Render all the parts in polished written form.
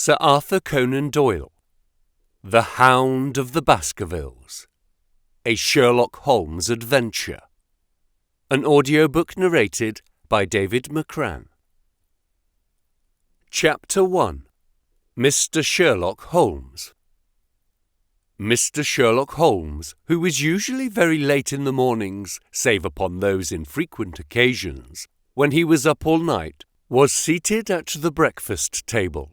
Sir Arthur Conan Doyle, The Hound of the Baskervilles, a Sherlock Holmes adventure. An audiobook narrated by David McCran. Chapter 1. Mr. Sherlock Holmes. Mr. Sherlock Holmes, who was usually very late in the mornings, save upon those infrequent occasions when he was up all night, was seated at the breakfast table.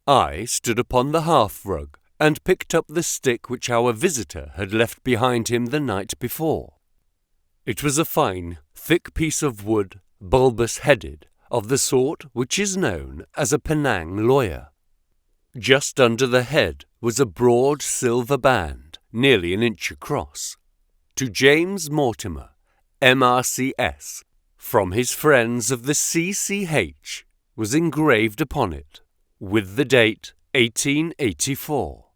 I stood upon the hearth-rug and picked up the stick which our visitor had left behind him the night before. It was a fine, thick piece of wood, bulbous-headed, of the sort which is known as a Penang lawyer. Just under the head was a broad silver band, nearly an inch across. To James Mortimer, M.R.C.S., from his friends of the C.C.H., was engraved upon it, with the date 1884.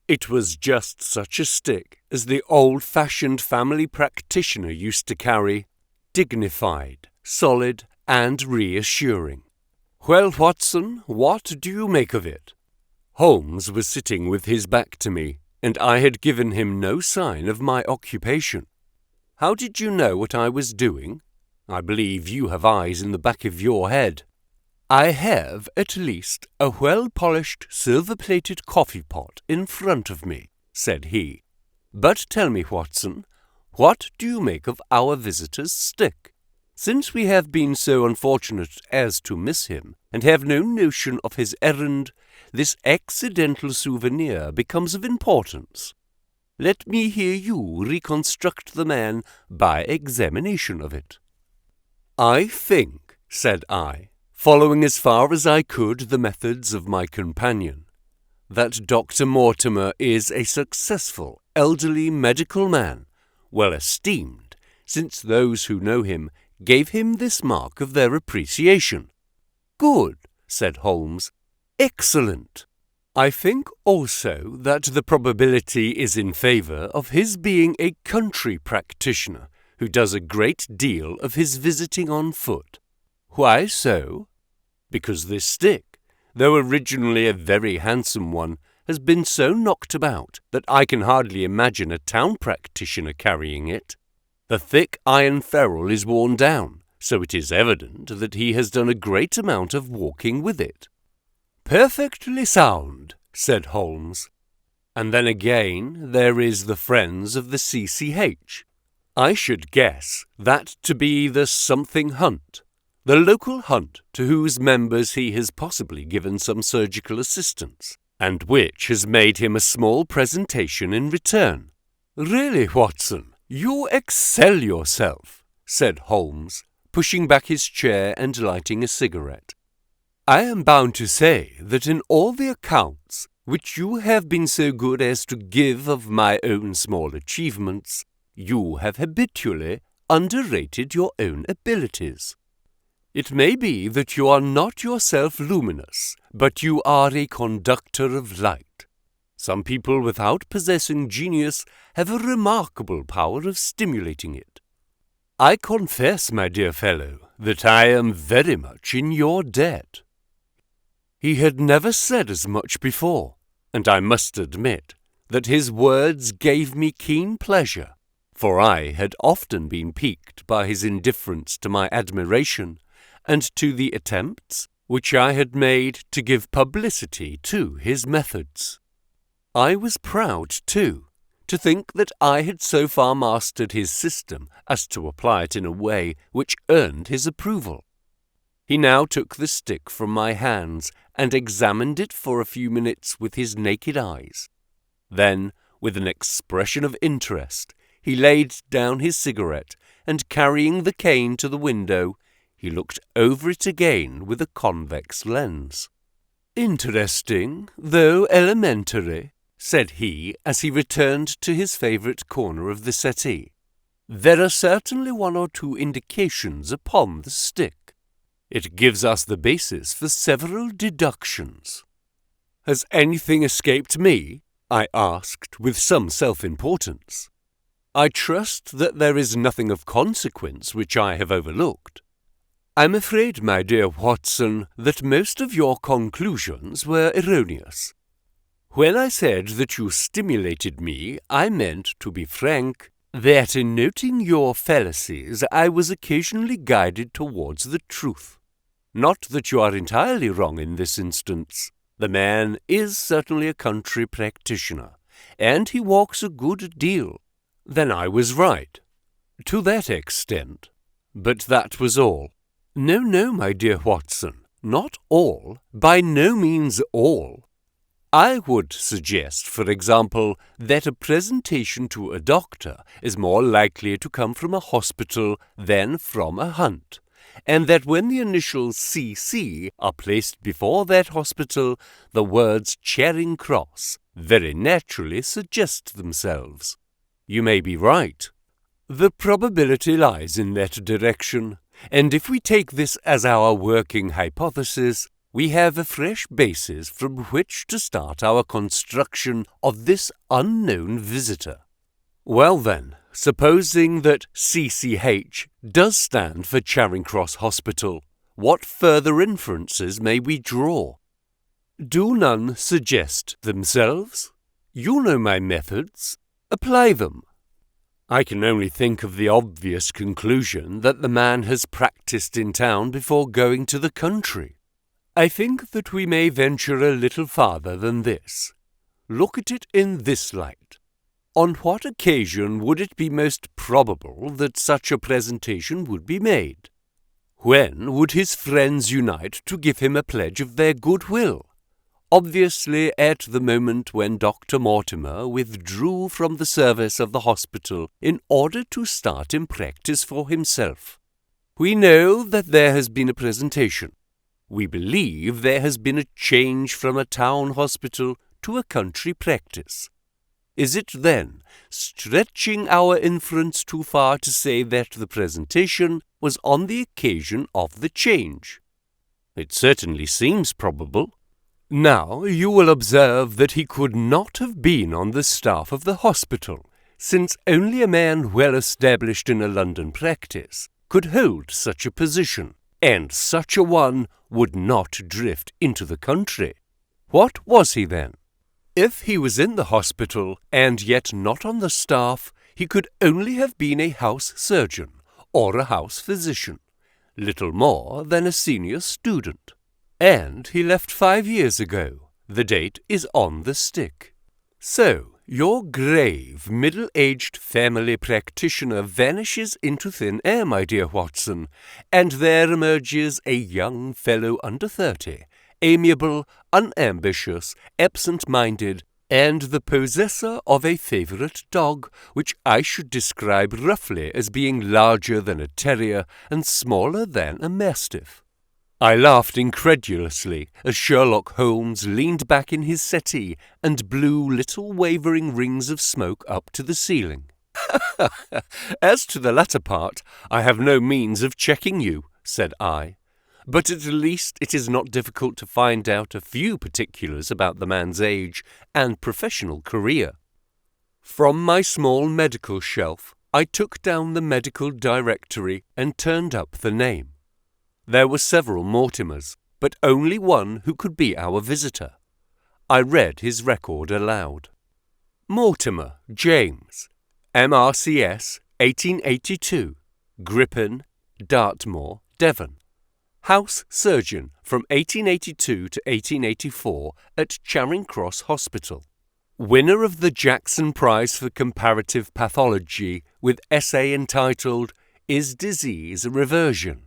It was just such a stick as the old-fashioned family practitioner used to carry, dignified, solid, and reassuring. "Well, Watson, what do you make of it?" Holmes was sitting with his back to me, and I had given him no sign of my occupation. "How did you know what I was doing? I believe you have eyes in the back of your head." "I have, at least, a well-polished silver-plated coffee-pot in front of me," said he. "But tell me, Watson, what do you make of our visitor's stick? Since we have been so unfortunate as to miss him, and have no notion of his errand, this accidental souvenir becomes of importance. Let me hear you reconstruct the man by examination of it." "I think," said I, following as far as I could the methods of my companion, "that Dr. Mortimer is a successful, elderly medical man, well esteemed, since those who know him gave him this mark of their appreciation." "Good," said Holmes. "Excellent. I think also that the probability is in favour of his being a country practitioner who does a great deal of his visiting on foot." "Why so?" "Because this stick, though originally a very handsome one, has been so knocked about that I can hardly imagine a town practitioner carrying it. The thick iron ferrule is worn down, so it is evident that he has done a great amount of walking with it." "Perfectly sound," said Holmes. "And then again there is the friends of the C.C.H. I should guess that to be the something hunt, the local hunt to whose members he has possibly given some surgical assistance, and which has made him a small presentation in return." "Really, Watson, you excel yourself," said Holmes, pushing back his chair and lighting a cigarette. "I am bound to say that in all the accounts which you have been so good as to give of my own small achievements, you have habitually underrated your own abilities. It may be that you are not yourself luminous, but you are a conductor of light. Some people without possessing genius have a remarkable power of stimulating it. I confess, my dear fellow, that I am very much in your debt." He had never said as much before, and I must admit that his words gave me keen pleasure, for I had often been piqued by his indifference to my admiration and to the attempts which I had made to give publicity to his methods. I was proud, too, to think that I had so far mastered his system as to apply it in a way which earned his approval. He now took the stick from my hands and examined it for a few minutes with his naked eyes. Then, with an expression of interest, he laid down his cigarette, and carrying the cane to the window, he looked over it again with a convex lens. "Interesting, though elementary," said he as he returned to his favourite corner of the settee. "There are certainly one or two indications upon the stick. It gives us the basis for several deductions." "Has anything escaped me?" I asked with some self-importance. "I trust that there is nothing of consequence which I have overlooked." I'm afraid, my dear Watson, that most of your conclusions were erroneous. When I said that you stimulated me, I meant, to be frank, that in noting your fallacies I was occasionally guided towards the truth. Not that you are entirely wrong in this instance. The man is certainly a country practitioner, and he walks a good deal. Then I was right. To that extent. But that was all. No, my dear Watson, not all, by no means all. I would suggest, for example, that a presentation to a doctor is more likely to come from a hospital than from a hunt, and that when the initials CC are placed before that hospital, the words Charing Cross very naturally suggest themselves. You may be right. The probability lies in that direction, and if we take this as our working hypothesis, we have a fresh basis from which to start our construction of this unknown visitor. Well then, supposing that CCH does stand for Charing Cross Hospital, what further inferences may we draw? Do none suggest themselves? You know my methods. Apply them. I can only think of the obvious conclusion that the man has practised in town before going to the country. I think that we may venture a little farther than this. Look at it in this light. On what occasion would it be most probable that such a presentation would be made? When would his friends unite to give him a pledge of their goodwill? Obviously at the moment when Dr. Mortimer withdrew from the service of the hospital in order to start in practice for himself. We know that there has been a presentation. We believe there has been a change from a town hospital to a country practice. Is it then stretching our inference too far to say that the presentation was on the occasion of the change? It certainly seems probable. Now you will observe that he could not have been on the staff of the hospital, since only a man well established in a London practice could hold such a position, and such a one would not drift into the country. What was he then? If he was in the hospital and yet not on the staff, he could only have been a house surgeon or a house physician, little more than a senior student. And he left 5 years ago. The date is on the stick. So, your grave, middle-aged family practitioner vanishes into thin air, my dear Watson, and there emerges a young fellow under 30, amiable, unambitious, absent-minded, and the possessor of a favourite dog, which I should describe roughly as being larger than a terrier and smaller than a mastiff. I laughed incredulously as Sherlock Holmes leaned back in his settee and blew little wavering rings of smoke up to the ceiling. As to the latter part, I have no means of checking you, said I, but at least it is not difficult to find out a few particulars about the man's age and professional career. From my small medical shelf, I took down the medical directory and turned up the name. There were several Mortimers, but only one who could be our visitor. I read his record aloud. Mortimer, James, MRCS, 1882, Gripen, Dartmoor, Devon. House surgeon from 1882 to 1884 at Charing Cross Hospital. Winner of the Jackson Prize for Comparative Pathology with essay entitled Is Disease a Reversion?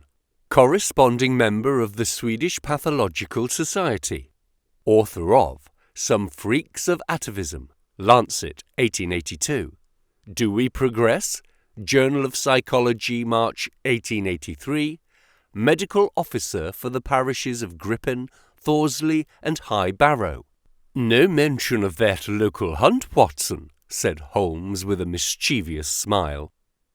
Corresponding member of the Swedish Pathological Society. Author of Some Freaks of Atavism, Lancet, 1882. Do We Progress? Journal of Psychology, March 1883. Medical Officer for the parishes of Gripen, Thorsley and High Barrow. No mention of that local hunt, Watson, said Holmes with a mischievous smile.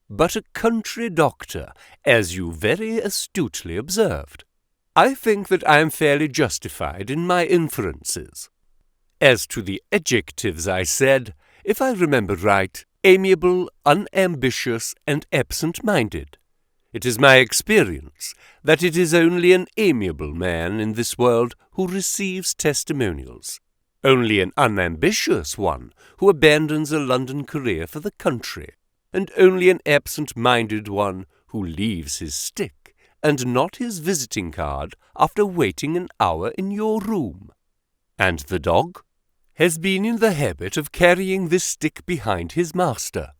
But a country doctor, as you very astutely observed. I think that I am fairly justified in my inferences. As to the adjectives I said, if I remember right, amiable, unambitious, and absent-minded. It is my experience that it is only an amiable man in this world who receives testimonials, only an unambitious one who abandons a London career for the country, and only an absent-minded one who leaves his stick and not his visiting card after waiting an hour in your room. And the dog has been in the habit of carrying this stick behind his master.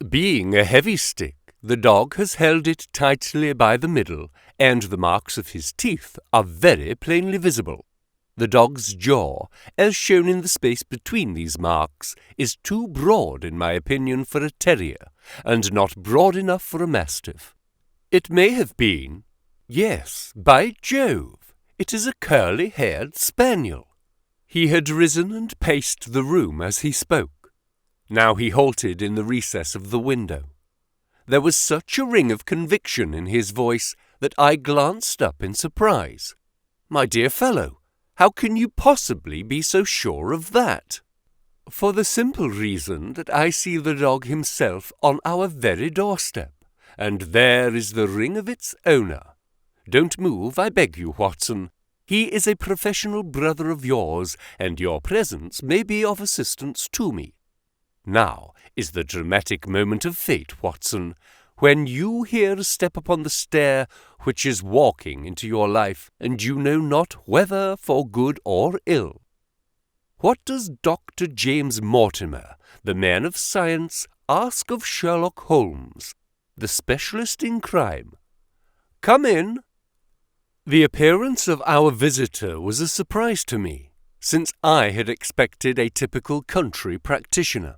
Being a heavy stick, the dog has held it tightly by the middle, and the marks of his teeth are very plainly visible. The dog's jaw, as shown in the space between these marks, is too broad, in my opinion, for a terrier, and not broad enough for a mastiff. It may have been, yes, by Jove, it is a curly-haired spaniel. He had risen and paced the room as he spoke. Now he halted in the recess of the window. There was such a ring of conviction in his voice that I glanced up in surprise. "My dear fellow, how can you possibly be so sure of that?" "For the simple reason that I see the dog himself on our very doorstep, and there is the ring of its owner. Don't move, I beg you, Watson. He is a professional brother of yours, and your presence may be of assistance to me. Now is the dramatic moment of fate, Watson, when you hear a step upon the stair which is walking into your life, and you know not whether for good or ill. What does Dr. James Mortimer, the man of science, ask of Sherlock Holmes, the specialist in crime? Come in." The appearance of our visitor was a surprise to me, since I had expected a typical country practitioner.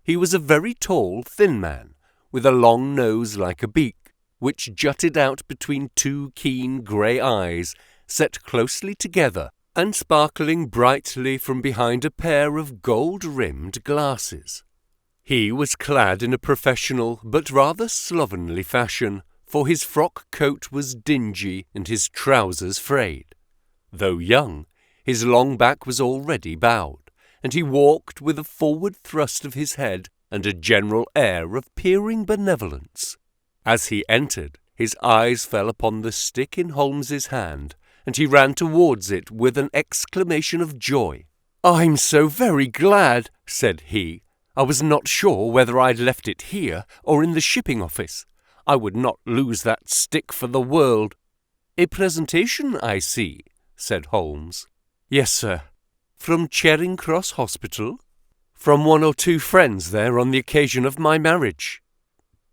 He was a very tall, thin man, with a long nose like a beak, which jutted out between two keen grey eyes, set closely together, and sparkling brightly from behind a pair of gold-rimmed glasses. He was clad in a professional but rather slovenly fashion, for his frock coat was dingy and his trousers frayed. Though young, his long back was already bowed, and he walked with a forward thrust of his head and a general air of peering benevolence. As he entered, his eyes fell upon the stick in Holmes's hand, and he ran towards it with an exclamation of joy. "I'm so very glad," said he. "I was not sure whether I'd left it here or in the shipping office. I would not lose that stick for the world." "A presentation, I see," said Holmes. "Yes, sir." "From Charing Cross Hospital?" "From one or two friends there on the occasion of my marriage."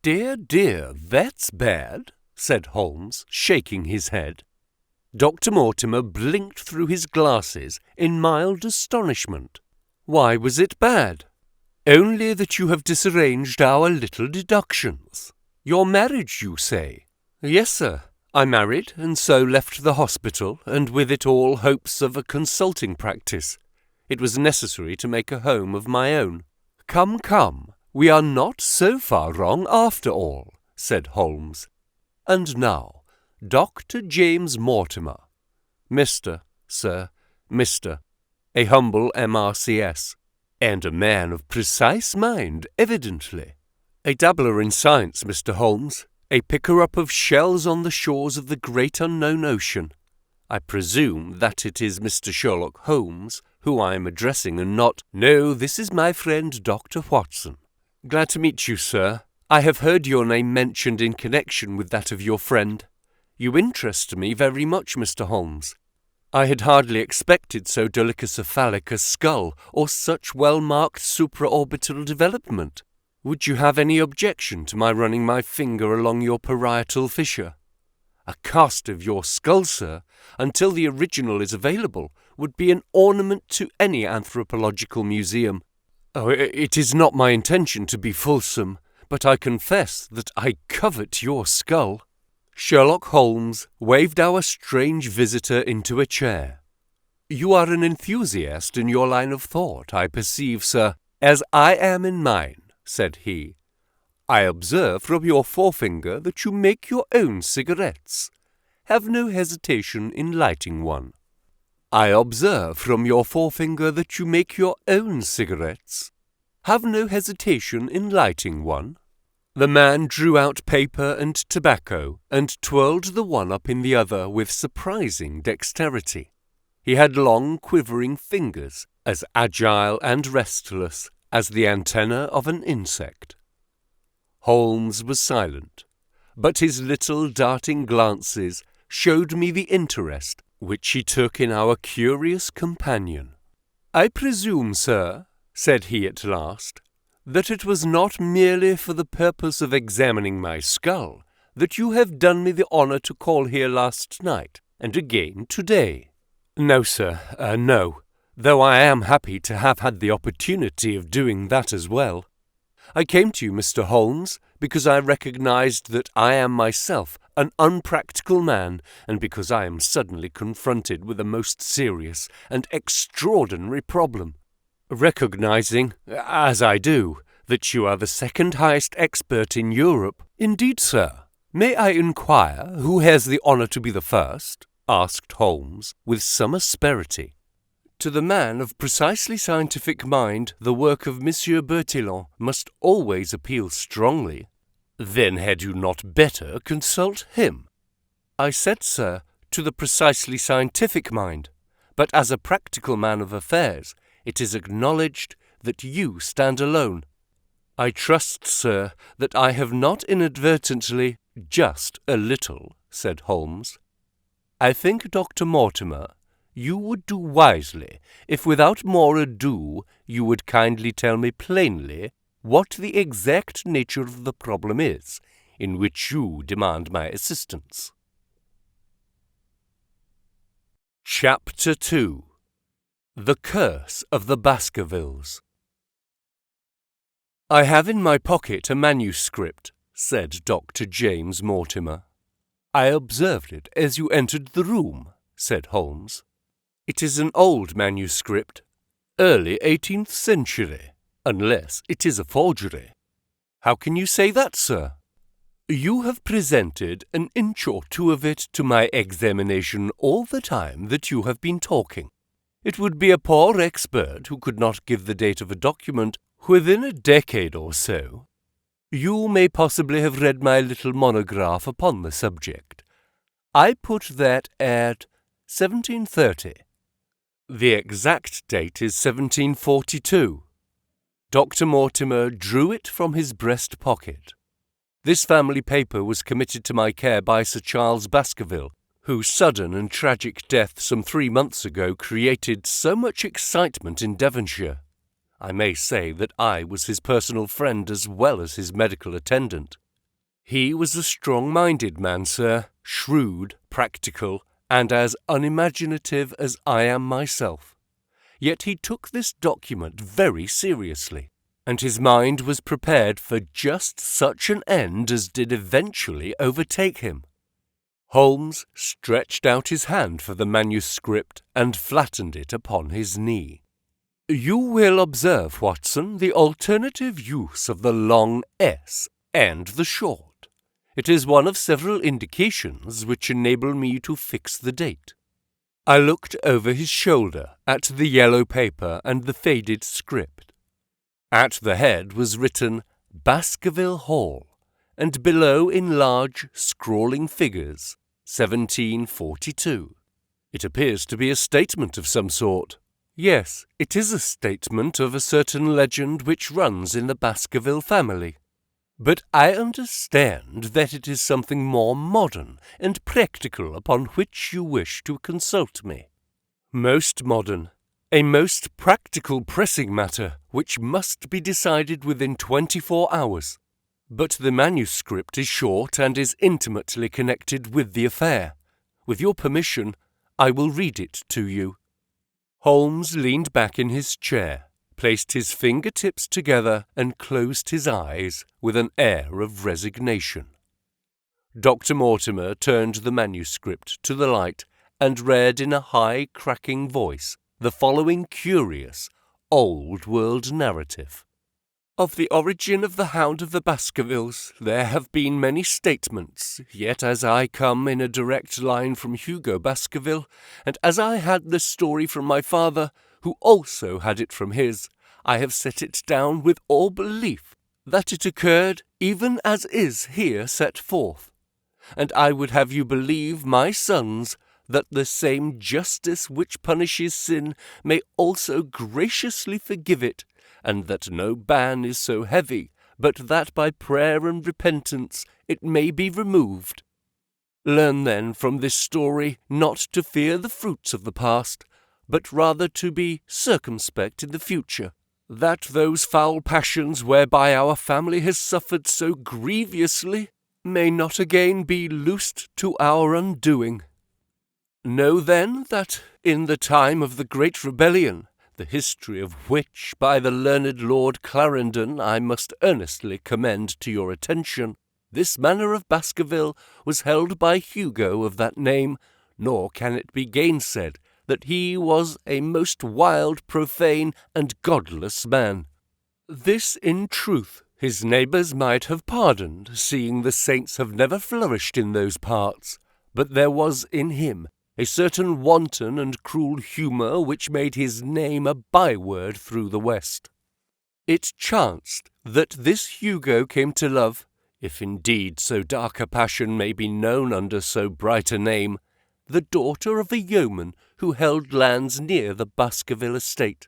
"Dear, dear, that's bad," said Holmes, shaking his head. Dr. Mortimer blinked through his glasses in mild astonishment. "Why was it bad?" "Only that you have disarranged our little deductions. Your marriage, you say?" "Yes, sir. I married, and so left the hospital, and with it all hopes of a consulting practice. It was necessary to make a home of my own." "Come, come, we are not so far wrong after all," said Holmes. "And now, Dr. James Mortimer. Mr., sir, Mr., a humble MRCS, and a man of precise mind, evidently. A dabbler in science, Mr. Holmes, a picker-up of shells on the shores of the great unknown ocean. I presume that it is Mr. Sherlock Holmes who I am addressing, and not— No, this is my friend Dr. Watson. Glad to meet you, sir. I have heard your name mentioned in connection with that of your friend. You interest me very much, Mr. Holmes. I had hardly expected so dolichocephalic a skull, or such well-marked supraorbital development. Would you have any objection to my running my finger along your parietal fissure? A cast of your skull, sir, until the original is available, would be an ornament to any anthropological museum. Oh, it is not my intention to be fulsome, but I confess that I covet your skull." Sherlock Holmes waved our strange visitor into a chair. "You are an enthusiast in your line of thought, I perceive, sir, as I am in mine," said he. "I observe from your forefinger that you make your own cigarettes. Have no hesitation in lighting one." "I observe from your forefinger that you make your own cigarettes. Have no hesitation in lighting one." The man drew out paper and tobacco and twirled the one up in the other with surprising dexterity. He had long, quivering fingers, as agile and restless as the antenna of an insect. Holmes was silent, but his little darting glances showed me the interest which he took in our curious companion. "I presume, sir," said he at last, "that it was not merely for the purpose of examining my skull that you have done me the honour to call here last night, and again today." "No, sir, no, though I am happy to have had the opportunity of doing that as well. I came to you, Mr. Holmes, because I recognized that I am myself an unpractical man, and because I am suddenly confronted with a most serious and extraordinary problem. Recognizing, as I do, that you are the second highest expert in Europe." "Indeed, sir. May I inquire who has the honour to be the first?" asked Holmes, with some asperity. "To the man of precisely scientific mind, the work of Monsieur Bertillon must always appeal strongly." "Then had you not better consult him?" "I said, sir, to the precisely scientific mind, but as a practical man of affairs, it is acknowledged that you stand alone." "I trust, sir, that I have not inadvertently, just a little," said Holmes. "I think, Dr. Mortimer, you would do wisely if without more ado you would kindly tell me plainly what the exact nature of the problem is in which you demand my assistance." Chapter 2. The Curse of the Baskervilles. "I have in my pocket a manuscript," said Dr. James Mortimer. "I observed it as you entered the room," said Holmes. "It is an old manuscript, early 18th century, unless it is a forgery." "How can you say that, sir?" "You have presented an inch or two of it to my examination all the time that you have been talking. It would be a poor expert who could not give the date of a document within a decade or so. You may possibly have read my little monograph upon the subject. I put that at 1730. The exact date is 1742. Dr. Mortimer drew it from his breast pocket. This family paper was committed to my care by Sir Charles Baskerville, whose sudden and tragic death some 3 months ago created so much excitement in Devonshire. I may say that I was his personal friend as well as his medical attendant. He was a strong-minded man, sir, shrewd, practical, and as unimaginative as I am myself. Yet he took this document very seriously, and his mind was prepared for just such an end as did eventually overtake him. Holmes stretched out his hand for the manuscript and flattened it upon his knee. "You will observe, Watson, the alternative use of the long S and the short. It is one of several indications which enable me to fix the date." I looked over his shoulder at the yellow paper and the faded script. At the head was written Baskerville Hall, and below in large, scrawling figures, 1742. It appears to be a statement of some sort. Yes, it is a statement of a certain legend which runs in the Baskerville family. But I understand that it is something more modern and practical upon which you wish to consult me. Most modern. A most practical pressing matter which must be decided within 24 hours. But the manuscript is short and is intimately connected with the affair. With your permission, I will read it to you." Holmes leaned back in his chair, placed his fingertips together and closed his eyes with an air of resignation. Dr. Mortimer turned the manuscript to the light and read in a high, cracking voice the following curious, old-world narrative. "Of the origin of the Hound of the Baskervilles there have been many statements, yet as I come in a direct line from Hugo Baskerville, and as I had this story from my father, who also had it from his, I have set it down with all belief that it occurred even as is here set forth. And I would have you believe, my sons, that the same justice which punishes sin may also graciously forgive it, and that no ban is so heavy, but that by prayer and repentance it may be removed. Learn then from this story not to fear the fruits of the past, but rather to be circumspect in the future, that those foul passions whereby our family has suffered so grievously may not again be loosed to our undoing. Know then that in the time of the great rebellion, the history of which by the learned Lord Clarendon I must earnestly commend to your attention, this manor of Baskerville was held by Hugo of that name, nor can it be gainsaid that he was a most wild, profane, and godless man. This, in truth, his neighbours might have pardoned, seeing the saints have never flourished in those parts, but there was in him a certain wanton and cruel humour which made his name a byword through the West. It chanced that this Hugo came to love, if indeed so dark a passion may be known under so bright a name, the daughter of a yeoman who held lands near the Baskerville estate.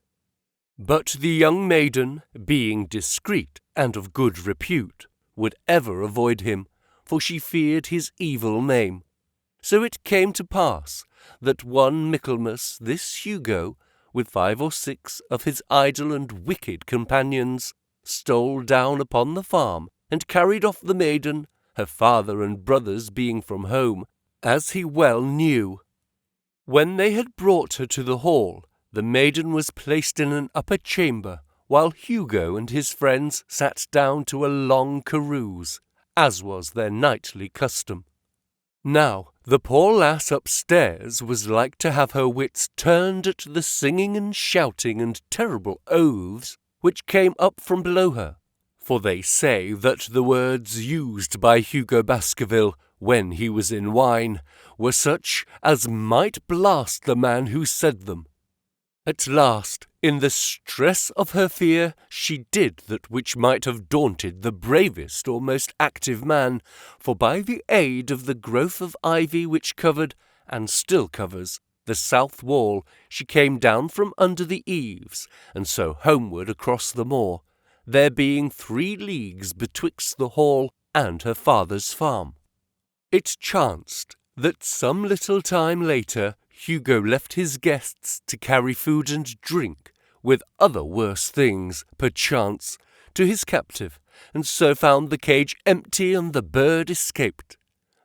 But the young maiden, being discreet and of good repute, would ever avoid him, for she feared his evil name. So it came to pass that one Michaelmas this Hugo, with 5 or 6 of his idle and wicked companions, stole down upon the farm and carried off the maiden, her father and brothers being from home, as he well knew. When they had brought her to the hall, the maiden was placed in an upper chamber, while Hugo and his friends sat down to a long carouse, as was their nightly custom. Now, the poor lass upstairs was like to have her wits turned at the singing and shouting and terrible oaths which came up from below her, for they say that the words used by Hugo Baskerville when he was in wine were such as might blast the man who said them. At last, in the stress of her fear, she did that which might have daunted the bravest or most active man, for by the aid of the growth of ivy which covered, and still covers, the south wall, she came down from under the eaves, and so homeward across the moor, there being 3 leagues betwixt the hall and her father's farm. It chanced that some little time later Hugo left his guests to carry food and drink, with other worse things, perchance, to his captive, and so found the cage empty and the bird escaped.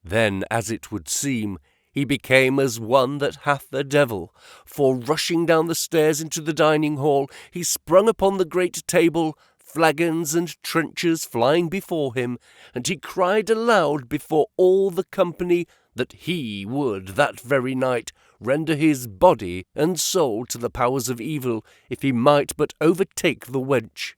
Then, as it would seem, he became as one that hath the devil, for rushing down the stairs into the dining hall, he sprung upon the great table, flagons and trenchers flying before him, and he cried aloud before all the company that he would that very night render his body and soul to the powers of evil, if he might but overtake the wench.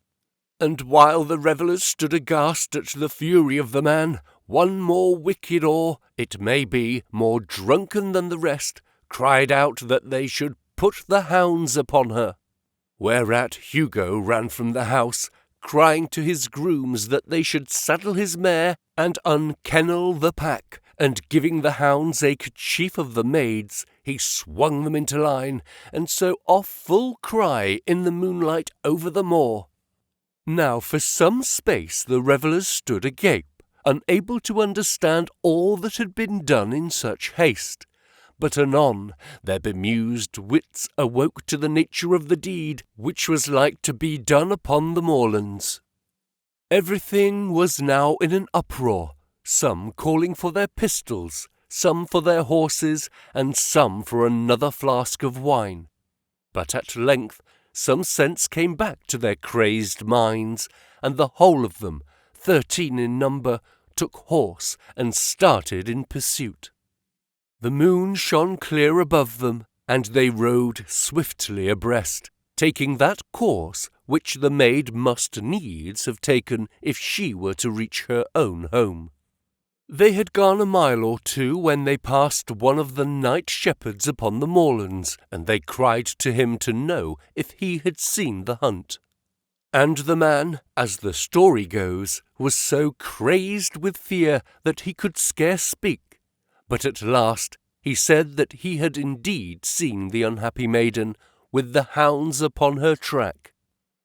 And while the revellers stood aghast at the fury of the man, one more wicked or, it may be, more drunken than the rest, cried out that they should put the hounds upon her. Whereat Hugo ran from the house, crying to his grooms that they should saddle his mare and unkennel the pack, and giving the hounds a kerchief of the maid's, he swung them into line, and so off full cry in the moonlight over the moor. Now for some space the revellers stood agape, unable to understand all that had been done in such haste. But anon their bemused wits awoke to the nature of the deed which was like to be done upon the moorlands. Everything was now in an uproar, some calling for their pistols, some for their horses, and some for another flask of wine. But at length some sense came back to their crazed minds, and the whole of them, 13 in number, took horse and started in pursuit. The moon shone clear above them, and they rode swiftly abreast, taking that course which the maid must needs have taken if she were to reach her own home. They had gone a mile or 2 when they passed one of the night shepherds upon the moorlands, and they cried to him to know if he had seen the hunt. And the man, as the story goes, was so crazed with fear that he could scarce speak. But at last he said that he had indeed seen the unhappy maiden, with the hounds upon her track.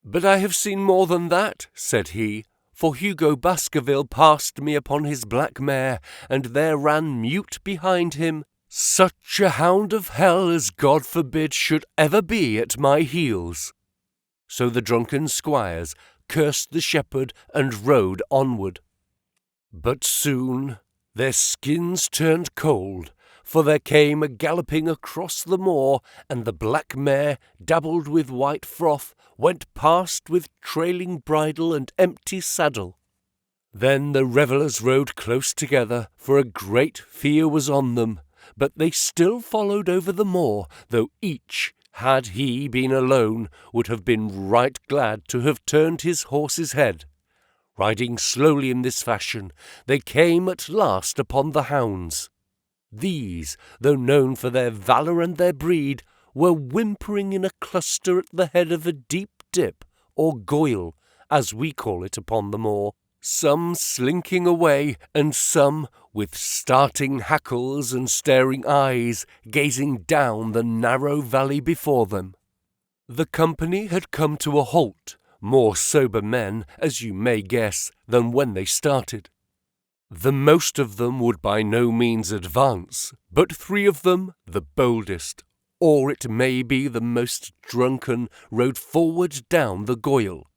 "But I have seen more than that," said he, "for Hugo Baskerville passed me upon his black mare, and there ran mute behind him such a hound of hell as God forbid should ever be at my heels." So the drunken squires cursed the shepherd and rode onward. But soon their skins turned cold, for there came a galloping across the moor, and the black mare, dabbled with white froth, went past with trailing bridle and empty saddle. Then the revellers rode close together, for a great fear was on them, but they still followed over the moor, though each, had he been alone, would have been right glad to have turned his horse's head. Riding slowly in this fashion, they came at last upon the hounds. These, though known for their valour and their breed, were whimpering in a cluster at the head of a deep dip, or goyle, as we call it upon the moor, some slinking away, and some, with starting hackles and staring eyes, gazing down the narrow valley before them. The company had come to a halt, more sober men, as you may guess, than when they started. The most of them would by no means advance, but 3 of them, the boldest, or it may be the most drunken, rode forward down the goyle.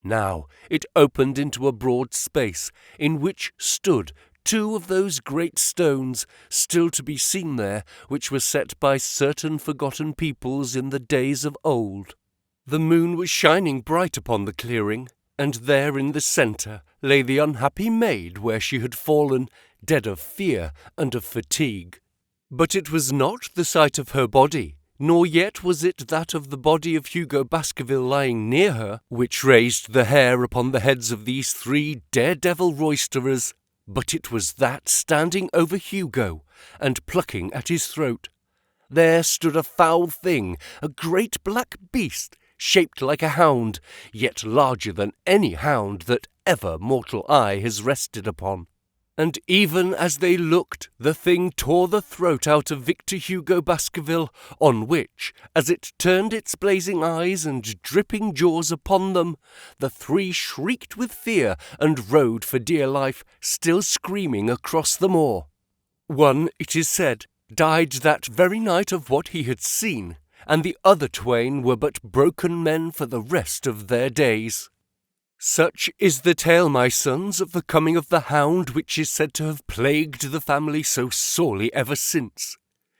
Now it opened into a broad space, in which stood 2 of those great stones, still to be seen there, which were set by certain forgotten peoples in the days of old. The moon was shining bright upon the clearing, and there in the centre lay the unhappy maid where she had fallen, dead of fear and of fatigue. But it was not the sight of her body, nor yet was it that of the body of Hugo Baskerville lying near her, which raised the hair upon the heads of these 3 daredevil roisterers, but it was that standing over Hugo, and plucking at his throat. There stood a foul thing, a great black beast, shaped like a hound, yet larger than any hound that ever mortal eye has rested upon. And even as they looked, the thing tore the throat out of Victor Hugo Baskerville, on which, as it turned its blazing eyes and dripping jaws upon them, the 3 shrieked with fear and rode for dear life, still screaming across the moor. One, it is said, died that very night of what he had seen, and the other 2 were but broken men for the rest of their days. Such is the tale, my sons, of the coming of the hound, which is said to have plagued the family so sorely ever since.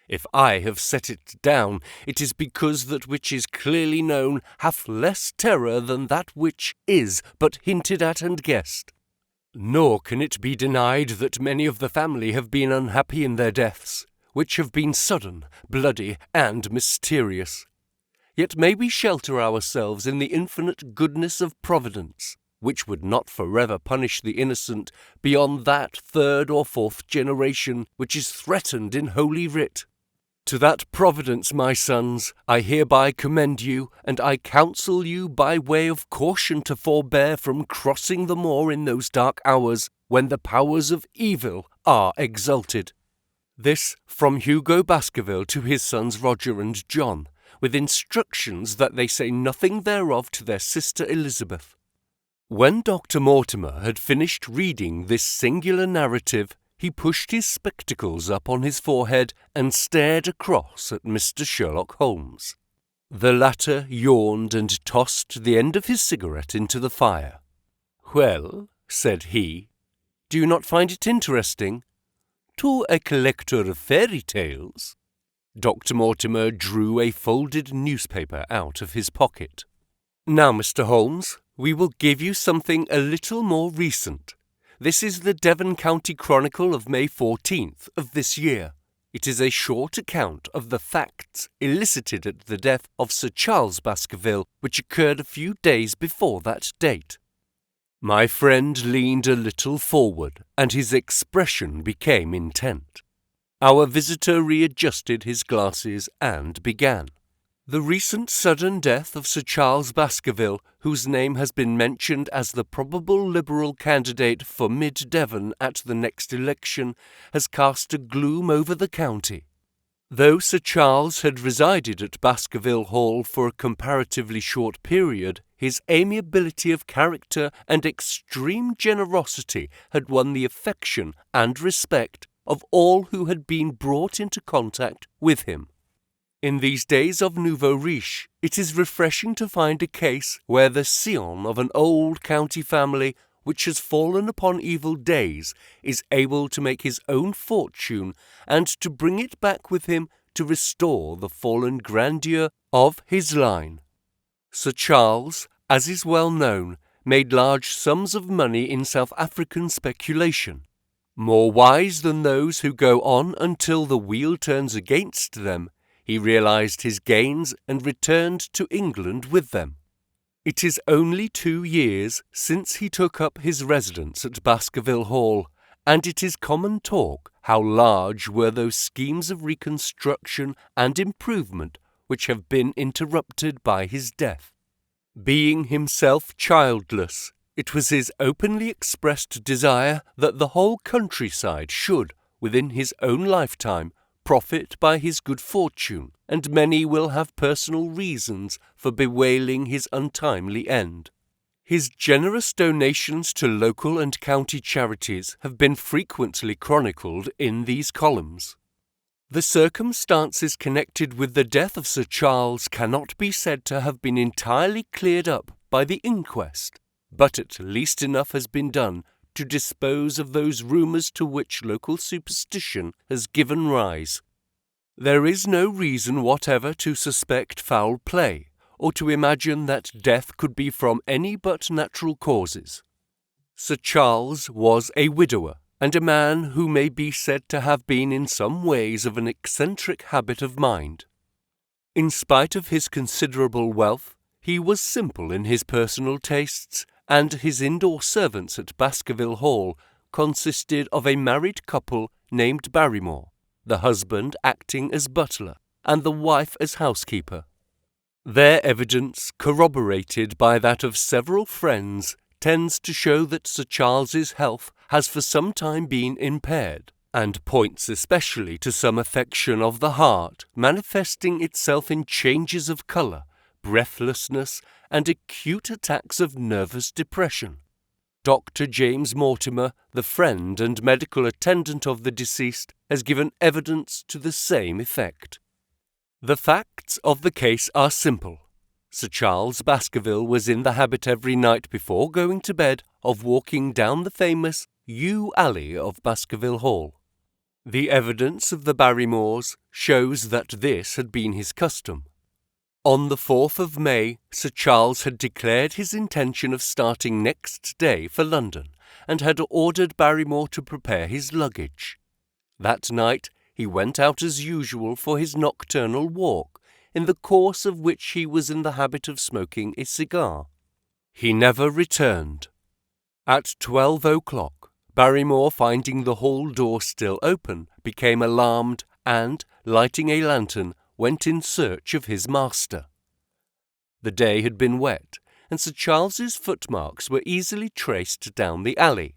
If I have set it down, it is because that which is clearly known hath less terror than that which is but hinted at and guessed. Nor can it be denied that many of the family have been unhappy in their deaths, which have been sudden, bloody, and mysterious. Yet may we shelter ourselves in the infinite goodness of Providence, which would not forever punish the innocent beyond that 3rd or 4th generation which is threatened in Holy Writ. To that Providence, my sons, I hereby commend you, and I counsel you by way of caution to forbear from crossing the moor in those dark hours when the powers of evil are exalted. This from Hugo Baskerville to his sons Roger and John, with instructions that they say nothing thereof to their sister Elizabeth. When Dr. Mortimer had finished reading this singular narrative, he pushed his spectacles up on his forehead and stared across at Mr. Sherlock Holmes. The latter yawned and tossed the end of his cigarette into the fire. "Well," said he, "do you not find it interesting?" "To a collector of fairy tales." Dr. Mortimer drew a folded newspaper out of his pocket. "Now, Mr. Holmes, we will give you something a little more recent. This is the Devon County Chronicle of May 14th of this year. It is a short account of the facts elicited at the death of Sir Charles Baskerville, which occurred a few days before that date." My friend leaned a little forward, and his expression became intent. Our visitor readjusted his glasses and began. The recent sudden death of Sir Charles Baskerville, whose name has been mentioned as the probable Liberal candidate for Mid-Devon at the next election, has cast a gloom over the county. Though Sir Charles had resided at Baskerville Hall for a comparatively short period, his amiability of character and extreme generosity had won the affection and respect of all who had been brought into contact with him. In these days of nouveau riche, it is refreshing to find a case where the scion of an old county family which has fallen upon evil days is able to make his own fortune and to bring it back with him to restore the fallen grandeur of his line. Sir Charles, as is well known, made large sums of money in South African speculation. More wise than those who go on until the wheel turns against them, he realized his gains and returned to England with them. It is only 2 years since he took up his residence at Baskerville Hall, and it is common talk how large were those schemes of reconstruction and improvement which have been interrupted by his death. Being himself childless, it was his openly expressed desire that the whole countryside should, within his own lifetime, profit by his good fortune, and many will have personal reasons for bewailing his untimely end. His generous donations to local and county charities have been frequently chronicled in these columns. The circumstances connected with the death of Sir Charles cannot be said to have been entirely cleared up by the inquest, but at least enough has been done to dispose of those rumours to which local superstition has given rise. There is no reason whatever to suspect foul play, or to imagine that death could be from any but natural causes. Sir Charles was a widower, and a man who may be said to have been in some ways of an eccentric habit of mind. In spite of his considerable wealth, he was simple in his personal tastes, and his indoor servants at Baskerville Hall consisted of a married couple named Barrymore, the husband acting as butler, and the wife as housekeeper. Their evidence, corroborated by that of several friends, tends to show that Sir Charles's health has for some time been impaired, and points especially to some affection of the heart manifesting itself in changes of colour, breathlessness, and acute attacks of nervous depression. Dr. James Mortimer, the friend and medical attendant of the deceased, has given evidence to the same effect. The facts of the case are simple. Sir Charles Baskerville was in the habit every night before going to bed of walking down the famous yew alley of Baskerville Hall. The evidence of the Barrymores shows that this had been his custom. On the 4th of May, Sir Charles had declared his intention of starting next day for London, and had ordered Barrymore to prepare his luggage. That night he went out as usual for his nocturnal walk, in the course of which he was in the habit of smoking a cigar. He never returned. At 12 o'clock, Barrymore, finding the hall door still open, became alarmed and, lighting a lantern, went in search of his master. The day had been wet, and Sir Charles's footmarks were easily traced down the alley.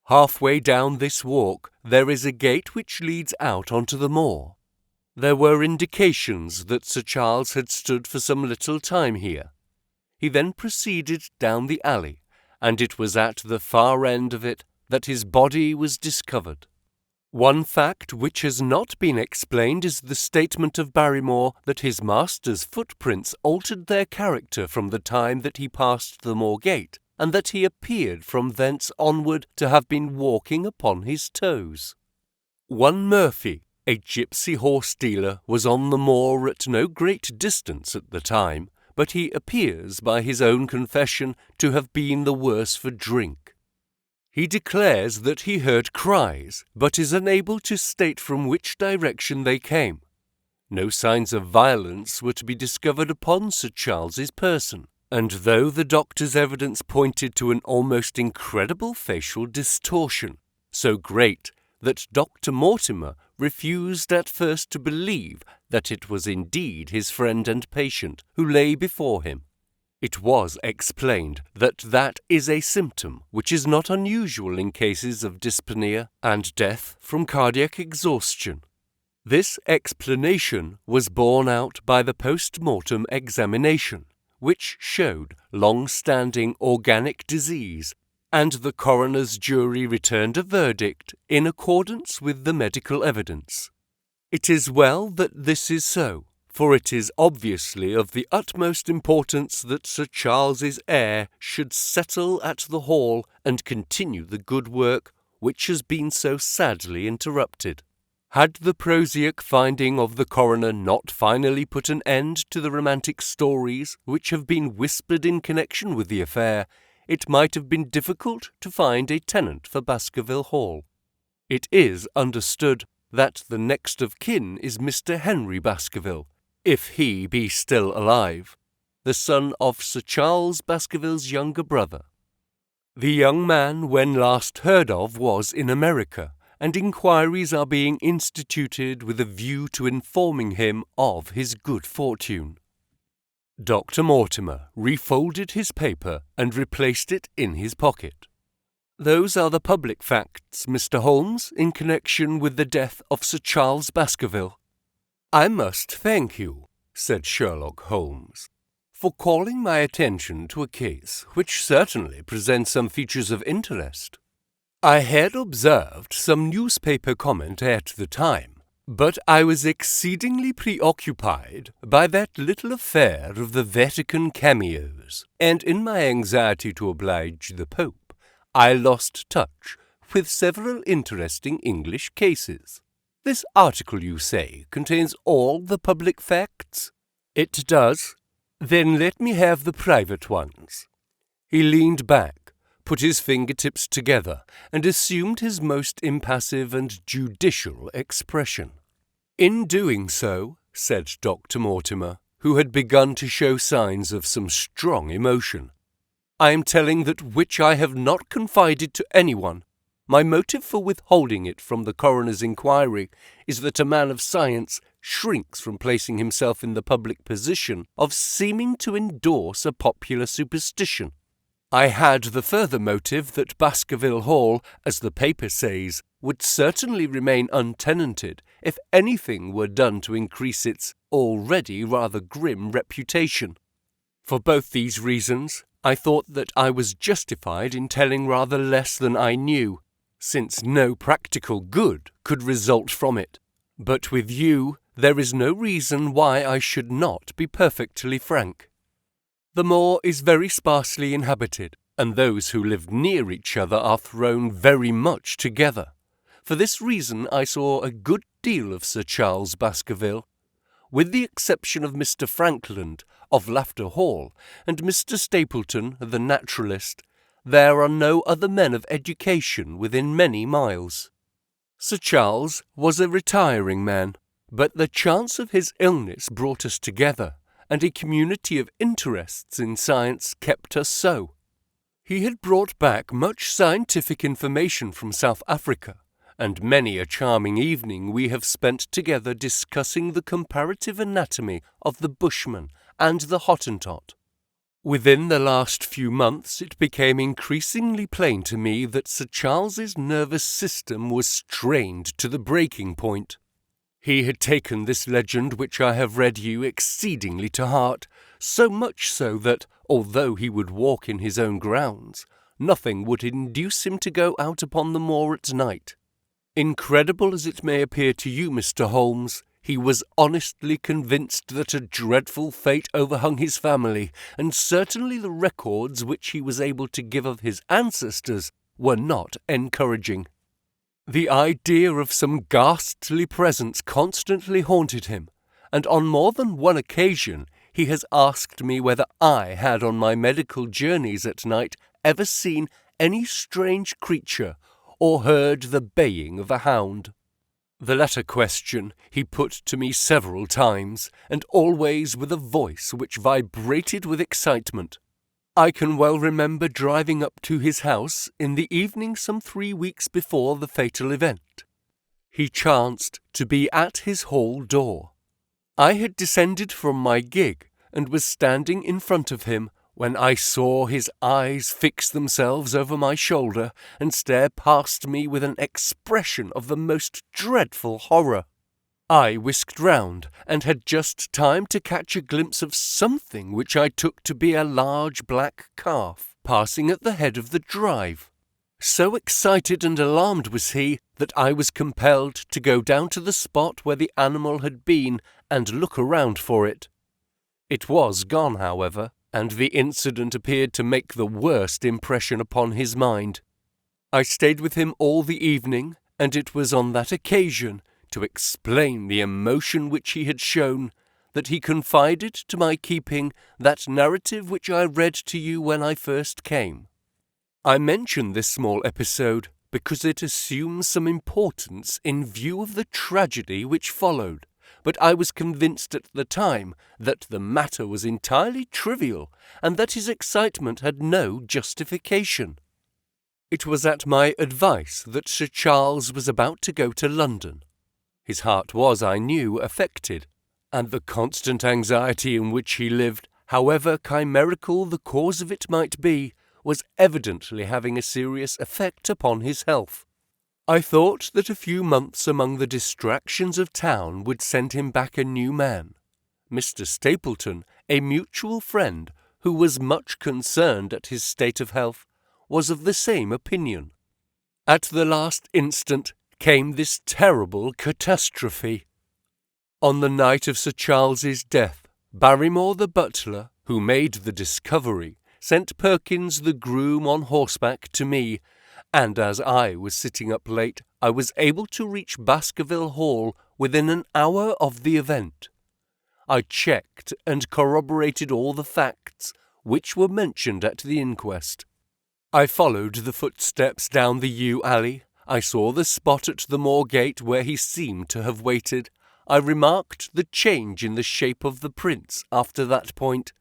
Halfway down this walk there is a gate which leads out onto the moor. There were indications that Sir Charles had stood for some little time here. He then proceeded down the alley, and it was at the far end of it that his body was discovered. One fact which has not been explained is the statement of Barrymore that his master's footprints altered their character from the time that he passed the moor gate, and that he appeared from thence onward to have been walking upon his toes. One Murphy, a gipsy horse-dealer, was on the moor at no great distance at the time, but he appears, by his own confession, to have been the worse for drink. He declares that he heard cries, but is unable to state from which direction they came. No signs of violence were to be discovered upon Sir Charles's person, and though the doctor's evidence pointed to an almost incredible facial distortion, so great that Dr. Mortimer refused at first to believe that it was indeed his friend and patient who lay before him. It was explained that that is a symptom which is not unusual in cases of dyspnea and death from cardiac exhaustion. This explanation was borne out by the post-mortem examination, which showed long-standing organic disease, and the coroner's jury returned a verdict in accordance with the medical evidence. It is well that this is so, for it is obviously of the utmost importance that Sir Charles's heir should settle at the Hall and continue the good work which has been so sadly interrupted. Had the prosaic finding of the coroner not finally put an end to the romantic stories which have been whispered in connection with the affair, it might have been difficult to find a tenant for Baskerville Hall. It is understood that the next of kin is Mr. Henry Baskerville, if he be still alive, the son of Sir Charles Baskerville's younger brother. The young man, when last heard of, was in America, and inquiries are being instituted with a view to informing him of his good fortune. Dr. Mortimer refolded his paper and replaced it in his pocket. Those are the public facts, Mr. Holmes, in connection with the death of Sir Charles Baskerville. "I must thank you," said Sherlock Holmes, "for calling my attention to a case which certainly presents some features of interest. I had observed some newspaper comment at the time, but I was exceedingly preoccupied by that little affair of the Vatican cameos, and in my anxiety to oblige the Pope, I lost touch with several interesting English cases. This article, you say, contains all the public facts?" "It does." "Then let me have the private ones." He leaned back, put his fingertips together, and assumed his most impassive and judicial expression. "In doing so," said Dr. Mortimer, who had begun to show signs of some strong emotion, "I am telling that which I have not confided to anyone. My motive for withholding it from the coroner's inquiry is that a man of science shrinks from placing himself in the public position of seeming to endorse a popular superstition. I had the further motive that Baskerville Hall, as the paper says, would certainly remain untenanted if anything were done to increase its already rather grim reputation. For both these reasons, I thought that I was justified in telling rather less than I knew, since no practical good could result from it. But with you, there is no reason why I should not be perfectly frank. The moor is very sparsely inhabited, and those who live near each other are thrown very much together. For this reason I saw a good deal of Sir Charles Baskerville. With the exception of Mr. Frankland, of Lafter Hall, and Mr. Stapleton, the naturalist, there are no other men of education within many miles. Sir Charles was a retiring man, but the chance of his illness brought us together, and a community of interests in science kept us so. He had brought back much scientific information from South Africa, and many a charming evening we have spent together discussing the comparative anatomy of the Bushman and the Hottentot. Within the last few months it became increasingly plain to me that Sir Charles's nervous system was strained to the breaking point. He had taken this legend which I have read you exceedingly to heart, so much so that, although he would walk in his own grounds, nothing would induce him to go out upon the moor at night. Incredible as it may appear to you, Mr. Holmes, he was honestly convinced that a dreadful fate overhung his family, and certainly the records which he was able to give of his ancestors were not encouraging. The idea of some ghastly presence constantly haunted him, and on more than one occasion he has asked me whether I had on my medical journeys at night ever seen any strange creature or heard the baying of a hound. The latter question he put to me several times, and always with a voice which vibrated with excitement. I can well remember driving up to his house in the evening some 3 weeks before the fatal event, He chanced to be at his hall door. I had descended from my gig and was standing in front of him when I saw his eyes fix themselves over my shoulder and stare past me with an expression of the most dreadful horror. I whisked round and had just time to catch a glimpse of something which I took to be a large black calf passing at the head of the drive. So excited and alarmed was he that I was compelled to go down to the spot where the animal had been and look around for it. It was gone, however, and the incident appeared to make the worst impression upon his mind. I stayed with him all the evening, and it was on that occasion, to explain the emotion which he had shown, that he confided to my keeping that narrative which I read to you when I first came. I mention this small episode because it assumes some importance in view of the tragedy which followed, but I was convinced at the time that the matter was entirely trivial and that his excitement had no justification. It was at my advice that Sir Charles was about to go to London. His heart was, I knew, affected, and the constant anxiety in which he lived, however chimerical the cause of it might be, was evidently having a serious effect upon his health. I thought that a few months among the distractions of town would send him back a new man. Mr. Stapleton, a mutual friend, who was much concerned at his state of health, was of the same opinion. At the last instant came this terrible catastrophe. On the night of Sir Charles's death, Barrymore the butler, who made the discovery, sent Perkins the groom on horseback to me, and as I was sitting up late, I was able to reach Baskerville Hall within an hour of the event. I checked and corroborated all the facts which were mentioned at the inquest. I followed the footsteps down the yew alley. I saw the spot at the moor gate where he seemed to have waited. I remarked the change in the shape of the prints after that point.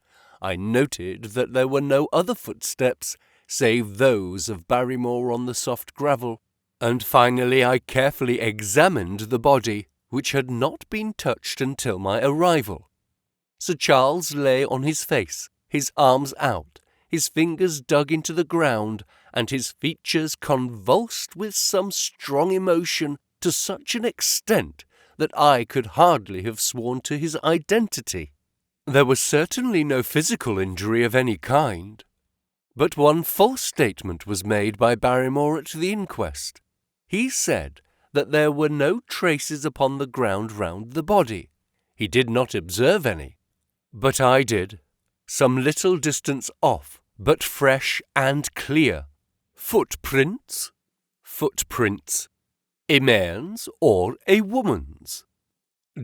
I noted that there were no other footsteps save those of Barrymore on the soft gravel, and finally I carefully examined the body, which had not been touched until my arrival. Sir Charles lay on his face, his arms out, his fingers dug into the ground, and his features convulsed with some strong emotion to such an extent that I could hardly have sworn to his identity. There was certainly no physical injury of any kind, but one false statement was made by Barrymore at the inquest. He said that there were no traces upon the ground round the body. He did not observe any, but I did, some little distance off, but fresh and clear. Footprints? Footprints. A man's or a woman's?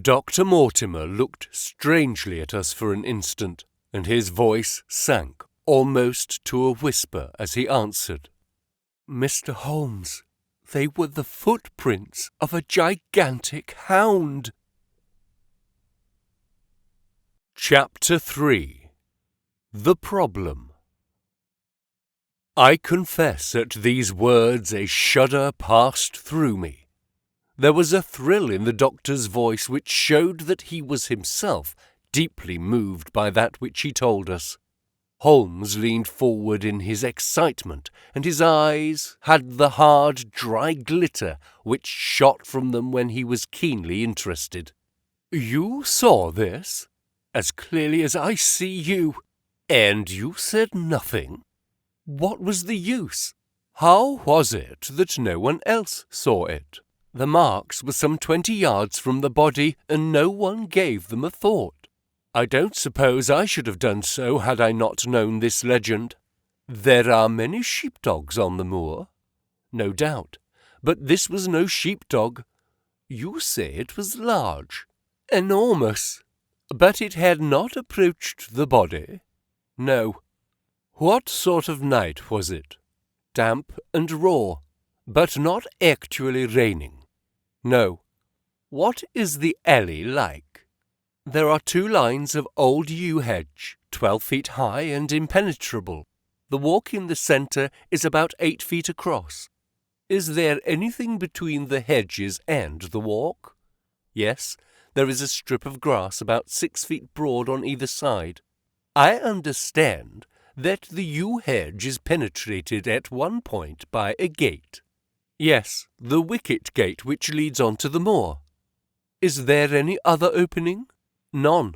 Dr. Mortimer looked strangely at us for an instant, and his voice sank almost to a whisper as he answered, "Mr. Holmes, they were the footprints of a gigantic hound." Chapter 3. The Problem. I confess at these words a shudder passed through me. There was a thrill in the doctor's voice which showed that he was himself deeply moved by that which he told us. Holmes leaned forward in his excitement, and his eyes had the hard, dry glitter which shot from them when he was keenly interested. "You saw this? As clearly as I see you. And you said nothing? What was the use? How was it that no one else saw it? The marks were some 20 yards from the body, and no one gave them a thought. I don't suppose I should have done so had I not known this legend. There are many sheepdogs on the moor. No doubt, but this was no sheepdog. You say it was large, enormous, but it had not approached the body. No. What sort of night was it? Damp and raw, but not actually raining. No. What is the alley like? There are 2 lines of old yew hedge, 12 feet high and impenetrable. The walk in the centre is about 8 feet across. Is there anything between the hedges and the walk? Yes, there is a strip of grass about 6 feet broad on either side. I understand that the yew hedge is penetrated at one point by a gate. Yes, the wicket gate which leads on to the moor. Is there any other opening? None.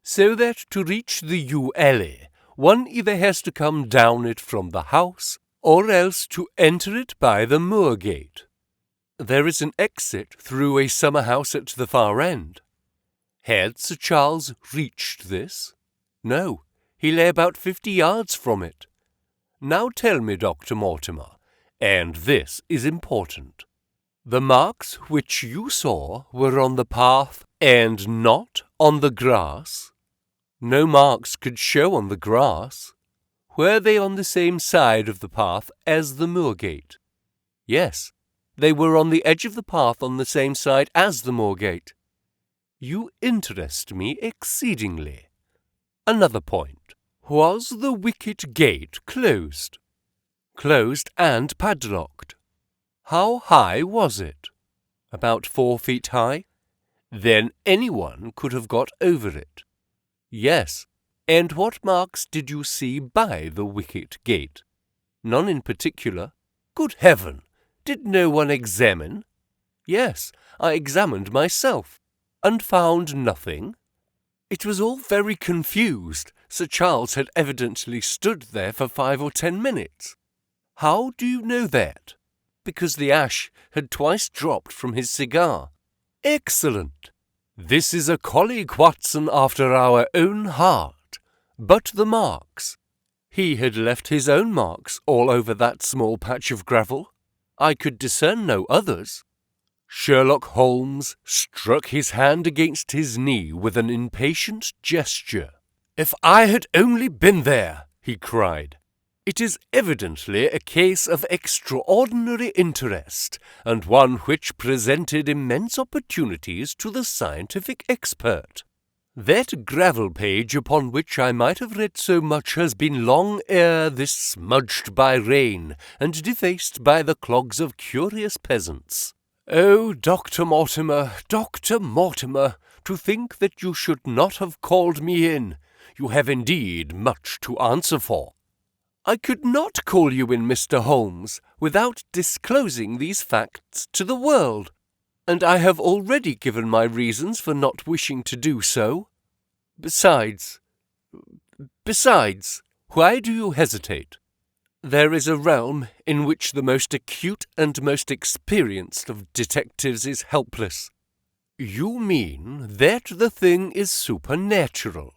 So that to reach the yew alley, one either has to come down it from the house, or else to enter it by the moor gate. There is an exit through a summer house at the far end. Had Sir Charles reached this? No, he lay about 50 yards from it. Now tell me, Dr. Mortimer, and this is important. The marks which you saw were on the path and not on the grass? No marks could show on the grass. Were they on the same side of the path as the moor gate? Yes, they were on the edge of the path on the same side as the moor gate. You interest me exceedingly. Another point. Was the wicket gate closed? Closed and padlocked. How high was it? About 4 feet high? Then anyone could have got over it. Yes. And what marks did you see by the wicket gate? None in particular. Good heaven! Did no one examine? Yes, I examined myself, and found nothing. It was all very confused. Sir Charles had evidently stood there for 5 or 10 minutes. How do you know that? Because the ash had twice dropped from his cigar. Excellent! This is a colleague, Watson, after our own heart. But the marks. He had left his own marks all over that small patch of gravel. I could discern no others. Sherlock Holmes struck his hand against his knee with an impatient gesture. "If I had only been there!" he cried. "It is evidently a case of extraordinary interest, and one which presented immense opportunities to the scientific expert. That gravel page upon which I might have read so much has been long ere this smudged by rain and defaced by the clogs of curious peasants. Oh, Dr. Mortimer, to think that you should not have called me in. You have indeed much to answer for." "I could not call you in, Mr. Holmes, without disclosing these facts to the world, and I have already given my reasons for not wishing to do so. Besides, why do you hesitate? There is a realm in which the most acute and most experienced of detectives is helpless. You mean that the thing is supernatural?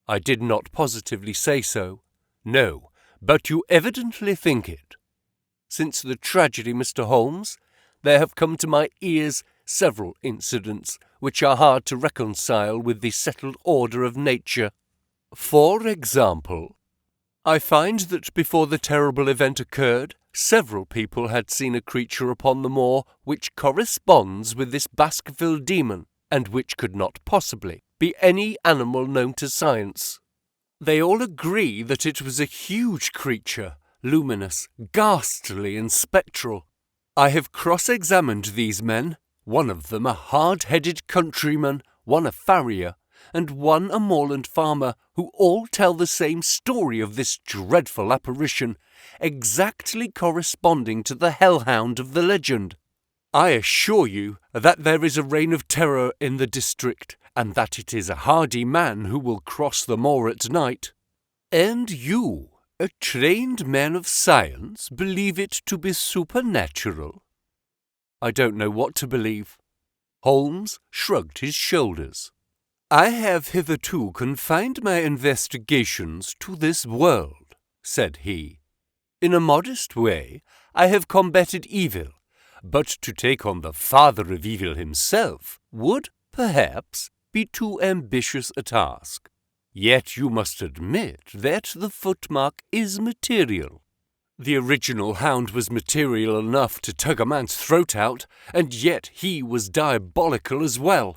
I did not positively say so. No, but you evidently think it. Since the tragedy, Mr. Holmes, there have come to my ears several incidents which are hard to reconcile with the settled order of nature. For example, I find that before the terrible event occurred, several people had seen a creature upon the moor which corresponds with this Baskerville demon, and which could not possibly be any animal known to science. They all agree that it was a huge creature, luminous, ghastly, and spectral. I have cross-examined these men, one of them a hard-headed countryman, one a farrier, and one a moorland farmer, who all tell the same story of this dreadful apparition, exactly corresponding to the hellhound of the legend. I assure you that there is a reign of terror in the district, and that it is a hardy man who will cross the moor at night. And you, a trained man of science, believe it to be supernatural? I don't know what to believe. Holmes shrugged his shoulders. I have hitherto confined my investigations to this world, said he. In a modest way, I have combated evil, but to take on the father of evil himself would, perhaps, be too ambitious a task. Yet you must admit that the footmark is material. The original Hound was material enough to tug a man's throat out, and yet he was diabolical as well.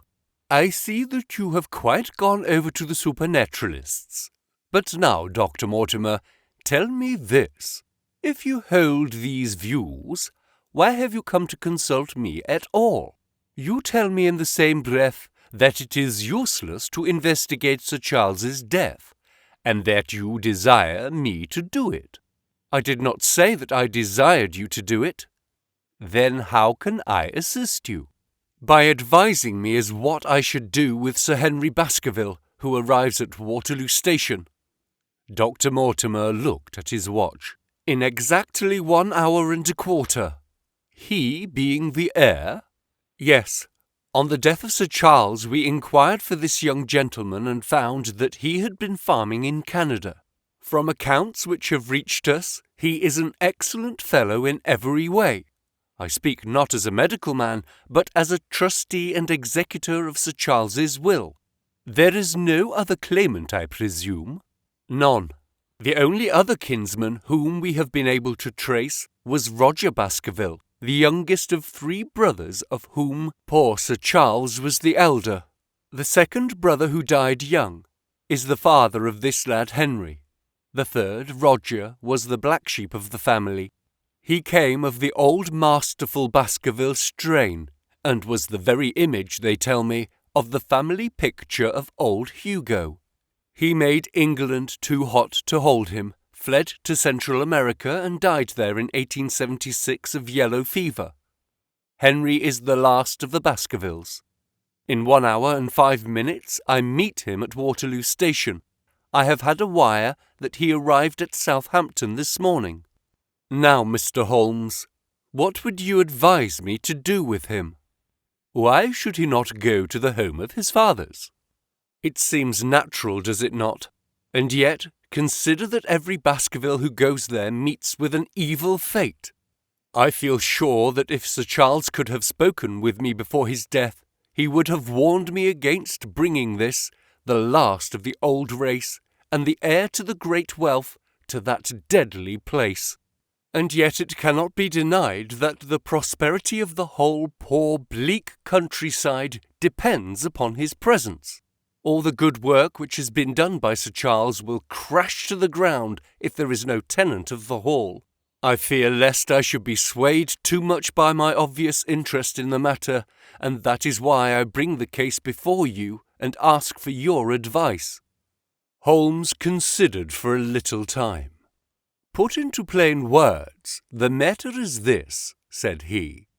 I see that you have quite gone over to the supernaturalists. But now, Dr. Mortimer, tell me this. If you hold these views, why have you come to consult me at all? You tell me in the same breath that it is useless to investigate Sir Charles's death, and that you desire me to do it. I did not say that I desired you to do it. Then how can I assist you? By advising me as what I should do with Sir Henry Baskerville, who arrives at Waterloo Station. Dr. Mortimer looked at his watch. In exactly 1 hour and a quarter. He being the heir? Yes. On the death of Sir Charles, we inquired for this young gentleman and found that he had been farming in Canada. From accounts which have reached us, he is an excellent fellow in every way. I speak not as a medical man, but as a trustee and executor of Sir Charles's will. There is no other claimant, I presume? None. The only other kinsman whom we have been able to trace was Roger Baskerville, the youngest of 3 brothers, of whom poor Sir Charles was the elder. The second brother, who died young, is the father of this lad Henry. The third, Roger, was the black sheep of the family. He came of the old masterful Baskerville strain, and was the very image, they tell me, of the family picture of old Hugo. He made England too hot to hold him, fled to Central America, and died there in 1876 of yellow fever. Henry is the last of the Baskervilles. In 1 hour and 5 minutes I meet him at Waterloo Station. I have had a wire that he arrived at Southampton this morning. Now, Mr. Holmes, what would you advise me to do with him? Why should he not go to the home of his fathers? It seems natural, does it not? And yet, consider that every Baskerville who goes there meets with an evil fate. I feel sure that if Sir Charles could have spoken with me before his death, he would have warned me against bringing this, the last of the old race, and the heir to the great wealth, to that deadly place. And yet it cannot be denied that the prosperity of the whole poor bleak countryside depends upon his presence. All the good work which has been done by Sir Charles will crash to the ground if there is no tenant of the hall. I fear lest I should be swayed too much by my obvious interest in the matter, and that is why I bring the case before you and ask for your advice. Holmes considered for a little time. Put into plain words, the matter is this, said he.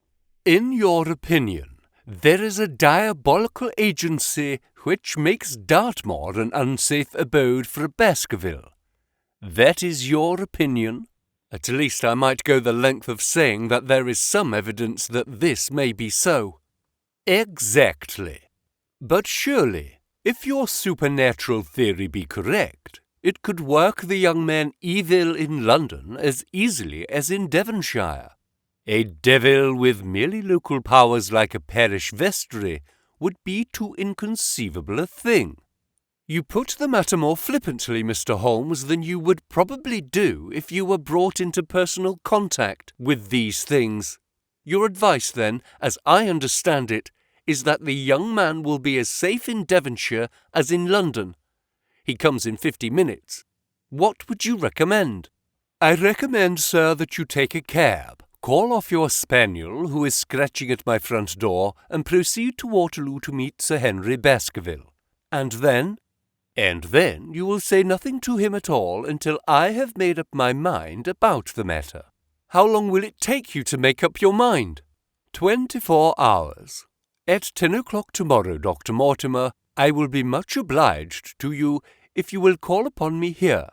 In your opinion, there is a diabolical agency which makes Dartmoor an unsafe abode for a Baskerville. That is your opinion? At least I might go the length of saying that there is some evidence that this may be so. Exactly. But surely, if your supernatural theory be correct, it could work the young man evil in London as easily as in Devonshire. A devil with merely local powers like a parish vestry would be too inconceivable a thing. You put the matter more flippantly, Mr. Holmes, than you would probably do if you were brought into personal contact with these things. Your advice, then, as I understand it, is that the young man will be as safe in Devonshire as in London. He comes in 50 minutes. What would you recommend? I recommend, sir, that you take a cab. Call off your spaniel, who is scratching at my front door, and proceed to Waterloo to meet Sir Henry Baskerville. And then you will say nothing to him at all until I have made up my mind about the matter. How long will it take you to make up your mind? 24 hours. At 10 o'clock tomorrow, Dr. Mortimer, I will be much obliged to you if you will call upon me here,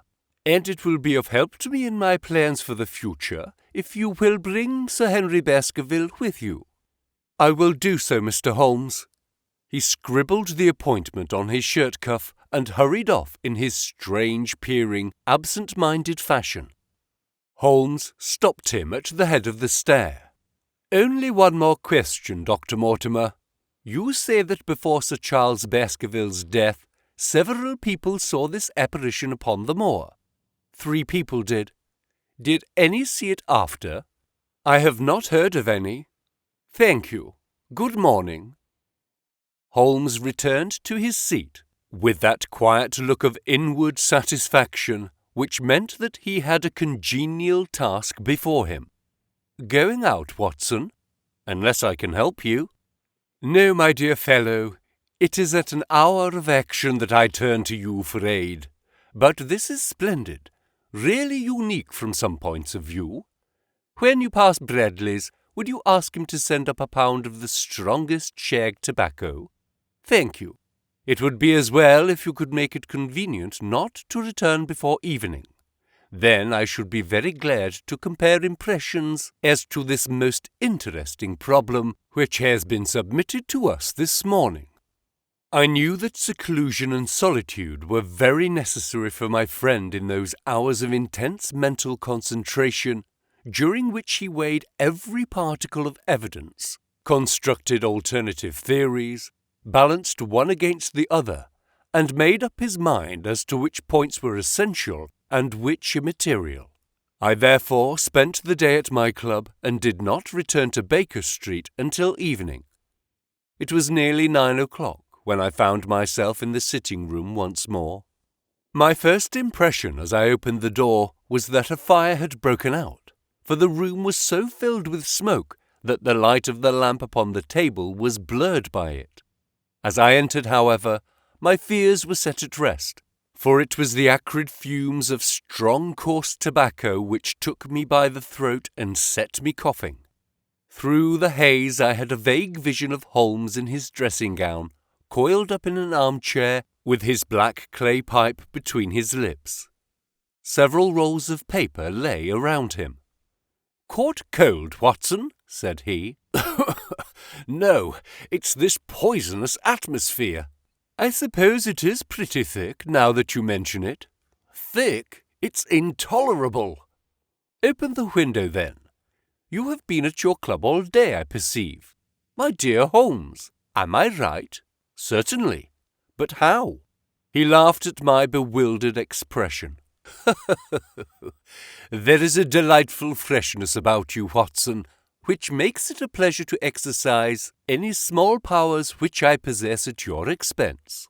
and it will be of help to me in my plans for the future if you will bring Sir Henry Baskerville with you. I will do so, Mr. Holmes. He scribbled the appointment on his shirt cuff and hurried off in his strange, peering, absent-minded fashion. Holmes stopped him at the head of the stair. Only one more question, Dr. Mortimer. You say that before Sir Charles Baskerville's death, several people saw this apparition upon the moor. 3 people did. Did any see it after? I have not heard of any. Thank you. Good morning. Holmes returned to his seat, with that quiet look of inward satisfaction which meant that he had a congenial task before him. Going out, Watson? Unless I can help you. No, my dear fellow, it is at an hour of action that I turn to you for aid. But this is splendid, really unique from some points of view. When you pass Bradley's, would you ask him to send up a pound of the strongest shag tobacco? Thank you. It would be as well if you could make it convenient not to return before evening. Then I should be very glad to compare impressions as to this most interesting problem which has been submitted to us this morning. I knew that seclusion and solitude were very necessary for my friend in those hours of intense mental concentration during which he weighed every particle of evidence, constructed alternative theories, balanced one against the other, and made up his mind as to which points were essential and which immaterial. I therefore spent the day at my club and did not return to Baker Street until evening. It was nearly 9 o'clock when I found myself in the sitting-room once more. My first impression as I opened the door was that a fire had broken out, for the room was so filled with smoke that the light of the lamp upon the table was blurred by it. As I entered, however, my fears were set at rest, for it was the acrid fumes of strong coarse tobacco which took me by the throat and set me coughing. Through the haze I had a vague vision of Holmes in his dressing-gown, coiled up in an armchair, with his black clay pipe between his lips. Several rolls of paper lay around him. "Caught cold, Watson?" said he. "No, it's this poisonous atmosphere. I suppose it is pretty thick, now that you mention it." "Thick? It's intolerable." "Open the window, then. You have been at your club all day, I perceive. My dear Holmes, am I right?" "Certainly. But how?" He laughed at my bewildered expression. "There is a delightful freshness about you, Watson, which makes it a pleasure to exercise any small powers which I possess at your expense.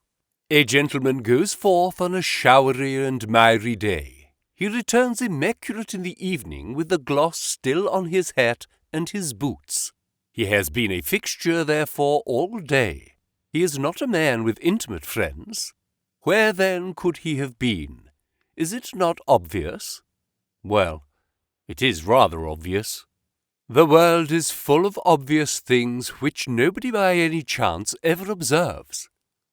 A gentleman goes forth on a showery and miry day. He returns immaculate in the evening with the gloss still on his hat and his boots. He has been a fixture, therefore, all day. He is not a man with intimate friends. Where, then, could he have been? Is it not obvious?" "Well, it is rather obvious." "The world is full of obvious things which nobody by any chance ever observes.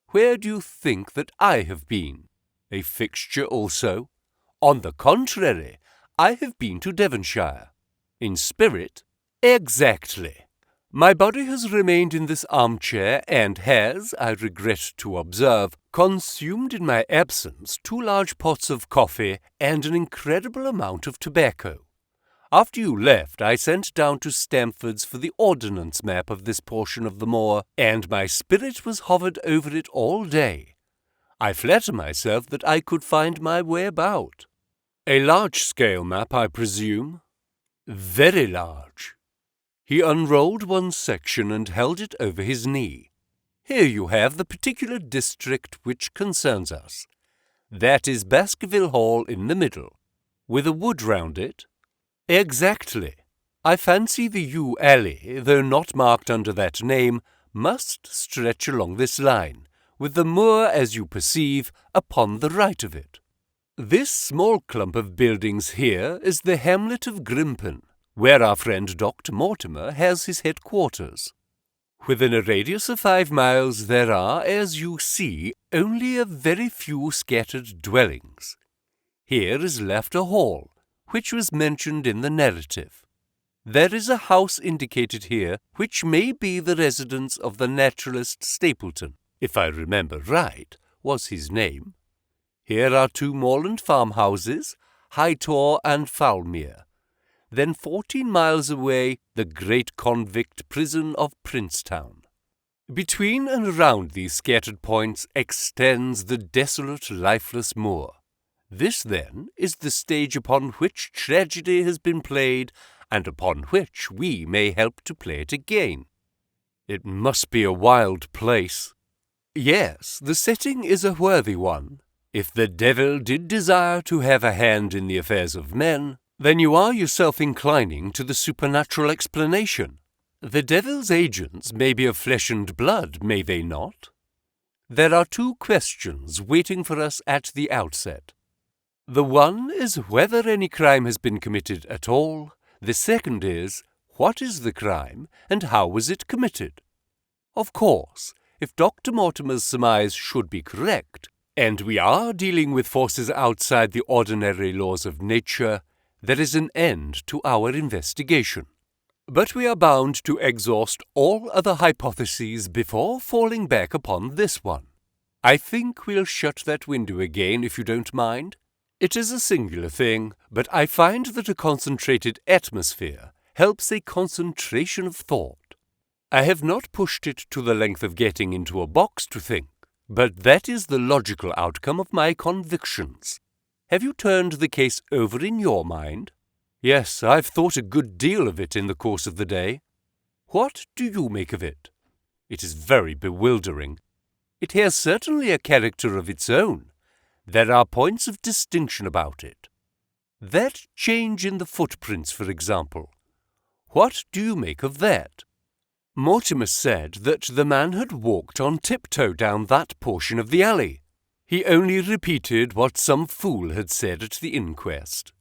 Where do you think that I have been? A fixture also? On the contrary, I have been to Devonshire." "In spirit?" "Exactly. My body has remained in this armchair and has, I regret to observe, consumed in my absence 2 large pots of coffee and an incredible amount of tobacco. After you left, I sent down to Stamford's for the ordnance map of this portion of the moor, and my spirit was hovered over it all day. I flatter myself that I could find my way about." "A large-scale map, I presume?" "Very large." He unrolled one section and held it over his knee. "Here you have the particular district which concerns us. That is Baskerville Hall in the middle, with a wood round it." "Exactly. I fancy the yew alley, though not marked under that name, must stretch along this line, with the moor, as you perceive, upon the right of it. This small clump of buildings here is the hamlet of Grimpen, where our friend Dr. Mortimer has his headquarters. Within a radius of 5 miles there are, as you see, only a very few scattered dwellings. Here is left a hall, which was mentioned in the narrative. There is a house indicated here, which may be the residence of the naturalist Stapleton, if I remember right, was his name. Here are 2 moorland farmhouses, Hightor and Foulmere. Then 14 miles away, the great convict prison of Princetown. Between and around these scattered points extends the desolate, lifeless moor. This, then, is the stage upon which tragedy has been played, and upon which we may help to play it again." "It must be a wild place." "Yes, the setting is a worthy one. If the devil did desire to have a hand in the affairs of men, Then you are yourself inclining to the supernatural explanation. The devil's agents may be of flesh and blood, may they not? There are two questions waiting for us at the outset. The one is whether any crime has been committed at all. The second is, what is the crime and how was it committed? Of course, if Dr. Mortimer's surmise should be correct, and we are dealing with forces outside the ordinary laws of nature, there is an end to our investigation. But we are bound to exhaust all other hypotheses before falling back upon this one. I think we'll shut that window again if you don't mind. It is a singular thing, but I find that a concentrated atmosphere helps a concentration of thought. I have not pushed it to the length of getting into a box to think, but that is the logical outcome of my convictions. Have you turned the case over in your mind? Yes, I've thought a good deal of it in the course of the day. What do you make of it? It is very bewildering. It has certainly a character of its own. There are points of distinction about it. That change in the footprints, for example. What do you make of that? Mortimer said that the man had walked on tiptoe down that portion of the alley. He only repeated what some fool had said at the inquest.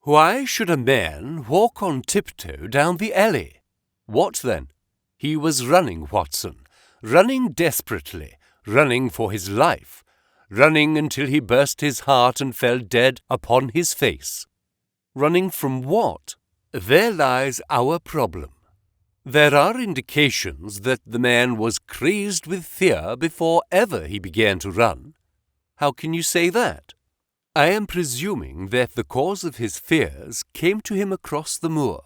Why should a man walk on tiptoe down the alley? What then? He was running, Watson, running desperately, running for his life, running until he burst his heart and fell dead upon his face. Running from what? There lies our problem. There are indications that the man was crazed with fear before ever he began to run. How can you say that? I am presuming that the cause of his fears came to him across the moor.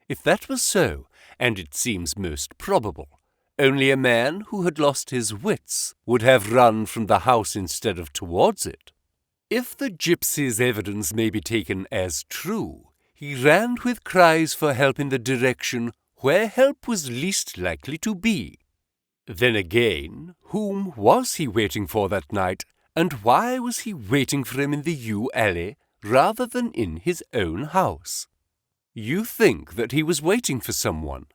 If that was so, and it seems most probable, only a man who had lost his wits would have run from the house instead of towards it. If the gypsy's evidence may be taken as true, he ran with cries for help in the direction where help was least likely to be. Then again, whom was he waiting for that night, and why was he waiting for him in the yew alley rather than in his own house? You think that he was waiting for someone.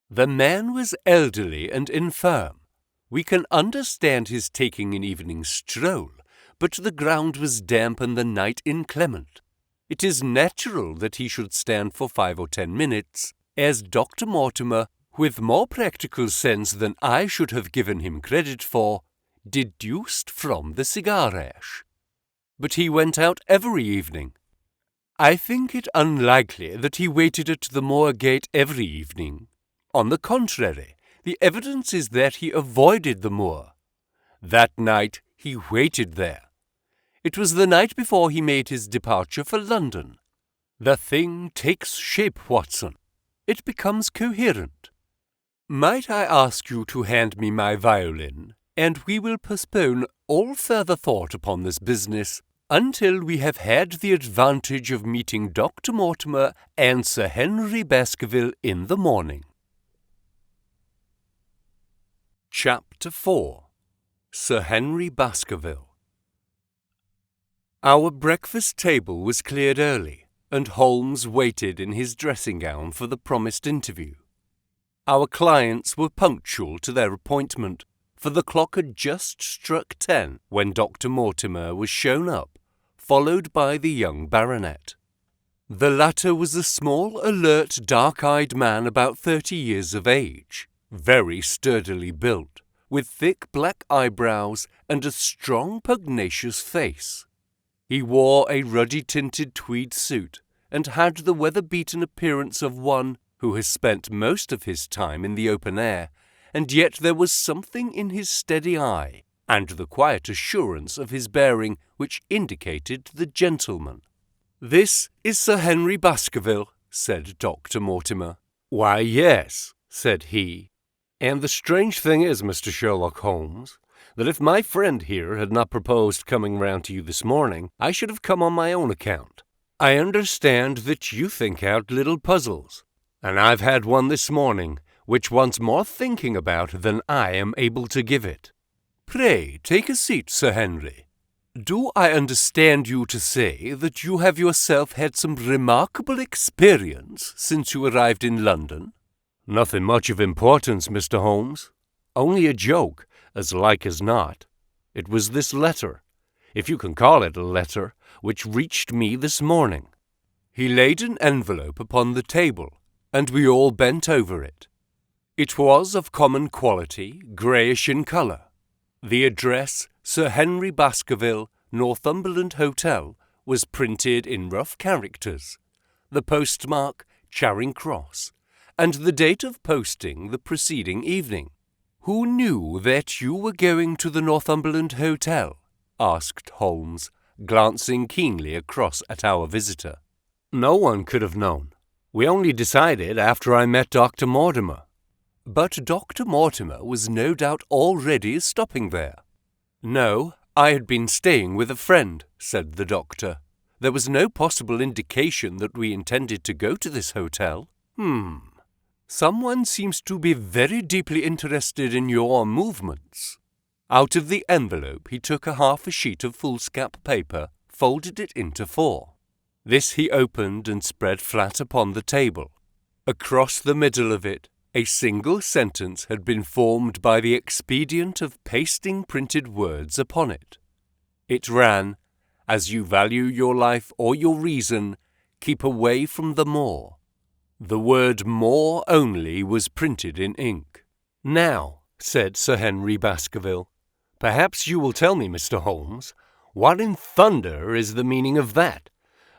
The man was elderly and infirm. We can understand his taking an evening stroll, but the ground was damp and the night inclement. It is natural that he should stand for 5 or 10 minutes, as Dr. Mortimer, with more practical sense than I should have given him credit for, deduced from the cigar ash. But he went out every evening. I think it unlikely that he waited at the moor gate every evening. On the contrary, the evidence is that he avoided the moor. That night he waited there. It was the night before he made his departure for London. The thing takes shape, Watson. It becomes coherent. Might I ask you to hand me my violin, and we will postpone all further thought upon this business until we have had the advantage of meeting Dr. Mortimer and Sir Henry Baskerville in the morning. Chapter 4. Sir Henry Baskerville. Our breakfast table was cleared early, and Holmes waited in his dressing gown for the promised interview. Our clients were punctual to their appointment, for the clock had just struck 10 when Dr. Mortimer was shown up, followed by the young baronet. The latter was a small, alert, dark-eyed man about 30 years of age, very sturdily built, with thick black eyebrows and a strong, pugnacious face. He wore a ruddy-tinted tweed suit and had the weather-beaten appearance of one who has spent most of his time in the open air, and yet there was something in his steady eye and the quiet assurance of his bearing which indicated the gentleman. "This is Sir Henry Baskerville," said Dr. Mortimer. "Why, yes," said he. "And the strange thing is, Mr. Sherlock Holmes, that if my friend here had not proposed coming round to you this morning, I should have come on my own account. I understand that you think out little puzzles, and I've had one this morning which wants more thinking about than I am able to give it. Pray take a seat, Sir Henry." Do I understand you to say that you have yourself had some remarkable experience since you arrived in London? Nothing much of importance, Mr. Holmes. Only a joke, as like as not. It was this letter, if you can call it a letter, which reached me this morning. He laid an envelope upon the table, and we all bent over it. It was of common quality, greyish in colour. The address, Sir Henry Baskerville, Northumberland Hotel, was printed in rough characters, the postmark Charing Cross, and the date of posting the preceding evening. "Who knew that you were going to the Northumberland Hotel?" asked Holmes, glancing keenly across at our visitor. "No one could have known. We only decided after I met Dr. Mortimer." "But Dr. Mortimer was no doubt already stopping there." "No, I had been staying with a friend," said the doctor. "There was no possible indication that we intended to go to this hotel." "Someone seems to be very deeply interested in your movements." Out of the envelope he took half a sheet of foolscap paper, folded it into 4. This he opened and spread flat upon the table. Across the middle of it, a single sentence had been formed by the expedient of pasting printed words upon it. It ran, "As you value your life or your reason, keep away from the moor." The word "more" only was printed in ink. "Now," said Sir Henry Baskerville, "perhaps you will tell me, Mr. Holmes, what in thunder is the meaning of that,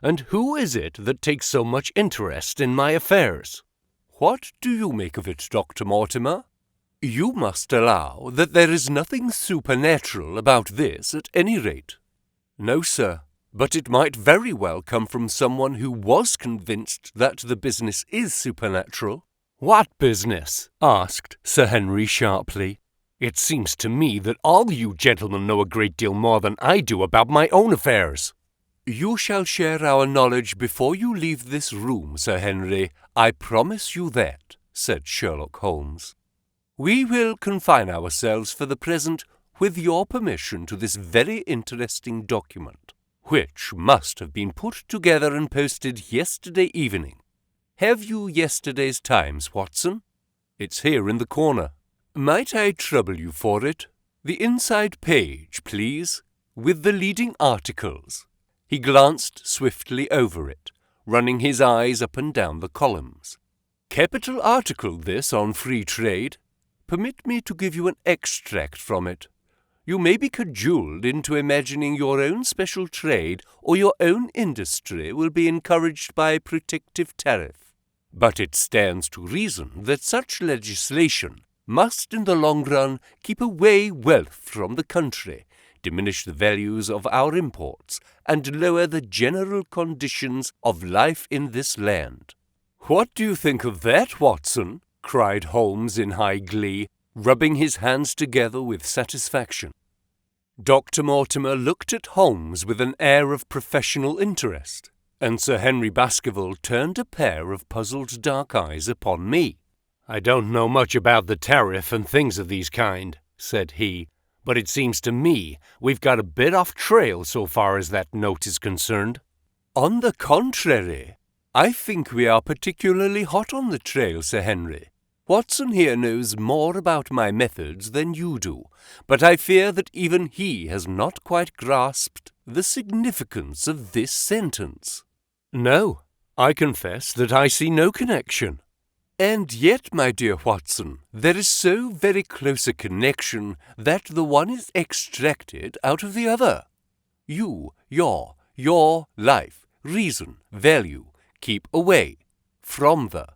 and who is it that takes so much interest in my affairs?" "What do you make of it, Dr. Mortimer? You must allow that there is nothing supernatural about this at any rate." "No, sir, but it might very well come from someone who was convinced that the business is supernatural." "What business?" asked Sir Henry sharply. "It seems to me that all you gentlemen know a great deal more than I do about my own affairs." "You shall share our knowledge before you leave this room, Sir Henry, I promise you that," said Sherlock Holmes. "We will confine ourselves for the present, with your permission, to this very interesting document, which must have been put together and posted yesterday evening. Have you yesterday's Times, Watson? It's here in the corner. Might I trouble you for it? The inside page, please, with the leading articles." He glanced swiftly over it, running his eyes up and down the columns. "Capital article this on free trade. Permit me to give you an extract from it. You may be cajoled into imagining your own special trade or your own industry will be encouraged by a protective tariff. But it stands to reason that such legislation must in the long run keep away wealth from the country, diminish the values of our imports, and lower the general conditions of life in this land." "What do you think of that, Watson?" cried Holmes in high glee, rubbing his hands together with satisfaction. Dr. Mortimer looked at Holmes with an air of professional interest, and Sir Henry Baskerville turned a pair of puzzled dark eyes upon me. "I don't know much about the tariff and things of these kind," said he, "but it seems to me we've got a bit off trail so far as that note is concerned." "On the contrary, I think we are particularly hot on the trail, Sir Henry. Watson here knows more about my methods than you do, but I fear that even he has not quite grasped the significance of this sentence." "No, I confess that I see no connection." "And yet, my dear Watson, there is so very close a connection that the one is extracted out of the other. You, your life, reason, value, keep away from the.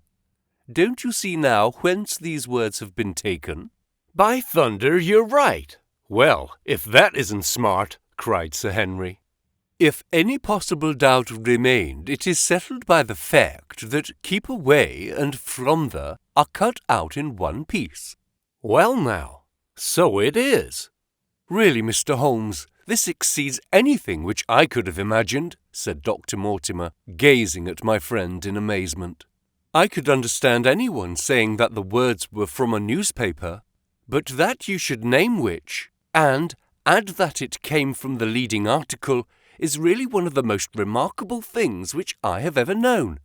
Don't you see now whence these words have been taken?" "By thunder, you're right. Well, if that isn't smart," cried Sir Henry. "If any possible doubt remained, it is settled by the fact that keep away and from the are cut out in one piece." "Well now, so it is." "Really, Mr. Holmes, this exceeds anything which I could have imagined," said Dr. Mortimer, gazing at my friend in amazement. "I could understand anyone saying that the words were from a newspaper, but that you should name which, and add that it came from the leading article, is really one of the most remarkable things which I have ever known.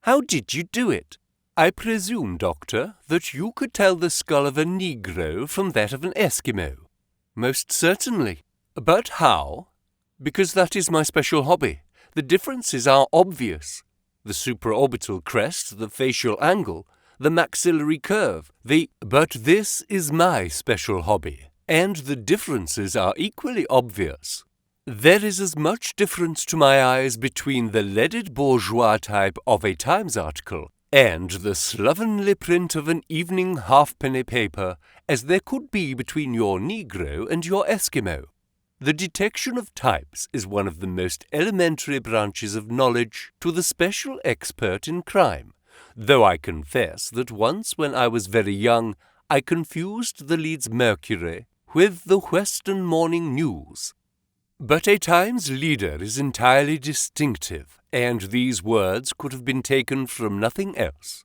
How did you do it? I presume, Doctor, that you could tell the skull of a Negro from that of an Eskimo. Most certainly. But how? Because that is my special hobby. The differences are obvious. The supraorbital crest, the facial angle, the maxillary curve, But this is my special hobby, and the differences are equally obvious. There is as much difference to my eyes between the leaded bourgeois type of a Times article and the slovenly print of an evening halfpenny paper as there could be between your Negro and your Eskimo. The detection of types is one of the most elementary branches of knowledge to the special expert in crime, though I confess that once when I was very young I confused the Leeds Mercury with the Western Morning News. But a Times leader is entirely distinctive, and these words could have been taken from nothing else.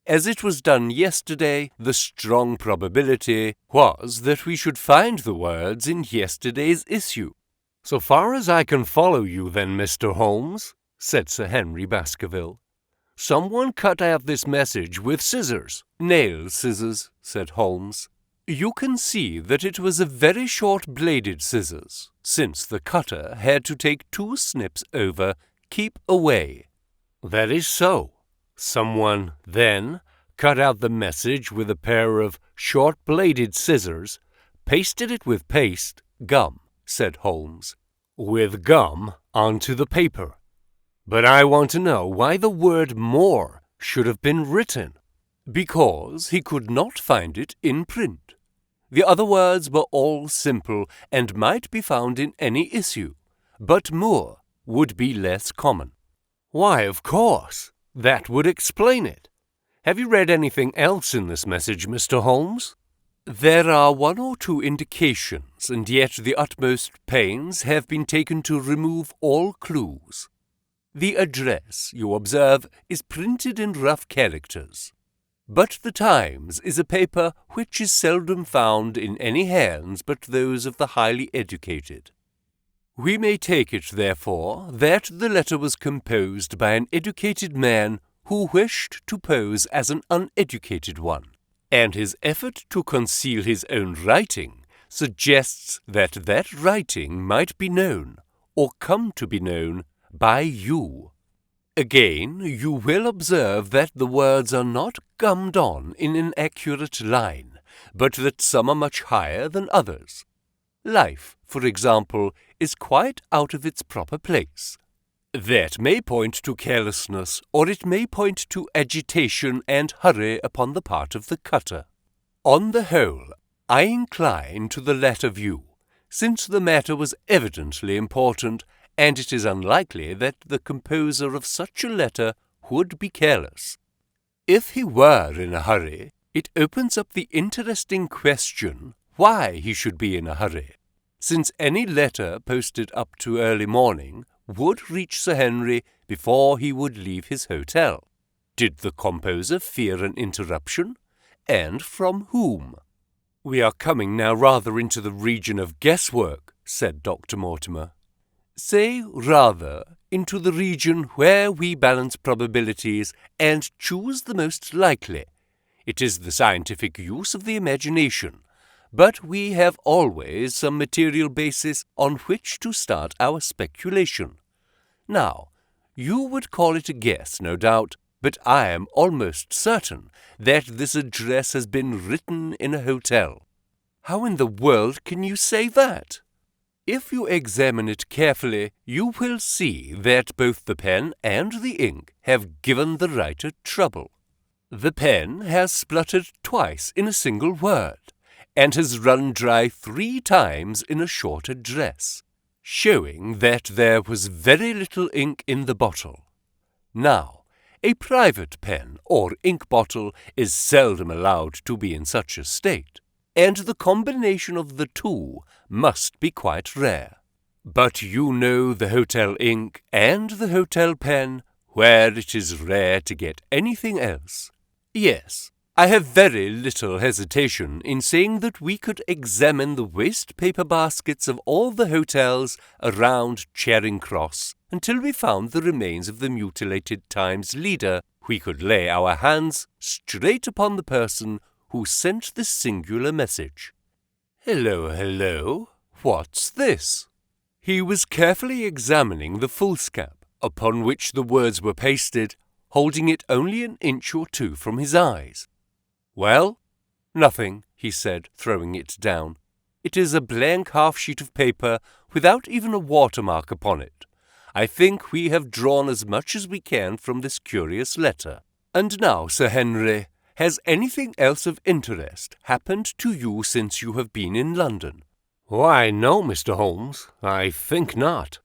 As it was done yesterday, the strong probability was that we should find the words in yesterday's issue. So far as I can follow you then, Mr. Holmes, said Sir Henry Baskerville, someone cut out this message with scissors. Nail scissors, said Holmes. You can see that it was a very short-bladed scissors, since the cutter had to take 2 snips over, keep away. That is so. Someone, then, cut out the message with a pair of short-bladed scissors, pasted it with gum, said Holmes, with gum onto the paper. But I want to know why the word more should have been written. Because he could not find it in print. The other words were all simple and might be found in any issue, but more would be less common. Why, of course. That would explain it. Have you read anything else in this message, Mr. Holmes? There are 1 or 2 indications, and yet the utmost pains have been taken to remove all clues. The address, you observe, is printed in rough characters. But the Times is a paper which is seldom found in any hands but those of the highly educated. We may take it, therefore, that the letter was composed by an educated man who wished to pose as an uneducated one, and his effort to conceal his own writing suggests that that writing might be known, or come to be known, by you. Again, you will observe that the words are not gummed on in an accurate line, but that some are much higher than others. Life, for example, is quite out of its proper place. That may point to carelessness, or it may point to agitation and hurry upon the part of the cutter. On the whole, I incline to the latter view, since the matter was evidently important, and it is unlikely that the composer of such a letter would be careless. If he were in a hurry, it opens up the interesting question why he should be in a hurry, since any letter posted up to early morning would reach Sir Henry before he would leave his hotel. Did the composer fear an interruption, and from whom? We are coming now rather into the region of guesswork, said Dr. Mortimer. Say, rather, into the region where we balance probabilities and choose the most likely. It is the scientific use of the imagination, but we have always some material basis on which to start our speculation. Now, you would call it a guess, no doubt, but I am almost certain that this address has been written in a hotel. How in the world can you say that? If you examine it carefully, you will see that both the pen and the ink have given the writer trouble. The pen has spluttered twice in a single word, and has run dry 3 times in a short address, showing that there was very little ink in the bottle. Now, a private pen or ink bottle is seldom allowed to be in such a state, and the combination of the two must be quite rare. But you know the hotel ink and the hotel pen, where it is rare to get anything else. Yes, I have very little hesitation in saying that we could examine the waste paper baskets of all the hotels around Charing Cross until we found the remains of the mutilated Times leader. We could lay our hands straight upon the person who sent this singular message. Hello, hello, what's this? He was carefully examining the foolscap upon which the words were pasted, holding it only an inch or two from his eyes. Well, nothing, he said, throwing it down. It is a blank half-sheet of paper without even a watermark upon it. I think we have drawn as much as we can from this curious letter. And now, Sir Henry, has anything else of interest happened to you since you have been in London? Why, no, Mr. Holmes, I think not.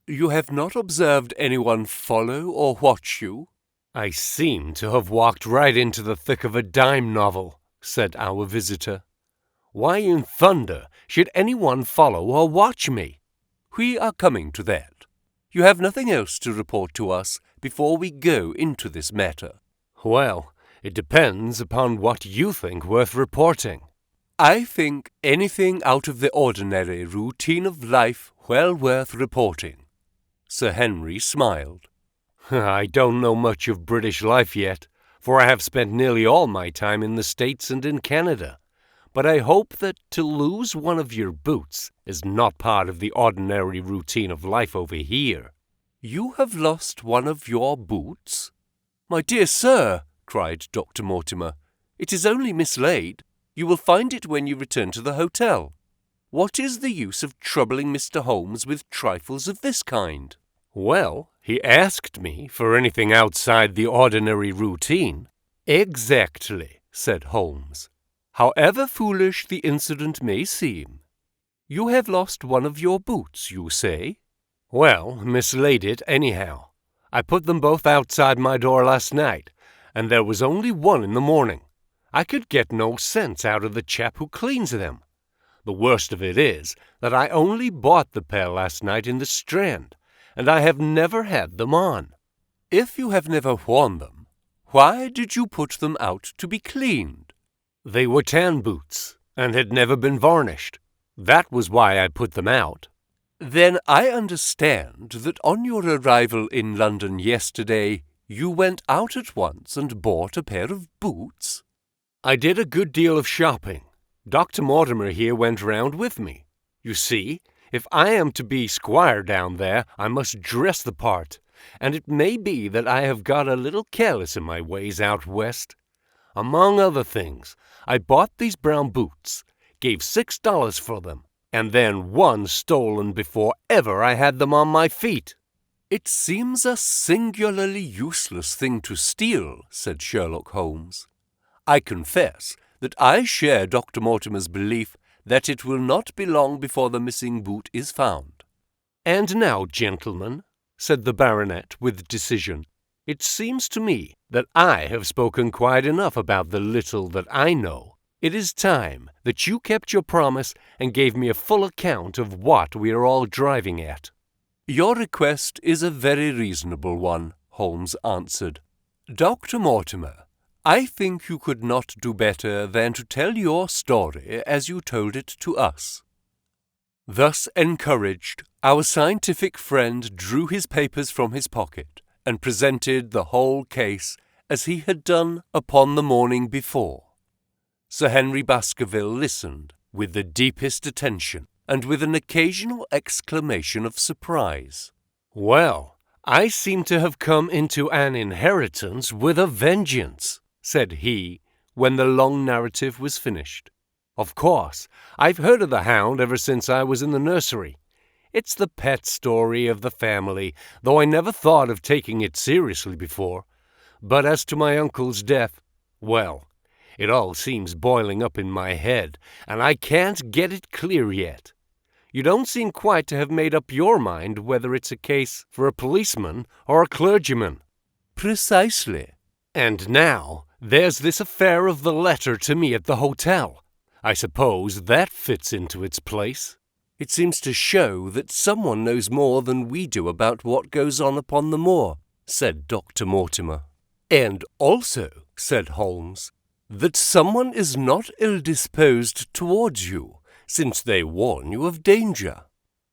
You have not observed anyone follow or watch you? I seem to have walked right into the thick of a dime novel, said our visitor. Why in thunder should anyone follow or watch me? We are coming to that. You have nothing else to report to us before we go into this matter. Well, it depends upon what you think worth reporting. I think anything out of the ordinary routine of life well worth reporting. Sir Henry smiled. I don't know much of British life yet, for I have spent nearly all my time in the States and in Canada. But I hope that to lose one of your boots is not part of the ordinary routine of life over here. You have lost one of your boots? My dear sir, cried Dr. Mortimer, it is only mislaid. You will find it when you return to the hotel. What is the use of troubling Mr. Holmes with trifles of this kind? Well, he asked me for anything outside the ordinary routine. Exactly, said Holmes. However foolish the incident may seem. You have lost one of your boots, you say? Well, mislaid it anyhow. I put them both outside my door last night, and there was only one in the morning. I could get no sense out of the chap who cleans them. The worst of it is that I only bought the pair last night in the Strand, and I have never had them on. If you have never worn them, why did you put them out to be cleaned? They were tan boots, and had never been varnished. That was why I put them out. Then I understand that on your arrival in London yesterday, you went out at once and bought a pair of boots? I did a good deal of shopping. Dr. Mortimer here went round with me. You see, if I am to be squire down there, I must dress the part, and it may be that I have got a little careless in my ways out west. Among other things, I bought these brown boots, gave $6 for them, and then one stolen before ever I had them on my feet. It seems a singularly useless thing to steal, said Sherlock Holmes. I confess that I share Dr. Mortimer's belief that it will not be long before the missing boot is found. And now, gentlemen, said the baronet with decision, it seems to me that I have spoken quite enough about the little that I know. It is time that you kept your promise and gave me a full account of what we are all driving at. Your request is a very reasonable one, Holmes answered. Dr. Mortimer, I think you could not do better than to tell your story as you told it to us. Thus encouraged, our scientific friend drew his papers from his pocket and presented the whole case as he had done upon the morning before. Sir Henry Baskerville listened with the deepest attention and with an occasional exclamation of surprise. Well, I seem to have come into an inheritance with a vengeance, said he, when the long narrative was finished. Of course, I've heard of the Hound ever since I was in the nursery. It's the pet story of the family, though I never thought of taking it seriously before. But as to my uncle's death, well, it all seems boiling up in my head, and I can't get it clear yet. You don't seem quite to have made up your mind whether it's a case for a policeman or a clergyman. Precisely. And now, there's this affair of the letter to me at the hotel. I suppose that fits into its place. It seems to show that someone knows more than we do about what goes on upon the moor, said Dr. Mortimer. And also, said Holmes, that someone is not ill-disposed towards you, since they warn you of danger.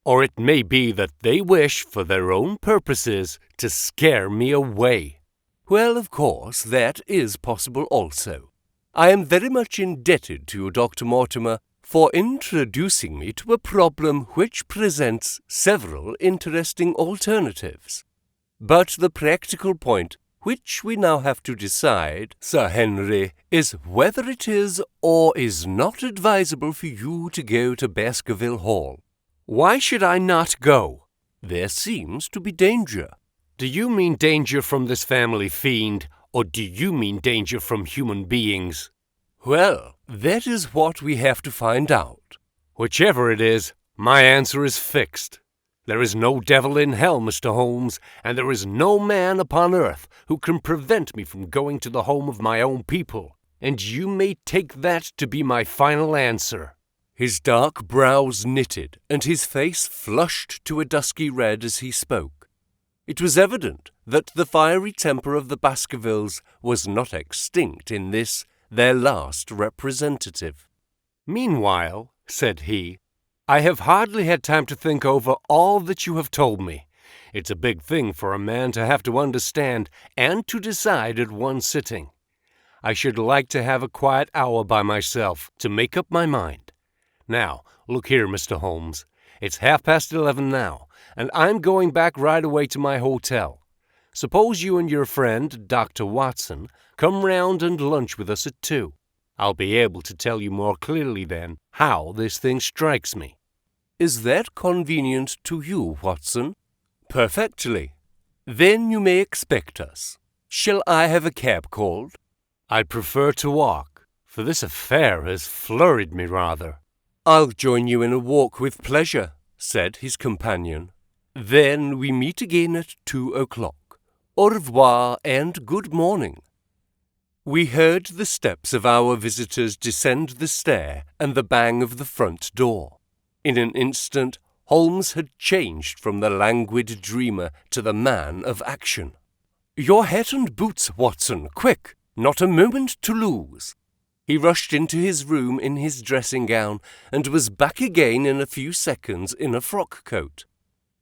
Or it may be that they wish, for their own purposes, to scare me away. Well, of course, that is possible also. I am very much indebted to you, Dr. Mortimer, for introducing me to a problem which presents several interesting alternatives. But the practical point which we now have to decide, Sir Henry, is whether it is or is not advisable for you to go to Baskerville Hall. Why should I not go? There seems to be danger. Do you mean danger from this family fiend, or do you mean danger from human beings? Well, that is what we have to find out. Whichever it is, my answer is fixed. There is no devil in hell, Mr. Holmes, and there is no man upon earth who can prevent me from going to the home of my own people, and you may take that to be my final answer. His dark brows knitted, and his face flushed to a dusky red as he spoke. It was evident that the fiery temper of the Baskervilles was not extinct in this, their last representative. Meanwhile, said he, I have hardly had time to think over all that you have told me. It's a big thing for a man to have to understand and to decide at one sitting. I should like to have a quiet hour by myself to make up my mind. Now, look here, Mr. Holmes. It's 11:30 now, and I'm going back right away to my hotel. Suppose you and your friend, Dr. Watson, come round and lunch with us at 2. I'll be able to tell you more clearly then how this thing strikes me. Is that convenient to you, Watson? Perfectly. Then you may expect us. Shall I have a cab called? I'd prefer to walk, for this affair has flurried me rather. I'll join you in a walk with pleasure, said his companion. Then we meet again at 2 o'clock. Au revoir and good morning. We heard the steps of our visitors descend the stair and the bang of the front door. In an instant, Holmes had changed from the languid dreamer to the man of action. Your hat and boots, Watson, quick! Not a moment to lose. He rushed into his room in his dressing gown and was back again in a few seconds in a frock coat.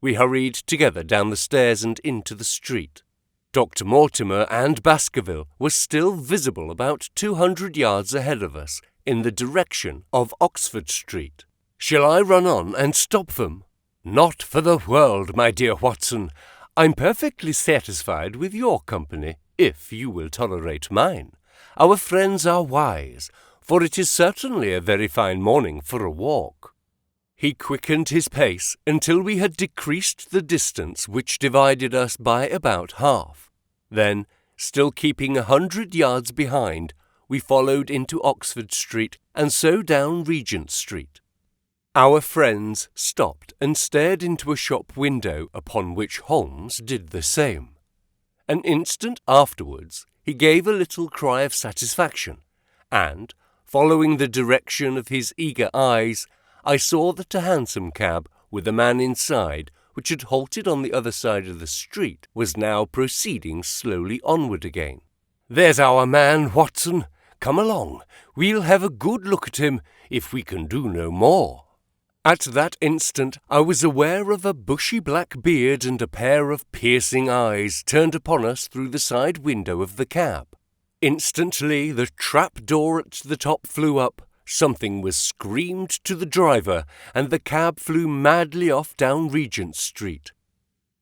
We hurried together down the stairs and into the street. Dr. Mortimer and Baskerville were still visible about 200 yards ahead of us in the direction of Oxford Street. Shall I run on and stop them? Not for the world, my dear Watson. I'm perfectly satisfied with your company, if you will tolerate mine. Our friends are wise, for it is certainly a very fine morning for a walk. He quickened his pace until we had decreased the distance which divided us by about half. Then, still keeping 100 yards behind, we followed into Oxford Street and so down Regent Street. Our friends stopped and stared into a shop window upon which Holmes did the same. An instant afterwards, he gave a little cry of satisfaction, and, following the direction of his eager eyes, I saw that a hansom cab, with a man inside, which had halted on the other side of the street, was now proceeding slowly onward again. There's our man, Watson. Come along. We'll have a good look at him, if we can do no more. At that instant I was aware of a bushy black beard and a pair of piercing eyes turned upon us through the side window of the cab. Instantly the trap door at the top flew up, something was screamed to the driver, and the cab flew madly off down Regent Street.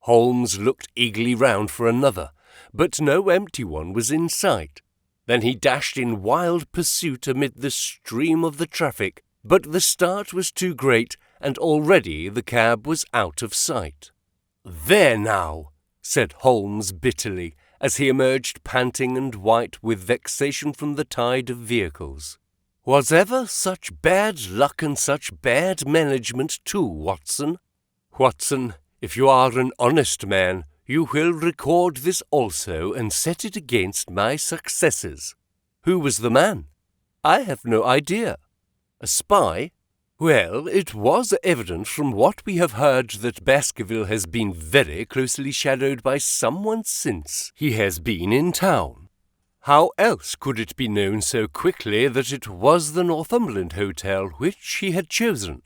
Holmes looked eagerly round for another, but no empty one was in sight. Then he dashed in wild pursuit amid the stream of the traffic, but the start was too great, and already the cab was out of sight. There now, said Holmes bitterly, as he emerged panting and white with vexation from the tide of vehicles. Was ever such bad luck and such bad management too, Watson? Watson, if you are an honest man, you will record this also and set it against my successes. Who was the man? I have no idea. A spy? Well, it was evident from what we have heard that Baskerville has been very closely shadowed by someone since he has been in town. How else could it be known so quickly that it was the Northumberland Hotel which he had chosen?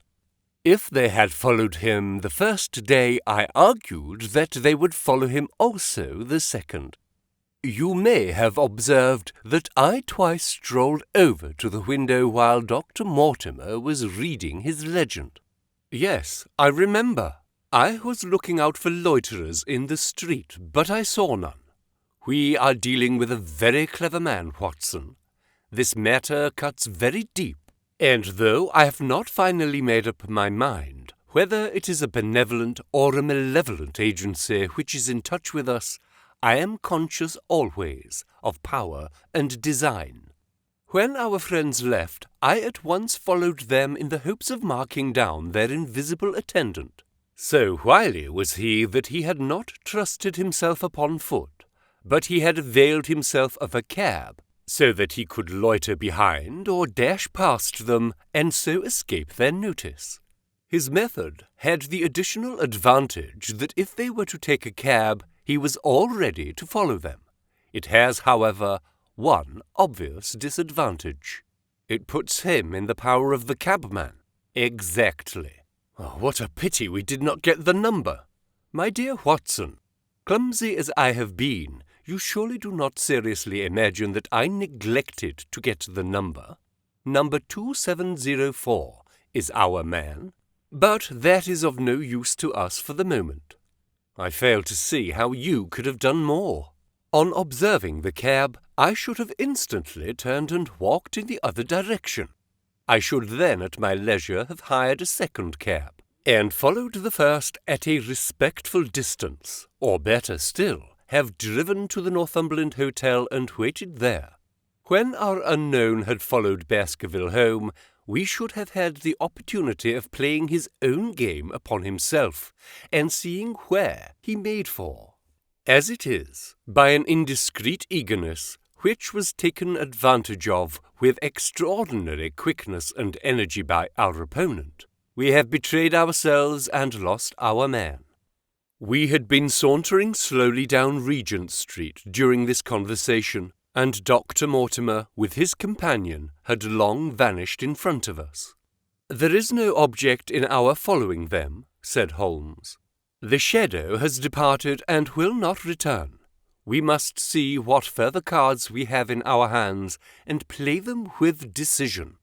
If they had followed him the first day, I argued that they would follow him also the second. You may have observed that I twice strolled over to the window while Dr. Mortimer was reading his legend. Yes, I remember. I was looking out for loiterers in the street, but I saw none. We are dealing with a very clever man, Watson. This matter cuts very deep, and though I have not finally made up my mind whether it is a benevolent or a malevolent agency which is in touch with us, I am conscious always of power and design. When our friends left, I at once followed them in the hopes of marking down their invisible attendant. So wily was he that he had not trusted himself upon foot, but he had availed himself of a cab, so that he could loiter behind or dash past them and so escape their notice. His method had the additional advantage that if they were to take a cab, he was all ready to follow them. It has, however, one obvious disadvantage. It puts him in the power of the cabman. Exactly. Oh, what a pity we did not get the number. My dear Watson, clumsy as I have been, you surely do not seriously imagine that I neglected to get the number. Number 2704 is our man, but that is of no use to us for the moment. I fail to see how you could have done more. On observing the cab, I should have instantly turned and walked in the other direction. I should then at my leisure have hired a second cab, and followed the first at a respectful distance, or better still, have driven to the Northumberland Hotel and waited there. When our unknown had followed Baskerville home, we should have had the opportunity of playing his own game upon himself, and seeing where he made for. As it is, by an indiscreet eagerness, which was taken advantage of with extraordinary quickness and energy by our opponent, we have betrayed ourselves and lost our man. We had been sauntering slowly down Regent Street during this conversation, and Dr. Mortimer, with his companion, had long vanished in front of us. "There is no object in our following them," said Holmes. "The shadow has departed and will not return. We must see what further cards we have in our hands and play them with decision.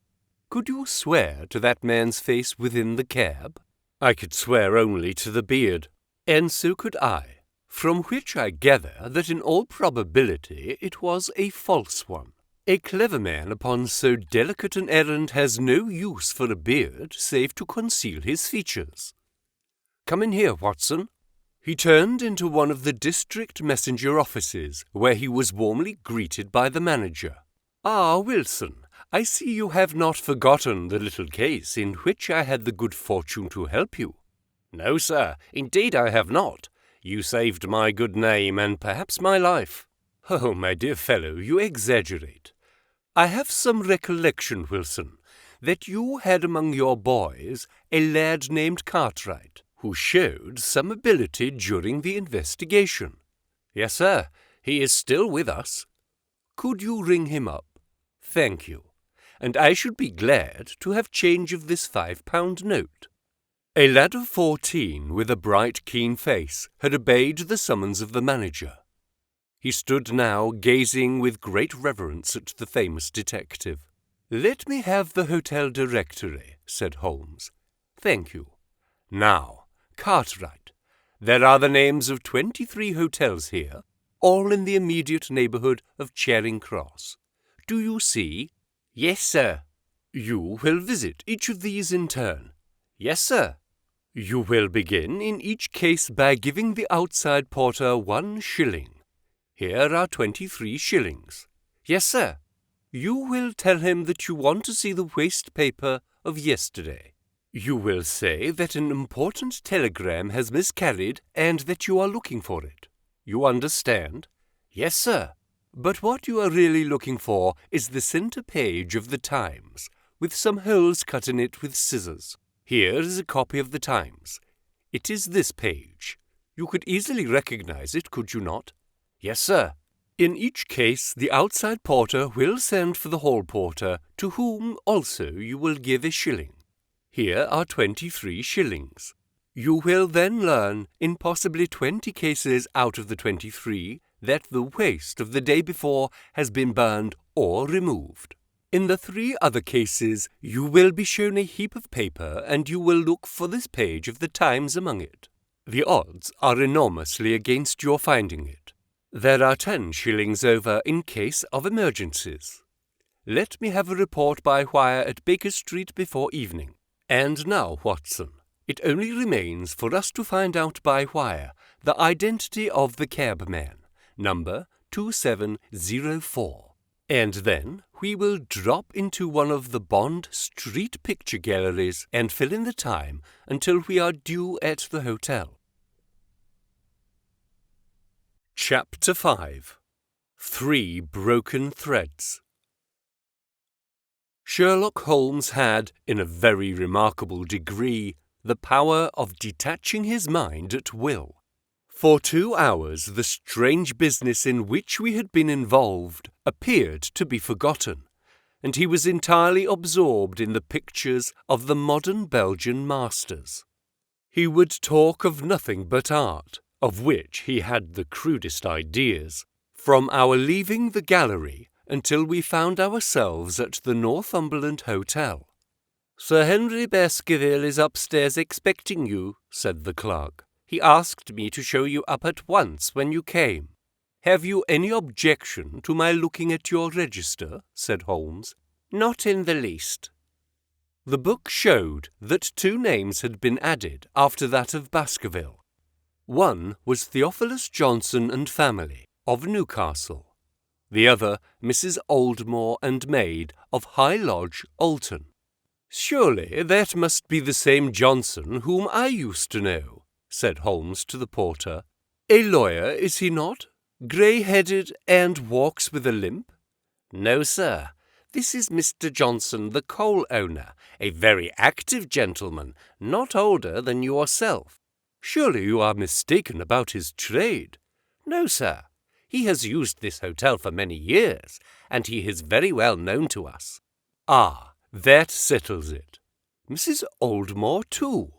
Could you swear to that man's face within the cab?" I could swear only to the beard, and so could I, from which I gather that in all probability it was a false one. A clever man upon so delicate an errand has no use for a beard save to conceal his features. "Come in here, Watson." He turned into one of the district messenger offices, where he was warmly greeted by the manager. "Ah, Wilson, I see you have not forgotten the little case in which I had the good fortune to help you." "No, sir, indeed I have not. You saved my good name and perhaps my life." "Oh, my dear fellow, you exaggerate. I have some recollection, Wilson, that you had among your boys a lad named Cartwright, who showed some ability during the investigation." "Yes, sir, he is still with us." "Could you ring him up?" "Thank you, and I should be glad to have change of this £5 note." A lad of 14, with a bright, keen face, had obeyed the summons of the manager. He stood now gazing with great reverence at the famous detective. "Let me have the hotel directory," said Holmes. "Thank you. Now, Cartwright, there are the names of 23 hotels here, all in the immediate neighbourhood of Charing Cross. Do you see?" "Yes, sir." "You will visit each of these in turn." "Yes, sir." "You will begin in each case by giving the outside porter 1 shilling. Here are 23 shillings. "Yes, sir." "You will tell him that you want to see the waste paper of yesterday. You will say that an important telegram has miscarried and that you are looking for it. You understand?" "Yes, sir." "But what you are really looking for is the centre page of the Times, with some holes cut in it with scissors. Here is a copy of the Times. It is this page. You could easily recognize it, could you not?" "Yes, sir." In each case, the outside porter will send for the hall porter, to whom also you will give a shilling. Here are 23 shillings. You will then learn, in possibly 20 cases out of the 23, that the waste of the day before has been burned or removed. In the 3 other cases, you will be shown a heap of paper, and you will look for this page of the Times among it. The odds are enormously against your finding it. There are 10 shillings over in case of emergencies. Let me have a report by wire at Baker Street before evening. And now, Watson, it only remains for us to find out by wire the identity of the cabman, number 2704. And then we will drop into one of the Bond Street picture galleries and fill in the time until we are due at the hotel. Chapter 5. 3 Broken Threads. Sherlock Holmes had, in a very remarkable degree, the power of detaching his mind at will. For 2 hours the strange business in which we had been involved appeared to be forgotten, and he was entirely absorbed in the pictures of the modern Belgian masters. He would talk of nothing but art, of which he had the crudest ideas, from our leaving the gallery until we found ourselves at the Northumberland Hotel. "Sir Henry Baskerville is upstairs expecting you," said the clerk. "He asked me to show you up at once when you came." "Have you any objection to my looking at your register?" said Holmes. "Not in the least." The book showed that 2 names had been added after that of Baskerville. One was Theophilus Johnson and family, of Newcastle. The other, Mrs. Oldmore and maid, of High Lodge, Alton. "Surely that must be the same Johnson whom I used to know," said Holmes to the porter. "A lawyer, is he not? Grey-headed and walks with a limp?" "No, sir. This is Mr. Johnson, the coal owner, a very active gentleman, not older than yourself." "Surely you are mistaken about his trade." "No, sir. He has used this hotel for many years, and he is very well known to us." "Ah, that settles it. Mrs. Oldmore, too.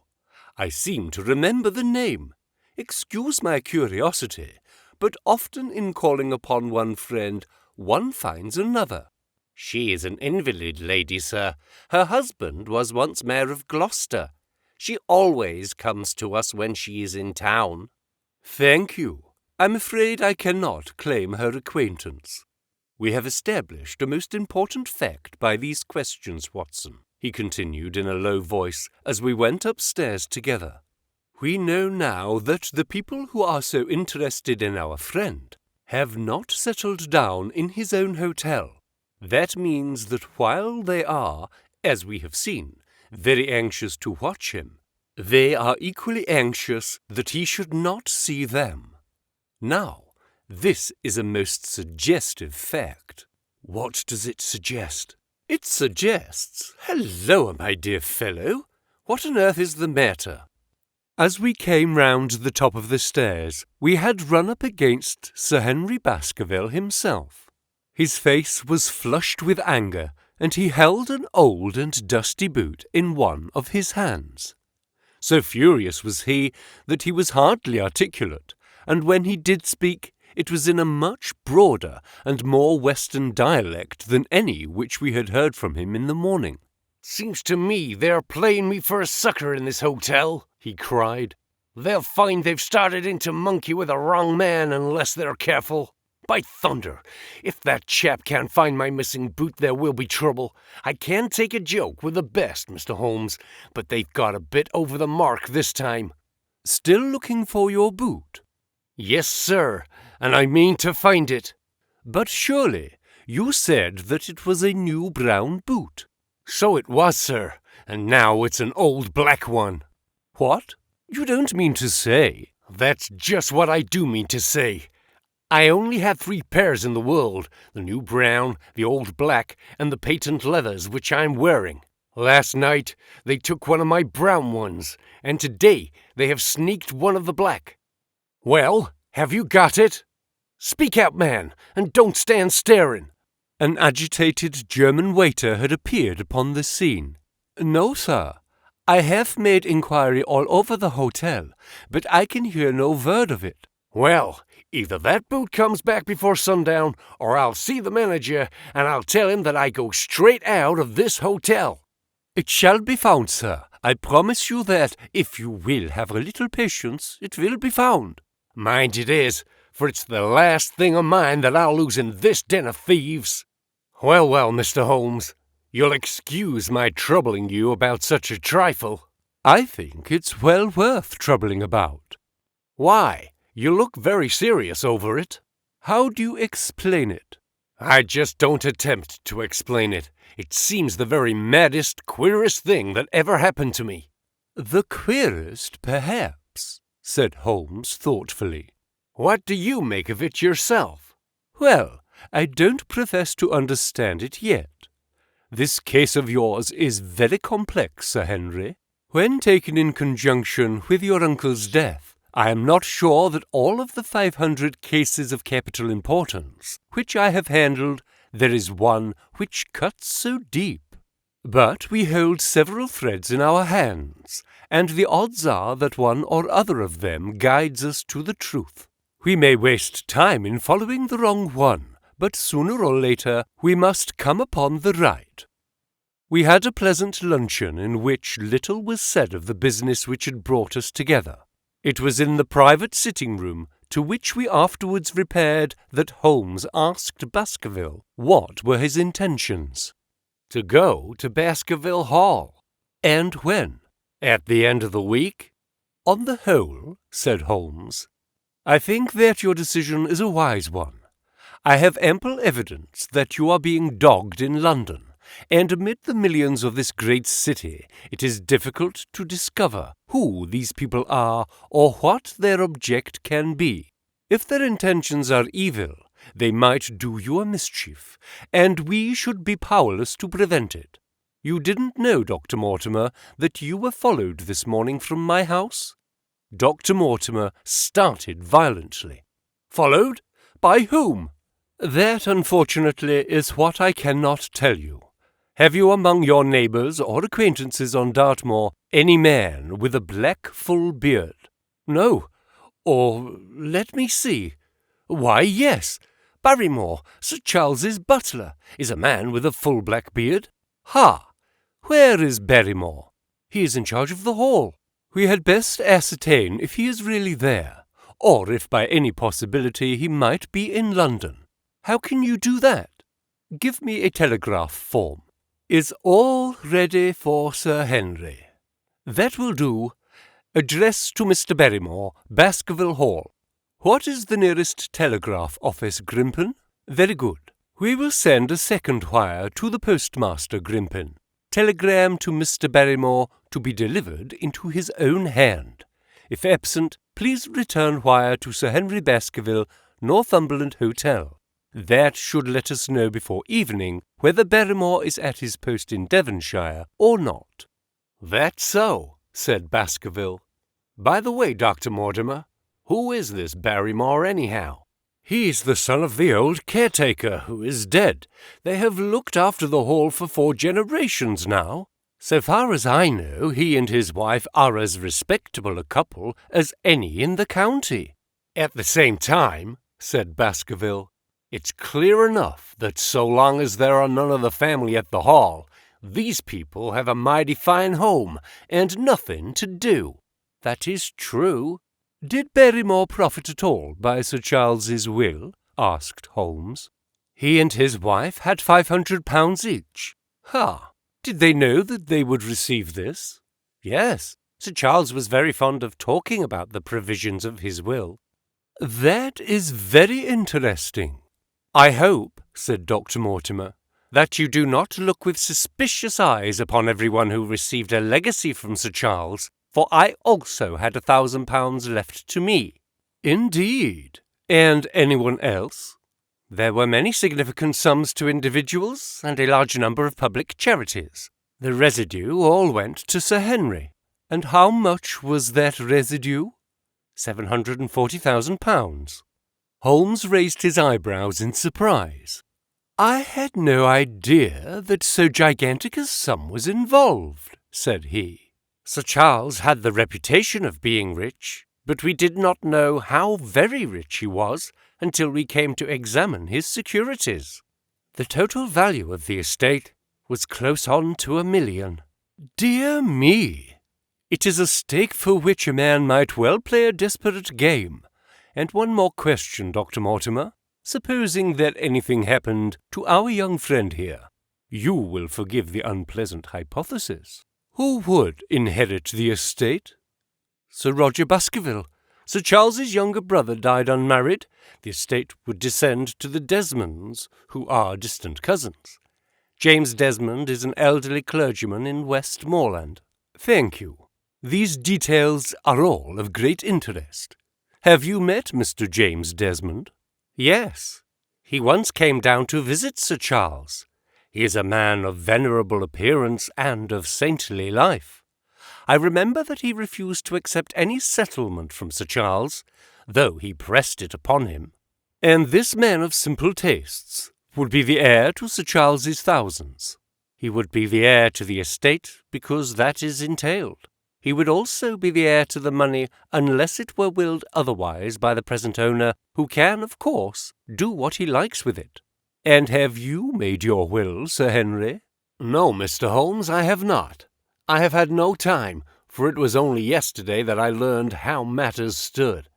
I seem to remember the name. Excuse my curiosity, but often in calling upon one friend, one finds another." "She is an invalid lady, sir. Her husband was once Mayor of Gloucester. She always comes to us when she is in town." "Thank you. I'm afraid I cannot claim her acquaintance. We have established a most important fact by these questions, Watson," he continued in a low voice as we went upstairs together. "We know now that the people who are so interested in our friend have not settled down in his own hotel. That means that while they are, as we have seen, very anxious to watch him, they are equally anxious that he should not see them. Now, this is a most suggestive fact." "What does it suggest?" "It suggests— Hello, my dear fellow! What on earth is the matter?" As we came round the top of the stairs, we had run up against Sir Henry Baskerville himself. His face was flushed with anger, and he held an old and dusty boot in one of his hands. So furious was he that he was hardly articulate, and when he did speak, it was in a much broader and more Western dialect than any which we had heard from him in the morning. "Seems to me they're playing me for a sucker in this hotel," he cried. "They'll find they've started in to monkey with the wrong man unless they're careful. By thunder, if that chap can't find my missing boot, there will be trouble. I can take a joke with the best, Mr. Holmes, but they've got a bit over the mark this time." "Still looking for your boot?" "Yes, sir, and I mean to find it." "But surely you said that it was a new brown boot." "So it was, sir, and now it's an old black one." "What? You don't mean to say—" "That's just what I do mean to say. I only had 3 pairs in the world, the new brown, the old black, and the patent leathers which I'm wearing. Last night they took one of my brown ones, and today they have sneaked one of the black." "Well, have you got it?" Speak out, man, and don't stand staring." An agitated German waiter had appeared upon the scene. "No, sir. I have made inquiry all over the hotel, but I can hear no word of it." "Well, either that boot comes back before sundown, or I'll see the manager, and I'll tell him that I go straight out of this hotel." "It shall be found, sir. I promise you that, if you will have a little patience, it will be found." "Mind it is, for it's the last thing of mine that I'll lose in this den of thieves." Well, Mr. Holmes, you'll excuse my troubling you about such a trifle." "I think it's well worth troubling about." "Why? You look very serious over it." "How do you explain it?" "I just don't attempt to explain it. It seems the very maddest, queerest thing that ever happened to me." "The queerest, perhaps," said Holmes thoughtfully. "What do you make of it yourself?" "Well, I don't profess to understand it yet. This case of yours is very complex, Sir Henry. When taken in conjunction with your uncle's death, I am not sure that all of the 500 cases of capital importance which I have handled, there is one which cuts so deep. But we hold several threads in our hands, and the odds are that one or other of them guides us to the truth. We may waste time in following the wrong one, but sooner or later we must come upon the right." We had a pleasant luncheon in which little was said of the business which had brought us together. It was in the private sitting-room to which we afterwards repaired that Holmes asked Baskerville what were his intentions. "To go to Baskerville Hall." "And when?" "At the end of the week." "On the whole," said Holmes, "I think that your decision is a wise one. I have ample evidence that you are being dogged in London, and amid the millions of this great city it is difficult to discover who these people are or what their object can be. If their intentions are evil, they might do you a mischief, and we should be powerless to prevent it. You didn't know, Dr. Mortimer, that you were followed this morning from my house?" Dr. Mortimer started violently. "Followed? By whom?" "That, unfortunately, is what I cannot tell you. Have you among your neighbours or acquaintances on Dartmoor any man with a black full beard?" "No. Or, let me see. Why, yes. Barrymore, Sir Charles's butler, is a man with a full black beard. Ha! Where is Barrymore?" "He is in charge of the hall." "We had best ascertain if he is really there, or if by any possibility he might be in London." "How can you do that?" "Give me a telegraph form." "Is all ready for Sir Henry?" "That will do. Address to Mr. Barrymore, Baskerville Hall." "What is the nearest telegraph office, Grimpen?" "Very good. We will send a second wire to the postmaster, Grimpen. Telegram to Mr. Barrymore to be delivered into his own hand. If absent, please return wire to Sir Henry Baskerville, Northumberland Hotel. That should let us know before evening whether Barrymore is at his post in Devonshire or not." "That's so," said Baskerville. "By the way, Dr. Mortimer, who is this Barrymore anyhow?" "He's the son of the old caretaker who is dead. They have looked after the hall for 4 generations now. So far as I know, he and his wife are as respectable a couple as any in the county." "At the same time," said Baskerville, "it's clear enough that so long as there are none of the family at the hall, these people have a mighty fine home and nothing to do." "That is true. Did Barrymore profit at all by Sir Charles's will?" asked Holmes. "He and his wife had £500 each." "Ha! Did they know that they would receive this?" "Yes. Sir Charles was very fond of talking about the provisions of his will." "That is very interesting. I hope," said Dr. Mortimer, "that you do not look with suspicious eyes upon everyone who received a legacy from Sir Charles, for I also had £1,000 left to me." "Indeed? And anyone else?" "There were many significant sums to individuals, and a large number of public charities. The residue all went to Sir Henry." "And how much was that residue?" £740,000. Holmes raised his eyebrows in surprise. "I had no idea that so gigantic a sum was involved," said he. "Sir Charles had the reputation of being rich, but we did not know how very rich he was until we came to examine his securities. The total value of the estate was close on to £1 million. Dear me! It is a stake for which a man might well play a desperate game. And one more question, Dr. Mortimer. Supposing that anything happened to our young friend here, you will forgive the unpleasant hypothesis. Who would inherit the estate?" "Sir Roger Baskerville. Sir Charles's younger brother died unmarried. The estate would descend to the Desmonds, who are distant cousins. James Desmond is an elderly clergyman in Westmoreland." "Thank you. These details are all of great interest. Have you met Mr. James Desmond?" "Yes. He once came down to visit Sir Charles. He is a man of venerable appearance and of saintly life. I remember that he refused to accept any settlement from Sir Charles, though he pressed it upon him." "And this man of simple tastes would be the heir to Sir Charles's thousands?" "He would be the heir to the estate, because that is entailed. He would also be the heir to the money unless it were willed otherwise by the present owner, who can, of course, do what he likes with it." "And have you made your will, Sir Henry?" "No, Mr. Holmes, I have not. I have had no time, for it was only yesterday that I learned how matters stood.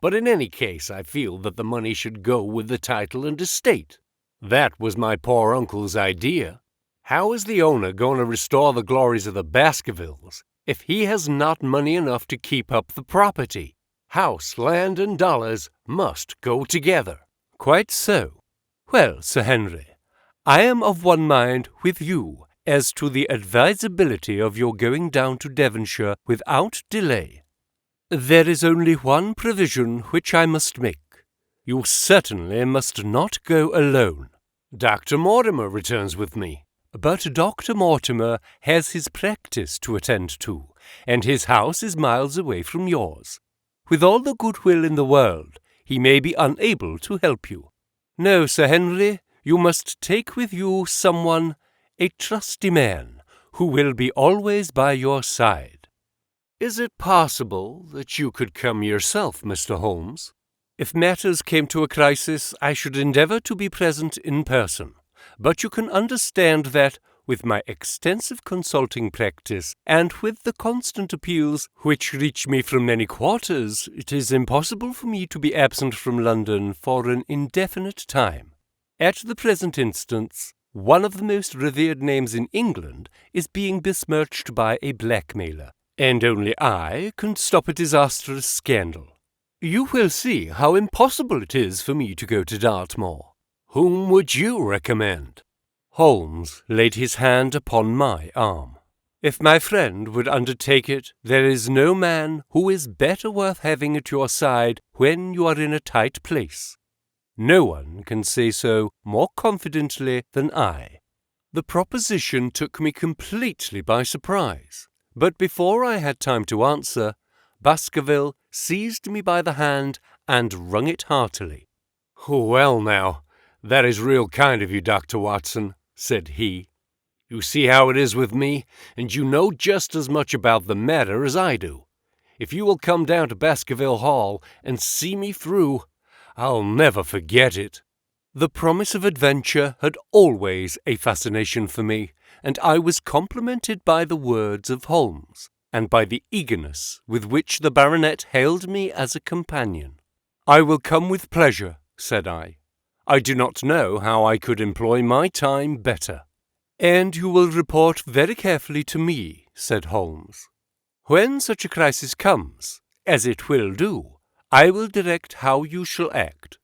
But in any case I feel that the money should go with the title and estate. That was my poor uncle's idea. How is the owner going to restore the glories of the Baskervilles if he has not money enough to keep up the property? House, land, and dollars must go together." "Quite so. Well, Sir Henry, I am of one mind with you as to the advisability of your going down to Devonshire without delay. There is only one provision which I must make. You certainly must not go alone. Dr. Mortimer returns with me. But Dr. Mortimer has his practice to attend to, and his house is miles away from yours. With all the goodwill in the world, he may be unable to help you. No, Sir Henry, you must take with you someone, a trusty man, who will be always by your side." "Is it possible that you could come yourself, Mr. Holmes?" "If matters came to a crisis, I should endeavour to be present in person. But you can understand that, with my extensive consulting practice, and with the constant appeals which reach me from many quarters, it is impossible for me to be absent from London for an indefinite time. At the present instance, one of the most revered names in England is being besmirched by a blackmailer, and only I can stop a disastrous scandal. You will see how impossible it is for me to go to Dartmoor. Whom would you recommend?" Holmes laid his hand upon my arm. "If my friend would undertake it, there is no man who is better worth having at your side when you are in a tight place. No one can say so more confidently than I." The proposition took me completely by surprise, but before I had time to answer, Baskerville seized me by the hand and wrung it heartily. "Well now, that is real kind of you, Dr. Watson," said he. "You see how it is with me, and you know just as much about the matter as I do. If you will come down to Baskerville Hall and see me through, I'll never forget it." The promise of adventure had always a fascination for me, and I was complimented by the words of Holmes, and by the eagerness with which the baronet hailed me as a companion. "I will come with pleasure," said I. "I do not know how I could employ my time better." "And you will report very carefully to me," said Holmes. "When such a crisis comes, as it will do, I will direct how you shall act.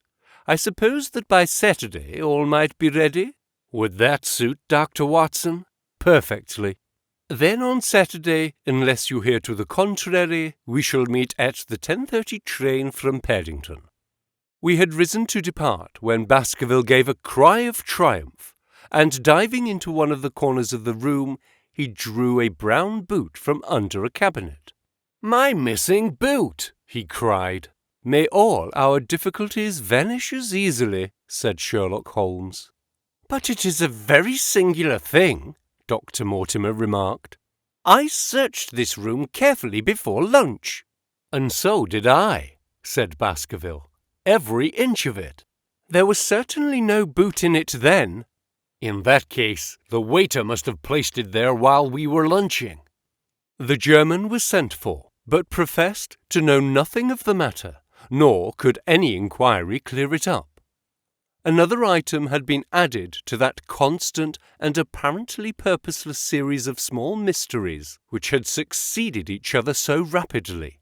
I suppose that by Saturday all might be ready?" "Would that suit Dr. Watson?" "Perfectly. Then on Saturday, unless you hear to the contrary, we shall meet at the 10:30 train from Paddington." We had risen to depart when Baskerville gave a cry of triumph, and diving into one of the corners of the room, he drew a brown boot from under a cabinet. "My missing boot!" he cried. May all our difficulties vanish as easily, said Sherlock Holmes. But it is a very singular thing, Dr. Mortimer remarked. I searched this room carefully before lunch. And so did I, said Baskerville. Every inch of it. There was certainly no boot in it then. In that case, the waiter must have placed it there while we were lunching. The German was sent for, but professed to know nothing of the matter, nor could any inquiry clear it up. Another item had been added to that constant and apparently purposeless series of small mysteries which had succeeded each other so rapidly.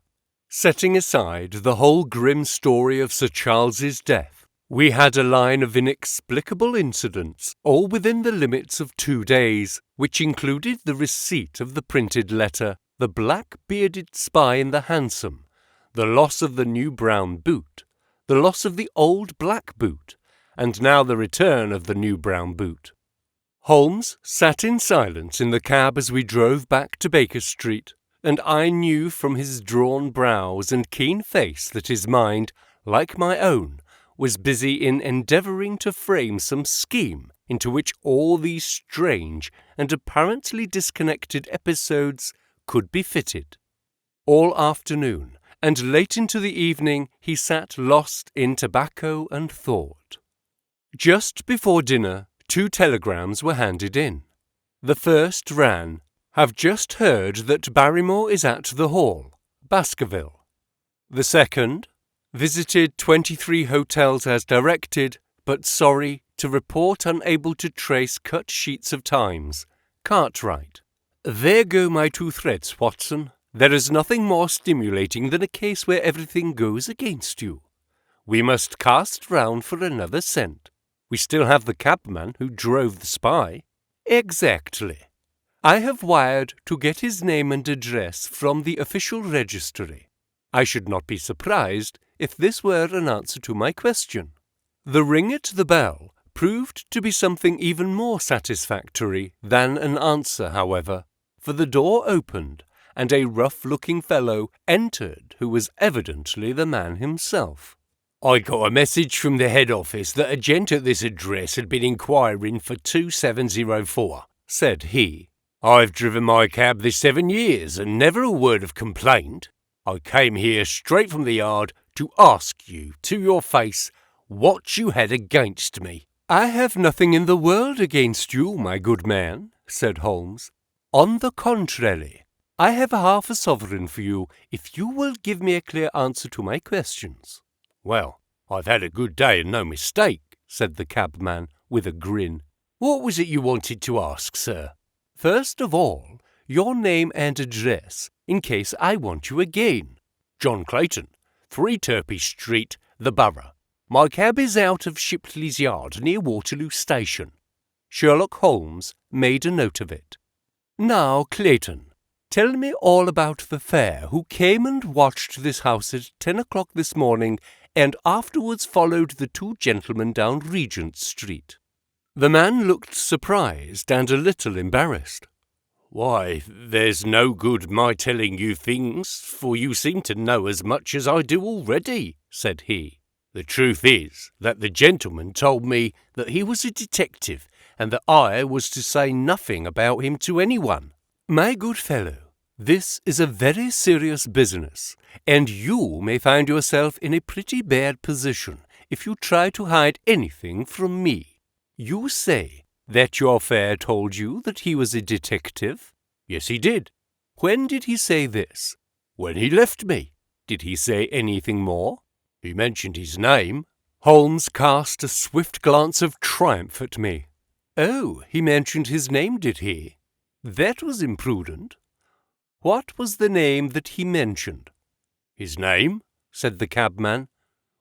Setting aside the whole grim story of Sir Charles's death, we had a line of inexplicable incidents, all within the limits of 2 days, which included the receipt of the printed letter, the black-bearded spy in the hansom, the loss of the new brown boot, the loss of the old black boot, and now the return of the new brown boot. Holmes sat in silence in the cab as we drove back to Baker Street, and I knew from his drawn brows and keen face that his mind, like my own, was busy in endeavouring to frame some scheme into which all these strange and apparently disconnected episodes could be fitted. All afternoon and late into the evening he sat lost in tobacco and thought. Just before dinner, 2 telegrams were handed in. The first ran, "Have just heard that Barrymore is at the Hall, Baskerville." The second, "Visited 23 hotels as directed, but sorry to report unable to trace cut sheets of Times, Cartwright." There go my 2 threats, Watson. There is nothing more stimulating than a case where everything goes against you. We must cast round for another scent. We still have the cabman who drove the spy. Exactly. I have wired to get his name and address from the official registry. I should not be surprised if this were an answer to my question. The ring at the bell proved to be something even more satisfactory than an answer, however, for the door opened, and a rough-looking fellow entered who was evidently the man himself. "I got a message from the head office that a gent at this address had been inquiring for 2704, said he. "I've driven my cab this 7 years, and never a word of complaint. I came here straight from the yard to ask you, to your face, what you had against me." "I have nothing in the world against you, my good man," said Holmes. "On the contrary, I have half a sovereign for you if you will give me a clear answer to my questions." "Well, I've had a good day and no mistake," said the cabman with a grin. "What was it you wanted to ask, sir?" "First of all, your name and address, in case I want you again." "John Clayton, 3 Turpey Street, the Borough. My cab is out of Shipley's Yard near Waterloo Station." Sherlock Holmes made a note of it. "Now, Clayton, tell me all about the fare who came and watched this house at 10 o'clock this morning and afterwards followed the 2 gentlemen down Regent Street." The man looked surprised and a little embarrassed. "Why, there's no good my telling you things, for you seem to know as much as I do already," said he. "The truth is that the gentleman told me that he was a detective and that I was to say nothing about him to anyone." "My good fellow, this is a very serious business, and you may find yourself in a pretty bad position if you try to hide anything from me. You say that your fare told you that he was a detective?" "Yes, he did." "When did he say this?" "When he left me." "Did he say anything more?" "He mentioned his name." Holmes cast a swift glance of triumph at me. "Oh, he mentioned his name, did he? That was imprudent. What was the name that he mentioned?" "His name," said the cabman,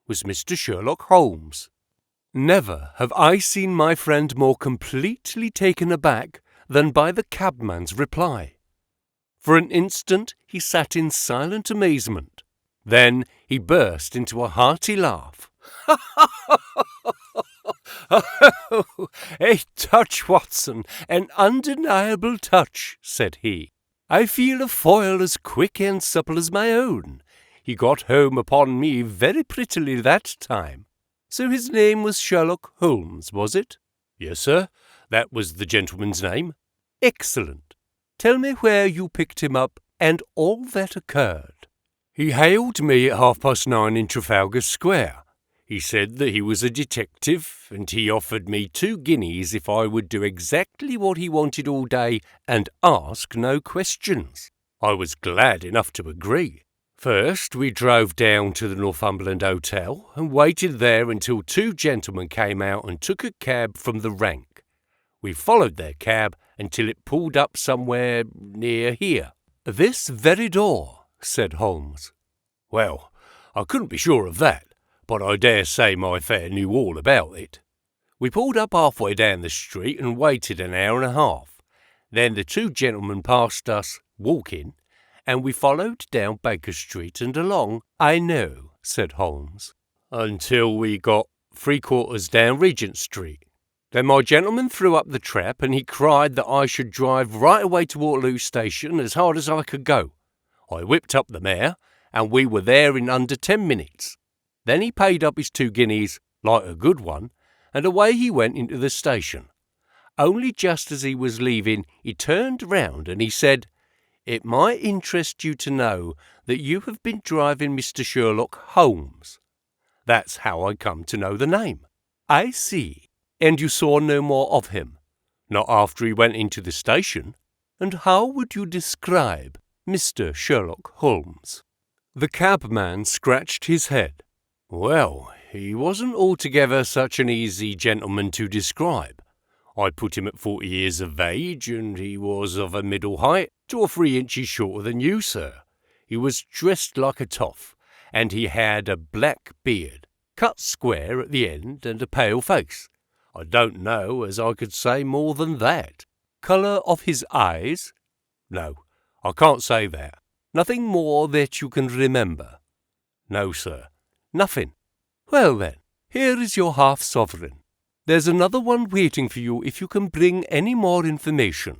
"was Mr. Sherlock Holmes." Never have I seen my friend more completely taken aback than by the cabman's reply. For an instant he sat in silent amazement. Then he burst into a hearty laugh. "Oh, a touch, Watson, an undeniable touch," said he. "I feel a foil as quick and supple as my own. He got home upon me very prettily that time. So his name was Sherlock Holmes, was it? Yes, sir, that was the gentleman's name. Excellent. Tell me where you picked him up and all that occurred. He hailed me at 9:30 in Trafalgar Square. He said that he was a detective, and he offered me 2 guineas if I would do exactly what he wanted all day and ask no questions. I was glad enough to agree. First, we drove down to the Northumberland Hotel and waited there until 2 gentlemen came out and took a cab from the rank. We followed their cab until it pulled up somewhere near here. This very door, said Holmes. Well, I couldn't be sure of that, but I dare say my fare knew all about it. We pulled up halfway down the street and waited an hour and a half. Then the 2 gentlemen passed us, walking, and we followed down Baker Street and along. I know, said Holmes, until we got 3/4 down Regent Street. Then my gentleman threw up the trap and he cried that I should drive right away to Waterloo Station as hard as I could go. I whipped up the mare, and we were there in under 10 minutes. Then he paid up his 2 guineas, like a good one, and away he went into the station. Only just as he was leaving, he turned round and he said, "It might interest you to know that you have been driving Mr. Sherlock Holmes." That's how I come to know the name. I see. And you saw no more of him? Not after he went into the station? And how would you describe Mr. Sherlock Holmes? The cabman scratched his head. Well, he wasn't altogether such an easy gentleman to describe. I put him at 40 years of age, and he was of a middle height, 2 or 3 inches shorter than you, sir. He was dressed like a toff, and he had a black beard, cut square at the end, and a pale face. I don't know as I could say more than that. Colour of his eyes? No, I can't say that. Nothing more that you can remember? No, sir, nothing. Well then, here is your half-sovereign. There's another one waiting for you if you can bring any more information.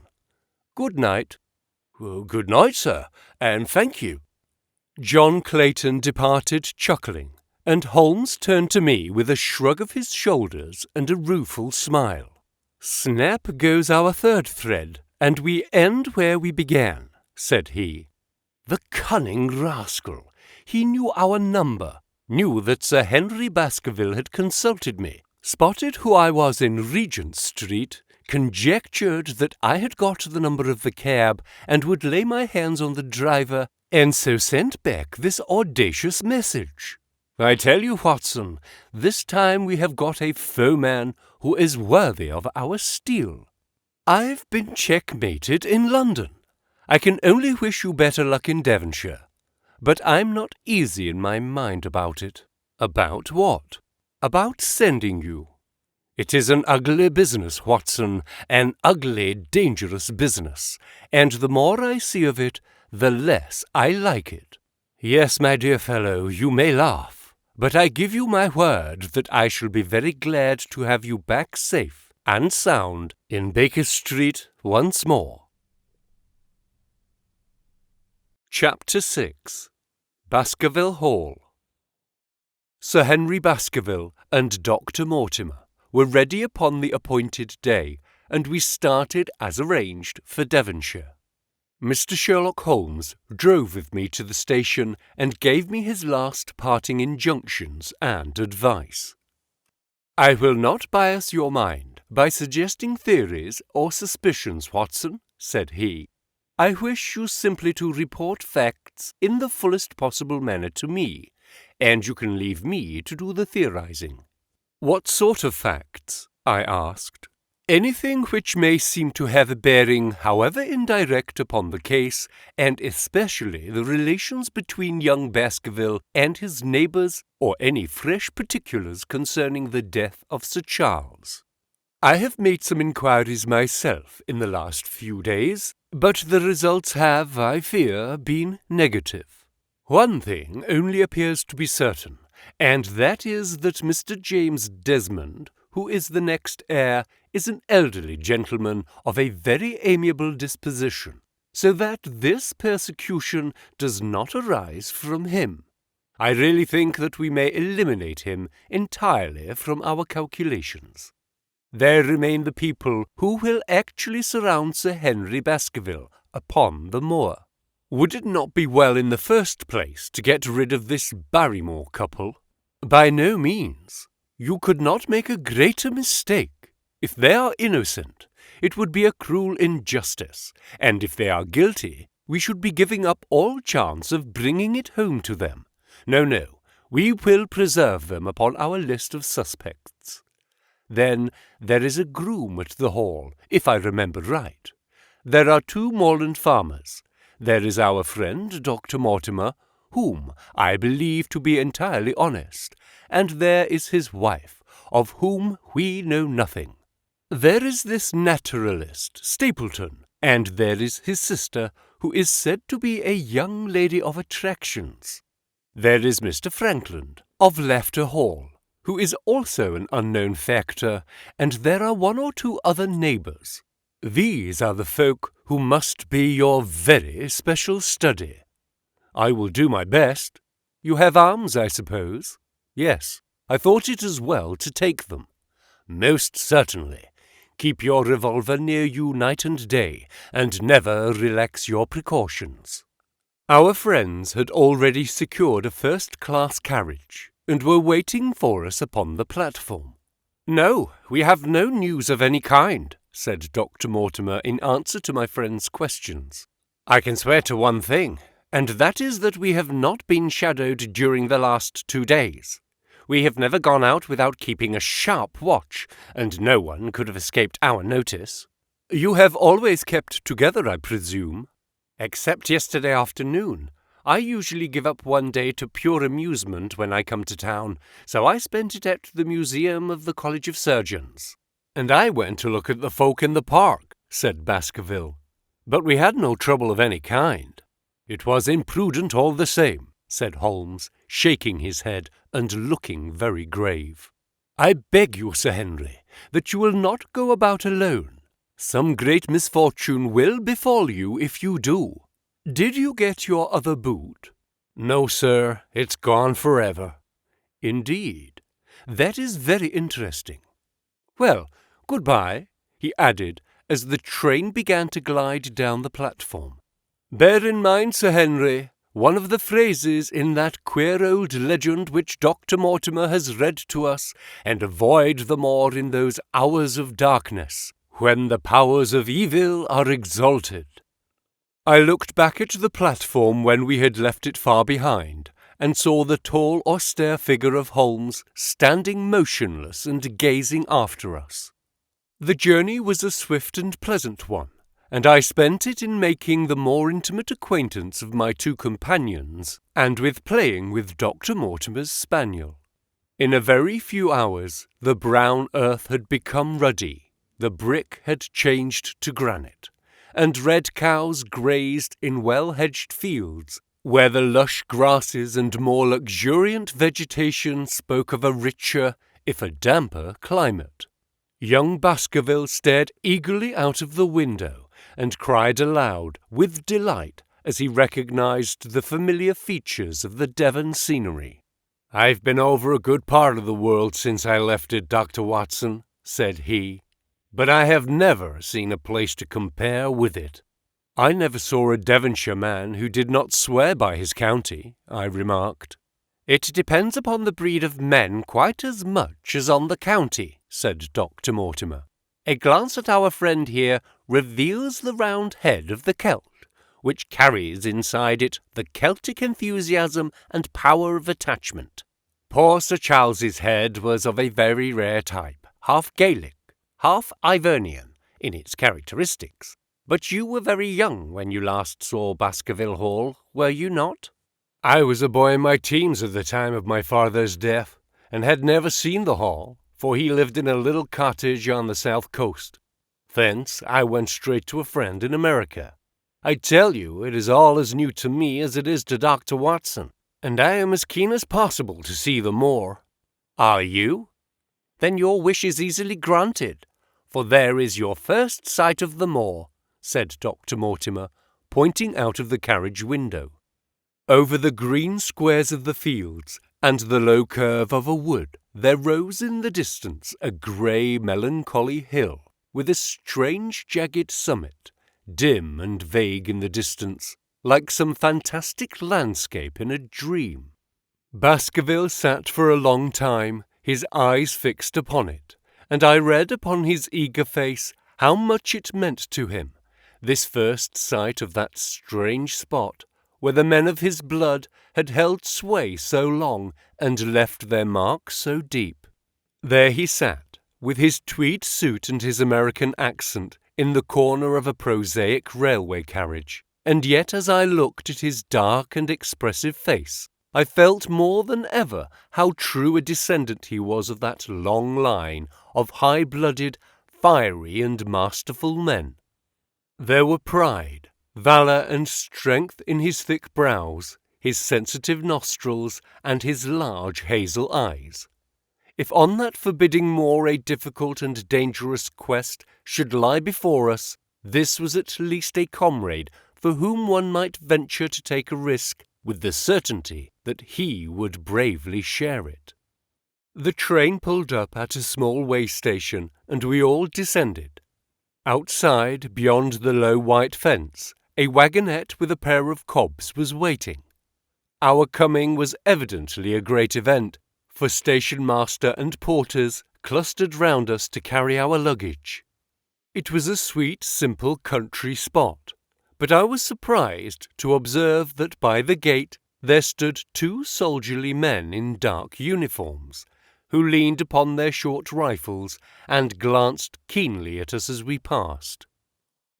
Good night. Well, good night, sir, and thank you. John Clayton departed chuckling, and Holmes turned to me with a shrug of his shoulders and a rueful smile. Snap goes our 3rd thread, and we end where we began, said he. The cunning rascal! He knew our number, knew that Sir Henry Baskerville had consulted me, spotted who I was in Regent Street, conjectured that I had got the number of the cab and would lay my hands on the driver, and so sent back this audacious message. I tell you, Watson, this time we have got a foeman who is worthy of our steel. I've been checkmated in London. I can only wish you better luck in Devonshire. But I'm not easy in my mind about it. About what? About sending you. It is an ugly business, Watson, an ugly, dangerous business, and the more I see of it, the less I like it. Yes, my dear fellow, you may laugh, but I give you my word that I shall be very glad to have you back safe and sound in Baker Street once more. Chapter 6. Baskerville Hall. Sir Henry Baskerville and Dr. Mortimer were ready upon the appointed day, and we started as arranged for Devonshire. Mr. Sherlock Holmes drove with me to the station and gave me his last parting injunctions and advice. I will not bias your mind by suggesting theories or suspicions, Watson, said he. I wish you simply to report facts in the fullest possible manner to me, and you can leave me to do the theorizing. What sort of facts? I asked. Anything which may seem to have a bearing, however indirect, upon the case, and especially the relations between young Baskerville and his neighbours, or any fresh particulars concerning the death of Sir Charles. I have made some inquiries myself in the last few days, but the results have, I fear, been negative. One thing only appears to be certain, and that is that Mr. James Desmond, who is the next heir, is an elderly gentleman of a very amiable disposition, so that this persecution does not arise from him. I really think that we may eliminate him entirely from our calculations. There remain the people who will actually surround Sir Henry Baskerville upon the moor. Would it not be well in the first place to get rid of this Barrymore couple? By no means. You could not make a greater mistake. If they are innocent, it would be a cruel injustice, and if they are guilty, we should be giving up all chance of bringing it home to them. No, we will preserve them upon our list of suspects. Then there is a groom at the hall, if I remember right. There are 2 moorland farmers. There is our friend Dr. Mortimer, whom I believe to be entirely honest, and there is his wife, of whom we know nothing. There is this naturalist, Stapleton, and there is his sister, who is said to be a young lady of attractions. There is Mr. Frankland, of Lafter Hall, who is also an unknown factor, and there are 1 or 2 other neighbours. These are the folk who must be your very special study. I will do my best. You have arms, I suppose? Yes, I thought it as well to take them. Most certainly. Keep your revolver near you night and day, and never relax your precautions. Our friends had already secured a first-class carriage, and were waiting for us upon the platform. No, we have no news of any kind, said Dr. Mortimer in answer to my friend's questions. I can swear to one thing, and that is that we have not been shadowed during the last 2 days. We have never gone out without keeping a sharp watch, and no one could have escaped our notice. You have always kept together, I presume? Except yesterday afternoon. I usually give up one day to pure amusement when I come to town, so I spent it at the Museum of the College of Surgeons. And I went to look at the folk in the park, said Baskerville. But we had no trouble of any kind. It was imprudent all the same, said Holmes, shaking his head and looking very grave. I beg you, Sir Henry, that you will not go about alone. Some great misfortune will befall you if you do. Did you get your other boot? No, sir, it's gone forever. Indeed. That is very interesting. Well, goodbye, he added, as the train began to glide down the platform. Bear in mind, Sir Henry, one of the phrases in that queer old legend which Dr. Mortimer has read to us, and avoid the moor in those hours of darkness, when the powers of evil are exalted. I looked back at the platform when we had left it far behind, and saw the tall, austere figure of Holmes standing motionless and gazing after us. The journey was a swift and pleasant one, and I spent it in making the more intimate acquaintance of my 2 companions, and with playing with Dr. Mortimer's spaniel. In a very few hours the brown earth had become ruddy, the brick had changed to granite, and red cows grazed in well-hedged fields, where the lush grasses and more luxuriant vegetation spoke of a richer, if a damper, climate. Young Baskerville stared eagerly out of the window, and cried aloud with delight as he recognized the familiar features of the Devon scenery. "I've been over a good part of the world since I left it, Dr. Watson," said he, "but I have never seen a place to compare with it." "I never saw a Devonshire man who did not swear by his county," I remarked. "It depends upon the breed of men quite as much as on the county," said Dr. Mortimer. "A glance at our friend here reveals the round head of the Celt, which carries inside it the Celtic enthusiasm and power of attachment. Poor Sir Charles's head was of a very rare type, half Gaelic, half Ivernian in its characteristics. But you were very young when you last saw Baskerville Hall, were you not?" "I was a boy in my teens at the time of my father's death, and had never seen the hall, for he lived in a little cottage on the south coast. Thence I went straight to a friend in America. I tell you, it is all as new to me as it is to Dr. Watson, and I am as keen as possible to see the moor." "Are you? Then your wish is easily granted, for there is your first sight of the moor," said Dr. Mortimer, pointing out of the carriage window. Over the green squares of the fields and the low curve of a wood, there rose in the distance a grey, melancholy hill, with a strange jagged summit, dim and vague in the distance, like some fantastic landscape in a dream. Baskerville sat for a long time, his eyes fixed upon it, and I read upon his eager face how much it meant to him, this first sight of that strange spot, where the men of his blood had held sway so long and left their mark so deep. There he sat, with his tweed suit and his American accent, in the corner of a prosaic railway carriage, and yet as I looked at his dark and expressive face, I felt more than ever how true a descendant he was of that long line of high-blooded, fiery and masterful men. There were pride, valour and strength in his thick brows, his sensitive nostrils, and his large hazel eyes. If on that forbidding moor a difficult and dangerous quest should lie before us, this was at least a comrade for whom one might venture to take a risk with the certainty that he would bravely share it. The train pulled up at a small way station, and we all descended. Outside, beyond the low white fence, a wagonette with a pair of cobs was waiting. Our coming was evidently a great event, for station master and porters clustered round us to carry our luggage. It was a sweet, simple country spot, but I was surprised to observe that by the gate there stood 2 soldierly men in dark uniforms, who leaned upon their short rifles and glanced keenly at us as we passed.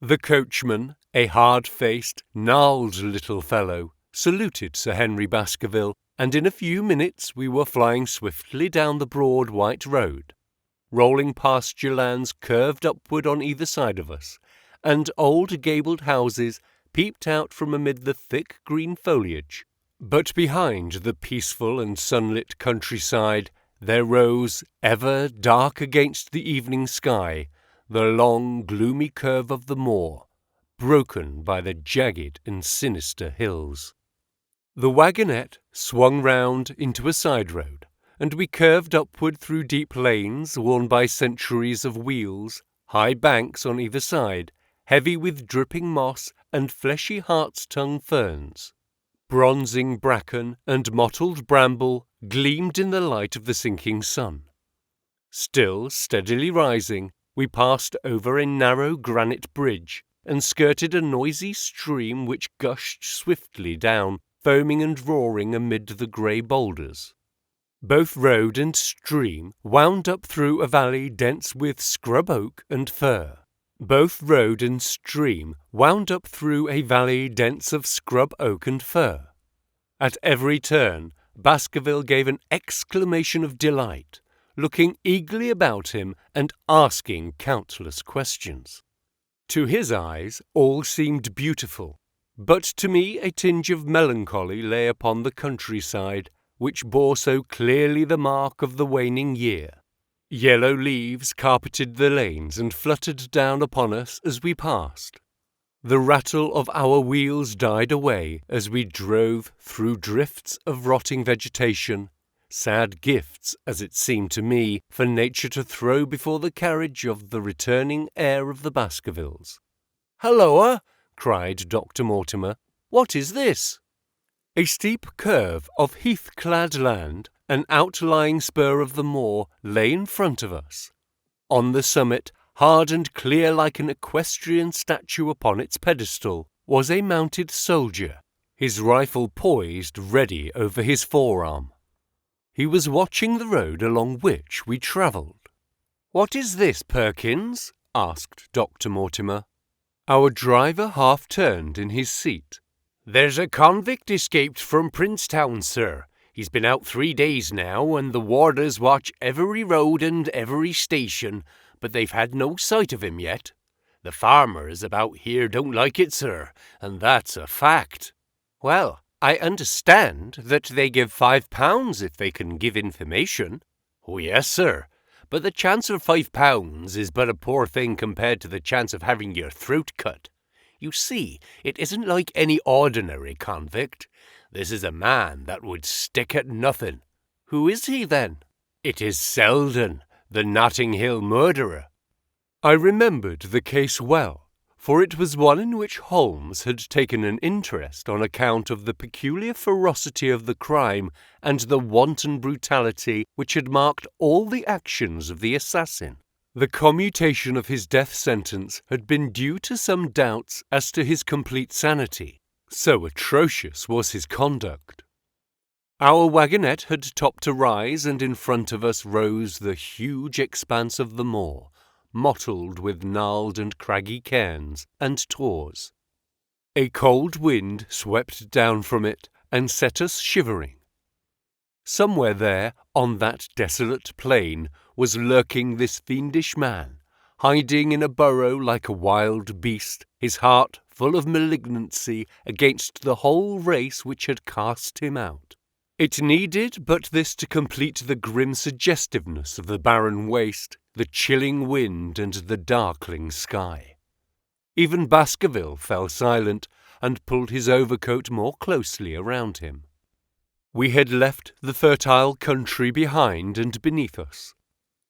The coachman, a hard-faced, gnarled little fellow, saluted Sir Henry Baskerville, and in a few minutes we were flying swiftly down the broad white road. Rolling pasture lands curved upward on either side of us, and old gabled houses peeped out from amid the thick green foliage. But behind the peaceful and sunlit countryside there rose, ever dark against the evening sky, the long, gloomy curve of the moor, broken by the jagged and sinister hills. The wagonette swung round into a side road, and we curved upward through deep lanes worn by centuries of wheels, high banks on either side, heavy with dripping moss and fleshy hart's-tongue ferns. Bronzing bracken and mottled bramble gleamed in the light of the sinking sun. Still steadily rising, we passed over a narrow granite bridge and skirted a noisy stream which gushed swiftly down, foaming and roaring amid the grey boulders. Both road and stream wound up through a valley dense with scrub oak and fir. Both road and stream wound up through a valley dense of scrub oak and fir. At every turn, Baskerville gave an exclamation of delight, looking eagerly about him and asking countless questions. To his eyes, all seemed beautiful, but to me a tinge of melancholy lay upon the countryside, which bore so clearly the mark of the waning year. Yellow leaves carpeted the lanes and fluttered down upon us as we passed. The rattle of our wheels died away as we drove through drifts of rotting vegetation, sad gifts, as it seemed to me, for nature to throw before the carriage of the returning heir of the Baskervilles. "Halloa!" cried Dr. Mortimer. "What is this?" A steep curve of heath-clad land, an outlying spur of the moor, lay in front of us. On the summit, hard and clear like an equestrian statue upon its pedestal, was a mounted soldier, his rifle poised ready over his forearm. He was watching the road along which we travelled. "What is this, Perkins?" asked Dr. Mortimer. Our driver half-turned in his seat. "There's a convict escaped from Princetown, sir. He's been out 3 days now, and the warders watch every road and every station, but they've had no sight of him yet. The farmers about here don't like it, sir, and that's a fact." "Well, I understand that they give £5 if they can give information." "Oh, yes, sir, but the chance of £5 is but a poor thing compared to the chance of having your throat cut. You see, it isn't like any ordinary convict. This is a man that would stick at nothing. Who is he, then? It is Selden, the Notting Hill murderer. I remembered the case well, for it was one in which Holmes had taken an interest on account of the peculiar ferocity of the crime and the wanton brutality which had marked all the actions of the assassin. The commutation of his death sentence had been due to some doubts as to his complete sanity, so atrocious was his conduct. Our wagonette had topped a rise, and in front of us rose the huge expanse of the moor, mottled with gnarled and craggy cairns and tors. A cold wind swept down from it and set us shivering. Somewhere there, on that desolate plain, was lurking this fiendish man, hiding in a burrow like a wild beast, his heart full of malignancy against the whole race which had cast him out. It needed but this to complete the grim suggestiveness of the barren waste, the chilling wind and the darkling sky. Even Baskerville fell silent and pulled his overcoat more closely around him. We had left the fertile country behind and beneath us.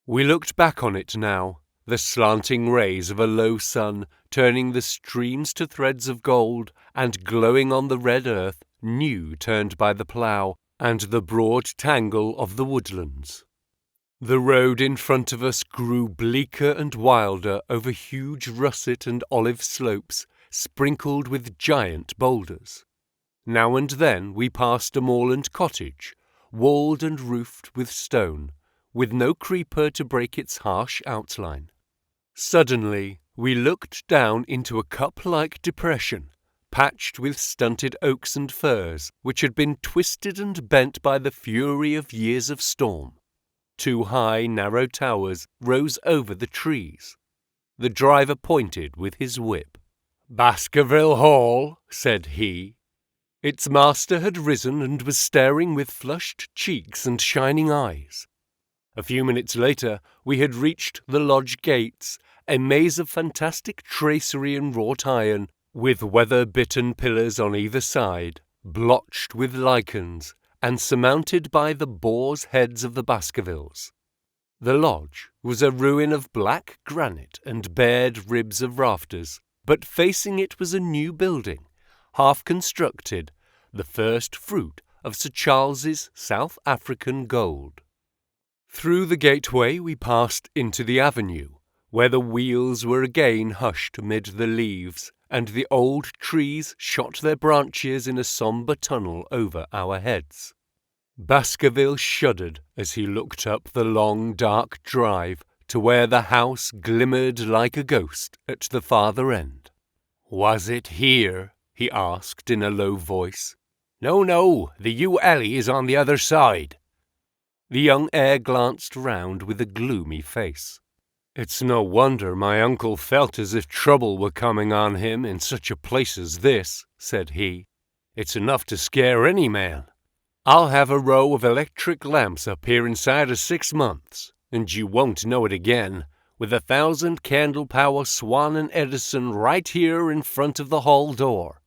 We looked back on it now, the slanting rays of a low sun turning the streams to threads of gold and glowing on the red earth, new turned by the plough, and the broad tangle of the woodlands. The road in front of us grew bleaker and wilder over huge russet and olive slopes, sprinkled with giant boulders. Now and then we passed a moorland cottage, walled and roofed with stone, with no creeper to break its harsh outline. Suddenly we looked down into a cup-like depression, patched with stunted oaks and firs, which had been twisted and bent by the fury of years of storm. Two high, narrow towers rose over the trees. The driver pointed with his whip. "Baskerville Hall," said he. Its master had risen and was staring with flushed cheeks and shining eyes. A few minutes later we had reached the lodge gates, a maze of fantastic tracery in wrought iron, with weather-bitten pillars on either side, blotched with lichens, and surmounted by the boar's heads of the Baskervilles. The lodge was a ruin of black granite and bared ribs of rafters, but facing it was a new building, half constructed, the first fruit of Sir Charles's South African gold. Through the gateway we passed into the avenue, where the wheels were again hushed amid the leaves, and the old trees shot their branches in a sombre tunnel over our heads. Baskerville shuddered as he looked up the long dark drive to where the house glimmered like a ghost at the farther end. "Was it here?" he asked in a low voice. No, the yew alley is on the other side." The young heir glanced round with a gloomy face. "It's no wonder my uncle felt as if trouble were coming on him in such a place as this," said he. "It's enough to scare any man. I'll have a row of electric lamps up here inside of 6 months, and you won't know it again, with 1,000 candle-power Swan and Edison right here in front of the hall door."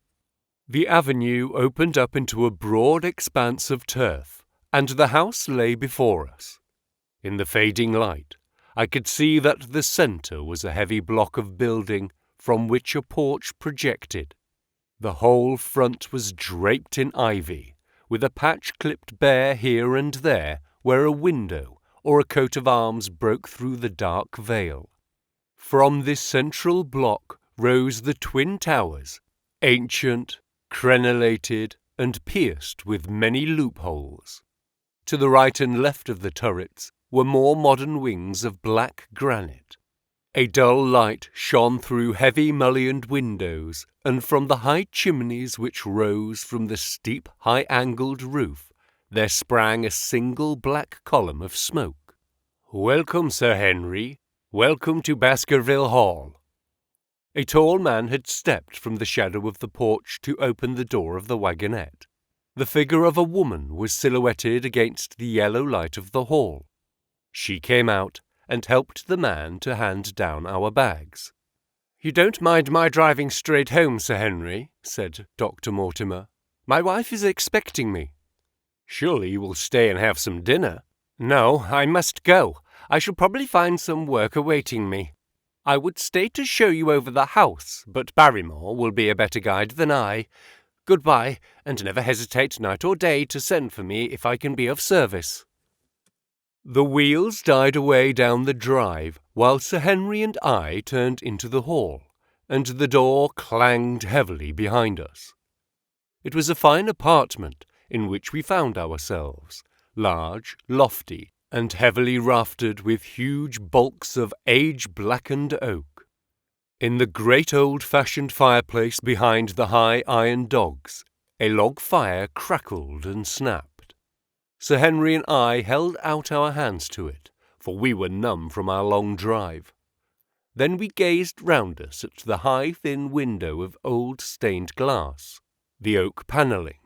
The avenue opened up into a broad expanse of turf, and the house lay before us. In the fading light, I could see that the centre was a heavy block of building from which a porch projected. The whole front was draped in ivy, with a patch clipped bare here and there where a window or a coat of arms broke through the dark veil. From this central block rose the twin towers, ancient, crenellated, and pierced with many loopholes. To the right and left of the turrets were more modern wings of black granite. A dull light shone through heavy mullioned windows, and from the high chimneys which rose from the steep, high-angled roof there sprang a single black column of smoke. "Welcome, Sir Henry. Welcome to Baskerville Hall." A tall man had stepped from the shadow of the porch to open the door of the wagonette. The figure of a woman was silhouetted against the yellow light of the hall. She came out and helped the man to hand down our bags. "You don't mind my driving straight home, Sir Henry?" said Dr. Mortimer. My wife is expecting me. Surely you will stay and have some dinner? No, I must go. I shall probably find some work awaiting me. I would stay to show you over the house, but Barrymore will be a better guide than I. Goodbye, and never hesitate night or day to send for me if I can be of service. The wheels died away down the drive, while Sir Henry and I turned into the hall, and the door clanged heavily behind us. It was a fine apartment in which we found ourselves, large, lofty, and heavily raftered with huge bulks of age-blackened oak. In the great old-fashioned fireplace behind the high iron dogs, a log fire crackled and snapped. Sir Henry and I held out our hands to it, for we were numb from our long drive. Then we gazed round us at the high thin window of old stained glass, the oak panelling,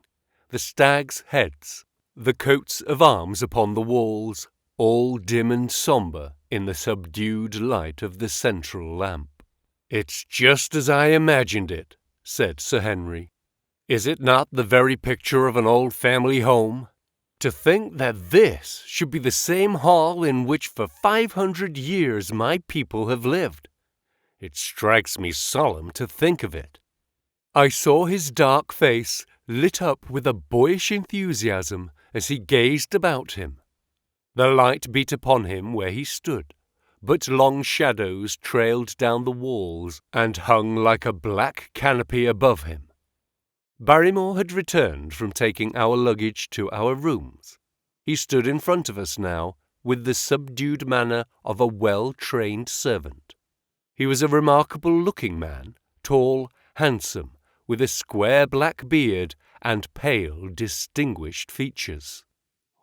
the stags' heads, the coats of arms upon the walls, all dim and sombre in the subdued light of the central lamp. "It's just as I imagined it," said Sir Henry. "Is it not the very picture of an old family home? To think that this should be the same hall in which for 500 years my people have lived. It strikes me solemn to think of it." I saw his dark face lit up with a boyish enthusiasm as he gazed about him. The light beat upon him where he stood, but long shadows trailed down the walls and hung like a black canopy above him. Barrymore had returned from taking our luggage to our rooms. He stood in front of us now, with the subdued manner of a well-trained servant. He was a remarkable-looking man, tall, handsome, with a square black beard and pale, distinguished features.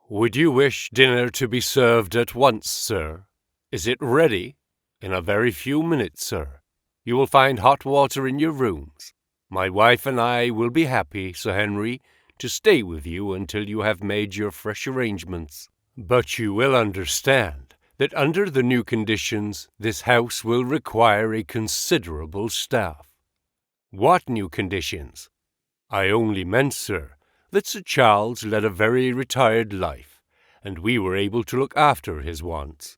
"Would you wish dinner to be served at once, sir? Is it ready?" "In a very few minutes, sir. You will find hot water in your rooms. My wife and I will be happy, Sir Henry, to stay with you until you have made your fresh arrangements. But you will understand that under the new conditions this house will require a considerable staff." "What new conditions?" "I only meant, sir, that Sir Charles led a very retired life, and we were able to look after his wants.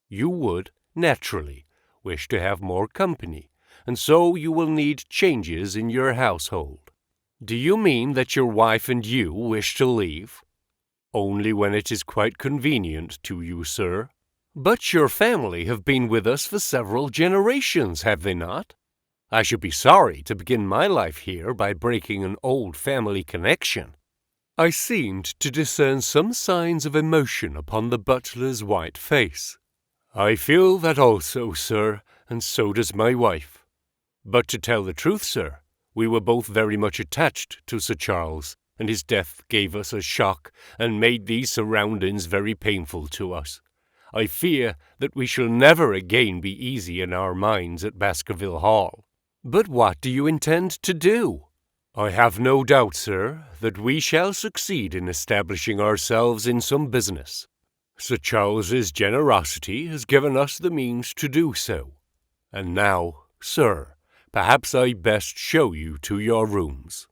You would, naturally, wish to have more company, and so you will need changes in your household." "Do you mean that your wife and you wish to leave?" "Only when it is quite convenient to you, sir." "But your family have been with us for several generations, have they not? I should be sorry to begin my life here by breaking an old family connection." I seemed to discern some signs of emotion upon the butler's white face. "I feel that also, sir, and so does my wife. But to tell the truth, sir, we were both very much attached to Sir Charles, and his death gave us a shock and made these surroundings very painful to us. I fear that we shall never again be easy in our minds at Baskerville Hall." "But what do you intend to do?" "I have no doubt, sir, that we shall succeed in establishing ourselves in some business. Sir Charles's generosity has given us the means to do so. And now, sir, perhaps I'd best show you to your rooms."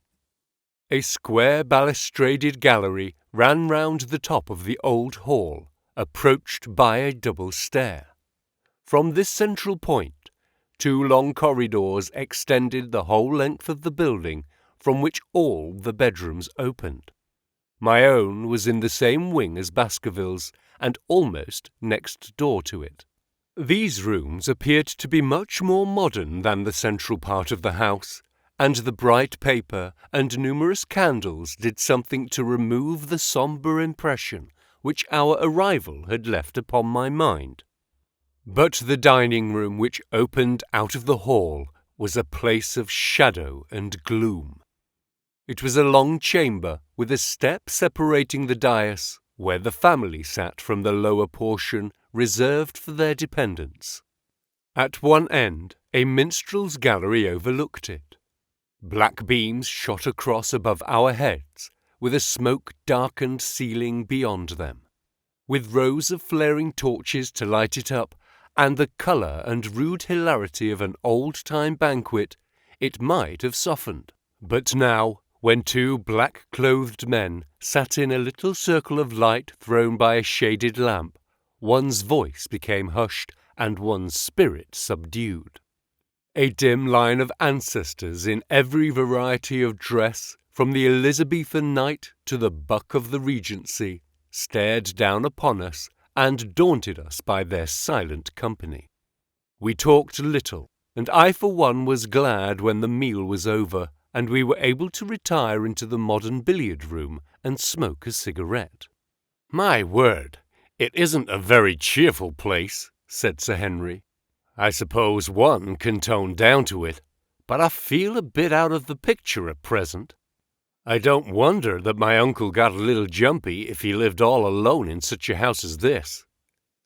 A square balustraded gallery ran round the top of the old hall, approached by a double stair. From this central point, 2 long corridors extended the whole length of the building, from which all the bedrooms opened. My own was in the same wing as Baskervilles, and almost next door to it. These rooms appeared to be much more modern than the central part of the house, and the bright paper and numerous candles did something to remove the sombre impression which our arrival had left upon my mind. But the dining room which opened out of the hall was a place of shadow and gloom. It was a long chamber with a step separating the dais, where the family sat, from the lower portion reserved for their dependents. At one end, a minstrel's gallery overlooked it. Black beams shot across above our heads, with a smoke-darkened ceiling beyond them. With rows of flaring torches to light it up, and the colour and rude hilarity of an old-time banquet, it might have softened. But now, when two black-clothed men sat in a little circle of light thrown by a shaded lamp, one's voice became hushed and one's spirit subdued. A dim line of ancestors in every variety of dress, from the Elizabethan knight to the buck of the Regency, stared down upon us and daunted us by their silent company. We talked little, and I for one was glad when the meal was over and we were able to retire into the modern billiard room and smoke a cigarette. "My word, it isn't a very cheerful place," said Sir Henry. "I suppose one can tone down to it, but I feel a bit out of the picture at present. I don't wonder that my uncle got a little jumpy if he lived all alone in such a house as this.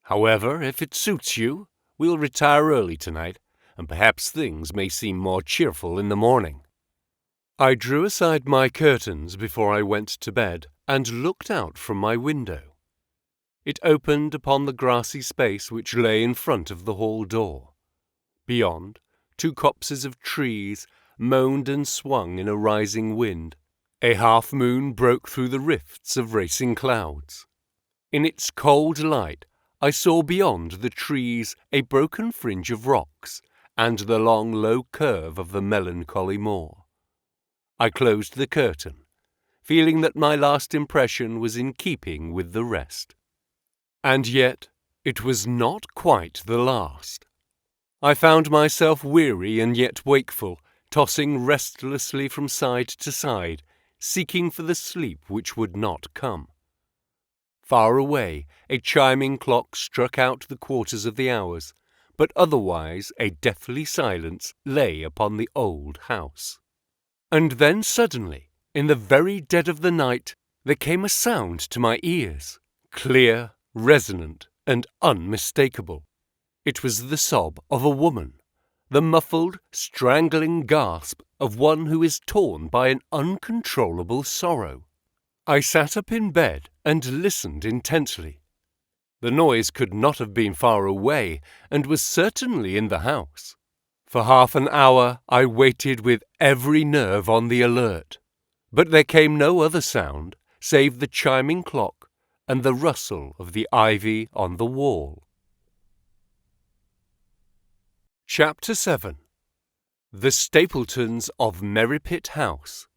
However, if it suits you, we'll retire early tonight, and perhaps things may seem more cheerful in the morning." I drew aside my curtains before I went to bed and looked out from my window. It opened upon the grassy space which lay in front of the hall door. Beyond, two copses of trees moaned and swung in a rising wind. A half-moon broke through the rifts of racing clouds. In its cold light, I saw beyond the trees a broken fringe of rocks and the long, low curve of the melancholy moor. I closed the curtain, feeling that my last impression was in keeping with the rest. And yet, it was not quite the last. I found myself weary and yet wakeful, tossing restlessly from side to side, seeking for the sleep which would not come. Far away, a chiming clock struck out the quarters of the hours, but otherwise a deathly silence lay upon the old house. And then suddenly, in the very dead of the night, there came a sound to my ears, clear, resonant, and unmistakable. It was the sob of a woman, the muffled, strangling gasp of one who is torn by an uncontrollable sorrow. I sat up in bed and listened intently. The noise could not have been far away, and was certainly in the house. For half an hour I waited with every nerve on the alert, but there came no other sound save the chiming clock and the rustle of the ivy on the wall. Chapter 7. The Stapletons of Merripit House.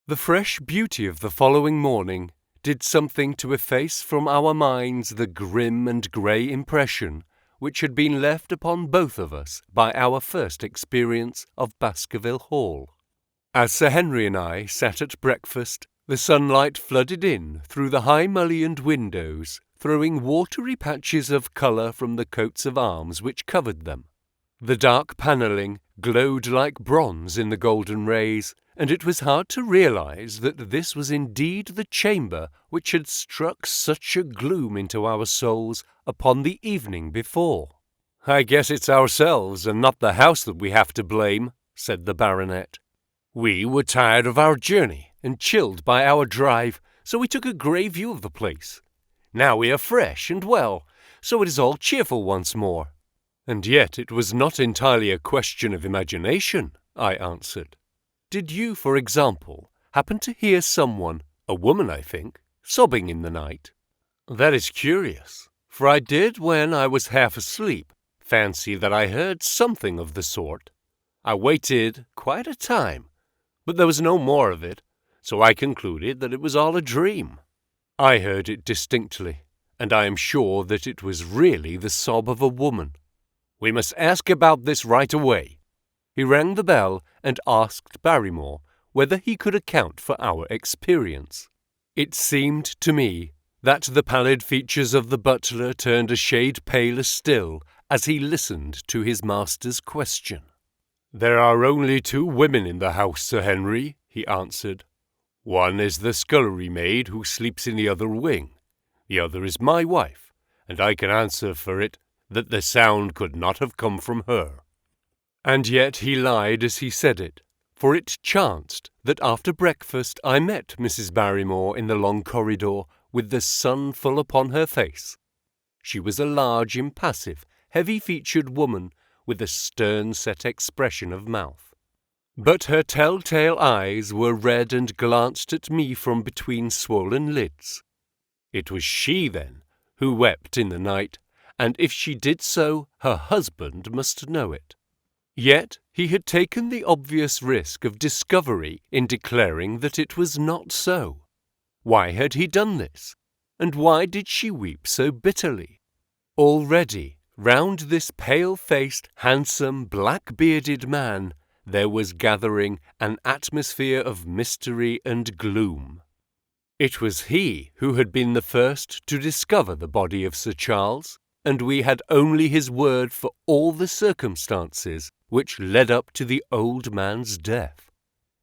The fresh beauty of the following morning did something to efface from our minds the grim and grey impression which had been left upon both of us by our first experience of Baskerville Hall. As Sir Henry and I sat at breakfast, the sunlight flooded in through the high mullioned windows, throwing watery patches of colour from the coats of arms which covered them. The dark panelling glowed like bronze in the golden rays, and it was hard to realize that this was indeed the chamber which had struck such a gloom into our souls upon the evening before. "I guess it's ourselves and not the house that we have to blame," said the baronet. "We were tired of our journey and chilled by our drive, so we took a grey view of the place. Now we are fresh and well, so it is all cheerful once more." "And yet it was not entirely a question of imagination," I answered. "Did you, for example, happen to hear someone, a woman I think, sobbing in the night?" "That is curious, for I did, when I was half asleep, fancy that I heard something of the sort. I waited quite a time, but there was no more of it, so I concluded that it was all a dream." "I heard it distinctly, and I am sure that it was really the sob of a woman. We must ask about this right away." He rang the bell and asked Barrymore whether he could account for our experience. It seemed to me that the pallid features of the butler turned a shade paler still as he listened to his master's question. "There are only 2 women in the house, Sir Henry," he answered. "One is the scullery maid who sleeps in the other wing. The other is my wife, and I can answer for it that the sound could not have come from her." And yet he lied as he said it, for it chanced that after breakfast I met Mrs. Barrymore in the long corridor with the sun full upon her face. She was a large, impassive, heavy-featured woman with a stern-set expression of mouth. But her telltale eyes were red and glanced at me from between swollen lids. It was she, then, who wept in the night, and if she did so, her husband must know it. Yet he had taken the obvious risk of discovery in declaring that it was not so. Why had he done this? And why did she weep so bitterly? Already, round this pale-faced, handsome, black-bearded man, there was gathering an atmosphere of mystery and gloom. It was he who had been the first to discover the body of Sir Charles, and we had only his word for all the circumstances which led up to the old man's death.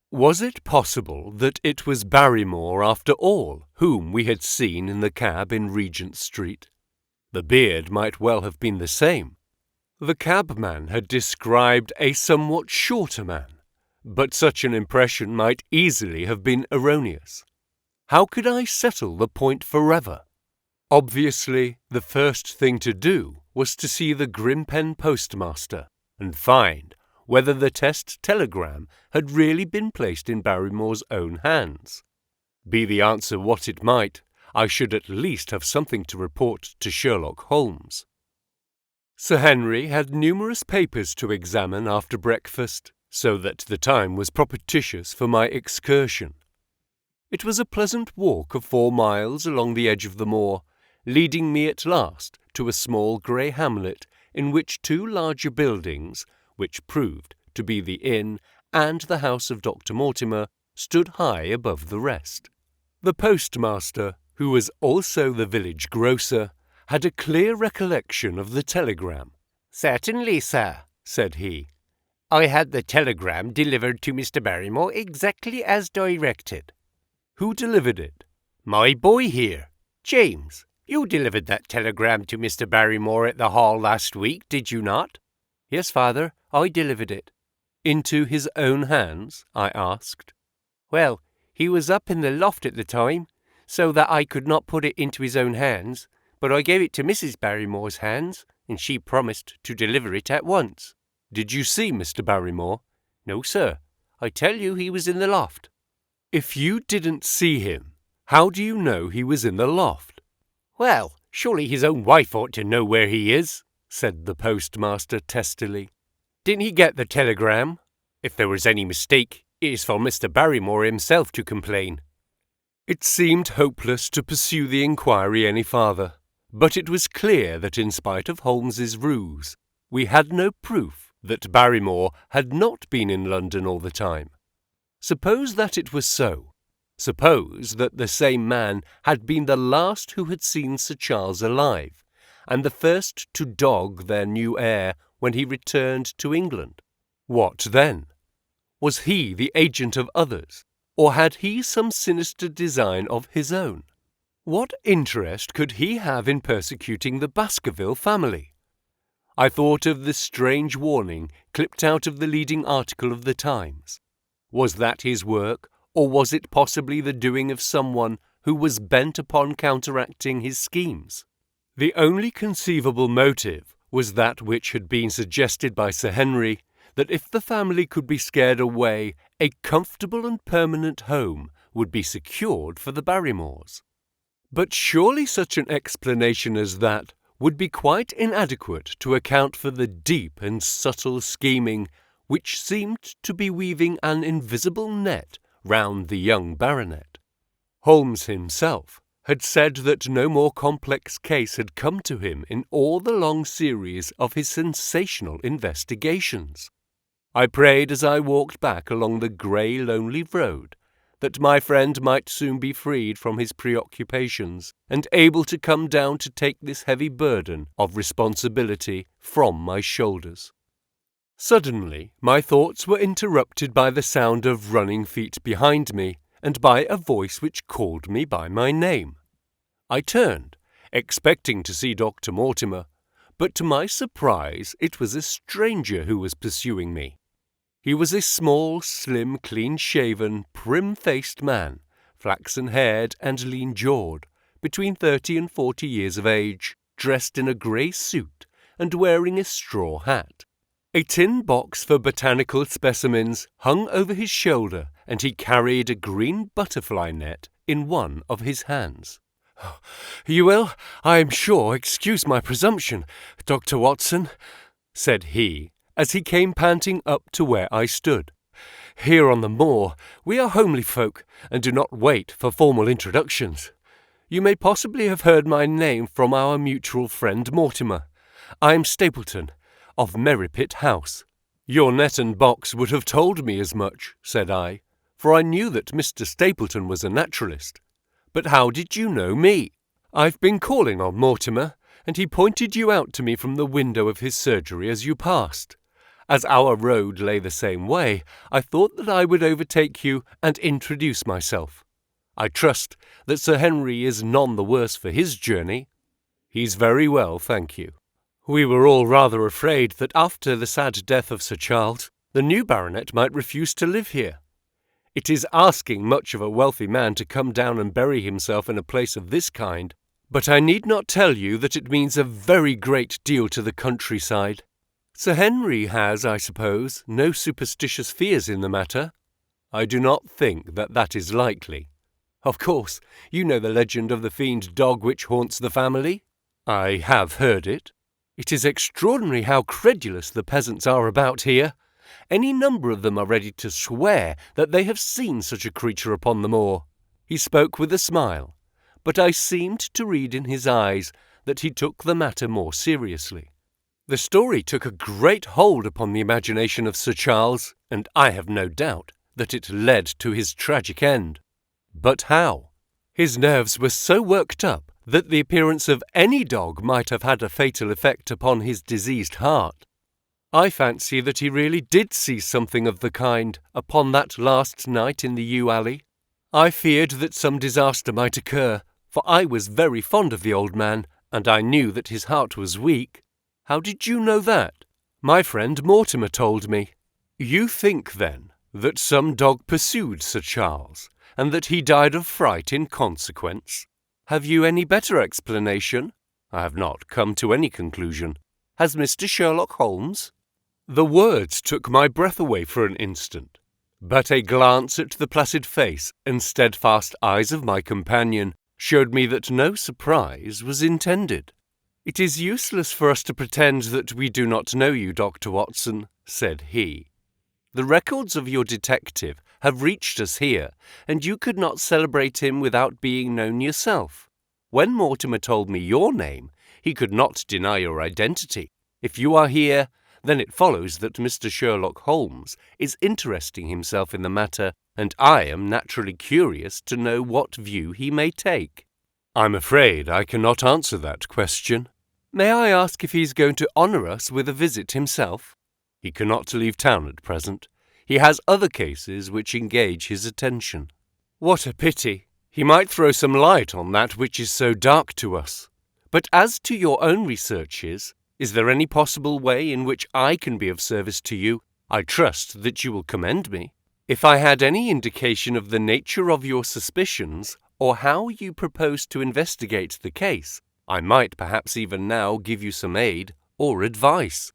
Was it possible that it was Barrymore, after all, whom we had seen in the cab in Regent Street? The beard might well have been the same. The cabman had described a somewhat shorter man, but such an impression might easily have been erroneous. How could I settle the point forever? Obviously, the first thing to do was to see the Grimpen postmaster and find whether the test telegram had really been placed in Barrymore's own hands. Be the answer what it might, I should at least have something to report to Sherlock Holmes. Sir Henry had numerous papers to examine after breakfast, so that the time was propitious for my excursion. It was a pleasant walk of 4 miles along the edge of the moor, leading me at last to a small grey hamlet in which 2 larger buildings, which proved to be the inn and the house of Dr. Mortimer, stood high above the rest. The postmaster, who was also the village grocer, had a clear recollection of the telegram. "Certainly, sir," said he. "I had the telegram delivered to Mr. Barrymore exactly as directed." Who delivered it? "My boy here. James, you delivered that telegram to Mr. Barrymore at the Hall last week, did you not?" "Yes, father, I delivered it." "Into his own hands?" I asked. "Well, he was up in the loft at the time, so that I could not put it into his own hands, but I gave it to Mrs. Barrymore's hands, and she promised to deliver it at once." "Did you see Mr. Barrymore?" "No, sir. I tell you he was in the loft." "If you didn't see him, how do you know he was in the loft?" "Well, surely his own wife ought to know where he is," said the postmaster testily. "Didn't he get the telegram? If there was any mistake, it is for Mr. Barrymore himself to complain." It seemed hopeless to pursue the inquiry any farther, but it was clear that in spite of Holmes's ruse, we had no proof that Barrymore had not been in London all the time. Suppose that it was so. Suppose that the same man had been the last who had seen Sir Charles alive, and the first to dog their new heir when he returned to England. What then? Was he the agent of others, or had he some sinister design of his own? What interest could he have in persecuting the Baskerville family? I thought of the strange warning clipped out of the leading article of the Times. Was that his work, or was it possibly the doing of someone who was bent upon counteracting his schemes? The only conceivable motive was that which had been suggested by Sir Henry, that if the family could be scared away, a comfortable and permanent home would be secured for the Barrymores. But surely such an explanation as that would be quite inadequate to account for the deep and subtle scheming which seemed to be weaving an invisible net round the young baronet. Holmes himself had said that no more complex case had come to him in all the long series of his sensational investigations. I prayed as I walked back along the grey, lonely road that my friend might soon be freed from his preoccupations and able to come down to take this heavy burden of responsibility from my shoulders. Suddenly, my thoughts were interrupted by the sound of running feet behind me and by a voice which called me by my name. I turned, expecting to see Dr. Mortimer, but to my surprise it was a stranger who was pursuing me. He was a small, slim, clean-shaven, prim-faced man, flaxen-haired and lean-jawed, between 30 and 40 years of age, dressed in a grey suit and wearing a straw hat. A tin box for botanical specimens hung over his shoulder, and he carried a green butterfly net in one of his hands. "You will, I am sure, excuse my presumption, Dr. Watson," said he, as he came panting up to where I stood. "Here on the moor we are homely folk, and do not wait for formal introductions. You may possibly have heard my name from our mutual friend Mortimer. I am Stapleton, of Merripit House." "Your net and box would have told me as much," said I, for I knew that Mr. Stapleton was a naturalist. "But how did you know me?" "I've been calling on Mortimer, and he pointed you out to me from the window of his surgery as you passed. As our road lay the same way, I thought that I would overtake you and introduce myself. I trust that Sir Henry is none the worse for his journey." "He's very well, thank you. We were all rather afraid that after the sad death of Sir Charles, the new baronet might refuse to live here. It is asking much of a wealthy man to come down and bury himself in a place of this kind, but I need not tell you that it means a very great deal to the countryside. Sir Henry has, I suppose, no superstitious fears in the matter?" "I do not think that that is likely." "Of course, you know the legend of the fiend dog which haunts the family?" "I have heard it." "It is extraordinary how credulous the peasants are about here. Any number of them are ready to swear that they have seen such a creature upon the moor." He spoke with a smile, but I seemed to read in his eyes that he took the matter more seriously. "The story took a great hold upon the imagination of Sir Charles, and I have no doubt that it led to his tragic end." "But how?" "His nerves were so worked up that the appearance of any dog might have had a fatal effect upon his diseased heart. I fancy that he really did see something of the kind upon that last night in the yew alley. I feared that some disaster might occur, for I was very fond of the old man, and I knew that his heart was weak." "How did you know that?" "My friend Mortimer told me." "You think, then, that some dog pursued Sir Charles, and that he died of fright in consequence? Have you any better explanation?" "I have not come to any conclusion." "Has Mr. Sherlock Holmes?" The words took my breath away for an instant, but a glance at the placid face and steadfast eyes of my companion showed me that no surprise was intended. "It is useless for us to pretend that we do not know you, Dr. Watson," said he. "The records of your detective have reached us here, and you could not celebrate him without being known yourself. When Mortimer told me your name, he could not deny your identity. If you are here, then it follows that Mr. Sherlock Holmes is interesting himself in the matter, and I am naturally curious to know what view he may take." "I'm afraid I cannot answer that question." "May I ask if he is going to honour us with a visit himself?" "He cannot leave town at present. He has other cases which engage his attention." "What a pity! He might throw some light on that which is so dark to us. But as to your own researches, is there any possible way in which I can be of service to you? I trust that you will commend me. If I had any indication of the nature of your suspicions, or how you propose to investigate the case, I might perhaps even now give you some aid or advice."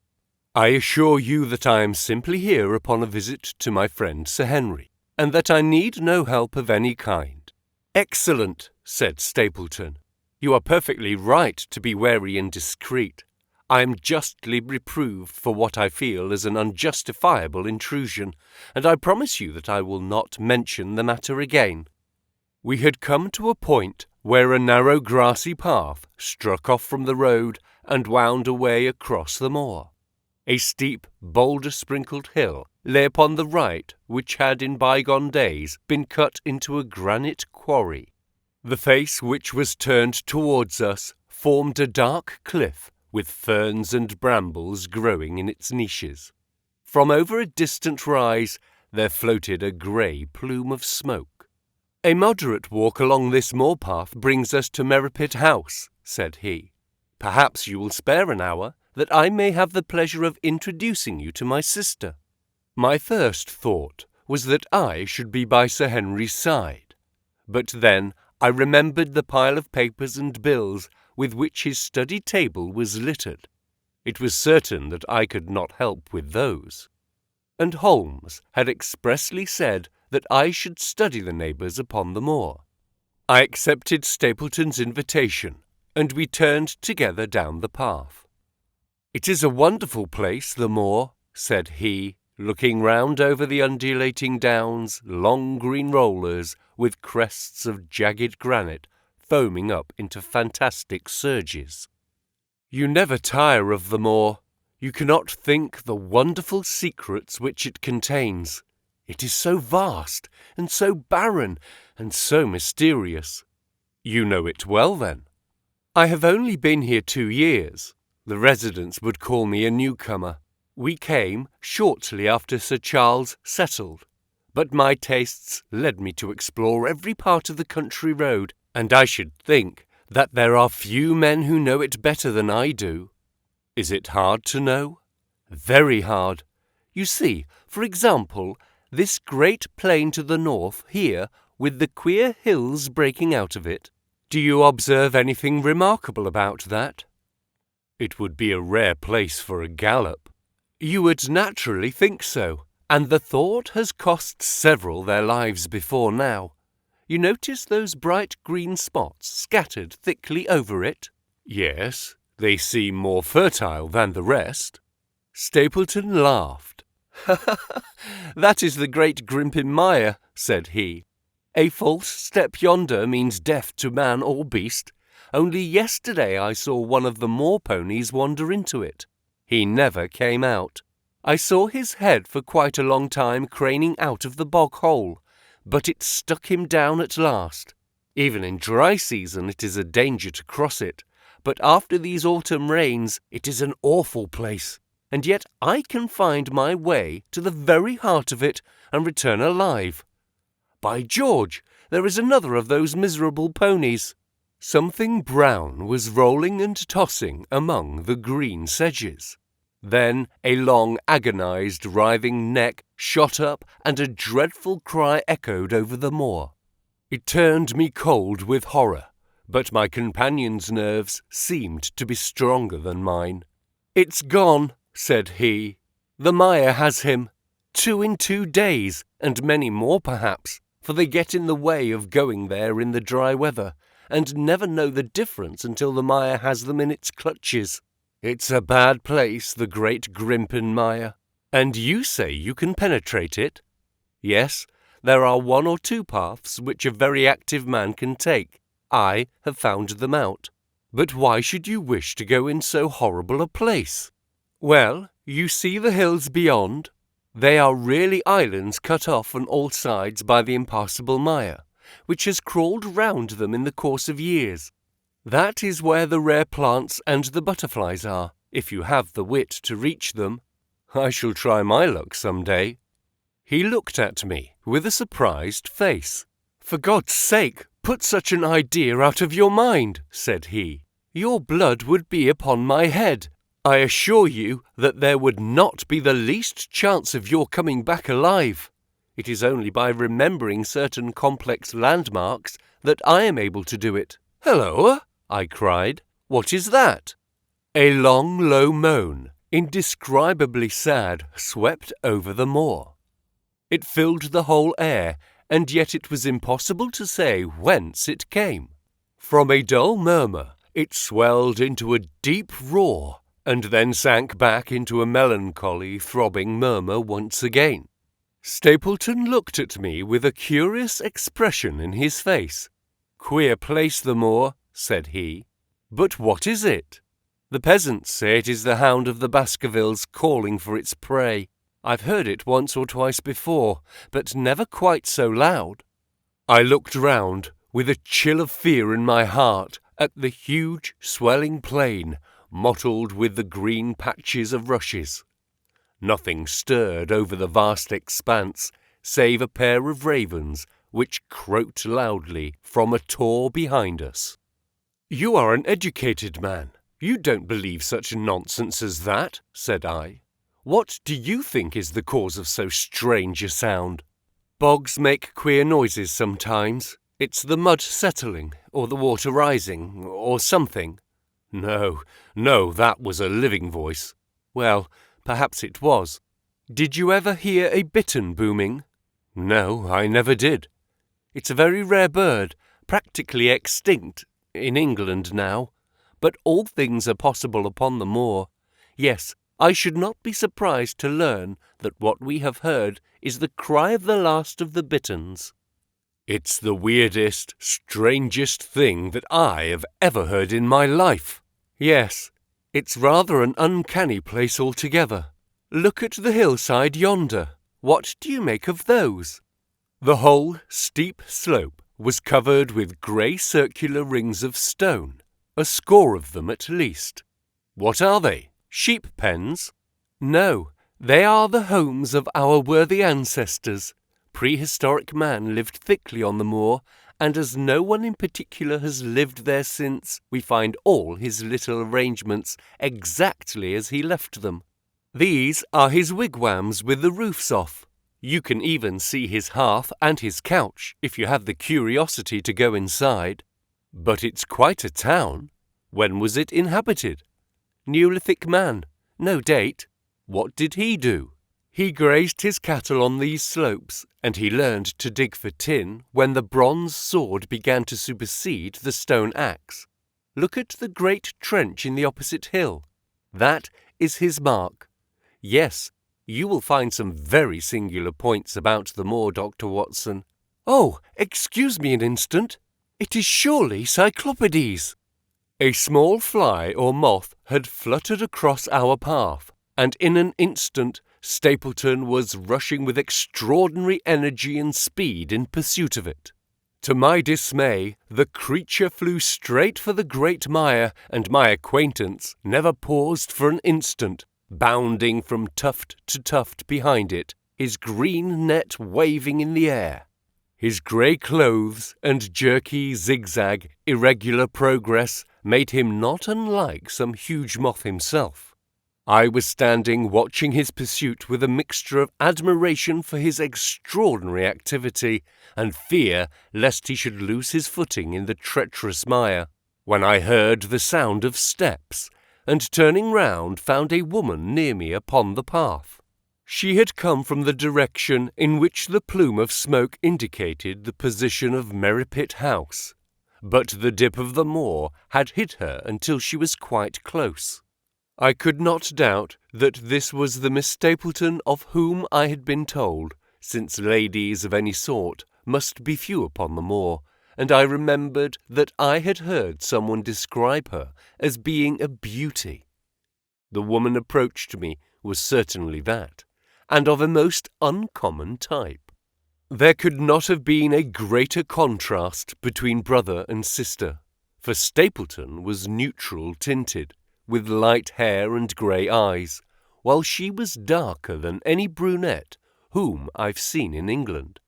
"I assure you that I am simply here upon a visit to my friend Sir Henry, and that I need no help of any kind." "Excellent," said Stapleton. "You are perfectly right to be wary and discreet. I am justly reproved for what I feel is an unjustifiable intrusion, and I promise you that I will not mention the matter again." We had come to a point where a narrow grassy path struck off from the road and wound away across the moor. A steep, boulder-sprinkled hill lay upon the right, which had in bygone days been cut into a granite quarry. The face which was turned towards us formed a dark cliff with ferns and brambles growing in its niches. From over a distant rise there floated a grey plume of smoke. "A moderate walk along this moor path brings us to Merripit House," said he. "Perhaps you will spare an hour, that I may have the pleasure of introducing you to my sister." My first thought was that I should be by Sir Henry's side, but then I remembered the pile of papers and bills with which his study table was littered. It was certain that I could not help with those. And Holmes had expressly said that I should study the neighbours upon the moor. I accepted Stapleton's invitation, and we turned together down the path. "It is a wonderful place, the moor," said he, looking round over the undulating downs, long green rollers with crests of jagged granite foaming up into fantastic surges. "You never tire of the moor. You cannot think the wonderful secrets which it contains. It is so vast, and so barren, and so mysterious." "You know it well, then?" "I have only been here 2 years. The residents would call me a newcomer. We came shortly after Sir Charles settled, but my tastes led me to explore every part of the country road, and I should think that there are few men who know it better than I do." "Is it hard to know?" "Very hard. You see, for example, this great plain to the north here, with the queer hills breaking out of it. Do you observe anything remarkable about that?" "It would be a rare place for a gallop." "You would naturally think so, and the thought has cost several their lives before now. You notice those bright green spots scattered thickly over it?" "Yes, they seem more fertile than the rest." Stapleton laughed. "That is the great Grimpen Mire," said he. "A false step yonder means death to man or beast. Only yesterday I saw one of the moor ponies wander into it. He never came out. I saw his head for quite a long time craning out of the bog hole, but it stuck him down at last. Even in dry season it is a danger to cross it, but after these autumn rains it is an awful place, and yet I can find my way to the very heart of it and return alive. By George, there is another of those miserable ponies." Something brown was rolling and tossing among the green sedges. Then a long, agonized, writhing neck shot up, and a dreadful cry echoed over the moor. It turned me cold with horror, but my companion's nerves seemed to be stronger than mine. "It's gone," said he. "The mire has him. 2 in 2 days, and many more perhaps, for they get in the way of going there in the dry weather, and never know the difference until the mire has them in its clutches. It's a bad place, the great Grimpen Mire." "And you say you can penetrate it?" "Yes, there are 1 or 2 paths which a very active man can take. I have found them out." "But why should you wish to go in so horrible a place?" "Well, you see the hills beyond? They are really islands cut off on all sides by the impassable mire, which has crawled round them in the course of years. That is where the rare plants and the butterflies are, if you have the wit to reach them. I shall try my luck some day." He looked at me with a surprised face. "For God's sake, put such an idea out of your mind," said he. "Your blood would be upon my head. I assure you that there would not be the least chance of your coming back alive. It is only by remembering certain complex landmarks that I am able to do it." "Hello!" I cried. "What is that?" A long, low moan, indescribably sad, swept over the moor. It filled the whole air, and yet it was impossible to say whence it came. From a dull murmur, it swelled into a deep roar, and then sank back into a melancholy, throbbing murmur once again. Stapleton looked at me with a curious expression in his face. "Queer place, the moor," said he. "But what is it?" "The peasants say it is the hound of the Baskervilles calling for its prey. I've heard it once or twice before, but never quite so loud." I looked round, with a chill of fear in my heart, at the huge, swelling plain, mottled with the green patches of rushes. Nothing stirred over the vast expanse, save a pair of ravens which croaked loudly from a tor behind us. "You are an educated man. You don't believe such nonsense as that," said I. "What do you think is the cause of so strange a sound?" "Bogs make queer noises sometimes. It's the mud settling, or the water rising, or something." No, that was a living voice. Well, perhaps it was. Did you ever hear a bittern booming? No, I never did. It's a very rare bird, practically extinct, in England now. But all things are possible upon the moor. Yes, I should not be surprised to learn that what we have heard is the cry of the last of the bitterns. It's the weirdest, strangest thing that I have ever heard in my life. Yes, it's rather an uncanny place altogether. Look at the hillside yonder. What do you make of those? The whole steep slope was covered with grey circular rings of stone, a score of them at least. What are they? Sheep pens? No, they are the homes of our worthy ancestors. Prehistoric man lived thickly on the moor, and as no one in particular has lived there since, we find all his little arrangements exactly as he left them. These are his wigwams with the roofs off. You can even see his hearth and his couch if you have the curiosity to go inside. But it's quite a town. When was it inhabited? Neolithic man. No date. What did he do? He grazed his cattle on these slopes, and he learned to dig for tin when the bronze sword began to supersede the stone axe. Look at the great trench in the opposite hill. That is his mark. Yes, you will find some very singular points about the moor, Dr. Watson. Oh, excuse me an instant. It is surely Cyclopides. A small fly or moth had fluttered across our path, and in an instant Stapleton was rushing with extraordinary energy and speed in pursuit of it. To my dismay, the creature flew straight for the great mire, and my acquaintance never paused for an instant, bounding from tuft to tuft behind it, his green net waving in the air. His grey clothes and jerky, zigzag, irregular progress made him not unlike some huge moth himself. I was standing watching his pursuit with a mixture of admiration for his extraordinary activity and fear lest he should lose his footing in the treacherous mire, when I heard the sound of steps, and turning round found a woman near me upon the path. She had come from the direction in which the plume of smoke indicated the position of Merripit House, but the dip of the moor had hid her until she was quite close. I could not doubt that this was the Miss Stapleton of whom I had been told, since ladies of any sort must be few upon the moor, and I remembered that I had heard someone describe her as being a beauty. The woman approached me was certainly that, and of a most uncommon type. There could not have been a greater contrast between brother and sister, for Stapleton was neutral tinted, with light hair and grey eyes, while she was darker than any brunette whom I've seen in England,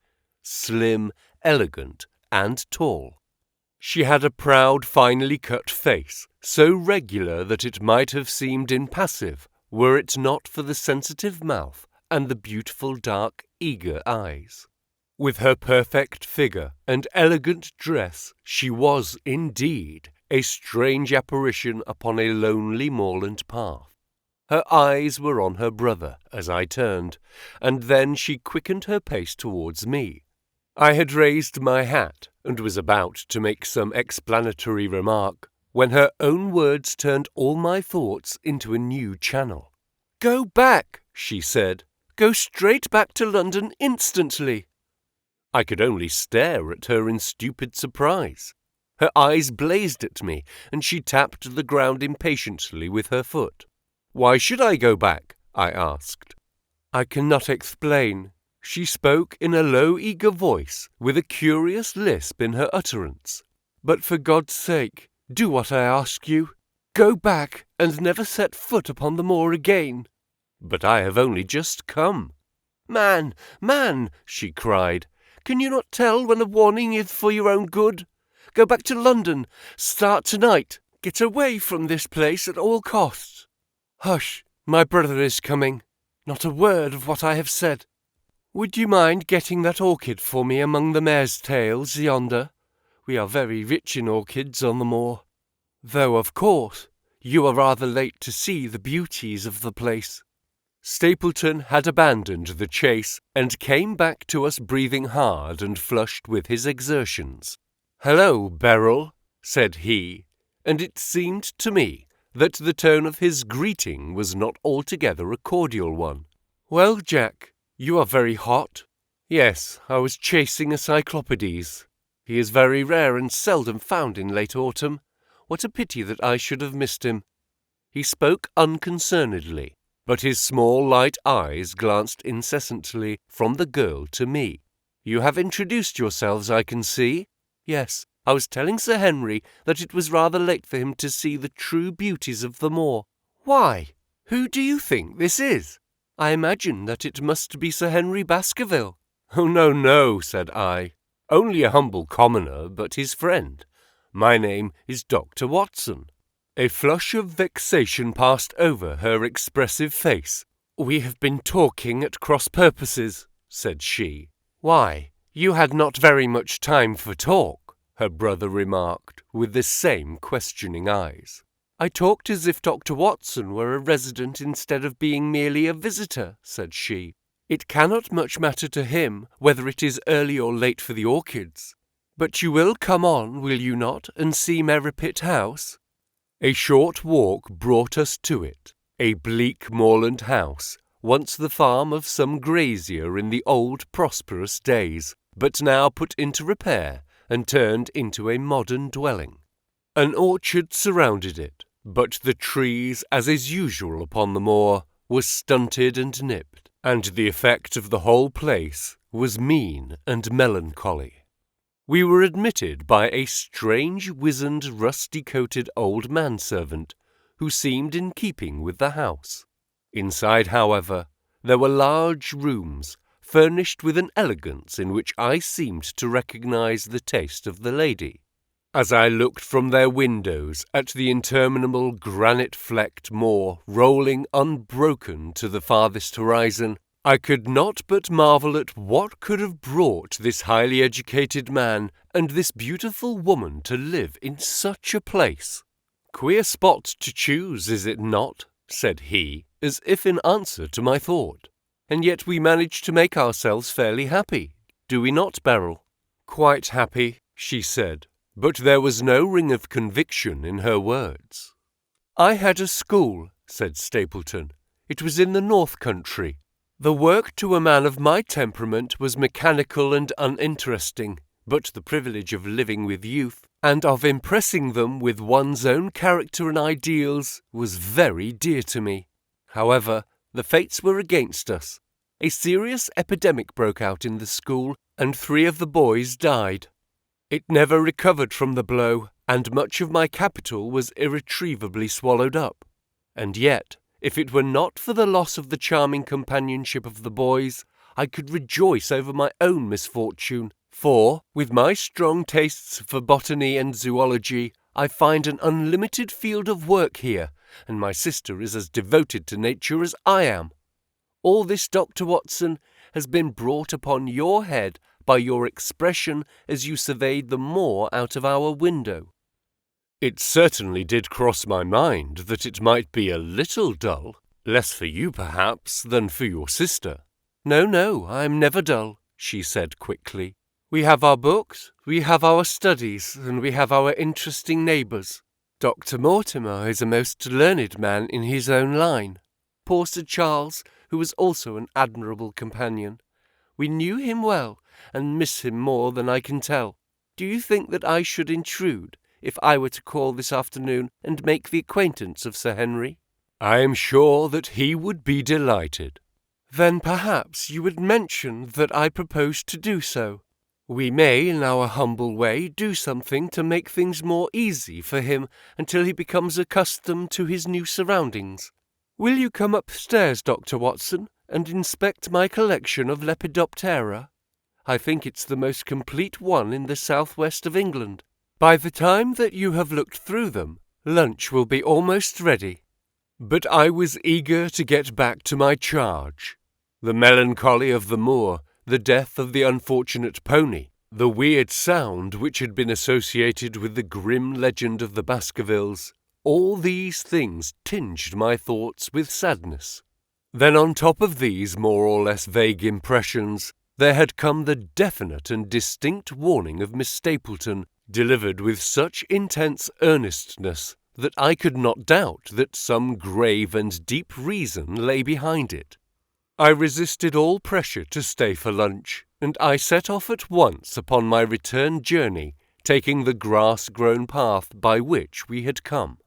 slim, elegant, and tall. She had a proud, finely cut face, so regular that it might have seemed impassive were it not for the sensitive mouth and the beautiful dark, eager eyes. With her perfect figure and elegant dress, she was, indeed, a strange apparition upon a lonely moorland path. Her eyes were on her brother as I turned, and then she quickened her pace towards me. I had raised my hat and was about to make some explanatory remark, when her own words turned all my thoughts into a new channel. "Go back," she said. "Go straight back to London instantly." I could only stare at her in stupid surprise. Her eyes blazed at me, and she tapped the ground impatiently with her foot. "Why should I go back?" I asked. "I cannot explain." She spoke in a low, eager voice, with a curious lisp in her utterance. "But for God's sake, do what I ask you. Go back, and never set foot upon the moor again." "But I have only just come." Man, she cried, "can you not tell when a warning is for your own good? Go back to London. Start tonight. Get away from this place at all costs." "Hush, my brother is coming. Not a word of what I have said. Would you mind getting that orchid for me among the mare's tails yonder? We are very rich in orchids on the moor. Though, of course, you are rather late to see the beauties of the place." Stapleton had abandoned the chase and came back to us breathing hard and flushed with his exertions. "Hello, Beryl," said he, and it seemed to me that the tone of his greeting was not altogether a cordial one. "Well, Jack, you are very hot." "Yes, I was chasing a cyclopedes. He is very rare and seldom found in late autumn. What a pity that I should have missed him." He spoke unconcernedly, but his small light eyes glanced incessantly from the girl to me. "You have introduced yourselves, I can see." "Yes, I was telling Sir Henry that it was rather late for him to see the true beauties of the moor." "Why, who do you think this is?" "I imagine that it must be Sir Henry Baskerville." "Oh, no, no," said I. "Only a humble commoner, but his friend. My name is Dr. Watson." A flush of vexation passed over her expressive face. "We have been talking at cross purposes," said she. "Why, you had not very much time for talk," her brother remarked, with the same questioning eyes. "I talked as if Dr. Watson were a resident instead of being merely a visitor," said she. "It cannot much matter to him whether it is early or late for the orchids. But you will come on, will you not, and see Merripit House?" A short walk brought us to it, a bleak moorland house, once the farm of some grazier in the old prosperous days, but now put into repair and turned into a modern dwelling. An orchard surrounded it, but the trees, as is usual upon the moor, were stunted and nipped, and the effect of the whole place was mean and melancholy. We were admitted by a strange, wizened, rusty-coated old manservant, who seemed in keeping with the house. Inside, however, there were large rooms, furnished with an elegance in which I seemed to recognize the taste of the lady. As I looked from their windows at the interminable granite-flecked moor rolling unbroken to the farthest horizon, I could not but marvel at what could have brought this highly educated man and this beautiful woman to live in such a place. "Queer spot to choose, is it not?" said he, as if in answer to my thought. "And yet we manage to make ourselves fairly happy, do we not, Beryl?" "Quite happy," she said, but there was no ring of conviction in her words. "I had a school," said Stapleton. "It was in the North Country. The work to a man of my temperament was mechanical and uninteresting, but the privilege of living with youth, and of impressing them with one's own character and ideals, was very dear to me. However, the fates were against us. A serious epidemic broke out in the school, and 3 of the boys died. It never recovered from the blow, and much of my capital was irretrievably swallowed up. And yet, if it were not for the loss of the charming companionship of the boys, I could rejoice over my own misfortune, for, with my strong tastes for botany and zoology, I find an unlimited field of work here, and my sister is as devoted to nature as I am. All this, Dr. Watson, has been brought upon your head by your expression as you surveyed the moor out of our window." "It certainly did cross my mind that it might be a little dull, less for you perhaps than for your sister." "No, no, I am never dull," she said quickly. "We have our books, we have our studies, and we have our interesting neighbours. Dr. Mortimer is a most learned man in his own line. Poor Sir Charles, who was also an admirable companion. We knew him well, and miss him more than I can tell. Do you think that I should intrude if I were to call this afternoon and make the acquaintance of Sir Henry?" "I am sure that he would be delighted." "Then perhaps you would mention that I propose to do so. We may, in our humble way, do something to make things more easy for him until he becomes accustomed to his new surroundings. Will you come upstairs, Dr. Watson, and inspect my collection of Lepidoptera? I think it's the most complete one in the southwest of England. By the time that you have looked through them, lunch will be almost ready." But I was eager to get back to my charge. The melancholy of the moor, the death of the unfortunate pony, the weird sound which had been associated with the grim legend of the Baskervilles, All these things tinged my thoughts with sadness. Then on top of these more or less vague impressions, there had come the definite and distinct warning of Miss Stapleton, delivered with such intense earnestness that I could not doubt that some grave and deep reason lay behind it. I resisted all pressure to stay for lunch, and I set off at once upon my return journey, taking the grass-grown path by which we had come.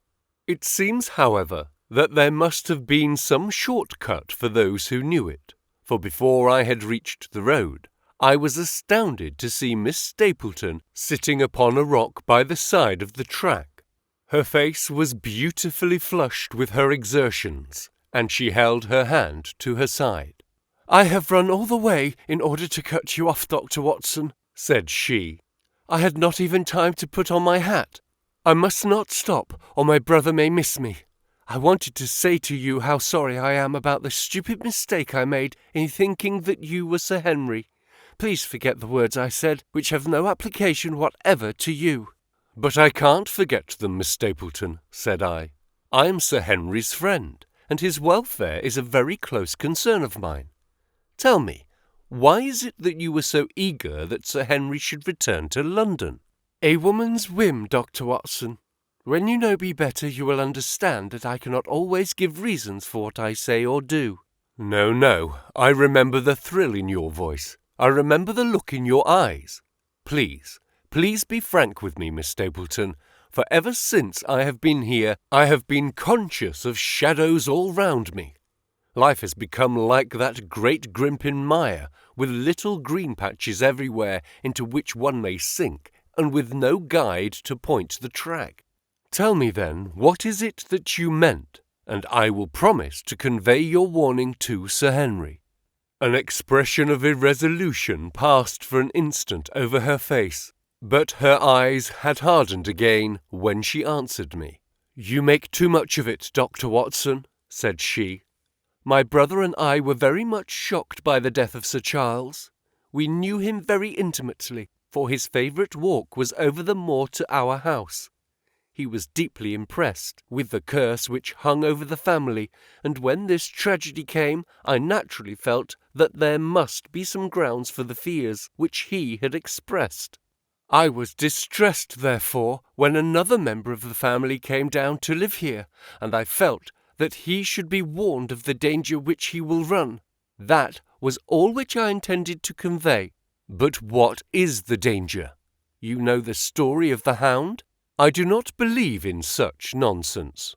It seems, however, that there must have been some short-cut for those who knew it, for before I had reached the road, I was astounded to see Miss Stapleton sitting upon a rock by the side of the track. Her face was beautifully flushed with her exertions, and she held her hand to her side. "I have run all the way in order to cut you off, Dr. Watson," said she. "I had not even time to put on my hat. I must not stop, or my brother may miss me. I wanted to say to you how sorry I am about the stupid mistake I made in thinking that you were Sir Henry. Please forget the words I said, which have no application whatever to you." "But I can't forget them, Miss Stapleton," said I. "I am Sir Henry's friend, and his welfare is a very close concern of mine. Tell me, why is it that you were so eager that Sir Henry should return to London?" "A woman's whim, Dr. Watson. When you know me better, you will understand that I cannot always give reasons for what I say or do." No, I remember the thrill in your voice. I remember the look in your eyes. Please be frank with me, Miss Stapleton, for ever since I have been here, I have been conscious of shadows all round me. Life has become like that great Grimpen mire, with little green patches everywhere into which one may sink, and with no guide to point the track. Tell me then, what is it that you meant, and I will promise to convey your warning to Sir Henry." An expression of irresolution passed for an instant over her face, but her eyes had hardened again when she answered me. "You make too much of it, Dr. Watson," said she. "My brother and I were very much shocked by the death of Sir Charles. We knew him very intimately, for his favourite walk was over the moor to our house. He was deeply impressed with the curse which hung over the family, and when this tragedy came, I naturally felt that there must be some grounds for the fears which he had expressed. I was distressed, therefore, when another member of the family came down to live here, and I felt that he should be warned of the danger which he will run. That was all which I intended to convey. But what is the danger? You know the story of the Hound? I do not believe in such nonsense."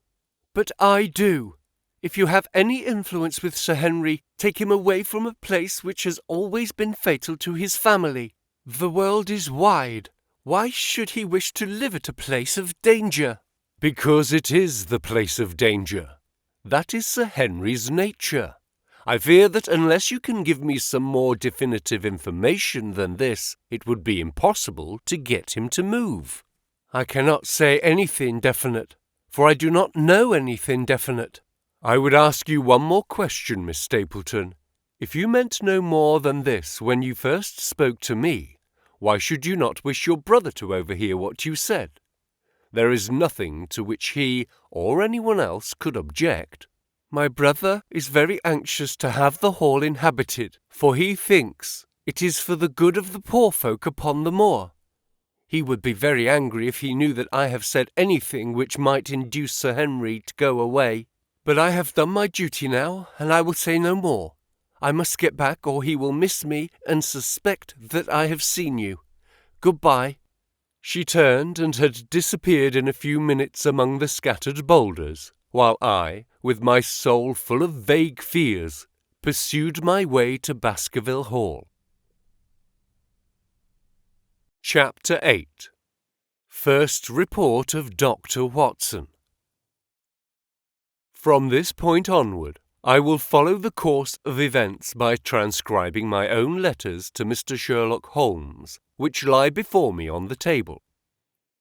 "But I do. If you have any influence with Sir Henry, take him away from a place which has always been fatal to his family. The world is wide. Why should he wish to live at a place of danger?" "Because it is the place of danger. That is Sir Henry's nature. I fear that unless you can give me some more definitive information than this, it would be impossible to get him to move." "I cannot say anything definite, for I do not know anything definite." "I would ask you one more question, Miss Stapleton. If you meant no more than this when you first spoke to me, why should you not wish your brother to overhear what you said? There is nothing to which he or anyone else could object." "My brother is very anxious to have the hall inhabited, for he thinks it is for the good of the poor folk upon the moor. He would be very angry if he knew that I have said anything which might induce Sir Henry to go away. But I have done my duty now, and I will say no more. I must get back, or he will miss me and suspect that I have seen you. Goodbye." She turned and had disappeared in a few minutes among the scattered boulders, while I, with my soul full of vague fears, pursued my way to Baskerville Hall. Chapter 8. First Report of Dr. Watson. From this point onward, I will follow the course of events by transcribing my own letters to Mr. Sherlock Holmes, which lie before me on the table.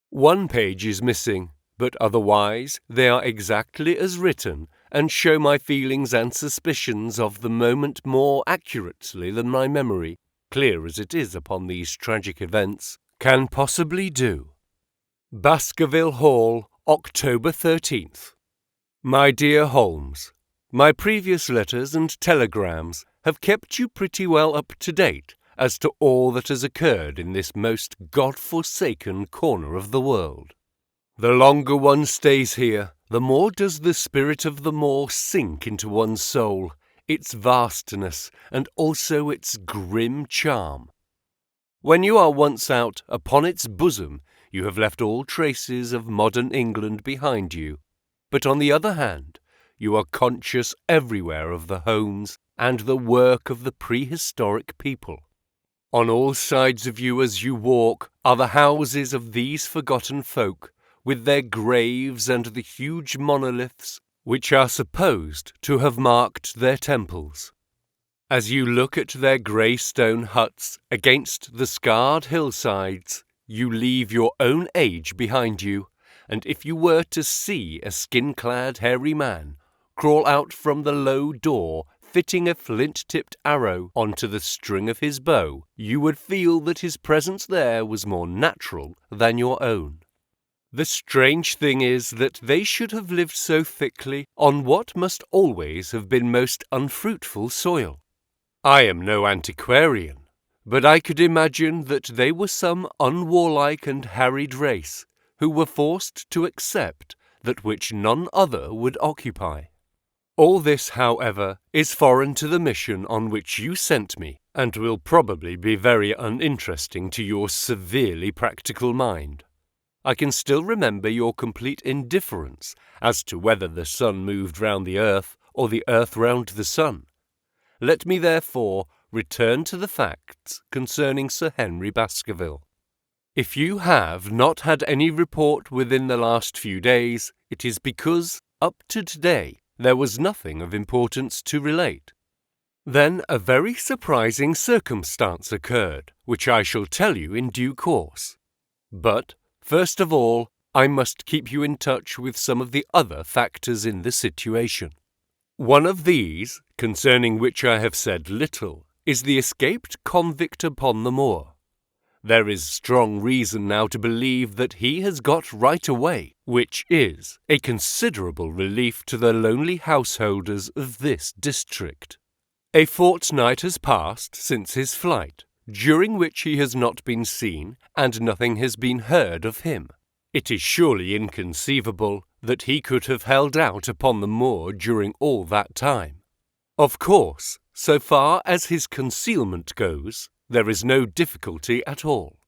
One page is missing, but otherwise they are exactly as written, and show my feelings and suspicions of the moment more accurately than my memory, clear as it is upon these tragic events, can possibly do. Baskerville Hall, October 13th. My dear Holmes, my previous letters and telegrams have kept you pretty well up to date as to all that has occurred in this most God-forsaken corner of the world. The longer one stays here, the more does the spirit of the moor sink into one's soul, its vastness, and also its grim charm. When you are once out upon its bosom, you have left all traces of modern England behind you. But on the other hand, you are conscious everywhere of the homes and the work of the prehistoric people. On all sides of you as you walk are the houses of these forgotten folk, with their graves and the huge monoliths which are supposed to have marked their temples. As you look at their grey stone huts against the scarred hillsides, you leave your own age behind you, and if you were to see a skin-clad hairy man crawl out from the low door fitting a flint-tipped arrow onto the string of his bow, you would feel that his presence there was more natural than your own. The strange thing is that they should have lived so thickly on what must always have been most unfruitful soil. I am no antiquarian, but I could imagine that they were some unwarlike and harried race who were forced to accept that which none other would occupy. All this, however, is foreign to the mission on which you sent me, and will probably be very uninteresting to your severely practical mind. I can still remember your complete indifference as to whether the sun moved round the earth or the earth round the sun. Let me therefore return to the facts concerning Sir Henry Baskerville. If you have not had any report within the last few days, it is because, up to today, there was nothing of importance to relate. Then a very surprising circumstance occurred, which I shall tell you in due course. But, first of all, I must keep you in touch with some of the other factors in the situation. One of these, concerning which I have said little, is the escaped convict upon the moor. There is strong reason now to believe that he has got right away, which is a considerable relief to the lonely householders of this district. A fortnight has passed since his flight, during which he has not been seen and nothing has been heard of him. It is surely inconceivable that he could have held out upon the moor during all that time. Of course, so far as his concealment goes, there is no difficulty at all.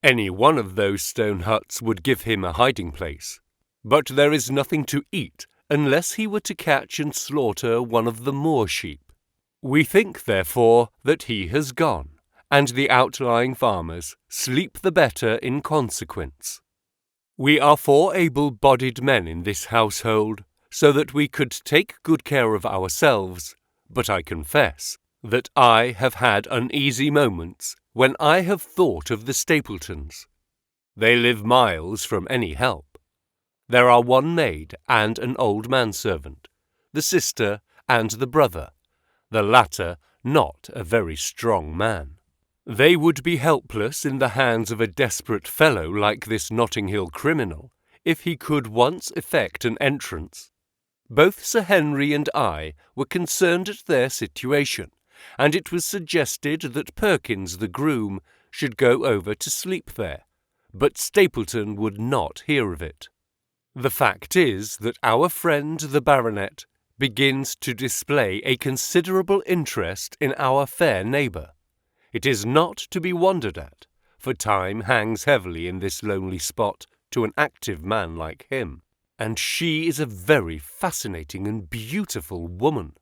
Any one of those stone huts would give him a hiding place, but there is nothing to eat unless he were to catch and slaughter one of the moor sheep. We think, therefore, that he has gone, and the outlying farmers sleep the better in consequence. We are 4 able-bodied men in this household, so that we could take good care of ourselves, but I confess that I have had uneasy moments when I have thought of the Stapletons. They live miles from any help. There are 1 maid and an old manservant, the sister and the brother, the latter not a very strong man. They would be helpless in the hands of a desperate fellow like this Notting Hill criminal, if he could once effect an entrance. Both Sir Henry and I were concerned at their situation, and it was suggested that Perkins the groom should go over to sleep there, but Stapleton would not hear of it. The fact is that our friend the baronet begins to display a considerable interest in our fair neighbour. It is not to be wondered at, for time hangs heavily in this lonely spot to an active man like him, and she is a very fascinating and beautiful woman.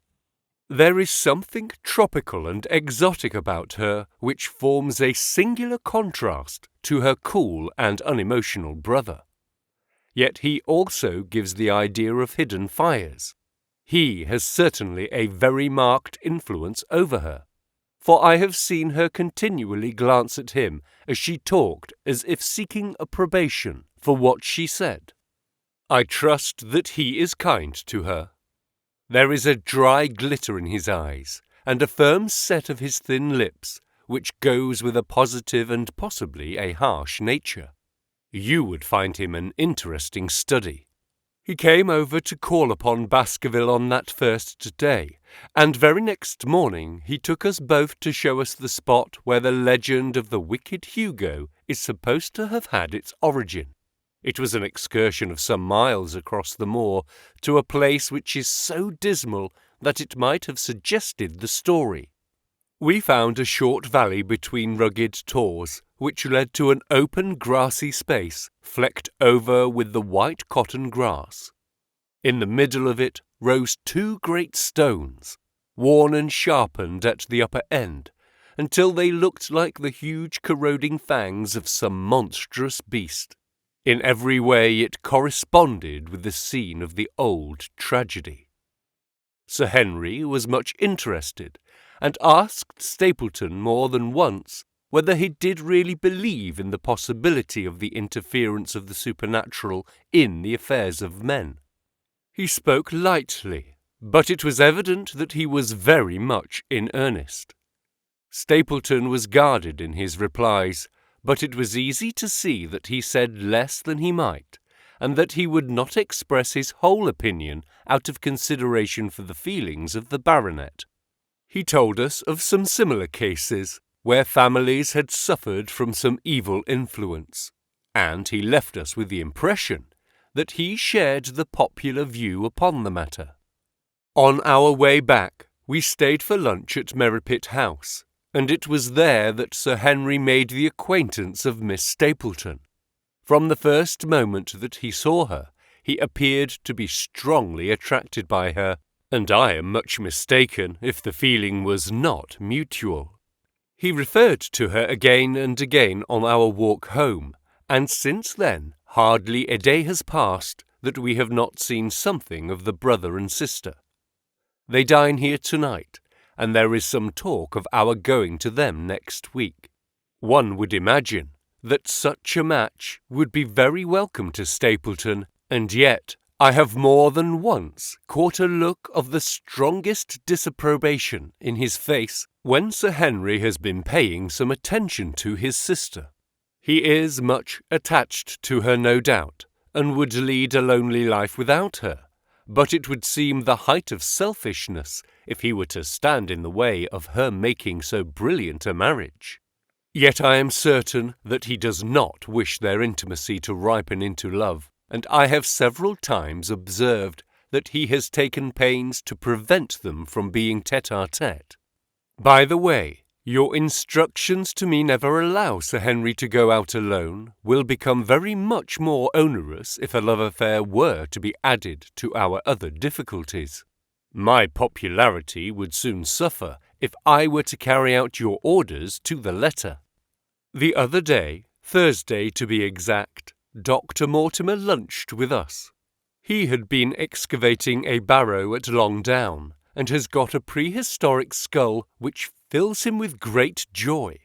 There is something tropical and exotic about her which forms a singular contrast to her cool and unemotional brother. Yet he also gives the idea of hidden fires. He has certainly a very marked influence over her, for I have seen her continually glance at him as she talked as if seeking approbation for what she said. I trust that he is kind to her. There is a dry glitter in his eyes, and a firm set of his thin lips, which goes with a positive and possibly a harsh nature. You would find him an interesting study. He came over to call upon Baskerville on that first day, and very next morning he took us both to show us the spot where the legend of the wicked Hugo is supposed to have had its origin. It was an excursion of some miles across the moor to a place which is so dismal that it might have suggested the story. We found a short valley between rugged tors, which led to an open grassy space flecked over with the white cotton grass. In the middle of it rose two great stones, worn and sharpened at the upper end, until they looked like the huge corroding fangs of some monstrous beast. In every way it corresponded with the scene of the old tragedy. Sir Henry was much interested, and asked Stapleton more than once whether he did really believe in the possibility of the interference of the supernatural in the affairs of men. He spoke lightly, but it was evident that he was very much in earnest. Stapleton was guarded in his replies, but it was easy to see that he said less than he might, and that he would not express his whole opinion out of consideration for the feelings of the baronet. He told us of some similar cases where families had suffered from some evil influence, and he left us with the impression that he shared the popular view upon the matter. On our way back, we stayed for lunch at Merripit House, and it was there that Sir Henry made the acquaintance of Miss Stapleton. From the first moment that he saw her, he appeared to be strongly attracted by her, and I am much mistaken if the feeling was not mutual. He referred to her again and again on our walk home, and since then hardly a day has passed that we have not seen something of the brother and sister. They dine here tonight, and there is some talk of our going to them next week. One would imagine that such a match would be very welcome to Stapleton, and yet I have more than once caught a look of the strongest disapprobation in his face when Sir Henry has been paying some attention to his sister. He is much attached to her, no doubt, and would lead a lonely life without her, but it would seem the height of selfishness if he were to stand in the way of her making so brilliant a marriage. Yet I am certain that he does not wish their intimacy to ripen into love, and I have several times observed that he has taken pains to prevent them from being tête-à-tête. By the way, your instructions to me never allow Sir Henry to go out alone will become very much more onerous if a love affair were to be added to our other difficulties. My popularity would soon suffer if I were to carry out your orders to the letter. The other day, Thursday to be exact, Dr. Mortimer lunched with us. He had been excavating a barrow at Long Down, and has got a prehistoric skull which fills him with great joy.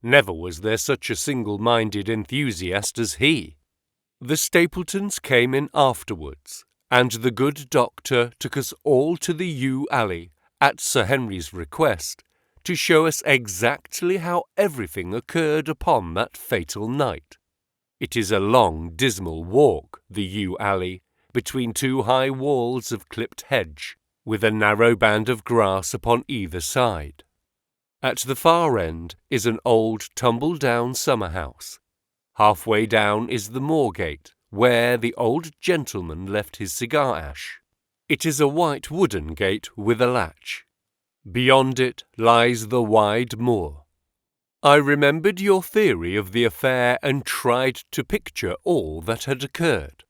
Never was there such a single-minded enthusiast as he. The Stapletons came in afterwards, and the good doctor took us all to the yew alley, at Sir Henry's request, to show us exactly how everything occurred upon that fatal night. It is a long, dismal walk, the yew alley, between two high walls of clipped hedge, with a narrow band of grass upon either side. At the far end is an old tumble-down summer-house. Halfway down is the moor-gate, where the old gentleman left his cigar-ash. It is a white wooden gate with a latch. Beyond it lies the wide moor. I remembered your theory of the affair and tried to picture all that had occurred.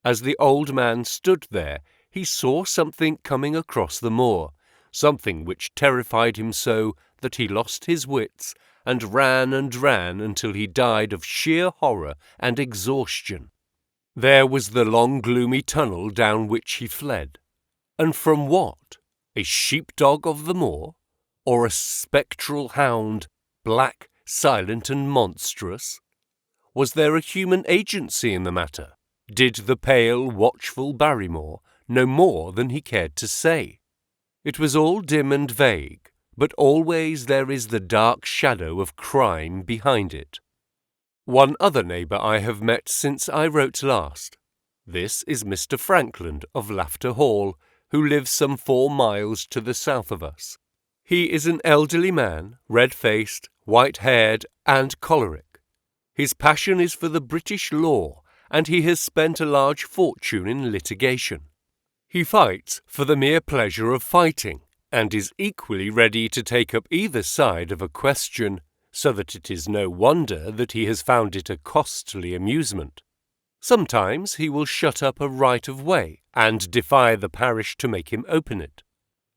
As the old man stood there, he saw something coming across the moor, something which terrified him so that he lost his wits and ran until he died of sheer horror and exhaustion. There was the long gloomy tunnel down which he fled. And from what? A sheepdog of the moor? Or a spectral hound, black, silent, and monstrous? Was there a human agency in the matter? Did the pale, watchful Barrymore know more than he cared to say? It was all dim and vague, but always there is the dark shadow of crime behind it. One other neighbour I have met since I wrote last. This is Mr. Frankland of Laughter Hall, who lives some 4 miles to the south of us. He is an elderly man, red-faced, white-haired, and choleric. His passion is for the British law, and he has spent a large fortune in litigation. He fights for the mere pleasure of fighting, and is equally ready to take up either side of a question, so that it is no wonder that he has found it a costly amusement. Sometimes he will shut up a right-of-way and defy the parish to make him open it.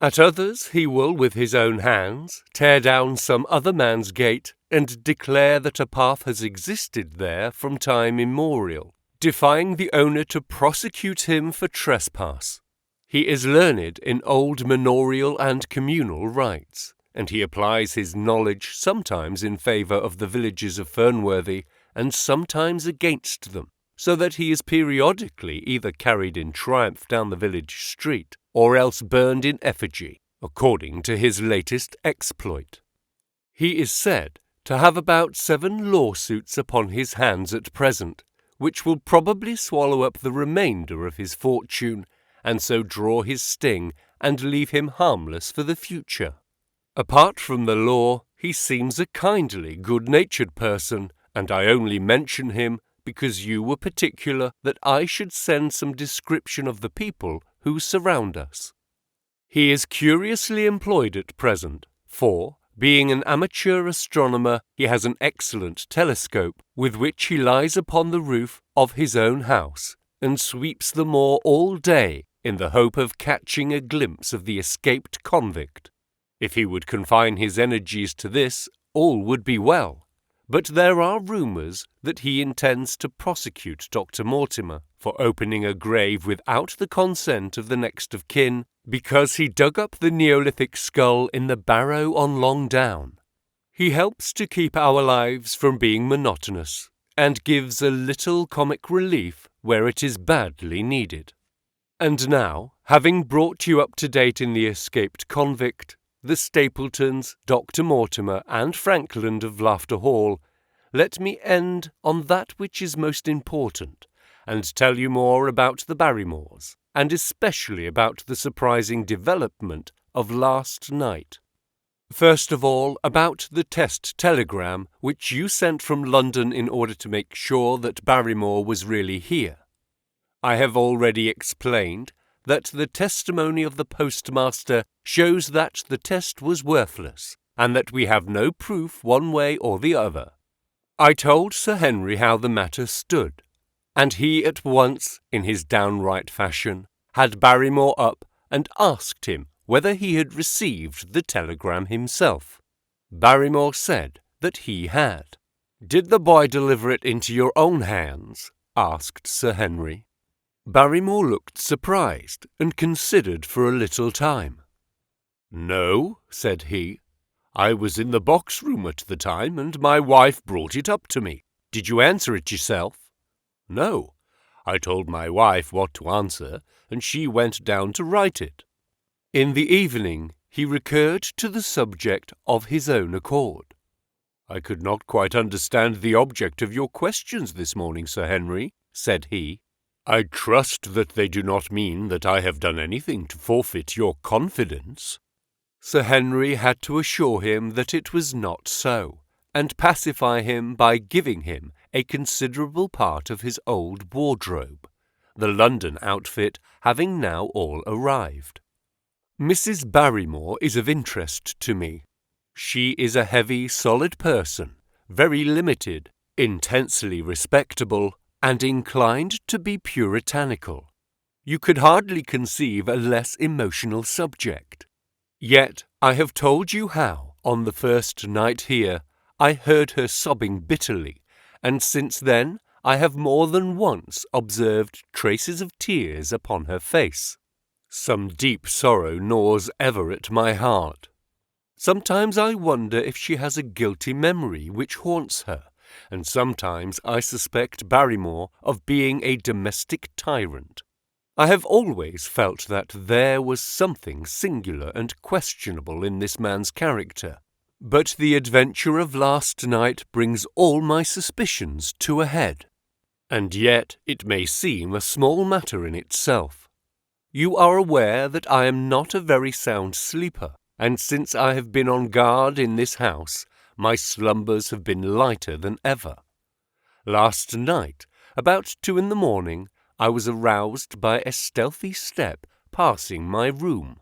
At others he will, with his own hands, tear down some other man's gate and declare that a path has existed there from time immemorial, defying the owner to prosecute him for trespass. He is learned in old manorial and communal rights, and he applies his knowledge sometimes in favour of the villages of Fernworthy and sometimes against them, so that he is periodically either carried in triumph down the village street, or else burned in effigy, according to his latest exploit. He is said to have about 7 lawsuits upon his hands at present, which will probably swallow up the remainder of his fortune, and so draw his sting and leave him harmless for the future. Apart from the law, he seems a kindly, good-natured person, and I only mention him because you were particular that I should send some description of the people who surround us. He is curiously employed at present, for, being an amateur astronomer, he has an excellent telescope with which he lies upon the roof of his own house, and sweeps the moor all day in the hope of catching a glimpse of the escaped convict. If he would confine his energies to this, all would be well. But there are rumours that he intends to prosecute Dr. Mortimer for opening a grave without the consent of the next of kin, because he dug up the Neolithic skull in the barrow on Long Down. He helps to keep our lives from being monotonous, and gives a little comic relief where it is badly needed. And now, having brought you up to date in the escaped convict, the Stapletons, Dr. Mortimer, and Frankland of Laughter Hall, let me end on that which is most important, and tell you more about the Barrymores, and especially about the surprising development of last night. First of all, about the test telegram which you sent from London in order to make sure that Barrymore was really here. I have already explained that the testimony of the postmaster shows that the test was worthless, and that we have no proof one way or the other. I told Sir Henry how the matter stood, and he at once, in his downright fashion, had Barrymore up and asked him whether he had received the telegram himself. Barrymore said that he had. "Did the boy deliver it into your own hands?" asked Sir Henry. Barrymore looked surprised and considered for a little time. "No," said he. "I was in the box room at the time, and my wife brought it up to me. Did you answer it yourself?" "No. I told my wife what to answer, and she went down to write it." In the evening he recurred to the subject of his own accord. "I could not quite understand the object of your questions this morning, Sir Henry," said he. "I trust that they do not mean that I have done anything to forfeit your confidence." Sir Henry had to assure him that it was not so, and pacify him by giving him a considerable part of his old wardrobe, the London outfit having now all arrived. Mrs. Barrymore is of interest to me. She is a heavy, solid person, very limited, intensely respectable, and inclined to be puritanical. You could hardly conceive a less emotional subject. Yet I have told you how, on the first night here, I heard her sobbing bitterly, and since then I have more than once observed traces of tears upon her face. Some deep sorrow gnaws ever at my heart. Sometimes I wonder if she has a guilty memory which haunts her, and sometimes I suspect Barrymore of being a domestic tyrant. I have always felt that there was something singular and questionable in this man's character, But the adventure of last night brings all my suspicions to a head. And yet it may seem a small matter in itself. You are aware that I am not a very sound sleeper, and since I have been on guard in this house, my slumbers have been lighter than ever. Last night, about 2 a.m, I was aroused by a stealthy step passing my room.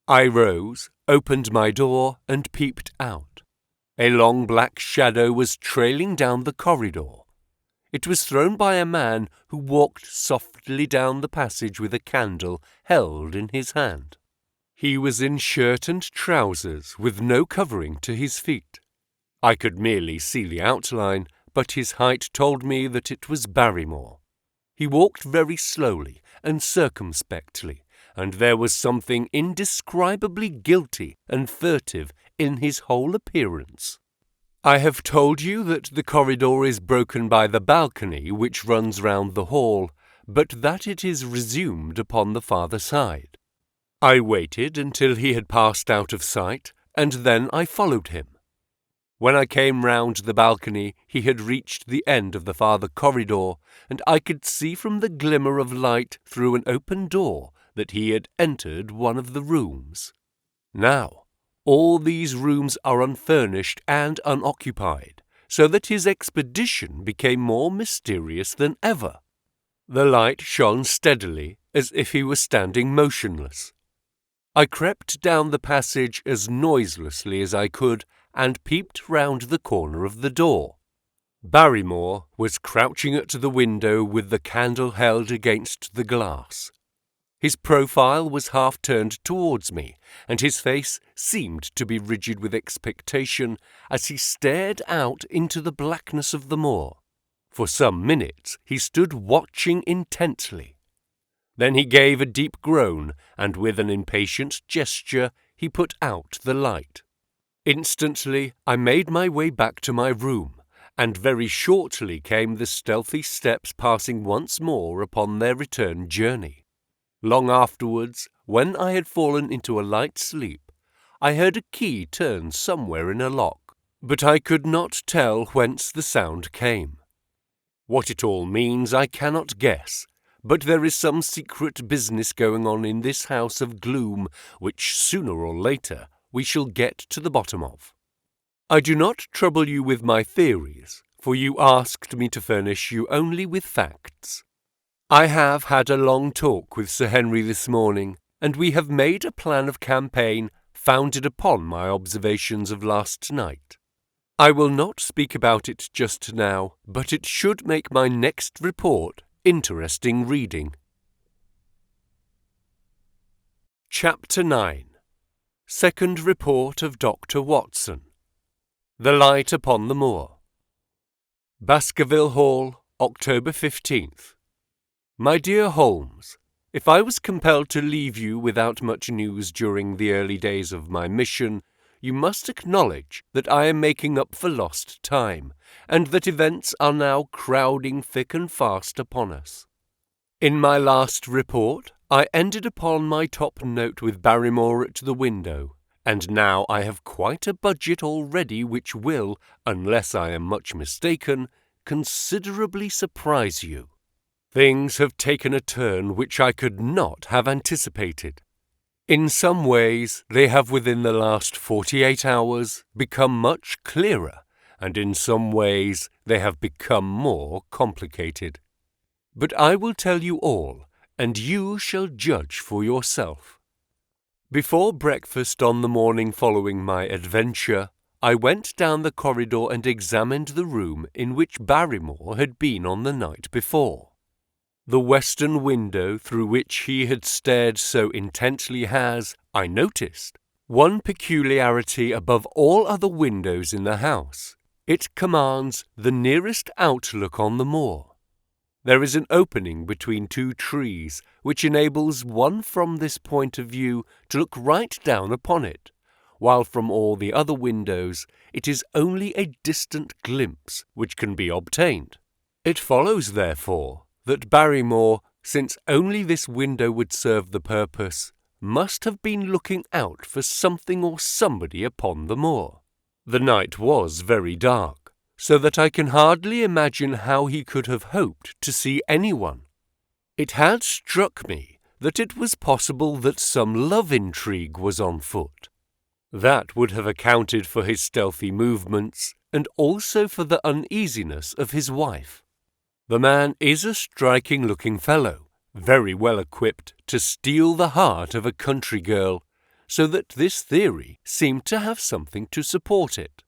I rose, opened my door, and peeped out. A long black shadow was trailing down the corridor. It was thrown by a man who walked softly down the passage with a candle held in his hand. He was in shirt and trousers, with no covering to his feet. I could merely see the outline, but his height told me that it was Barrymore. He walked very slowly and circumspectly, and there was something indescribably guilty and furtive in his whole appearance. I have told you that the corridor is broken by the balcony which runs round the hall, but that it is resumed upon the farther side. I waited until he had passed out of sight, and then I followed him. When I came round the balcony, he had reached the end of the farther corridor, and I could see from the glimmer of light through an open door that he had entered one of the rooms. Now, all these rooms are unfurnished and unoccupied, so that his expedition became more mysterious than ever. The light shone steadily, as if he were standing motionless. I crept down the passage as noiselessly as I could, and peeped round the corner of the door. Barrymore was crouching at the window with the candle held against the glass. His profile was half turned towards me, and his face seemed to be rigid with expectation as he stared out into the blackness of the moor. For some minutes he stood watching intently. Then he gave a deep groan, and with an impatient gesture he put out the light. Instantly I made my way back to my room, and very shortly came the stealthy steps passing once more upon their return journey. Long afterwards, when I had fallen into a light sleep, I heard a key turn somewhere in a lock, but I could not tell whence the sound came. What it all means I cannot guess, but there is some secret business going on in this house of gloom which sooner or later we shall get to the bottom of. I do not trouble you with my theories, for you asked me to furnish you only with facts. I have had a long talk with Sir Henry this morning, and we have made a plan of campaign founded upon my observations of last night. I will not speak about it just now, but it should make my next report interesting reading. Chapter 9. Second Report of Dr. Watson. The Light upon the Moor. Baskerville Hall, October 15th. My dear Holmes, if I was compelled to leave you without much news during the early days of my mission, you must acknowledge that I am making up for lost time, and that events are now crowding thick and fast upon us. In my last report, I ended upon my top note with Barrymore at the window, and now I have quite a budget already which will, unless I am much mistaken, considerably surprise you. Things have taken a turn which I could not have anticipated. In some ways, they have within the last 48 hours become much clearer, and in some ways they have become more complicated. But I will tell you all, and you shall judge for yourself. Before breakfast on the morning following my adventure, I went down the corridor and examined the room in which Barrymore had been on the night before. The western window through which he had stared so intently has, I noticed, one peculiarity above all other windows in the house. It commands the nearest outlook on the moor. There is an opening between two trees which enables one from this point of view to look right down upon it, while from all the other windows it is only a distant glimpse which can be obtained. It follows, therefore, that Barrymore, since only this window would serve the purpose, must have been looking out for something or somebody upon the moor. The night was very dark, so that I can hardly imagine how he could have hoped to see anyone. It had struck me that it was possible that some love intrigue was on foot. That would have accounted for his stealthy movements and also for the uneasiness of his wife. The man is a striking-looking fellow, very well equipped to steal the heart of a country girl, so that this theory seemed to have something to support it.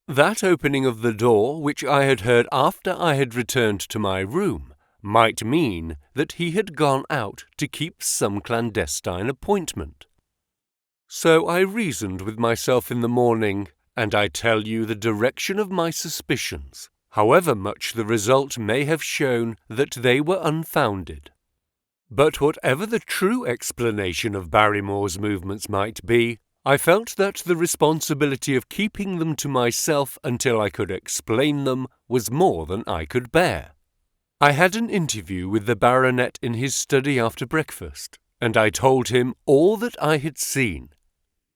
That opening of the door, which I had heard after I had returned to my room, might mean that he had gone out to keep some clandestine appointment. So I reasoned with myself in the morning, and I tell you the direction of my suspicions, however much the result may have shown that they were unfounded. But whatever the true explanation of Barrymore's movements might be, I felt that the responsibility of keeping them to myself until I could explain them was more than I could bear. I had an interview with the baronet in his study after breakfast, and I told him all that I had seen.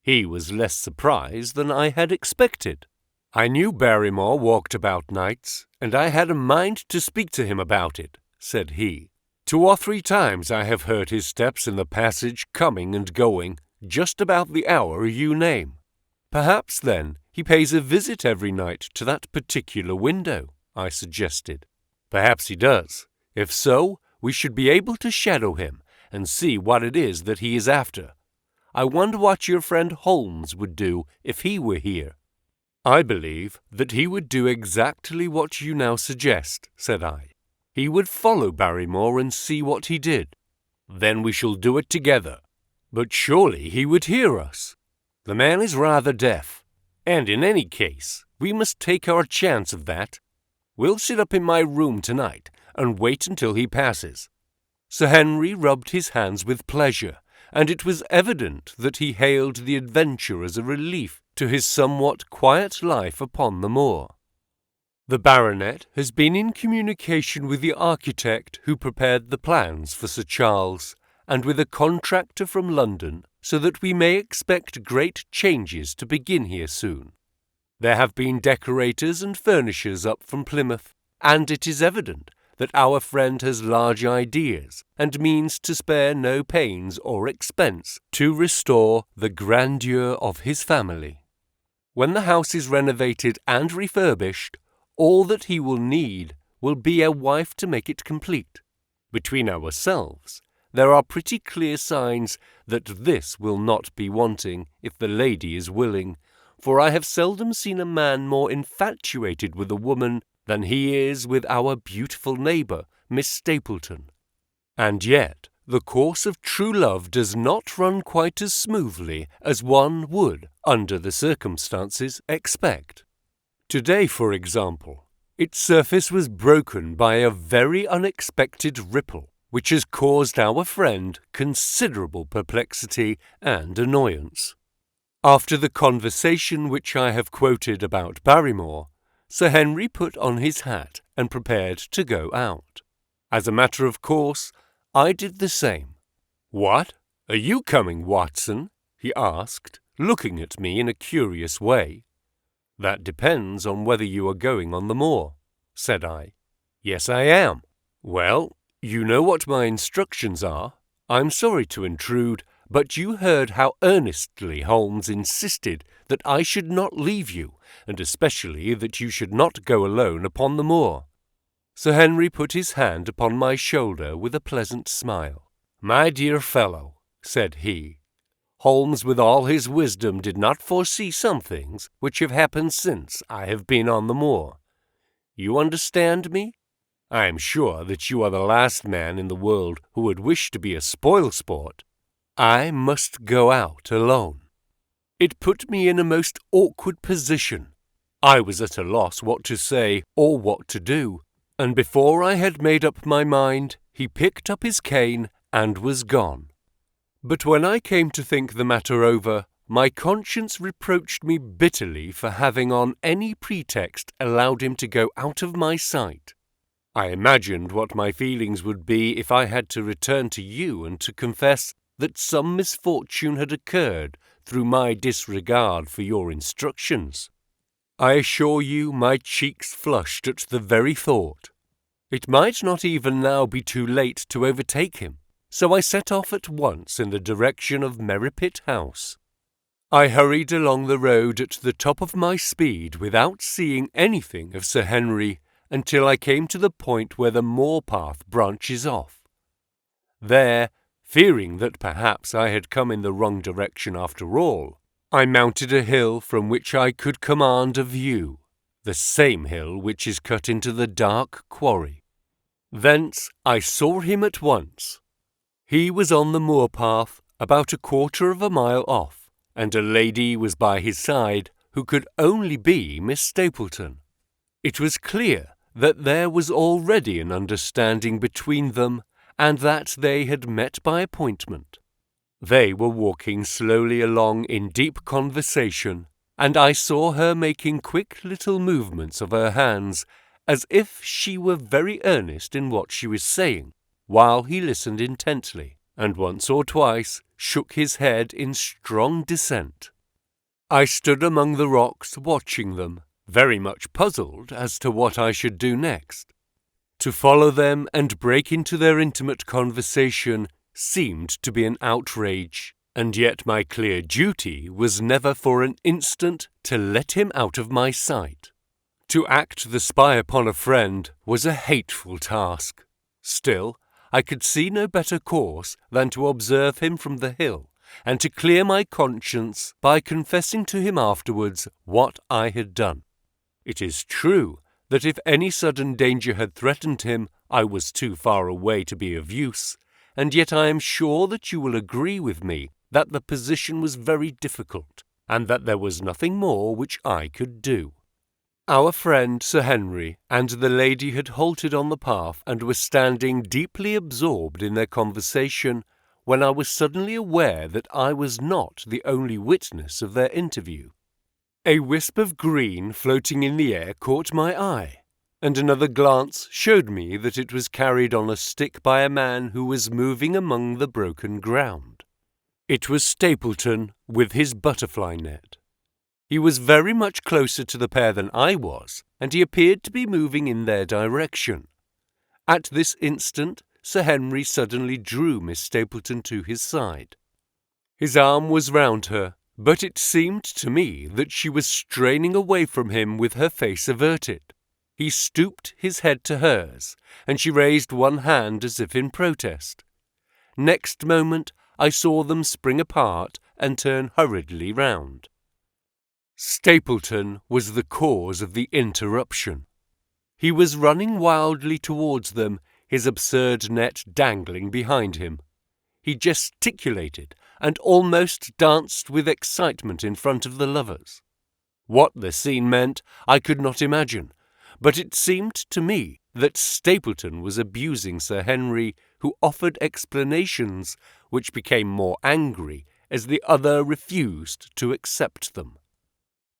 He was less surprised than I had expected. I knew Barrymore walked about nights, and I had a mind to speak to him about it, said he. 2 or 3 times I have heard his steps in the passage coming and going, just about the hour you name. Perhaps, then, he pays a visit every night to that particular window, I suggested. Perhaps he does. If so, we should be able to shadow him and see what it is that he is after. I wonder what your friend Holmes would do if he were here. I believe that he would do exactly what you now suggest, said I. He would follow Barrymore and see what he did. Then we shall do it together. But surely he would hear us. The man is rather deaf, and in any case, we must take our chance of that. We'll sit up in my room tonight and wait until he passes. Sir Henry rubbed his hands with pleasure, and it was evident that he hailed the adventure as a relief to his somewhat quiet life upon the moor. The baronet has been in communication with the architect who prepared the plans for Sir Charles, and with a contractor from London, so that we may expect great changes to begin here soon. There have been decorators and furnishers up from Plymouth, and it is evident that our friend has large ideas and means to spare no pains or expense to restore the grandeur of his family. When the house is renovated and refurbished, all that he will need will be a wife to make it complete. Between ourselves, there are pretty clear signs that this will not be wanting if the lady is willing, for I have seldom seen a man more infatuated with a woman than he is with our beautiful neighbour, Miss Stapleton. And yet the course of true love does not run quite as smoothly as one would, under the circumstances, expect. Today, for example, its surface was broken by a very unexpected ripple, which has caused our friend considerable perplexity and annoyance. After the conversation which I have quoted about Barrymore, Sir Henry put on his hat and prepared to go out. As a matter of course, I did the same. "What? Are you coming, Watson?" he asked, looking at me in a curious way. "That depends on whether you are going on the moor," said I. "Yes, I am." "Well, you know what my instructions are. I'm sorry to intrude, but you heard how earnestly Holmes insisted that I should not leave you, and especially that you should not go alone upon the moor." Sir Henry put his hand upon my shoulder with a pleasant smile. "My dear fellow," said he, "Holmes with all his wisdom did not foresee some things which have happened since I have been on the moor. You understand me? I am sure that you are the last man in the world who would wish to be a spoil-sport. I must go out alone." It put me in a most awkward position. I was at a loss what to say or what to do, and before I had made up my mind, he picked up his cane and was gone. But when I came to think the matter over, my conscience reproached me bitterly for having on any pretext allowed him to go out of my sight. I imagined what my feelings would be if I had to return to you and to confess that some misfortune had occurred through my disregard for your instructions. I assure you my cheeks flushed at the very thought. It might not even now be too late to overtake him, so I set off at once in the direction of Merripit House. I hurried along the road at the top of my speed without seeing anything of Sir Henry until I came to the point where the moor path branches off. There, fearing that perhaps I had come in the wrong direction after all, I mounted a hill from which I could command a view, the same hill which is cut into the dark quarry. Thence I saw him at once. He was on the moor path about a quarter of a mile off, and a lady was by his side who could only be Miss Stapleton. It was clear that there was already an understanding between them, and that they had met by appointment. They were walking slowly along in deep conversation, and I saw her making quick little movements of her hands, as if she were very earnest in what she was saying, while he listened intently, and once or twice shook his head in strong dissent. I stood among the rocks watching them, very much puzzled as to what I should do next. To follow them and break into their intimate conversation seemed to be an outrage, and yet my clear duty was never for an instant to let him out of my sight. To act the spy upon a friend was a hateful task. Still, I could see no better course than to observe him from the hill, and to clear my conscience by confessing to him afterwards what I had done. It is true that if any sudden danger had threatened him, I was too far away to be of use, and yet I am sure that you will agree with me that the position was very difficult, and that there was nothing more which I could do. Our friend Sir Henry and the lady had halted on the path and were standing deeply absorbed in their conversation, when I was suddenly aware that I was not the only witness of their interview. A wisp of green floating in the air caught my eye, and another glance showed me that it was carried on a stick by a man who was moving among the broken ground. It was Stapleton with his butterfly net. He was very much closer to the pair than I was, and he appeared to be moving in their direction. At this instant, Sir Henry suddenly drew Miss Stapleton to his side. His arm was round her, but it seemed to me that she was straining away from him with her face averted. He stooped his head to hers, and she raised one hand as if in protest. Next moment I saw them spring apart and turn hurriedly round. Stapleton was the cause of the interruption. He was running wildly towards them, his absurd net dangling behind him. He gesticulated and almost danced with excitement in front of the lovers. What the scene meant I could not imagine, but it seemed to me that Stapleton was abusing Sir Henry, who offered explanations which became more angry as the other refused to accept them.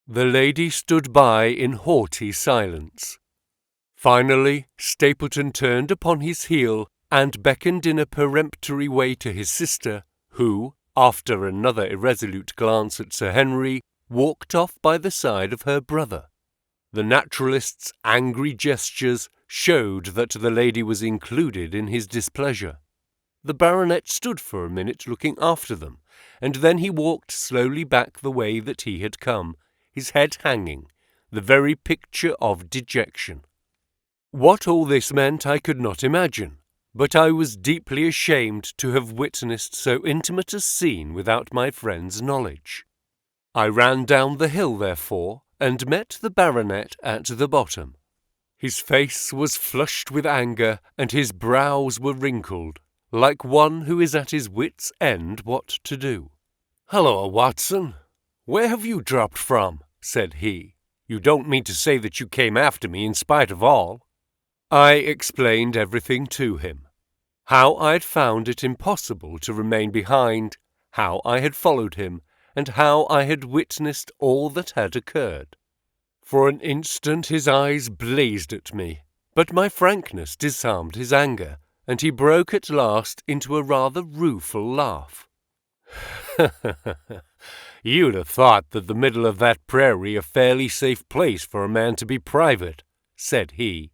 The lady stood by in haughty silence. Finally, Stapleton turned upon his heel and beckoned in a peremptory way to his sister, who, after another irresolute glance at Sir Henry, walked off by the side of her brother. The naturalist's angry gestures showed that the lady was included in his displeasure. The baronet stood for a minute looking after them, and then he walked slowly back the way that he had come, his head hanging, the very picture of dejection. What all this meant I could not imagine, but I was deeply ashamed to have witnessed so intimate a scene without my friend's knowledge. I ran down the hill, therefore, and met the baronet at the bottom. His face was flushed with anger, and his brows were wrinkled, like one who is at his wits' end what to do. "Halloa, Watson! Where have you dropped from?" said he. "You don't mean to say that you came after me in spite of all?" I explained everything to him. How I had found it impossible to remain behind, how I had followed him, and how I had witnessed all that had occurred. For an instant his eyes blazed at me, but my frankness disarmed his anger, and he broke at last into a rather rueful laugh. You'd have thought that the middle of that prairie a fairly safe place for a man to be private, said he.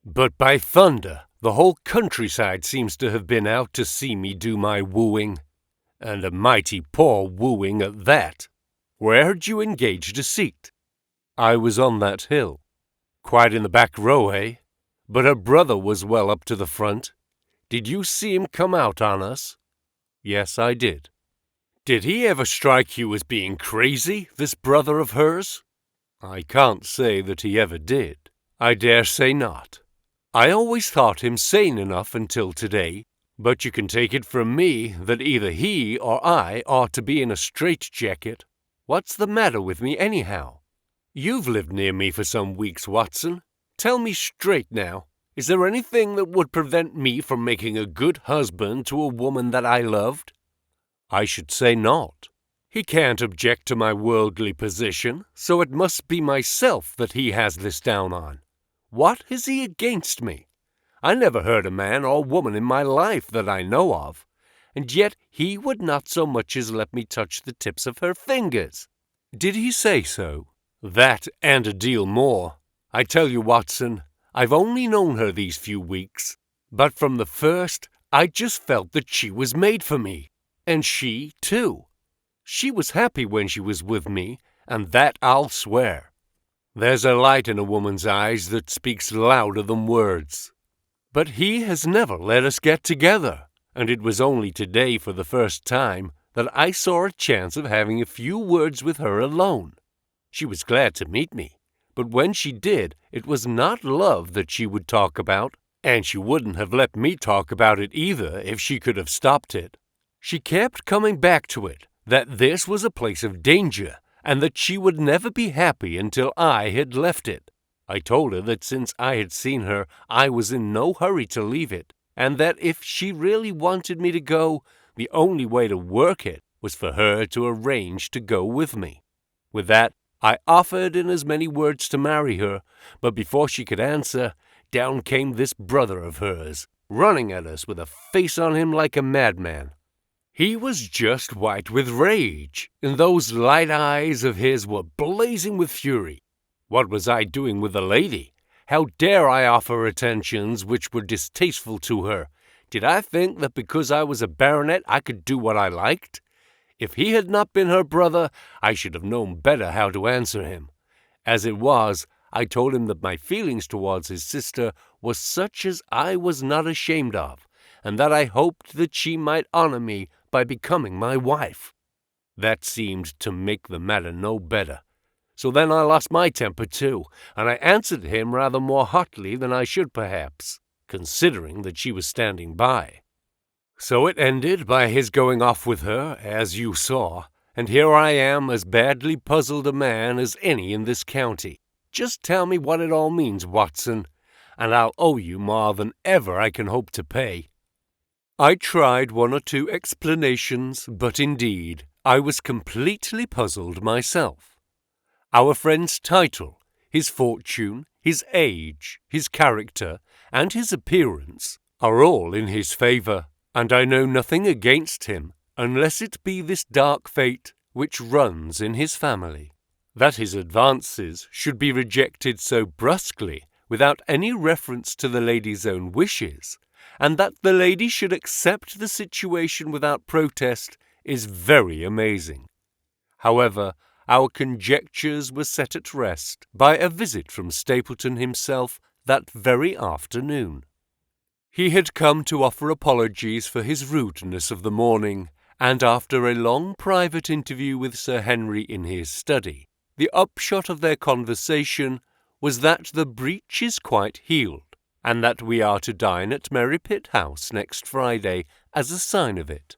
But by thunder, the whole countryside seems to have been out to see me do my wooing, and a mighty poor wooing at that. Where had you engaged a seat? I was on that hill. Quite in the back row, eh? But her brother was well up to the front. Did you see him come out on us? Yes, I did. Did he ever strike you as being crazy, this brother of hers? I can't say that he ever did. I dare say not. I always thought him sane enough until today, but you can take it from me that either he or I ought to be in a straitjacket. What's the matter with me anyhow? You've lived near me for some weeks, Watson. Tell me straight now, is there anything that would prevent me from making a good husband to a woman that I loved? I should say not. He can't object to my worldly position, so it must be myself that he has this down on. What is he against me? I never hurt a man or woman in my life that I know of, and yet he would not so much as let me touch the tips of her fingers. Did he say so? That and a deal more. I tell you, Watson, I've only known her these few weeks, but from the first I just felt that she was made for me, and she, too. She was happy when she was with me, and that I'll swear. There's a light in a woman's eyes that speaks louder than words. But he has never let us get together, and it was only today for the first time that I saw a chance of having a few words with her alone. She was glad to meet me, but when she did, it was not love that she would talk about, and she wouldn't have let me talk about it either if she could have stopped it. She kept coming back to it, that this was a place of danger, and that she would never be happy until I had left it. I told her that since I had seen her, I was in no hurry to leave it, and that if she really wanted me to go, the only way to work it was for her to arrange to go with me. With that, I offered in as many words to marry her, but before she could answer, down came this brother of hers, running at us with a face on him like a madman. He was just white with rage, and those light eyes of his were blazing with fury. What was I doing with the lady? How dare I offer attentions which were distasteful to her? Did I think that because I was a baronet I could do what I liked? If he had not been her brother, I should have known better how to answer him. As it was, I told him that my feelings towards his sister were such as I was not ashamed of, and that I hoped that she might honor me by becoming my wife. That seemed to make the matter no better. So then I lost my temper too, and I answered him rather more hotly than I should perhaps, considering that she was standing by. So it ended by his going off with her, as you saw, and here I am as badly puzzled a man as any in this county. Just tell me what it all means, Watson, and I'll owe you more than ever I can hope to pay. I tried one or two explanations, but indeed I was completely puzzled myself. Our friend's title, his fortune, his age, his character, and his appearance are all in his favour, and I know nothing against him, unless it be this dark fate which runs in his family. That his advances should be rejected so brusquely, without any reference to the lady's own wishes, and that the lady should accept the situation without protest, is very amazing. However, our conjectures were set at rest by a visit from Stapleton himself that very afternoon. He had come to offer apologies for his rudeness of the morning, and after a long private interview with Sir Henry in his study, the upshot of their conversation was that the breach is quite healed, and that we are to dine at Merripit House next Friday as a sign of it.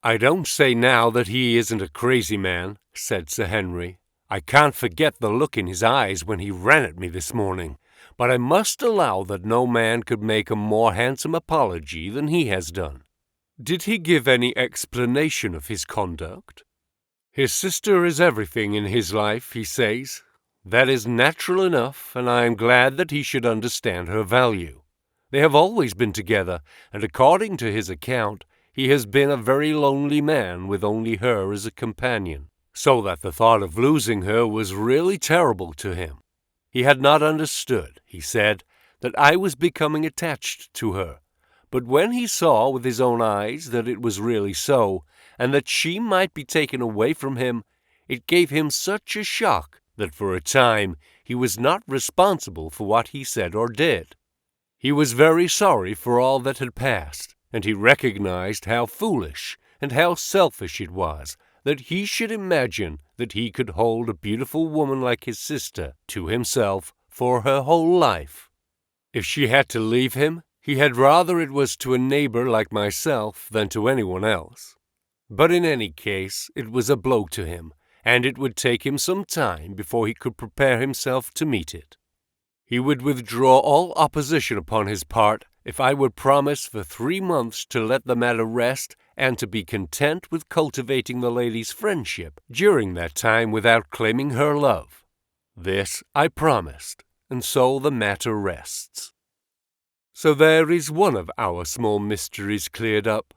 I don't say now that he isn't a crazy man, said Sir Henry. I can't forget the look in his eyes when he ran at me this morning, but I must allow that no man could make a more handsome apology than he has done. Did he give any explanation of his conduct? His sister is everything in his life, he says. That is natural enough, and I am glad that he should understand her value. They have always been together, and according to his account, he has been a very lonely man with only her as a companion. so that the thought of losing her was really terrible to him. He had not understood, he said, that I was becoming attached to her, but when he saw with his own eyes that it was really so, and that she might be taken away from him, it gave him such a shock that for a time he was not responsible for what he said or did. He was very sorry for all that had passed, and he recognized how foolish and how selfish it was that he should imagine that he could hold a beautiful woman like his sister to himself for her whole life. If she had to leave him, he had rather it was to a neighbor like myself than to anyone else. But in any case, it was a blow to him, and it would take him some time before he could prepare himself to meet it. He would withdraw all opposition upon his part if I would promise for 3 months to let the matter rest and to be content with cultivating the lady's friendship during that time without claiming her love. This I promised, and so the matter rests. So there is one of our small mysteries cleared up.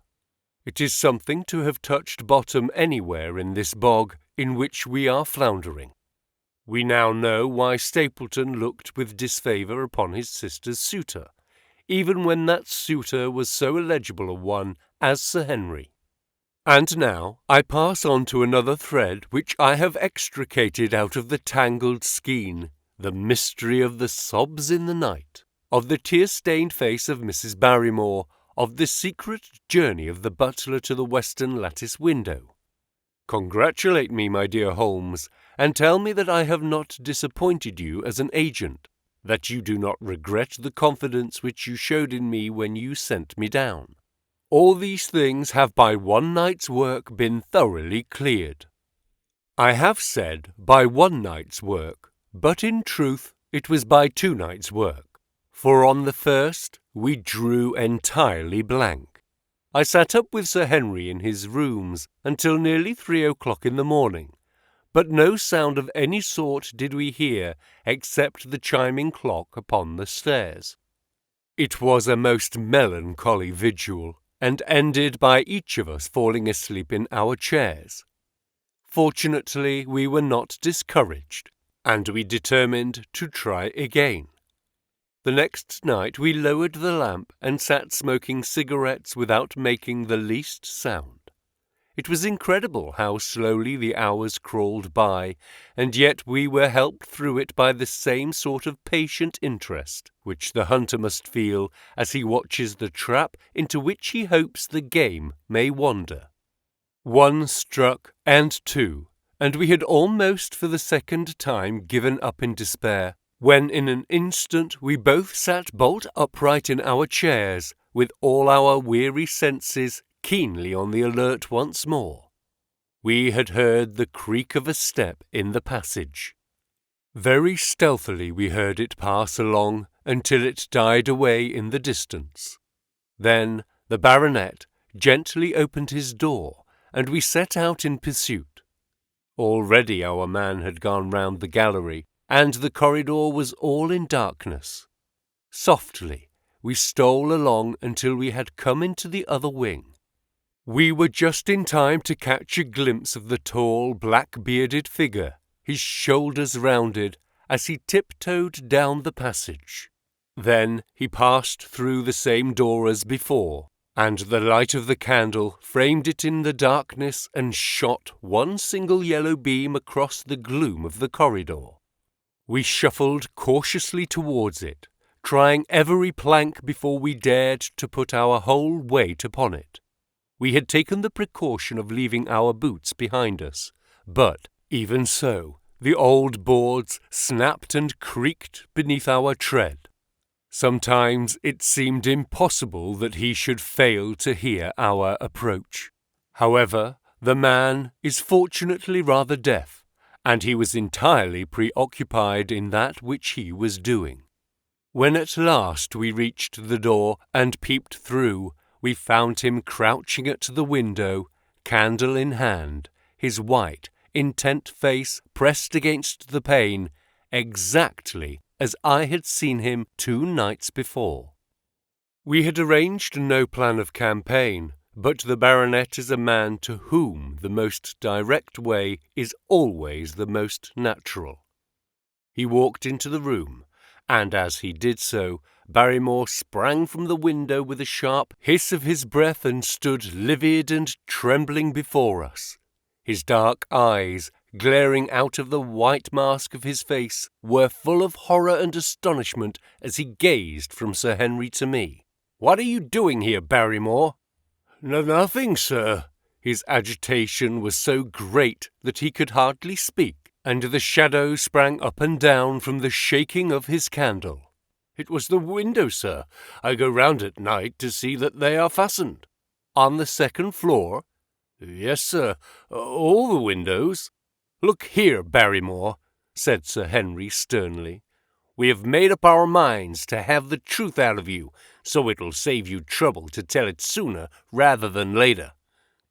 It is something to have touched bottom anywhere in this bog in which we are floundering. We now know why Stapleton looked with disfavour upon his sister's suitor, even when that suitor was so illegible a one as Sir Henry. And now I pass on to another thread which I have extricated out of the tangled skein, the mystery of the sobs in the night, of the tear-stained face of Mrs. Barrymore, of the secret journey of the butler to the western lattice window. Congratulate me, my dear Holmes, and tell me that I have not disappointed you as an agent, that you do not regret the confidence which you showed in me when you sent me down. All these things have by one night's work been thoroughly cleared. I have said by one night's work, but in truth it was by 2 nights' work, for on the first we drew entirely blank. I sat up with Sir Henry in his rooms until nearly 3 o'clock in the morning, but no sound of any sort did we hear except the chiming clock upon the stairs. It was a most melancholy vigil, and ended by each of us falling asleep in our chairs. Fortunately, we were not discouraged, and we determined to try again. The next night we lowered the lamp and sat smoking cigarettes without making the least sound. It was incredible how slowly the hours crawled by, and yet we were helped through it by the same sort of patient interest which the hunter must feel as he watches the trap into which he hopes the game may wander. 1 struck, and 2, and we had almost for the second time given up in despair, when in an instant we both sat bolt upright in our chairs, with all our weary senses keenly on the alert once more. We had heard the creak of a step in the passage. Very stealthily we heard it pass along until it died away in the distance. Then the baronet gently opened his door, and we set out in pursuit. Already our man had gone round the gallery, and the corridor was all in darkness. Softly we stole along until we had come into the other wing. We were just in time to catch a glimpse of the tall, black-bearded figure, his shoulders rounded, as he tiptoed down the passage. Then he passed through the same door as before, and the light of the candle framed it in the darkness and shot one single yellow beam across the gloom of the corridor. We shuffled cautiously towards it, trying every plank before we dared to put our whole weight upon it. We had taken the precaution of leaving our boots behind us, but, even so, the old boards snapped and creaked beneath our tread. Sometimes it seemed impossible that he should fail to hear our approach. However, the man is fortunately rather deaf, and he was entirely preoccupied in that which he was doing. When at last we reached the door and peeped through, we found him crouching at the window, candle in hand, his white, intent face pressed against the pane, exactly as I had seen him 2 nights before. We had arranged no plan of campaign, but the baronet is a man to whom the most direct way is always the most natural. He walked into the room, and as he did so, Barrymore sprang from the window with a sharp hiss of his breath and stood livid and trembling before us. His dark eyes, glaring out of the white mask of his face, were full of horror and astonishment as he gazed from Sir Henry to me. "What are you doing here, Barrymore?" "Nothing, sir." His agitation was so great that he could hardly speak, and the shadow sprang up and down from the shaking of his candle. "It was the window, sir. I go round at night to see that they are fastened." "On the second floor?" "Yes, sir. All the windows." "Look here, Barrymore," said Sir Henry sternly. "We have made up our minds to have the truth out of you, so it'll save you trouble to tell it sooner rather than later.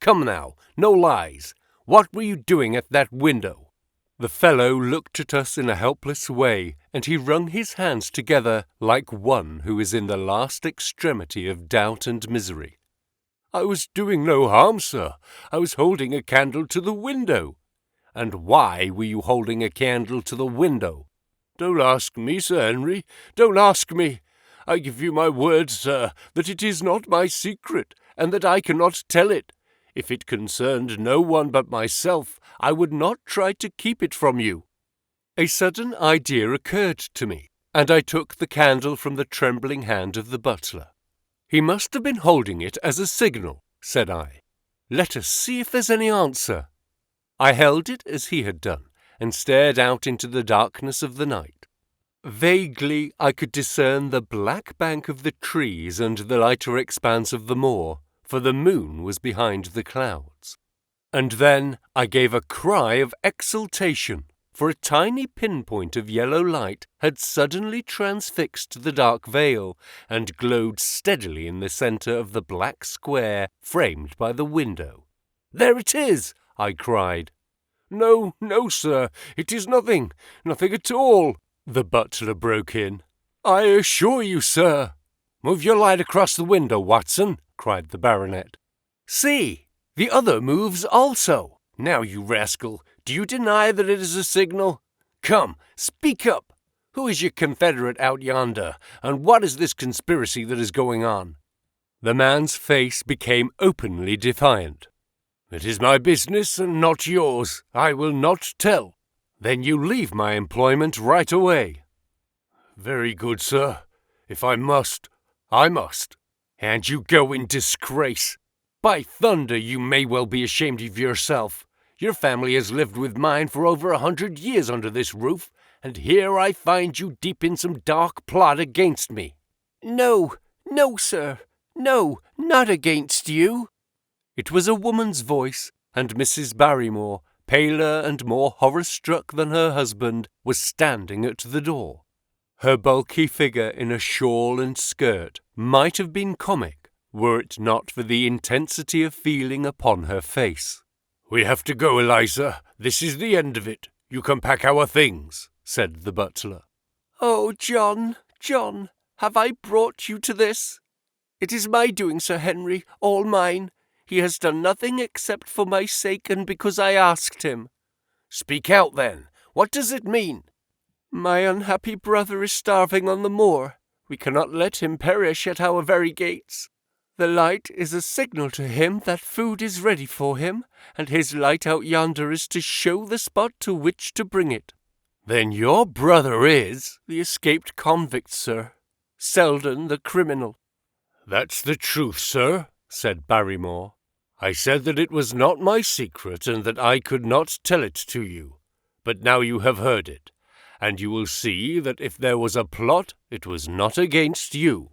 Come now, no lies. What were you doing at that window?" The fellow looked at us in a helpless way, and he wrung his hands together like one who is in the last extremity of doubt and misery. "I was doing no harm, sir. I was holding a candle to the window." "And why were you holding a candle to the window?" "Don't ask me, Sir Henry. Don't ask me. I give you my word, sir, that it is not my secret, and that I cannot tell it. If it concerned no one but myself, I would not try to keep it from you." A sudden idea occurred to me, and I took the candle from the trembling hand of the butler. "He must have been holding it as a signal," said I. "Let us see if there's any answer." I held it as he had done, and stared out into the darkness of the night. Vaguely I could discern the black bank of the trees and the lighter expanse of the moor, for the moon was behind the clouds. And then I gave a cry of exultation, for a tiny pinpoint of yellow light had suddenly transfixed the dark veil and glowed steadily in the centre of the black square framed by the window. "There it is!" I cried. "No, no, sir, it is nothing at all," the butler broke in. "I assure you, sir." "Move your light across the window, Watson," cried the baronet. "See, the other moves also. Now, you rascal, do you deny that it is a signal? Come, speak up. Who is your confederate out yonder, and what is this conspiracy that is going on?" The man's face became openly defiant. "It is my business and not yours. I will not tell." "Then you leave my employment right away." "Very good, sir. If I must, I must." "And you go in disgrace. By thunder, you may well be ashamed of yourself. Your family has lived with mine for over 100 years under this roof, and here I find you deep in some dark plot against me." "No, no, sir. No, not against you." It was a woman's voice, and Mrs. Barrymore, paler and more horror-struck than her husband, was standing at the door. Her bulky figure in a shawl and skirt might have been comic, were it not for the intensity of feeling upon her face. "We have to go, Eliza. This is the end of it. You can pack our things," said the butler. "Oh, John, John, have I brought you to this? It is my doing, Sir Henry, all mine. He has done nothing except for my sake and because I asked him." "Speak out, then. What does it mean?" "My unhappy brother is starving on the moor. We cannot let him perish at our very gates. The light is a signal to him that food is ready for him, and his light out yonder is to show the spot to which to bring it." "Then your brother is—" "The escaped convict, sir. Selden, the criminal." "That's the truth, sir," said Barrymore. "I said that it was not my secret and that I could not tell it to you. But now you have heard it, and you will see that if there was a plot, it was not against you."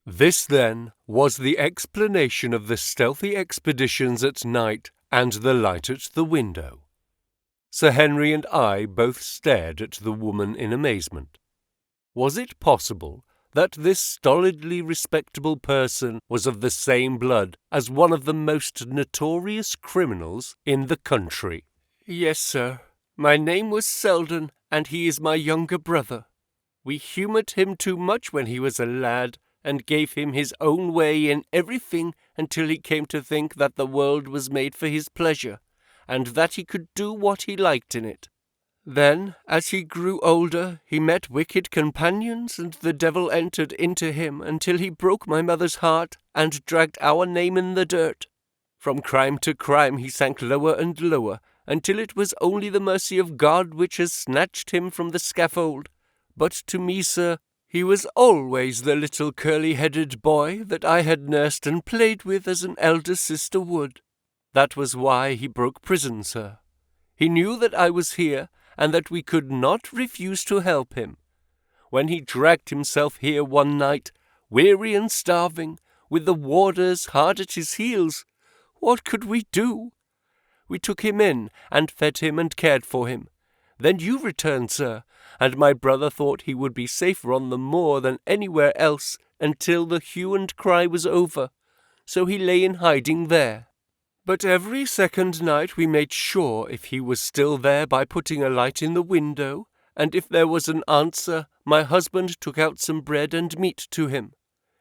This, then, was the explanation of the stealthy expeditions at night and the light at the window. Sir Henry and I both stared at the woman in amazement. Was it possible that this stolidly respectable person was of the same blood as one of the most notorious criminals in the country? "Yes, sir. My name was Selden, and he is my younger brother. We humoured him too much when he was a lad, and gave him his own way in everything until he came to think that the world was made for his pleasure, and that he could do what he liked in it. Then, as he grew older, he met wicked companions, and the devil entered into him until he broke my mother's heart and dragged our name in the dirt. From crime to crime he sank lower and lower, until it was only the mercy of God which has snatched him from the scaffold. But to me, sir, he was always the little curly-headed boy that I had nursed and played with as an elder sister would. That was why he broke prison, sir. He knew that I was here, and that we could not refuse to help him. When he dragged himself here one night, weary and starving, with the warders hard at his heels, what could we do? We took him in, and fed him and cared for him. Then you returned, sir, and my brother thought he would be safer on the moor than anywhere else until the hue and cry was over, so he lay in hiding there. But every second night we made sure if he was still there by putting a light in the window, and if there was an answer, my husband took out some bread and meat to him.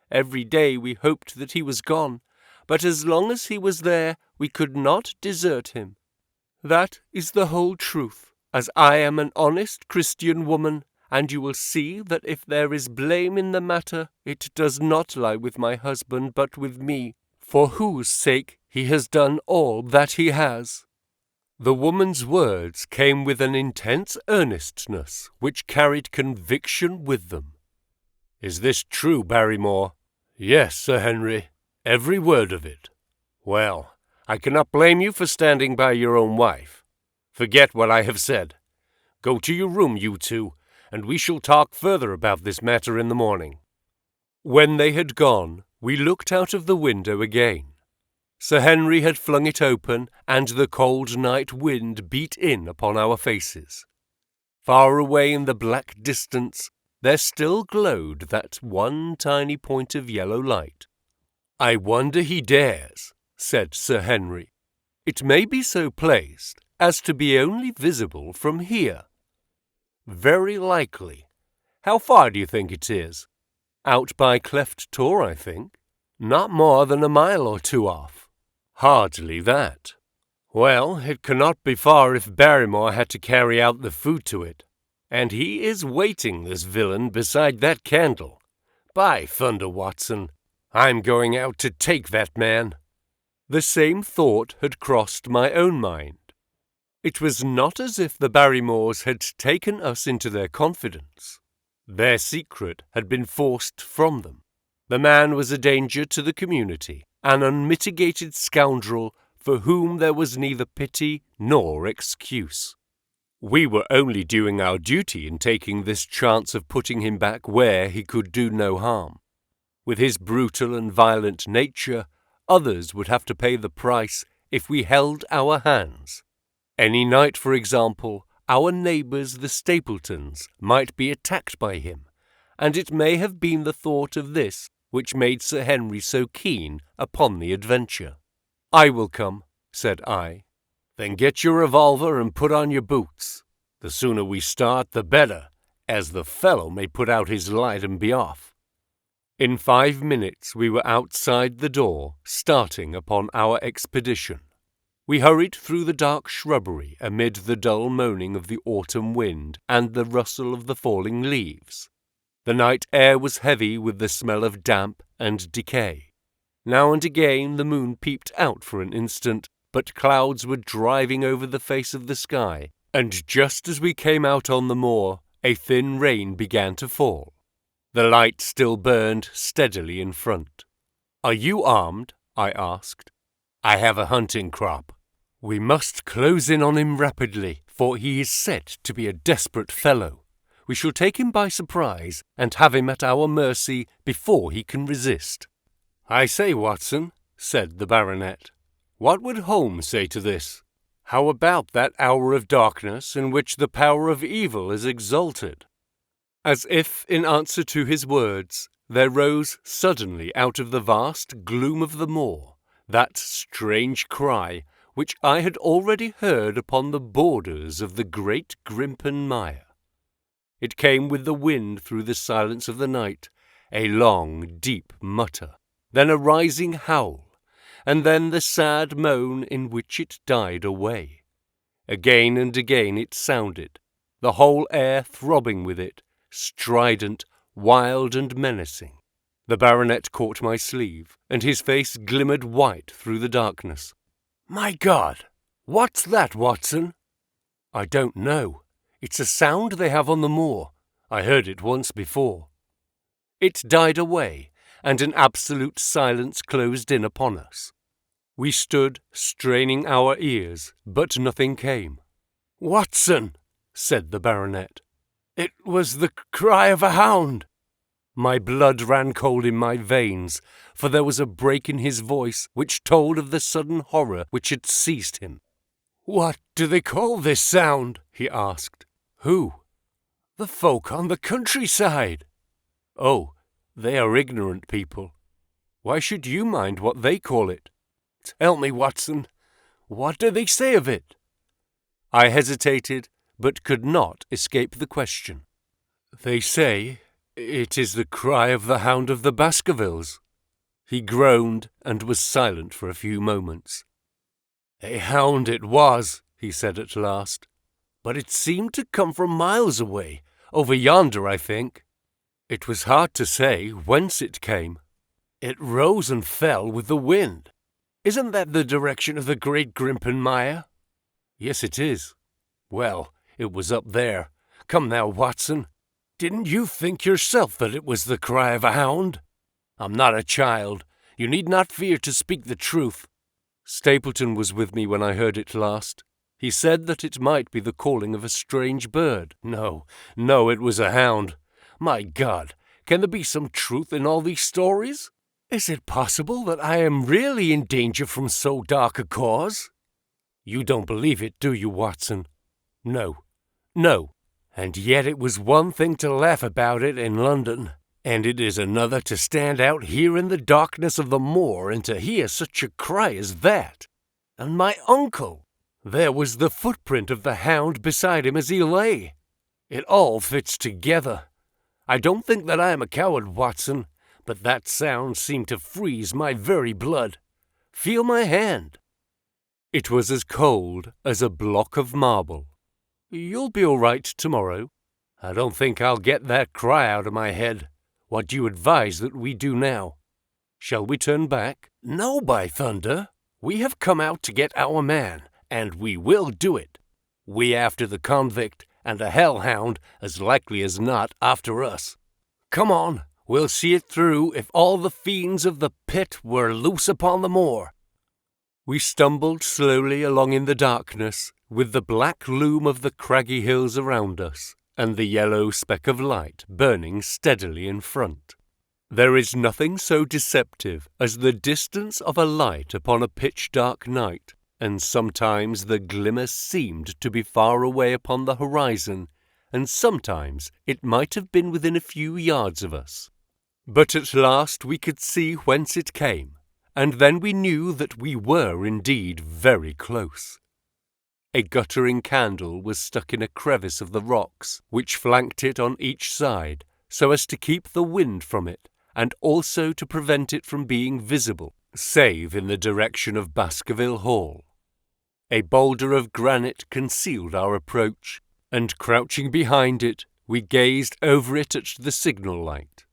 Every day we hoped that he was gone, but as long as he was there we could not desert him. That is the whole truth, as I am an honest Christian woman, and you will see that if there is blame in the matter, it does not lie with my husband but with me, for whose sake he has done all that he has." The woman's words came with an intense earnestness which carried conviction with them. "Is this true, Barrymore?" "Yes, Sir Henry, every word of it." "Well, I cannot blame you for standing by your own wife. Forget what I have said. Go to your room, you two, and we shall talk further about this matter in the morning." When they had gone, we looked out of the window again. Sir Henry had flung it open, and the cold night wind beat in upon our faces. Far away in the black distance, there still glowed that one tiny point of yellow light. "I wonder he dares," said Sir Henry. "It may be so placed as to be only visible from here." "Very likely. How far do you think it is?" "Out by Cleft Tor, I think." "Not more than a mile or two off." "Hardly that." "Well, it cannot be far if Barrymore had to carry out the food to it. And he is waiting, this villain, beside that candle. By thunder, Watson, I'm going out to take that man." The same thought had crossed my own mind. It was not as if the Barrymores had taken us into their confidence. Their secret had been forced from them. The man was a danger to the community, an unmitigated scoundrel for whom there was neither pity nor excuse. We were only doing our duty in taking this chance of putting him back where he could do no harm. With his brutal and violent nature, others would have to pay the price if we held our hands. Any night, for example, our neighbours the Stapletons might be attacked by him, and it may have been the thought of this which made Sir Henry so keen upon the adventure. "I will come," said I. "Then get your revolver and put on your boots. The sooner we start, the better, as the fellow may put out his light and be off." In 5 minutes we were outside the door, starting upon our expedition. We hurried through the dark shrubbery amid the dull moaning of the autumn wind and the rustle of the falling leaves. The night air was heavy with the smell of damp and decay. Now and again the moon peeped out for an instant, but clouds were driving over the face of the sky, and just as we came out on the moor, a thin rain began to fall. The light still burned steadily in front. "Are you armed?" I asked. "I have a hunting crop." "We must close in on him rapidly, for he is said to be a desperate fellow. We shall take him by surprise and have him at our mercy before he can resist." "I say, Watson," said the baronet, "what would Holmes say to this? How about that hour of darkness in which the power of evil is exalted?" As if in answer to his words, there rose suddenly out of the vast gloom of the moor that strange cry which I had already heard upon the borders of the great Grimpen Mire. It came with the wind through the silence of the night, a long, deep mutter, then a rising howl, and then the sad moan in which it died away. Again and again it sounded, the whole air throbbing with it, strident, wild and menacing. The baronet caught my sleeve, and his face glimmered white through the darkness. "My God! What's that, Watson?" "I don't know. It's a sound they have on the moor. I heard it once before." It died away, and an absolute silence closed in upon us. We stood, straining our ears, but nothing came. "Watson," said the baronet, "it was the cry of a hound." My blood ran cold in my veins, for there was a break in his voice which told of the sudden horror which had seized him. "What do they call this sound?" he asked. "Who?" "The folk on the countryside." "Oh, they are ignorant people. Why should you mind what they call it? Tell me, Watson, what do they say of it?" I hesitated, but could not escape the question. "They say it is the cry of the Hound of the Baskervilles." He groaned and was silent for a few moments. "A hound it was," he said at last, "but it seemed to come from miles away, over yonder, I think. It was hard to say whence it came. It rose and fell with the wind. Isn't that the direction of the Great Grimpen Mire?" "Yes, it is." "Well, it was up there. Come now, Watson. Didn't you think yourself that it was the cry of a hound? I'm not a child. You need not fear to speak the truth." "Stapleton was with me when I heard it last. He said that it might be the calling of a strange bird." No, it was a hound. My God, can there be some truth in all these stories? Is it possible that I am really in danger from so dark a cause? You don't believe it, do you, Watson? No. And yet it was one thing to laugh about it in London, and it is another to stand out here in the darkness of the moor and to hear such a cry as that. And my uncle! There was the footprint of the hound beside him as he lay. It all fits together. I don't think that I am a coward, Watson, but that sound seemed to freeze my very blood. Feel my hand." It was as cold as a block of marble. "You'll be all right tomorrow. I don't think I'll get that cry out of my head. What do you advise that we do now? Shall we turn back?" "No, by thunder! We have come out to get our man, and we will do it. We after the convict, and a hellhound, as likely as not, after us. Come on, we'll see it through if all the fiends of the pit were loose upon the moor." We stumbled slowly along in the darkness, with the black loom of the craggy hills around us, and the yellow speck of light burning steadily in front. There is nothing so deceptive as the distance of a light upon a pitch-dark night, and sometimes the glimmer seemed to be far away upon the horizon, and sometimes it might have been within a few yards of us. But at last we could see whence it came, and then we knew that we were indeed very close. A guttering candle was stuck in a crevice of the rocks, which flanked it on each side, so as to keep the wind from it, and also to prevent it from being visible, save in the direction of Baskerville Hall. A boulder of granite concealed our approach, and crouching behind it, we gazed over it at the signal light.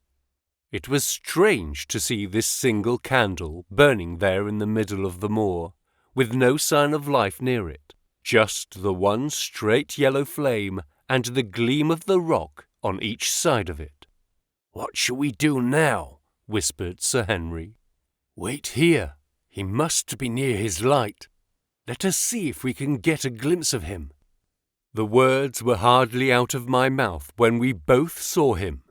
It was strange to see this single candle burning there in the middle of the moor, with no sign of life near it, just the one straight yellow flame and the gleam of the rock on each side of it. "What shall we do now?" whispered Sir Henry. "Wait here. He must be near his light. Let us see if we can get a glimpse of him." The words were hardly out of my mouth when we both saw him.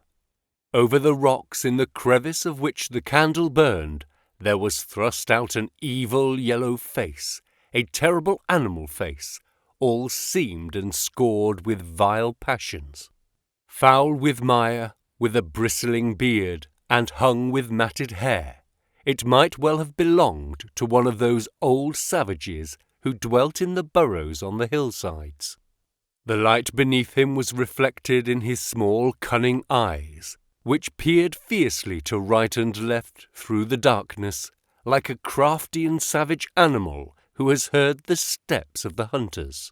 Over the rocks in the crevice of which the candle burned, there was thrust out an evil yellow face, a terrible animal face, all seamed and scored with vile passions. Foul with mire, with a bristling beard, and hung with matted hair, it might well have belonged to one of those old savages who dwelt in the burrows on the hillsides. The light beneath him was reflected in his small, cunning eyes, which peered fiercely to right and left through the darkness, like a crafty and savage animal who has heard the steps of the hunters.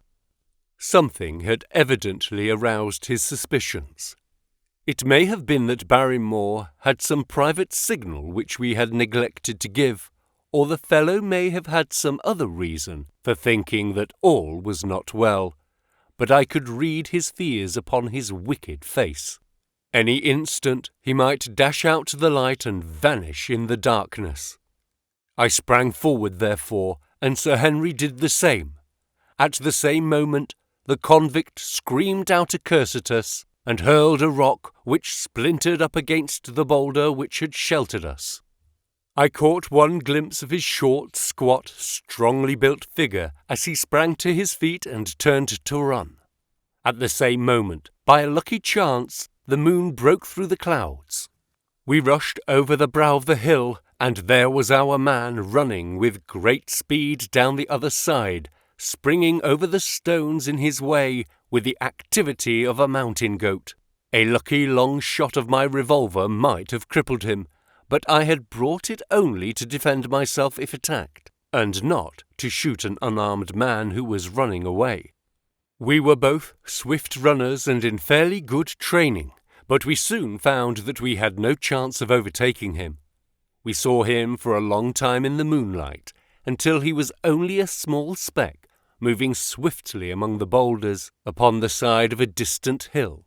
Something had evidently aroused his suspicions. It may have been that Barrymore had some private signal which we had neglected to give, or the fellow may have had some other reason for thinking that all was not well, but I could read his fears upon his wicked face. Any instant he might dash out the light and vanish in the darkness. I sprang forward, therefore, and Sir Henry did the same. At the same moment, the convict screamed out a curse at us, and hurled a rock which splintered up against the boulder which had sheltered us. I caught one glimpse of his short, squat, strongly built figure as he sprang to his feet and turned to run. At the same moment, by a lucky chance, the moon broke through the clouds. We rushed over the brow of the hill, and there was our man running with great speed down the other side, springing over the stones in his way with the activity of a mountain goat. A lucky long shot of my revolver might have crippled him, but I had brought it only to defend myself if attacked, and not to shoot an unarmed man who was running away. We were both swift runners and in fairly good training, but we soon found that we had no chance of overtaking him. We saw him for a long time in the moonlight, until he was only a small speck, moving swiftly among the boulders upon the side of a distant hill.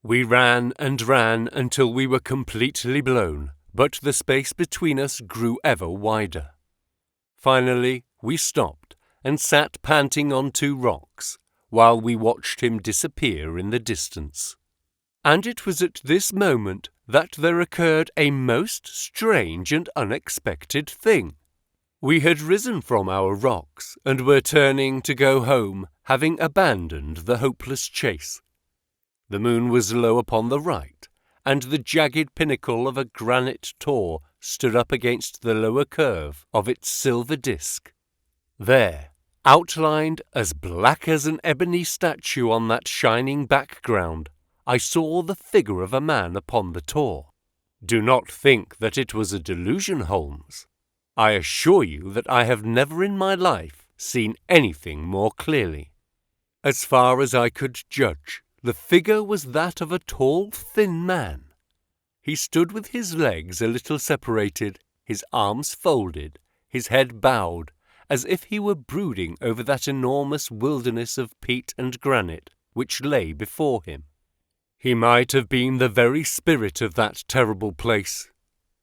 We ran and ran until we were completely blown, but the space between us grew ever wider. Finally, we stopped and sat panting on 2 rocks, while we watched him disappear in the distance. And it was at this moment that there occurred a most strange and unexpected thing. We had risen from our rocks and were turning to go home, having abandoned the hopeless chase. The moon was low upon the right, and the jagged pinnacle of a granite tor stood up against the lower curve of its silver disk. There, outlined as black as an ebony statue on that shining background, I saw the figure of a man upon the tor. Do not think that it was a delusion, Holmes. I assure you that I have never in my life seen anything more clearly. As far as I could judge, the figure was that of a tall, thin man. He stood with his legs a little separated, his arms folded, his head bowed, as if he were brooding over that enormous wilderness of peat and granite which lay before him. He might have been the very spirit of that terrible place.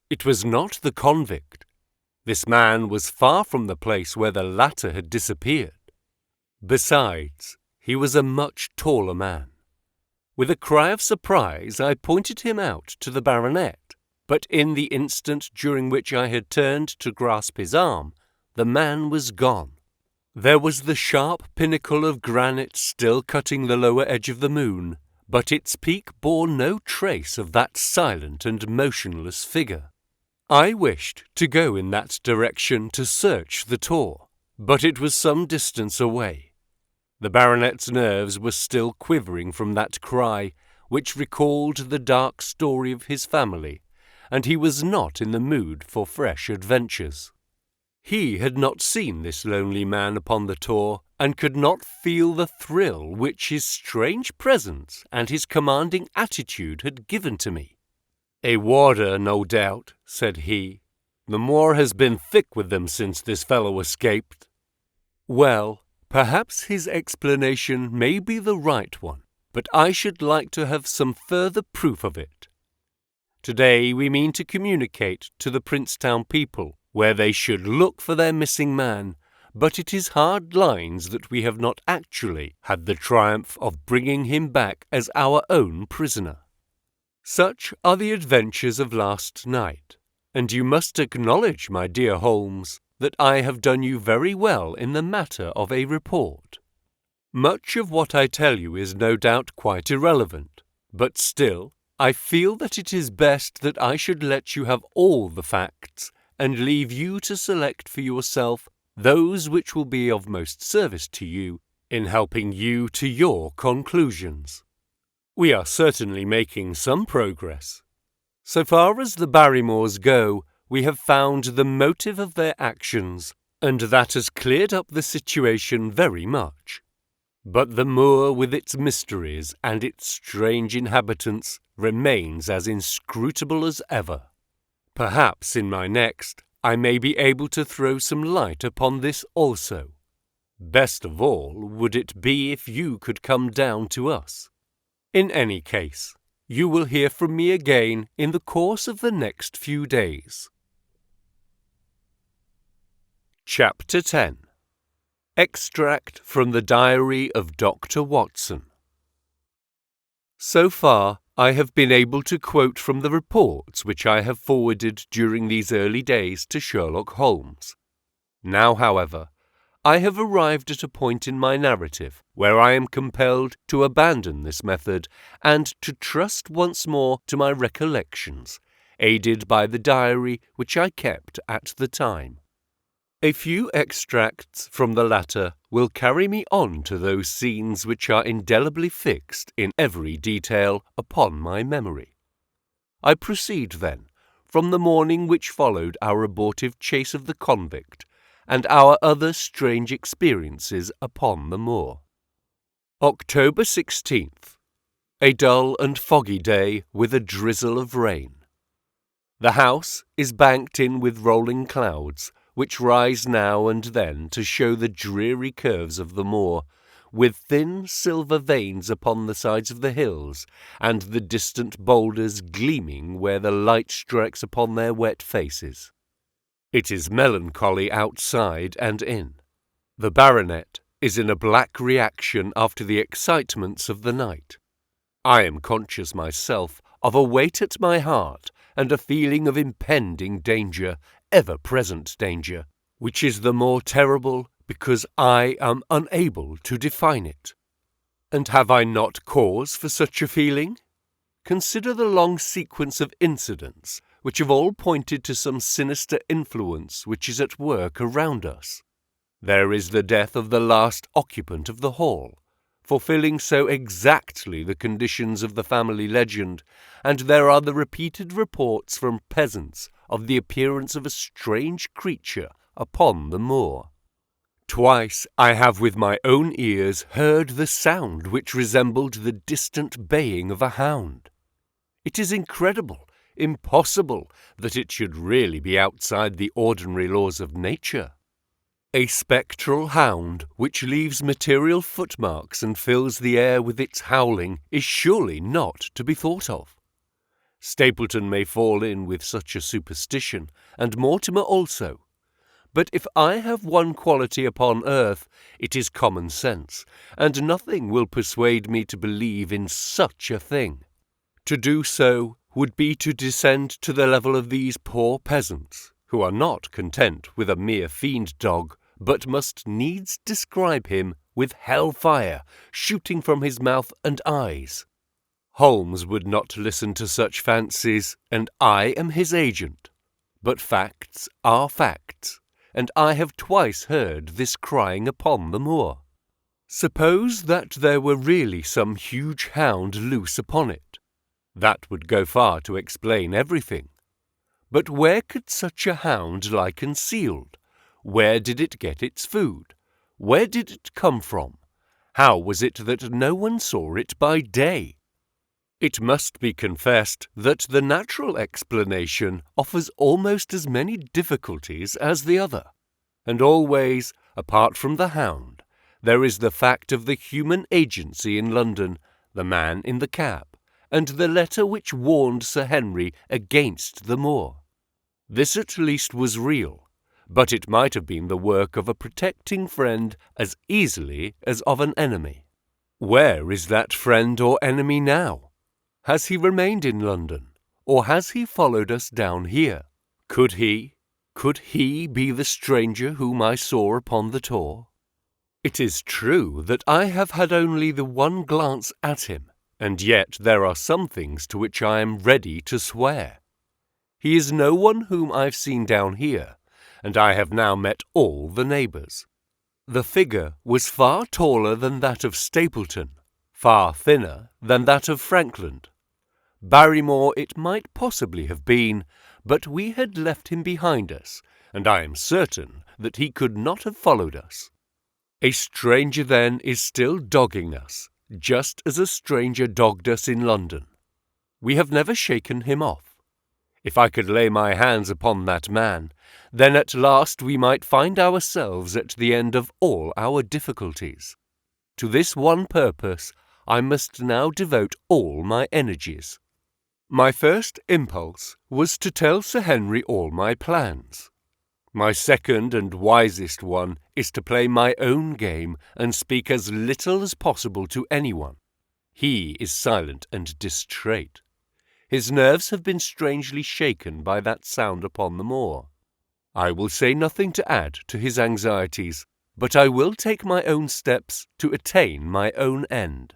It was not the convict. This man was far from the place where the latter had disappeared. Besides, he was a much taller man. With a cry of surprise, I pointed him out to the baronet, but in the instant during which I had turned to grasp his arm, the man was gone. There was the sharp pinnacle of granite still cutting the lower edge of the moon, but its peak bore no trace of that silent and motionless figure. I wished to go in that direction to search the tor, but it was some distance away. The baronet's nerves were still quivering from that cry, which recalled the dark story of his family, and he was not in the mood for fresh adventures. He had not seen this lonely man upon the tor, and could not feel the thrill which his strange presence and his commanding attitude had given to me. "A warder, no doubt," said he. "The moor has been thick with them since this fellow escaped." Well, perhaps his explanation may be the right one, but I should like to have some further proof of it. Today we mean to communicate to the Princetown people where they should look for their missing man, but it is hard lines that we have not actually had the triumph of bringing him back as our own prisoner. Such are the adventures of last night, and you must acknowledge, my dear Holmes, that I have done you very well in the matter of a report. Much of what I tell you is no doubt quite irrelevant, but still, I feel that it is best that I should let you have all the facts and leave you to select for yourself those which will be of most service to you in helping you to your conclusions. We are certainly making some progress. So far as the Barrymores go, we have found the motive of their actions, and that has cleared up the situation very much. But the moor with its mysteries and its strange inhabitants remains as inscrutable as ever. Perhaps in my next I may be able to throw some light upon this also. Best of all would it be if you could come down to us. In any case, you will hear from me again in the course of the next few days. Chapter 10. Extract from the Diary of Dr. Watson. So far, I have been able to quote from the reports which I have forwarded during these early days to Sherlock Holmes. Now, however, I have arrived at a point in my narrative where I am compelled to abandon this method and to trust once more to my recollections, aided by the diary which I kept at the time. A few extracts from the latter will carry me on to those scenes which are indelibly fixed in every detail upon my memory. I proceed, then, from the morning which followed our abortive chase of the convict, and our other strange experiences upon the moor. October 16th. A dull and foggy day with a drizzle of rain. The house is banked in with rolling clouds, which rise now and then to show the dreary curves of the moor, with thin silver veins upon the sides of the hills, and the distant boulders gleaming where the light strikes upon their wet faces. It is melancholy outside and in. The baronet is in a black reaction after the excitements of the night. I am conscious myself of a weight at my heart and a feeling of impending danger, ever-present danger, which is the more terrible because I am unable to define it. And have I not cause for such a feeling? Consider the long sequence of incidents which have all pointed to some sinister influence which is at work around us. There is the death of the last occupant of the hall, fulfilling so exactly the conditions of the family legend, and there are the repeated reports from peasants of the appearance of a strange creature upon the moor. Twice I have with my own ears heard the sound which resembled the distant baying of a hound. It is incredible, impossible, that it should really be outside the ordinary laws of nature. A spectral hound which leaves material footmarks and fills the air with its howling is surely not to be thought of. Stapleton may fall in with such a superstition, and Mortimer also. But if I have one quality upon earth, it is common sense, and nothing will persuade me to believe in such a thing. To do so would be to descend to the level of these poor peasants, who are not content with a mere fiend-dog, but must needs describe him with hell-fire shooting from his mouth and eyes. Holmes would not listen to such fancies, and I am his agent. But facts are facts, and I have twice heard this crying upon the moor. Suppose that there were really some huge hound loose upon it. That would go far to explain everything. But where could such a hound lie concealed? Where did it get its food? Where did it come from? How was it that no one saw it by day? It must be confessed that the natural explanation offers almost as many difficulties as the other. And always, apart from the hound, there is the fact of the human agency in London, the man in the cab, and the letter which warned Sir Henry against the moor. This at least was real, but it might have been the work of a protecting friend as easily as of an enemy. Where is that friend or enemy now? Has he remained in London, or has he followed us down here? Could he be the stranger whom I saw upon the Tor? It is true that I have had only the one glance at him, and yet there are some things to which I am ready to swear. He is no one whom I've seen down here, and I have now met all the neighbours. The figure was far taller than that of Stapleton, far thinner than that of Frankland. Barrymore it might possibly have been, but we had left him behind us, and I am certain that he could not have followed us. A stranger then is still dogging us, just as a stranger dogged us in London. We have never shaken him off. If I could lay my hands upon that man, then at last we might find ourselves at the end of all our difficulties. To this one purpose I must now devote all my energies. My first impulse was to tell Sir Henry all my plans. My second and wisest one is to play my own game and speak as little as possible to anyone. He is silent and distrait. His nerves have been strangely shaken by that sound upon the moor. I will say nothing to add to his anxieties, but I will take my own steps to attain my own end.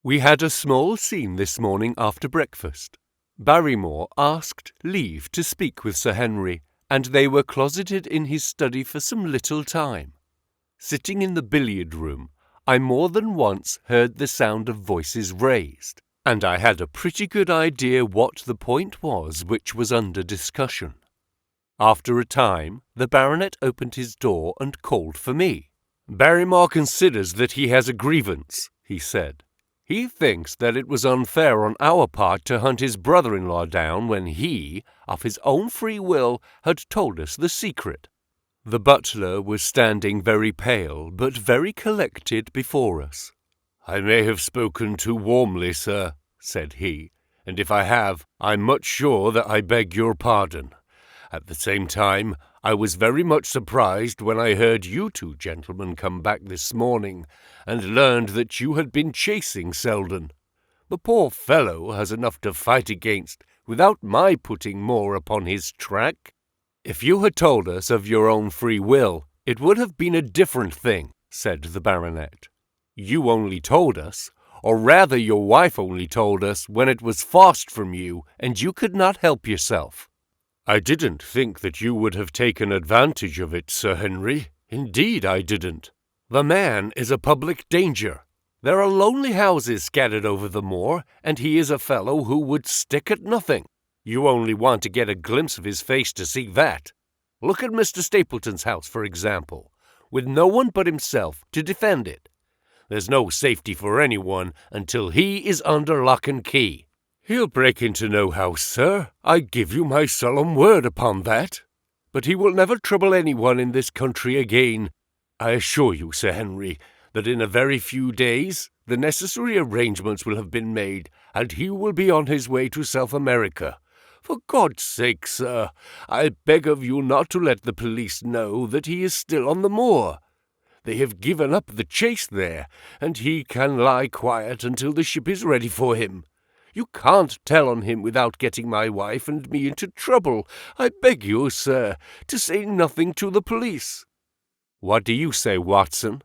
We had a small scene this morning after breakfast. Barrymore asked leave to speak with Sir Henry, and they were closeted in his study for some little time. Sitting in the billiard-room, I more than once heard the sound of voices raised, and I had a pretty good idea what the point was which was under discussion. After a time, the baronet opened his door and called for me. "Barrymore considers that he has a grievance," he said. "He thinks that it was unfair on our part to hunt his brother-in-law down when he, of his own free will, had told us the secret." The butler was standing very pale, but very collected before us. "I may have spoken too warmly, sir," said he, "and if I have, I'm much sure that I beg your pardon. At the same time, I was very much surprised when I heard you two gentlemen come back this morning, and learned that you had been chasing Selden. The poor fellow has enough to fight against without my putting more upon his track." "If you had told us of your own free will, it would have been a different thing," said the baronet. "You only told us, or rather your wife only told us, when it was forced from you, and you could not help yourself." "I didn't think that you would have taken advantage of it, Sir Henry. Indeed I didn't. The man is a public danger. There are lonely houses scattered over the moor, and he is a fellow who would stick at nothing. You only want to get a glimpse of his face to see that. Look at Mr. Stapleton's house, for example, with no one but himself to defend it. There's no safety for anyone until he is under lock and key." "He'll break into no house, sir. I give you my solemn word upon that. But he will never trouble anyone in this country again. I assure you, Sir Henry, that in a very few days the necessary arrangements will have been made, and he will be on his way to South America. For God's sake, sir, I beg of you not to let the police know that he is still on the moor. They have given up the chase there, and he can lie quiet until the ship is ready for him. You can't tell on him without getting my wife and me into trouble. I beg you, sir, to say nothing to the police." "What do you say, Watson?"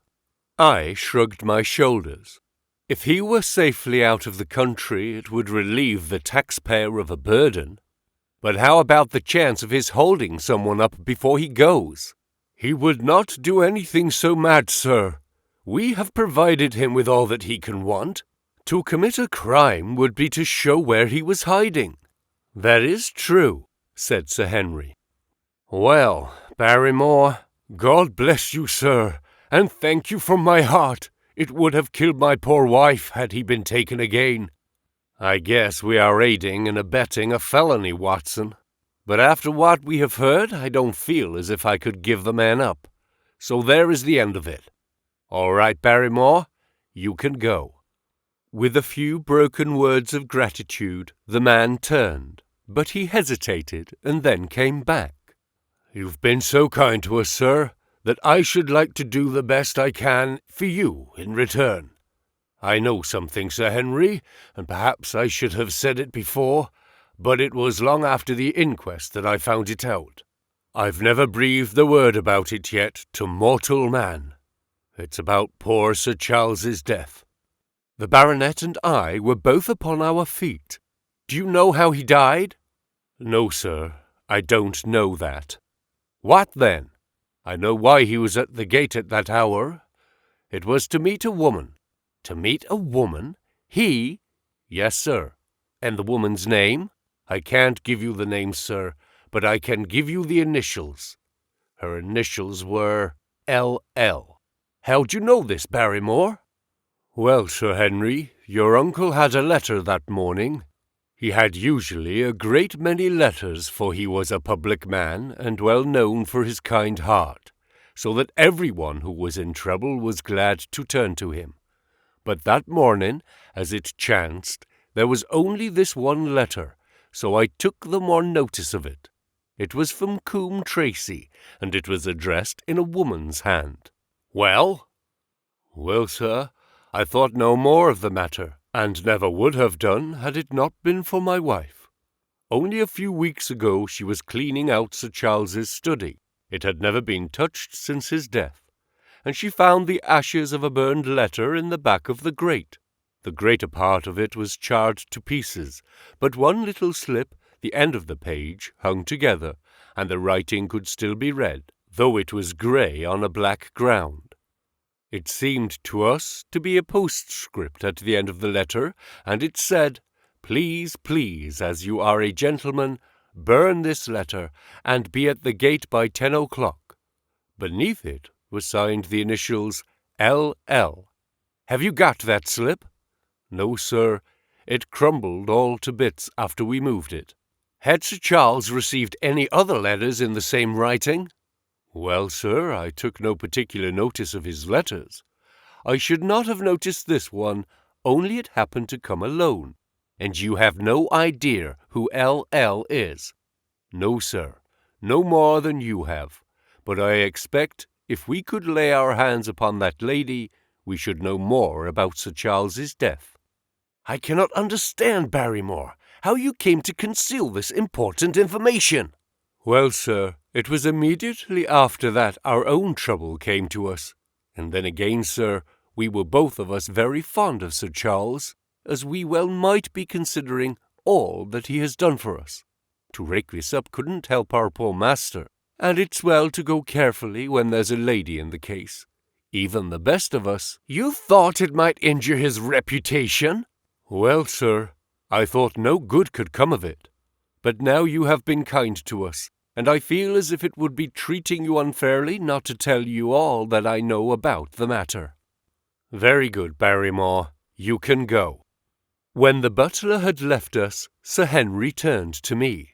I shrugged my shoulders. If he were safely out of the country, it would relieve the taxpayer of a burden. But how about the chance of his holding someone up before he goes? "He would not do anything so mad, sir. We have provided him with all that he can want. To commit a crime would be to show where he was hiding." "That is true," said Sir Henry. "Well, Barrymore, God bless you, sir, and thank you from my heart. It would have killed my poor wife had he been taken again." "I guess we are aiding and abetting a felony, Watson. But after what we have heard, I don't feel as if I could give the man up. So there is the end of it. All right, Barrymore, you can go." With a few broken words of gratitude, the man turned, but he hesitated and then came back. "You've been so kind to us, sir, that I should like to do the best I can for you in return. I know something, Sir Henry, and perhaps I should have said it before, but it was long after the inquest that I found it out. I've never breathed a word about it yet to mortal man. It's about poor Sir Charles's death." The baronet and I were both upon our feet. "Do you know how he died?" "No, sir, I don't know that." "What then?" "I know why he was at the gate at that hour. It was to meet a woman." "To meet a woman? He?" "Yes, sir. And the woman's name? I can't give you the name, sir, but I can give you the initials. Her initials were L.L. How'd you know this, Barrymore? Well, Sir Henry, your uncle had a letter that morning. He had usually a great many letters, for he was a public man and well known for his kind heart, so that everyone who was in trouble was glad to turn to him. But that morning, as it chanced, there was only this one letter, so I took the more notice of it. It was from Coombe Tracy, and it was addressed in a woman's hand. Well? Well, sir, I thought no more of the matter, and never would have done had it not been for my wife. Only a few weeks ago she was cleaning out Sir Charles's study. It had never been touched since his death, and she found the ashes of a burned letter in the back of the grate. The greater part of it was charred to pieces, but one little slip, the end of the page, hung together, and the writing could still be read, though it was grey on a black ground. It seemed to us to be a postscript at the end of the letter, and it said, "Please, please, as you are a gentleman, burn this letter, and be at the gate by 10 o'clock. Beneath it was signed the initials L.L. Have you got that slip? No, sir. It crumbled all to bits after we moved it. Had Sir Charles received any other letters in the same writing? Well, sir, I took no particular notice of his letters. I should not have noticed this one, only it happened to come alone. And you have no idea who L.L. is? No, sir, no more than you have. But I expect if we could lay our hands upon that lady, we should know more about Sir Charles's death. I cannot understand, Barrymore, how you came to conceal this important information. Well, sir, it was immediately after that our own trouble came to us. And then again, sir, we were both of us very fond of Sir Charles, as we well might be considering all that he has done for us. To rake this up couldn't help our poor master, and it's well to go carefully when there's a lady in the case. Even the best of us. You thought it might injure his reputation? Well, sir, I thought no good could come of it. But now you have been kind to us, and I feel as if it would be treating you unfairly not to tell you all that I know about the matter. Very good, Barrymore. You can go. When the butler had left us, Sir Henry turned to me.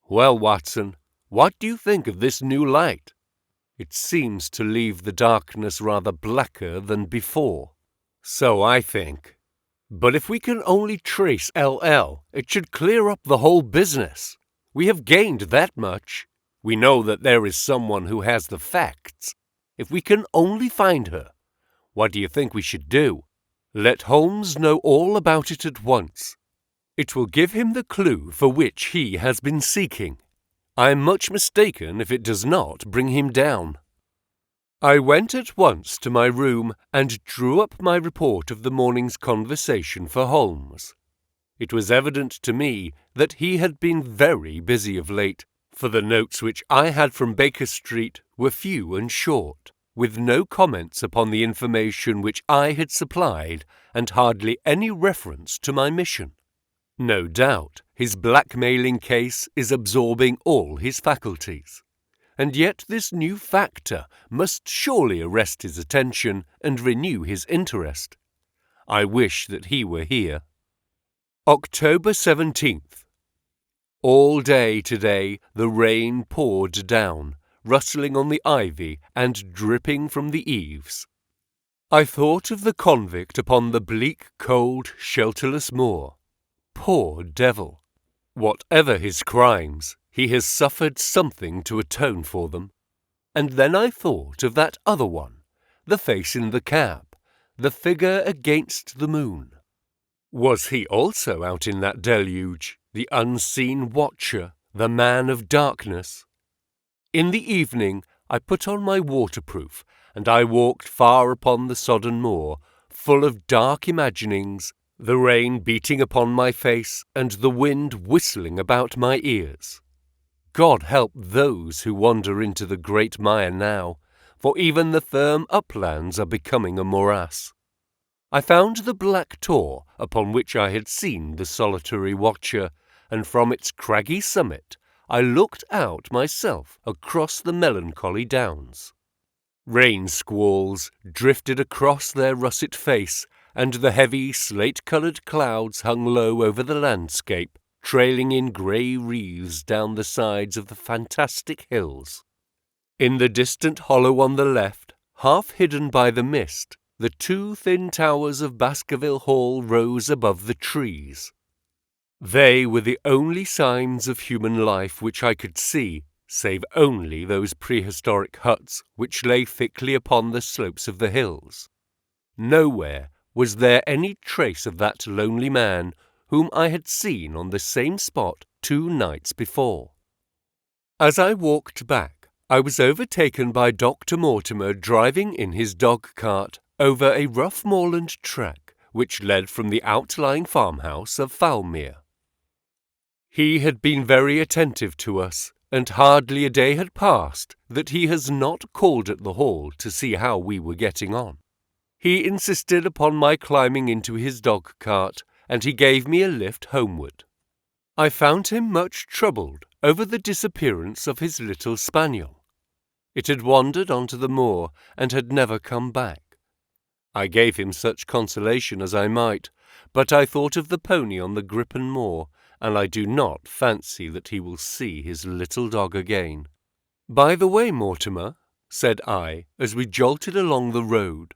Well, Watson, what do you think of this new light? It seems to leave the darkness rather blacker than before. So I think. But if we can only trace L.L., it should clear up the whole business. We have gained that much. We know that there is someone who has the facts. If we can only find her, what do you think we should do? Let Holmes know all about it at once. It will give him the clue for which he has been seeking. I am much mistaken if it does not bring him down. I went at once to my room and drew up my report of the morning's conversation for Holmes. It was evident to me that he had been very busy of late, for the notes which I had from Baker Street were few and short, with no comments upon the information which I had supplied, and hardly any reference to my mission. No doubt his blackmailing case is absorbing all his faculties. And yet this new factor must surely arrest his attention and renew his interest. I wish that he were here. October 17th. All day today the rain poured down, rustling on the ivy and dripping from the eaves. I thought of the convict upon the bleak, cold, shelterless moor. Poor devil! Whatever his crimes, he has suffered something to atone for them. And then I thought of that other one, the face in the cab, the figure against the moon. Was he also out in that deluge, the unseen watcher, the man of darkness? In the evening I put on my waterproof, and I walked far upon the sodden moor, full of dark imaginings, the rain beating upon my face and the wind whistling about my ears. God help those who wander into the great mire now, for even the firm uplands are becoming a morass. I found the black tor upon which I had seen the solitary watcher, and from its craggy summit I looked out myself across the melancholy downs. Rain squalls drifted across their russet face, and the heavy slate-coloured clouds hung low over the landscape, trailing in grey wreaths down the sides of the fantastic hills. In the distant hollow on the left, half hidden by the mist, the two thin towers of Baskerville Hall rose above the trees. They were the only signs of human life which I could see, save only those prehistoric huts which lay thickly upon the slopes of the hills. Nowhere was there any trace of that lonely man whom I had seen on the same spot 2 nights before. As I walked back, I was overtaken by Dr. Mortimer driving in his dog-cart over a rough moorland track which led from the outlying farmhouse of Foulmere. He had been very attentive to us, and hardly a day had passed that he has not called at the Hall to see how we were getting on. He insisted upon my climbing into his dog-cart, and he gave me a lift homeward. I found him much troubled over the disappearance of his little spaniel. It had wandered onto the moor and had never come back. I gave him such consolation as I might, but I thought of the pony on the Gripen moor, and I do not fancy that he will see his little dog again. "By the way, Mortimer," said I, as we jolted along the road,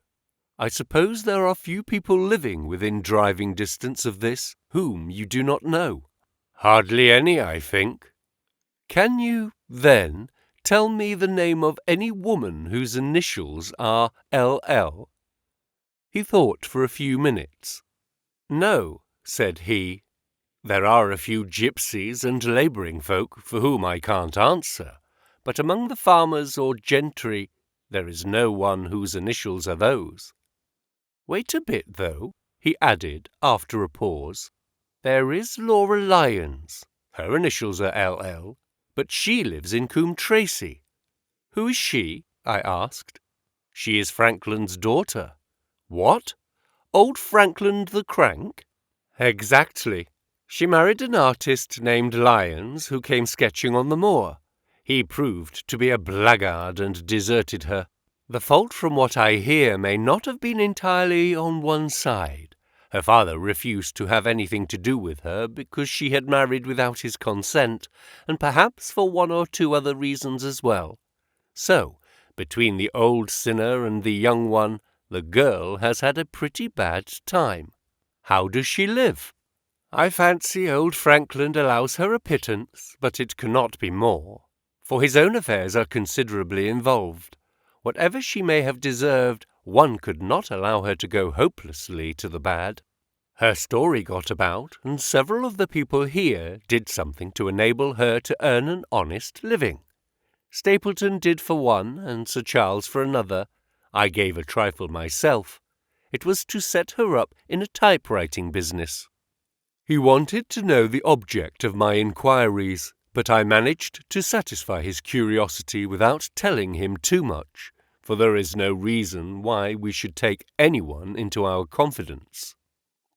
"I suppose there are few people living within driving distance of this whom you do not know?" "Hardly any, I think." "Can you, then, tell me the name of any woman whose initials are L.L.? He thought for a few minutes. "No," said he. "There are a few gypsies and labouring folk for whom I can't answer, but among the farmers or gentry there is no one whose initials are those. Wait a bit, though," he added after a pause. "There is Laura Lyons. Her initials are L.L., but she lives in Coombe Tracey." "Who is she?" I asked. "She is Franklin's daughter." "What? Old Frankland the Crank?" "Exactly. She married an artist named Lyons who came sketching on the moor. He proved to be a blackguard and deserted her. The fault, from what I hear, may not have been entirely on one side. Her father refused to have anything to do with her because she had married without his consent, and perhaps for 1 or 2 other reasons as well. So, between the old sinner and the young one, the girl has had a pretty bad time. How does she live?" "I fancy old Frankland allows her a pittance, but it cannot be more, for his own affairs are considerably involved. Whatever she may have deserved, one could not allow her to go hopelessly to the bad. Her story got about, and several of the people here did something to enable her to earn an honest living. Stapleton did for one, and Sir Charles for another. I gave a trifle myself. It was to set her up in a typewriting business." He wanted to know the object of my inquiries, but I managed to satisfy his curiosity without telling him too much, for there is no reason why we should take anyone into our confidence.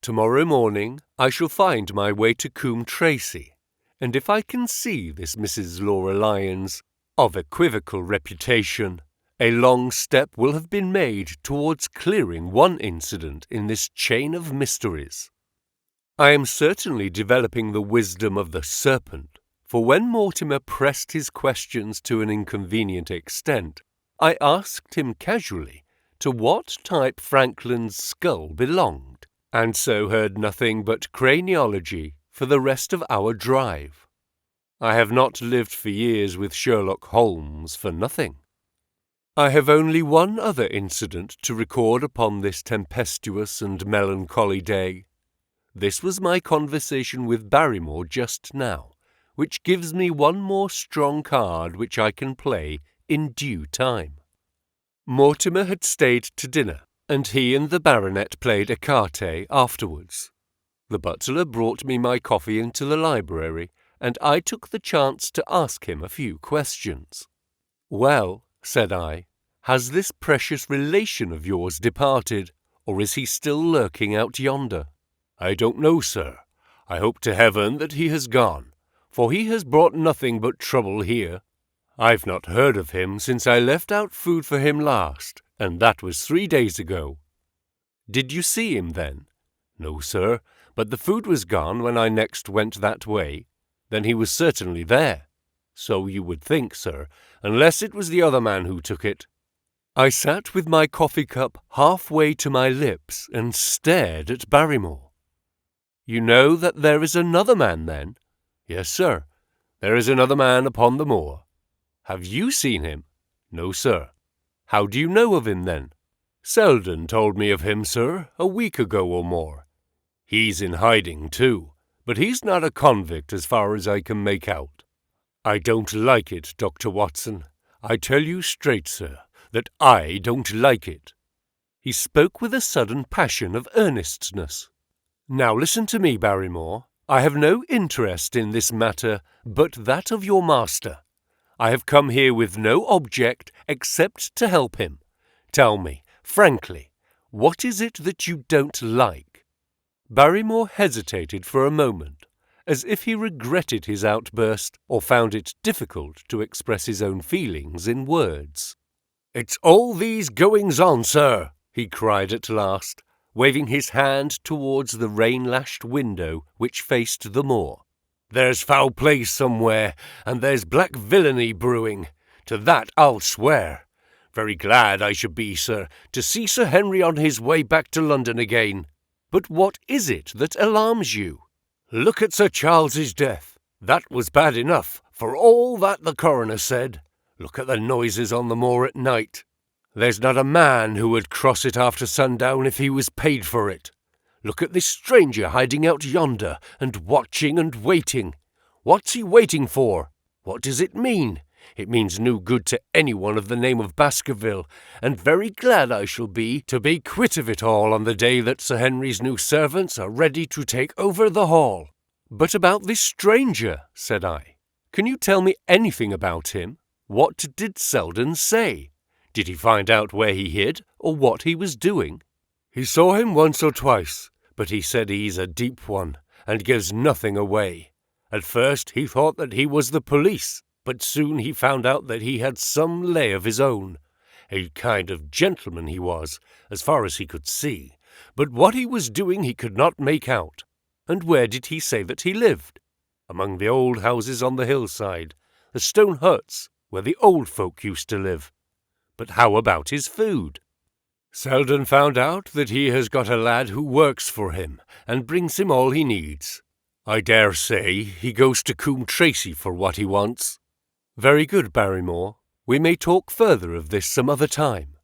Tomorrow morning I shall find my way to Coombe Tracey, and if I can see this Mrs. Laura Lyons, of equivocal reputation, a long step will have been made towards clearing one incident in this chain of mysteries. I am certainly developing the wisdom of the serpent, for when Mortimer pressed his questions to an inconvenient extent, I asked him casually to what type Franklin's skull belonged, and so heard nothing but craniology for the rest of our drive. I have not lived for years with Sherlock Holmes for nothing. I have only one other incident to record upon this tempestuous and melancholy day. This was my conversation with Barrymore just now, which gives me one more strong card which I can play in due time. Mortimer had stayed to dinner, and he and the baronet played écarté afterwards. The butler brought me my coffee into the library, and I took the chance to ask him a few questions. "Well," said I, "has this precious relation of yours departed, or is he still lurking out yonder? I don't know, sir. I hope to heaven that he has gone, for he has brought nothing but trouble here. I've not heard of him since I left out food for him last, and that was 3 days ago. Did you see him then? No, sir, but the food was gone when I next went that way. Then he was certainly there. So you would think, sir, unless it was the other man who took it. I sat with my coffee cup halfway to my lips and stared at Barrymore. You know that there is another man, then? Yes, sir. There is another man upon the moor. Have you seen him? No, sir. How do you know of him, then? Selden told me of him, sir, a week ago or more. He's in hiding, too, but he's not a convict as far as I can make out. I don't like it, Dr. Watson. I tell you straight, sir, that I don't like it. He spoke with a sudden passion of earnestness. Now listen to me, Barrymore. I have no interest in this matter but that of your master. I have come here with no object except to help him. Tell me, frankly, what is it that you don't like? Barrymore hesitated for a moment, as if he regretted his outburst or found it difficult to express his own feelings in words. "It's all these goings-on, sir," he cried at last, waving his hand towards the rain-lashed window which faced the moor. "There's foul play somewhere, and there's black villainy brewing. To that I'll swear. Very glad I should be, sir, to see Sir Henry on his way back to London again. But what is it that alarms you? Look at Sir Charles's death. That was bad enough, for all that the coroner said. Look at the noises on the moor at night. There's not a man who would cross it after sundown if he was paid for it. Look at this stranger hiding out yonder, and watching and waiting. What's he waiting for? What does it mean? It means no good to anyone of the name of Baskerville, and very glad I shall be to be quit of it all on the day that Sir Henry's new servants are ready to take over the hall." "But about this stranger," said I. "Can you tell me anything about him? What did Selden say? Did he find out where he hid, or what he was doing?" "He saw him once or twice, but he said he's a deep one, and gives nothing away. At first he thought that he was the police, but soon he found out that he had some lay of his own. A kind of gentleman he was, as far as he could see, but what he was doing he could not make out." "And where did he say that he lived?" "Among the old houses on the hillside, the stone huts where the old folk used to live." "But how about his food?" "Selden found out that he has got a lad who works for him, and brings him all he needs. I dare say he goes to Coombe Tracy for what he wants." "Very good, Barrymore. We may talk further of this some other time."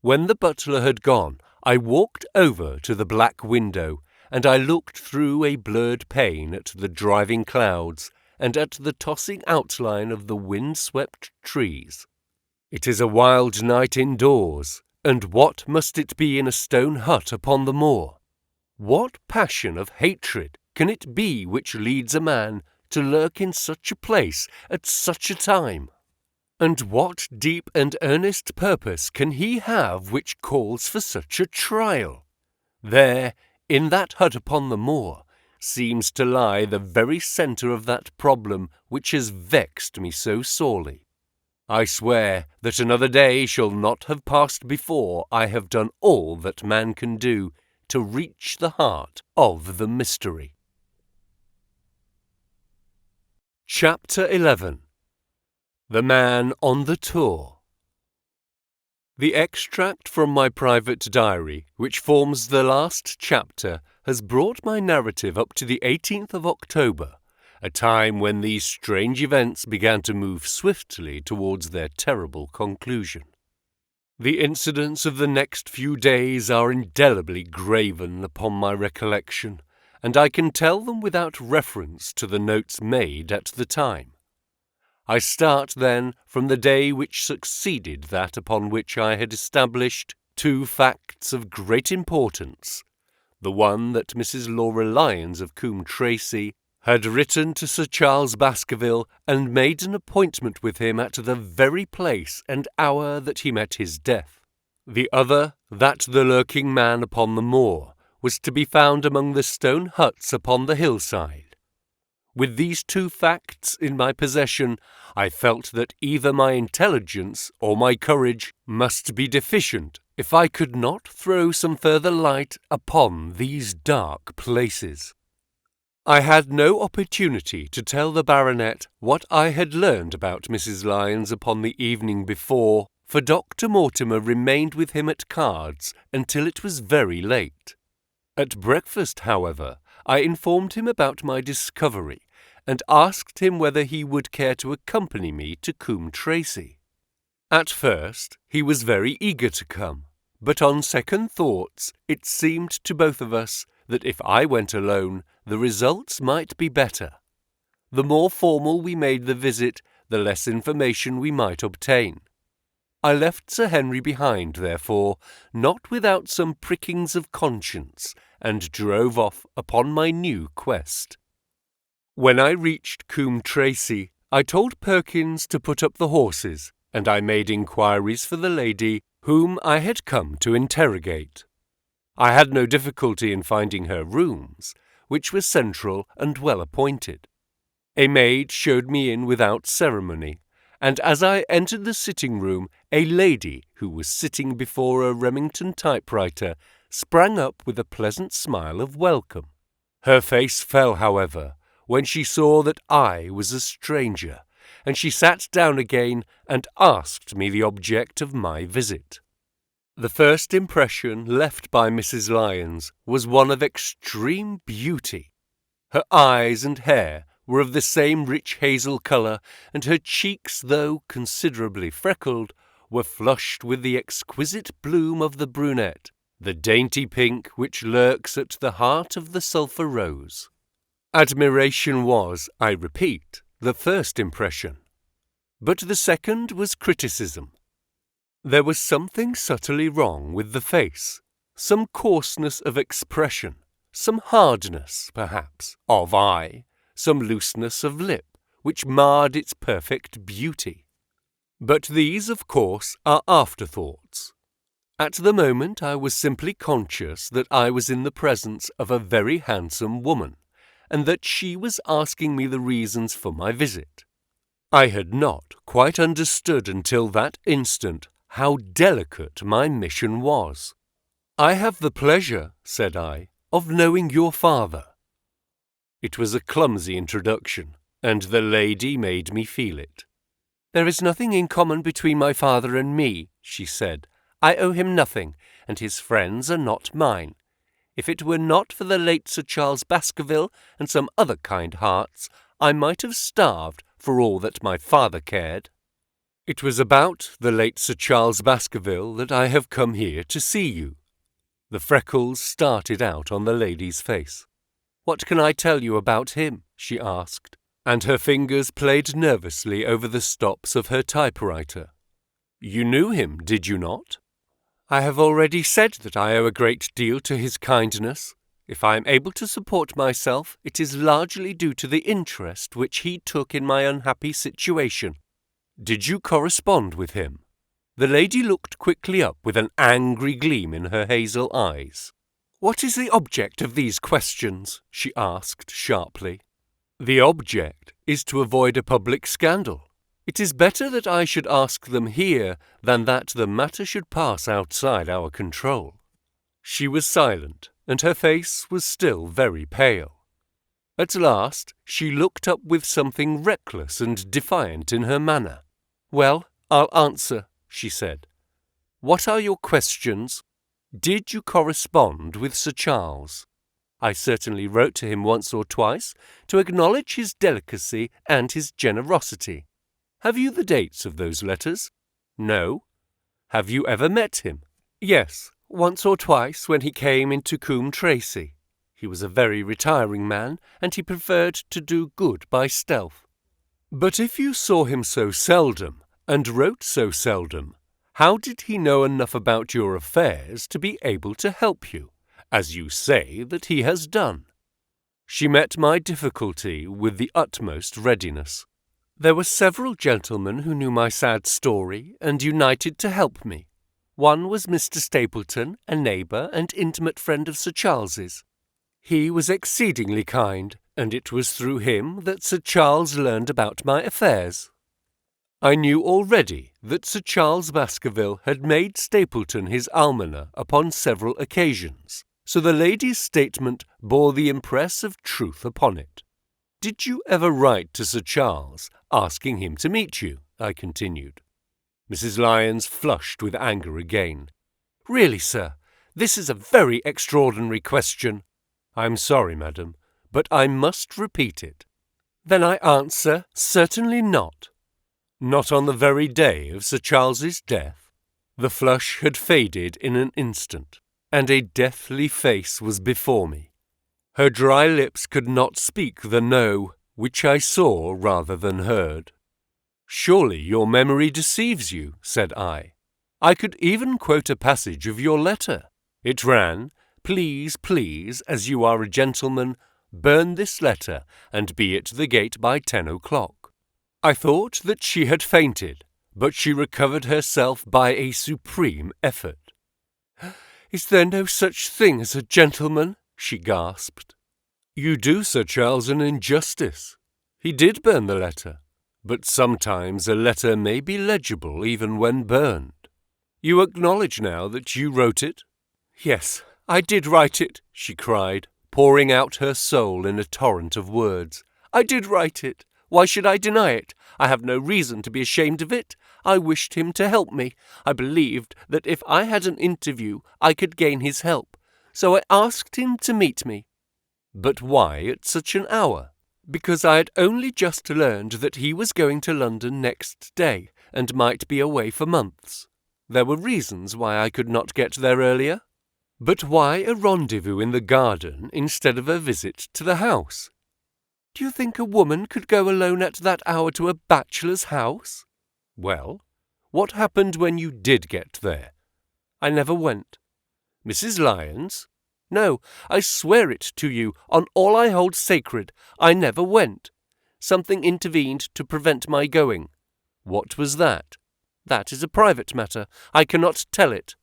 When the butler had gone, I walked over to the black window, and I looked through a blurred pane at the driving clouds and at the tossing outline of the wind-swept trees. It is a wild night indoors, and what must it be in a stone hut upon the moor? What passion of hatred can it be which leads a man to lurk in such a place at such a time? And what deep and earnest purpose can he have which calls for such a trial? There, in that hut upon the moor, seems to lie the very centre of that problem which has vexed me so sorely. I swear that another day shall not have passed before I have done all that man can do to reach the heart of the mystery. Chapter 11. The Man on the Tour. The extract from my private diary, which forms the last chapter, has brought my narrative up to the 18th of October, a time when these strange events began to move swiftly towards their terrible conclusion. The incidents of the next few days are indelibly graven upon my recollection, and I can tell them without reference to the notes made at the time. I start, then, from the day which succeeded that upon which I had established two facts of great importance. The one that Mrs. Laura Lyons of Coombe Tracy had written to Sir Charles Baskerville and made an appointment with him at the very place and hour that he met his death. The other, that the lurking man upon the moor was to be found among the stone huts upon the hillside. With these two facts in my possession, I felt that either my intelligence or my courage must be deficient if I could not throw some further light upon these dark places. I had no opportunity to tell the baronet what I had learned about Mrs. Lyons upon the evening before, for Dr. Mortimer remained with him at cards until it was very late. At breakfast, however, I informed him about my discovery, and asked him whether he would care to accompany me to Coombe Tracey. At first he was very eager to come, but on second thoughts it seemed to both of us that if I went alone the results might be better. The more formal we made the visit, the less information we might obtain. I left Sir Henry behind, therefore, not without some prickings of conscience, and drove off upon my new quest. When I reached Coombe Tracey, I told Perkins to put up the horses, and I made inquiries for the lady whom I had come to interrogate. I had no difficulty in finding her rooms, which were central and well appointed. A maid showed me in without ceremony, and as I entered the sitting-room, a lady who was sitting before a Remington typewriter sprang up with a pleasant smile of welcome. Her face fell, however, when she saw that I was a stranger, and she sat down again and asked me the object of my visit. The first impression left by Mrs. Lyons was one of extreme beauty. Her eyes and hair were of the same rich hazel colour, and her cheeks, though considerably freckled, were flushed with the exquisite bloom of the brunette, the dainty pink which lurks at the heart of the sulphur rose. Admiration was, I repeat, the first impression. But the second was criticism. There was something subtly wrong with the face, some coarseness of expression, some hardness, perhaps, of eye, some looseness of lip, which marred its perfect beauty. But these, of course, are afterthoughts. At the moment I was simply conscious that I was in the presence of a very handsome woman, and that she was asking me the reasons for my visit. I had not quite understood until that instant how delicate my mission was. "I have the pleasure," said I, "of knowing your father." It was a clumsy introduction, and the lady made me feel it. "There is nothing in common between my father and me," she said. "I owe him nothing, and his friends are not mine. If it were not for the late Sir Charles Baskerville and some other kind hearts, I might have starved for all that my father cared." "It was about the late Sir Charles Baskerville that I have come here to see you." The freckles started out on the lady's face. "What can I tell you about him?" she asked, and her fingers played nervously over the stops of her typewriter. "You knew him, did you not?" "I have already said that I owe a great deal to his kindness. If I am able to support myself, it is largely due to the interest which he took in my unhappy situation." "Did you correspond with him?" The lady looked quickly up with an angry gleam in her hazel eyes. "What is the object of these questions?" she asked sharply. "The object is to avoid a public scandal. It is better that I should ask them here than that the matter should pass outside our control." She was silent, and her face was still very pale. At last she looked up with something reckless and defiant in her manner. "Well, I'll answer," she said. "What are your questions? Did you correspond with Sir Charles?" "I certainly wrote to him once or twice to acknowledge his delicacy and his generosity." "Have you the dates of those letters?" "No." "Have you ever met him?" "Yes, once or twice when he came into Coombe Tracey. He was a very retiring man, and he preferred to do good by stealth." "But if you saw him so seldom, and wrote so seldom, how did he know enough about your affairs to be able to help you, as you say that he has done?" She met my difficulty with the utmost readiness. "There were several gentlemen who knew my sad story and united to help me. One was Mr. Stapleton, a neighbour and intimate friend of Sir Charles's. He was exceedingly kind, and it was through him that Sir Charles learned about my affairs. I knew already that Sir Charles Baskerville had made Stapleton his almoner upon several occasions, so the lady's statement bore the impress of truth upon it. "Did you ever write to Sir Charles, asking him to meet you?" I continued. Mrs. Lyons flushed with anger again. "Really, sir, this is a very extraordinary question." "I'm sorry, madam, but I must repeat it." "Then I answer, certainly not." "Not on the very day of Sir Charles's death?" The flush had faded in an instant, and a deathly face was before me. Her dry lips could not speak the no, which I saw rather than heard. "Surely your memory deceives you," said I. "I could even quote a passage of your letter. It ran, 'Please, please, as you are a gentleman, burn this letter and be at the gate by 10 o'clock. I thought that she had fainted, but she recovered herself by a supreme effort. "Is there no such thing as a gentleman?" she gasped. "You do Sir Charles an injustice. He did burn the letter, but sometimes a letter may be legible even when burned. You acknowledge now that you wrote it?" "Yes, I did write it," she cried, pouring out her soul in a torrent of words. "I did write it. Why should I deny it? I have no reason to be ashamed of it. I wished him to help me. I believed that if I had an interview, I could gain his help. So I asked him to meet me." "But why at such an hour?" "Because I had only just learned that he was going to London next day, and might be away for months. There were reasons why I could not get there earlier." "But why a rendezvous in the garden instead of a visit to the house?" "Do you think a woman could go alone at that hour to a bachelor's house?" "Well, what happened when you did get there?" "I never went." "Mrs. Lyons?" "No, I swear it to you, on all I hold sacred, I never went. Something intervened to prevent my going." "What was that?" "That is a private matter. I cannot tell it."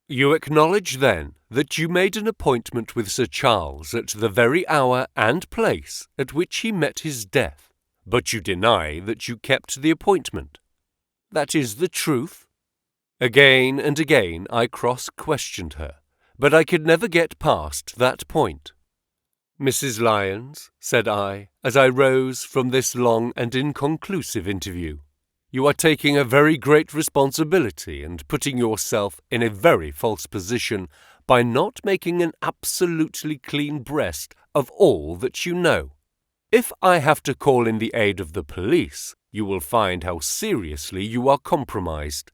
"You acknowledge, then, that you made an appointment with Sir Charles at the very hour and place at which he met his death, but you deny that you kept the appointment?" "That is the truth." Again and again I cross-questioned her, but I could never get past that point. "Mrs. Lyons," said I, as I rose from this long and inconclusive interview, "you are taking a very great responsibility and putting yourself in a very false position by not making an absolutely clean breast of all that you know. If I have to call in the aid of the police, you will find how seriously you are compromised.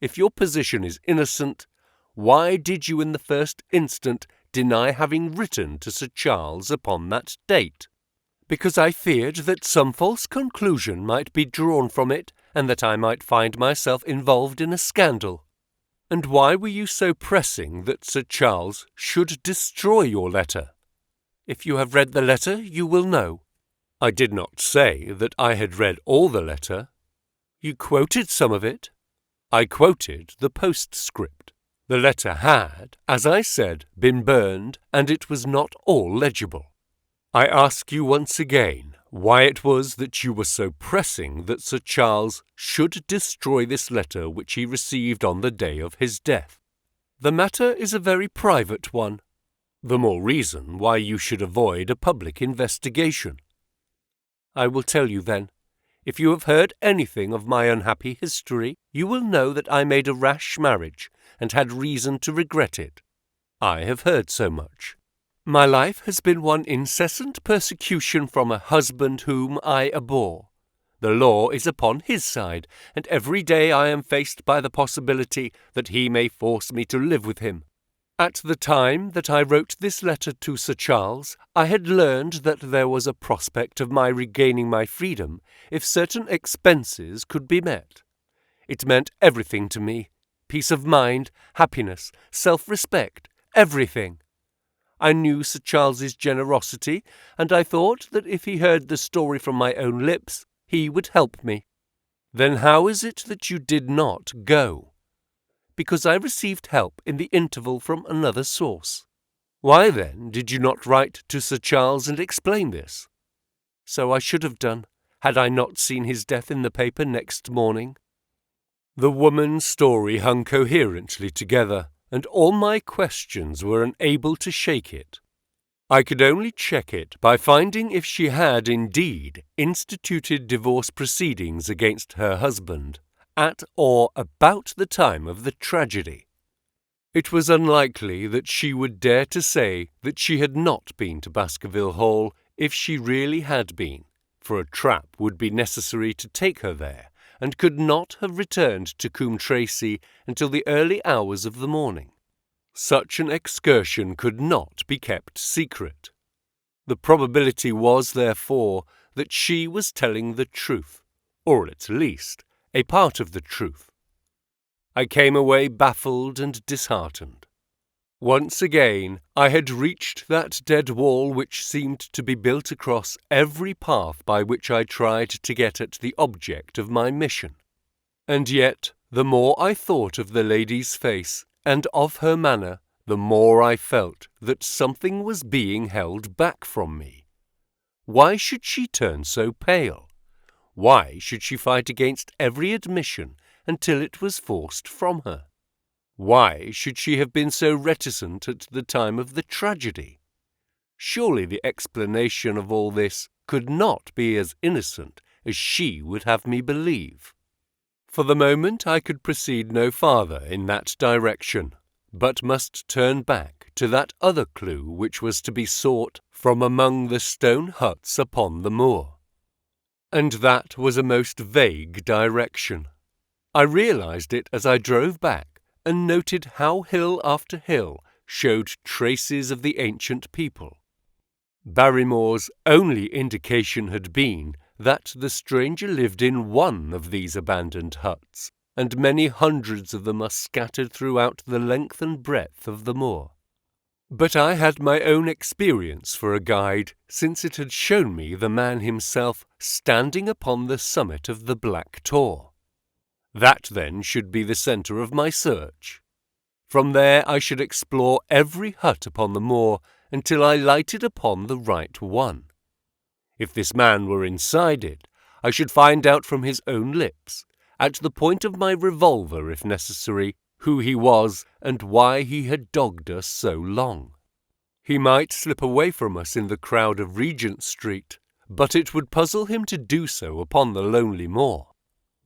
If your position is innocent, why did you in the first instant deny having written to Sir Charles upon that date?" "Because I feared that some false conclusion might be drawn from it, and that I might find myself involved in a scandal." "And why were you so pressing that Sir Charles should destroy your letter?" "If you have read the letter, you will know." "I did not say that I had read all the letter." "You quoted some of it." "I quoted the postscript. The letter had, as I said, been burned, and it was not all legible. I ask you once again why it was that you were so pressing that Sir Charles should destroy this letter which he received on the day of his death." "The matter is a very private one." "The more reason why you should avoid a public investigation." "I will tell you then. If you have heard anything of my unhappy history, you will know that I made a rash marriage, and had reason to regret it." "I have heard so much." "My life has been one incessant persecution from a husband whom I abhor. The law is upon his side, and every day I am faced by the possibility that he may force me to live with him. At the time that I wrote this letter to Sir Charles, I had learned that there was a prospect of my regaining my freedom if certain expenses could be met. It meant everything to me, peace of mind, happiness, self-respect, everything. I knew Sir Charles's generosity, and I thought that if he heard the story from my own lips, he would help me." "Then how is it that you did not go?" because I received help in the interval from another source. Why, then, did you not write to Sir Charles and explain this? So I should have done, had I not seen his death in the paper next morning. The woman's story hung coherently together, and all my questions were unable to shake it. I could only check it by finding if she had indeed instituted divorce proceedings against her husband at or about the time of the tragedy. It was unlikely that she would dare to say that she had not been to Baskerville Hall if she really had been, for a trap would be necessary to take her there, and could not have returned to Coombe Tracey until the early hours of the morning. Such an excursion could not be kept secret. The probability was, therefore, that she was telling the truth, or at least a part of the truth. I came away baffled and disheartened. Once again I had reached that dead wall which seemed to be built across every path by which I tried to get at the object of my mission. And yet, the more I thought of the lady's face and of her manner, the more I felt that something was being held back from me. Why should she turn so pale? Why should she fight against every admission until it was forced from her? Why should she have been so reticent at the time of the tragedy? Surely the explanation of all this could not be as innocent as she would have me believe. For the moment I could proceed no farther in that direction, but must turn back to that other clue which was to be sought from among the stone huts upon the moor. And that was a most vague direction. I realized it as I drove back, and noted how hill after hill showed traces of the ancient people. Barrymore's only indication had been that the stranger lived in one of these abandoned huts, and many hundreds of them are scattered throughout the length and breadth of the moor. But I had my own experience for a guide, since it had shown me the man himself standing upon the summit of the Black Tor. That, then, should be the centre of my search. From there I should explore every hut upon the moor until I lighted upon the right one. If this man were inside it, I should find out from his own lips, at the point of my revolver if necessary, who he was and why he had dogged us so long. He might slip away from us in the crowd of Regent Street, but it would puzzle him to do so upon the lonely moor.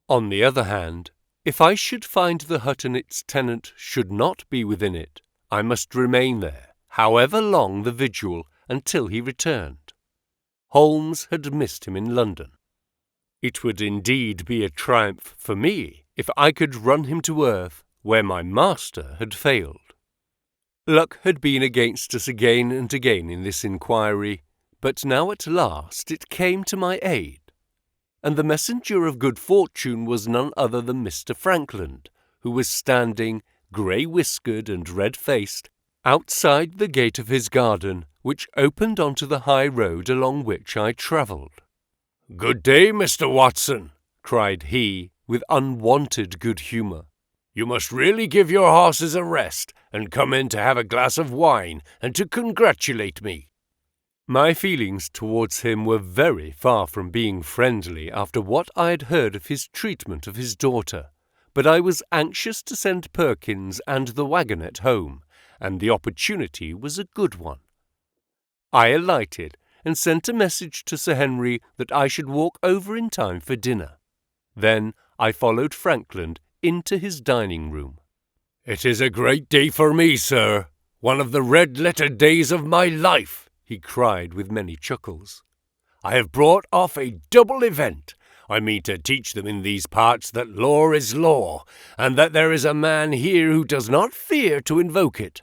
On the other hand, if I should find the hut and its tenant should not be within it, I must remain there, however long the vigil, until he returned. Holmes had missed him in London. It would indeed be a triumph for me if I could run him to earth where my master had failed. Luck had been against us again and again in this inquiry, but now at last it came to my aid, and the messenger of good fortune was none other than Mr. Frankland, who was standing, grey-whiskered and red-faced, outside the gate of his garden, which opened onto the high road along which I travelled. "Good day, Mr. Watson," cried he, with unwonted good humour. "You must really give your horses a rest, and come in to have a glass of wine, and to congratulate me." My feelings towards him were very far from being friendly after what I had heard of his treatment of his daughter, but I was anxious to send Perkins and the wagonette home, and the opportunity was a good one. I alighted, and sent a message to Sir Henry that I should walk over in time for dinner. Then I followed Frankland into his dining-room. "It is a great day for me, sir, one of the red-letter days of my life," he cried with many chuckles. "I have brought off a double event. I mean to teach them in these parts that law is law, and that there is a man here who does not fear to invoke it.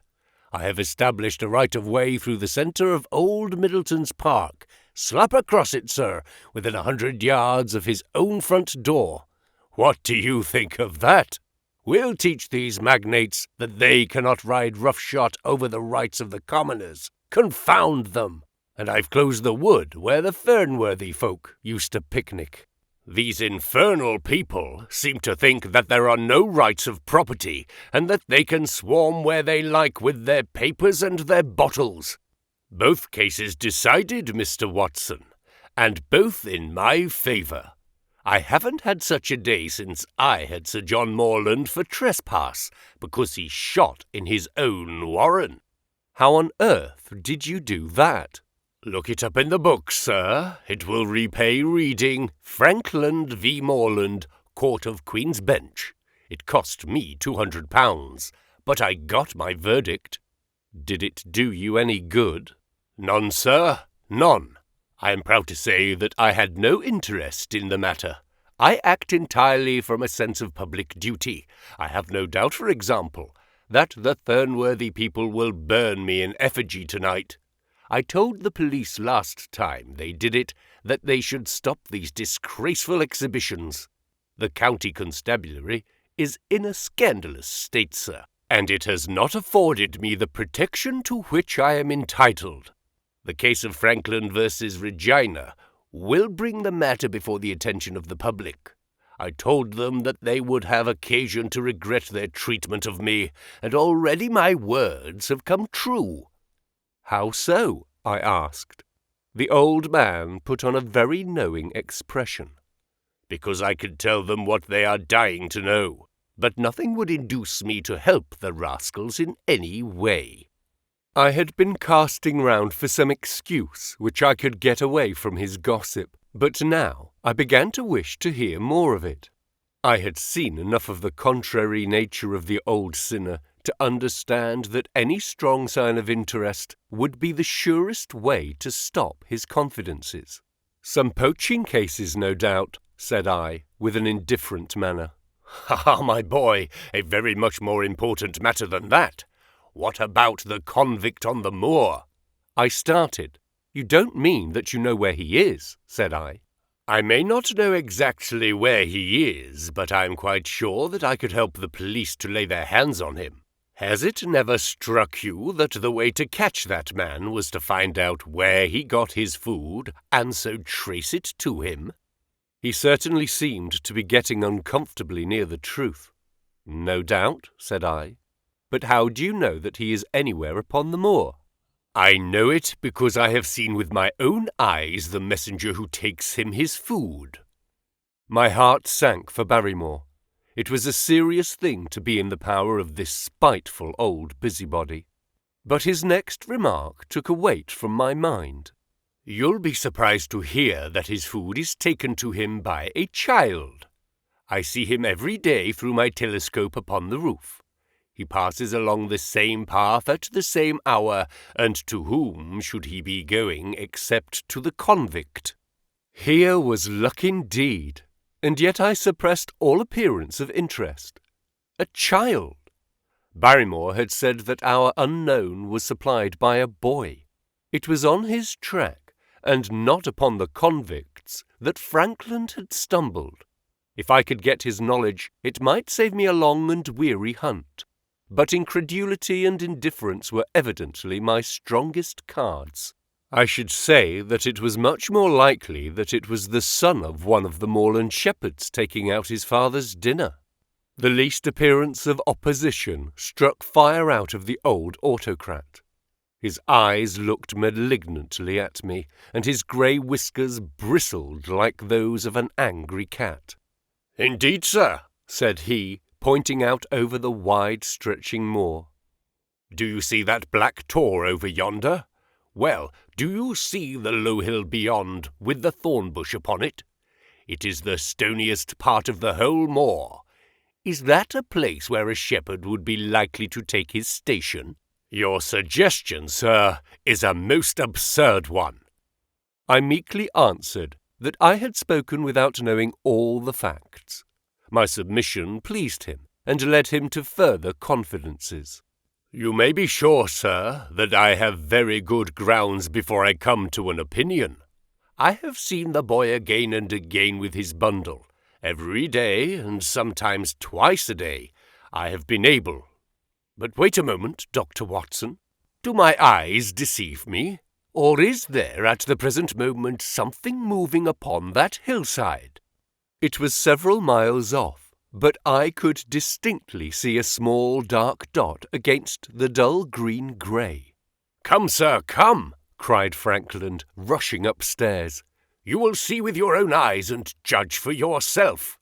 I have established a right-of-way through the centre of Old Middleton's Park, slap across it, sir, within 100 yards of his own front door. What do you think of that? We'll teach these magnates that they cannot ride roughshod over the rights of the commoners. Confound them! And I've closed the wood where the Fernworthy folk used to picnic. These infernal people seem to think that there are no rights of property and that they can swarm where they like with their papers and their bottles. Both cases decided, Mr. Watson, and both in my favour. I haven't had such a day since I had Sir John Morland for trespass, because he shot in his own warren. How on earth did you do that? Look it up in the book, sir. It will repay reading. Frankland v. Morland, Court of Queen's Bench. It cost me £200, but I got my verdict. Did it do you any good? None, sir, none. I am proud to say that I had no interest in the matter. I act entirely from a sense of public duty. I have no doubt, for example, that the Thurnworthy people will burn me in effigy tonight. I told the police last time they did it that they should stop these disgraceful exhibitions. The county constabulary is in a scandalous state, sir, and it has not afforded me the protection to which I am entitled. The case of Frankland versus Regina will bring the matter before the attention of the public. I told them that they would have occasion to regret their treatment of me, and already my words have come true. How so? I asked. The old man put on a very knowing expression. Because I could tell them what they are dying to know, but nothing would induce me to help the rascals in any way. I had been casting round for some excuse which I could get away from his gossip, but now I began to wish to hear more of it. I had seen enough of the contrary nature of the old sinner to understand that any strong sign of interest would be the surest way to stop his confidences. Some poaching cases, no doubt, said I, with an indifferent manner. Ah, my boy, a very much more important matter than that. What about the convict on the moor? I started. You don't mean that you know where he is, said I. I may not know exactly where he is, but I'm quite sure that I could help the police to lay their hands on him. Has it never struck you that the way to catch that man was to find out where he got his food and so trace it to him? He certainly seemed to be getting uncomfortably near the truth. No doubt, said I. But how do you know that he is anywhere upon the moor? I know it because I have seen with my own eyes the messenger who takes him his food. My heart sank for Barrymore. It was a serious thing to be in the power of this spiteful old busybody. But his next remark took a weight from my mind. You'll be surprised to hear that his food is taken to him by a child. I see him every day through my telescope upon the roof. He passes along the same path at the same hour, and to whom should he be going except to the convict? Here was luck indeed, and yet I suppressed all appearance of interest. A child! Barrymore had said that our unknown was supplied by a boy. It was on his track, and not upon the convict's, that Frankland had stumbled. If I could get his knowledge, it might save me a long and weary hunt. But incredulity and indifference were evidently my strongest cards. I should say that it was much more likely that it was the son of one of the moorland shepherds taking out his father's dinner. The least appearance of opposition struck fire out of the old autocrat. His eyes looked malignantly at me, and his grey whiskers bristled like those of an angry cat. "Indeed, sir," said he, pointing out over the wide-stretching moor. "Do you see that black tor over yonder? Well, do you see the low hill beyond, with the thorn bush upon it? It is the stoniest part of the whole moor. Is that a place where a shepherd would be likely to take his station? Your suggestion, sir, is a most absurd one." I meekly answered that I had spoken without knowing all the facts. My submission pleased him, and led him to further confidences. "You may be sure, sir, that I have very good grounds before I come to an opinion. I have seen the boy again and again with his bundle. Every day, and sometimes twice a day, I have been able. But wait a moment, Dr. Watson. Do my eyes deceive me? Or is there at the present moment something moving upon that hillside?" It was several miles off, but I could distinctly see a small dark dot against the dull green-grey. "Come, sir, come!" cried Frankland, rushing upstairs. "You will see with your own eyes and judge for yourself."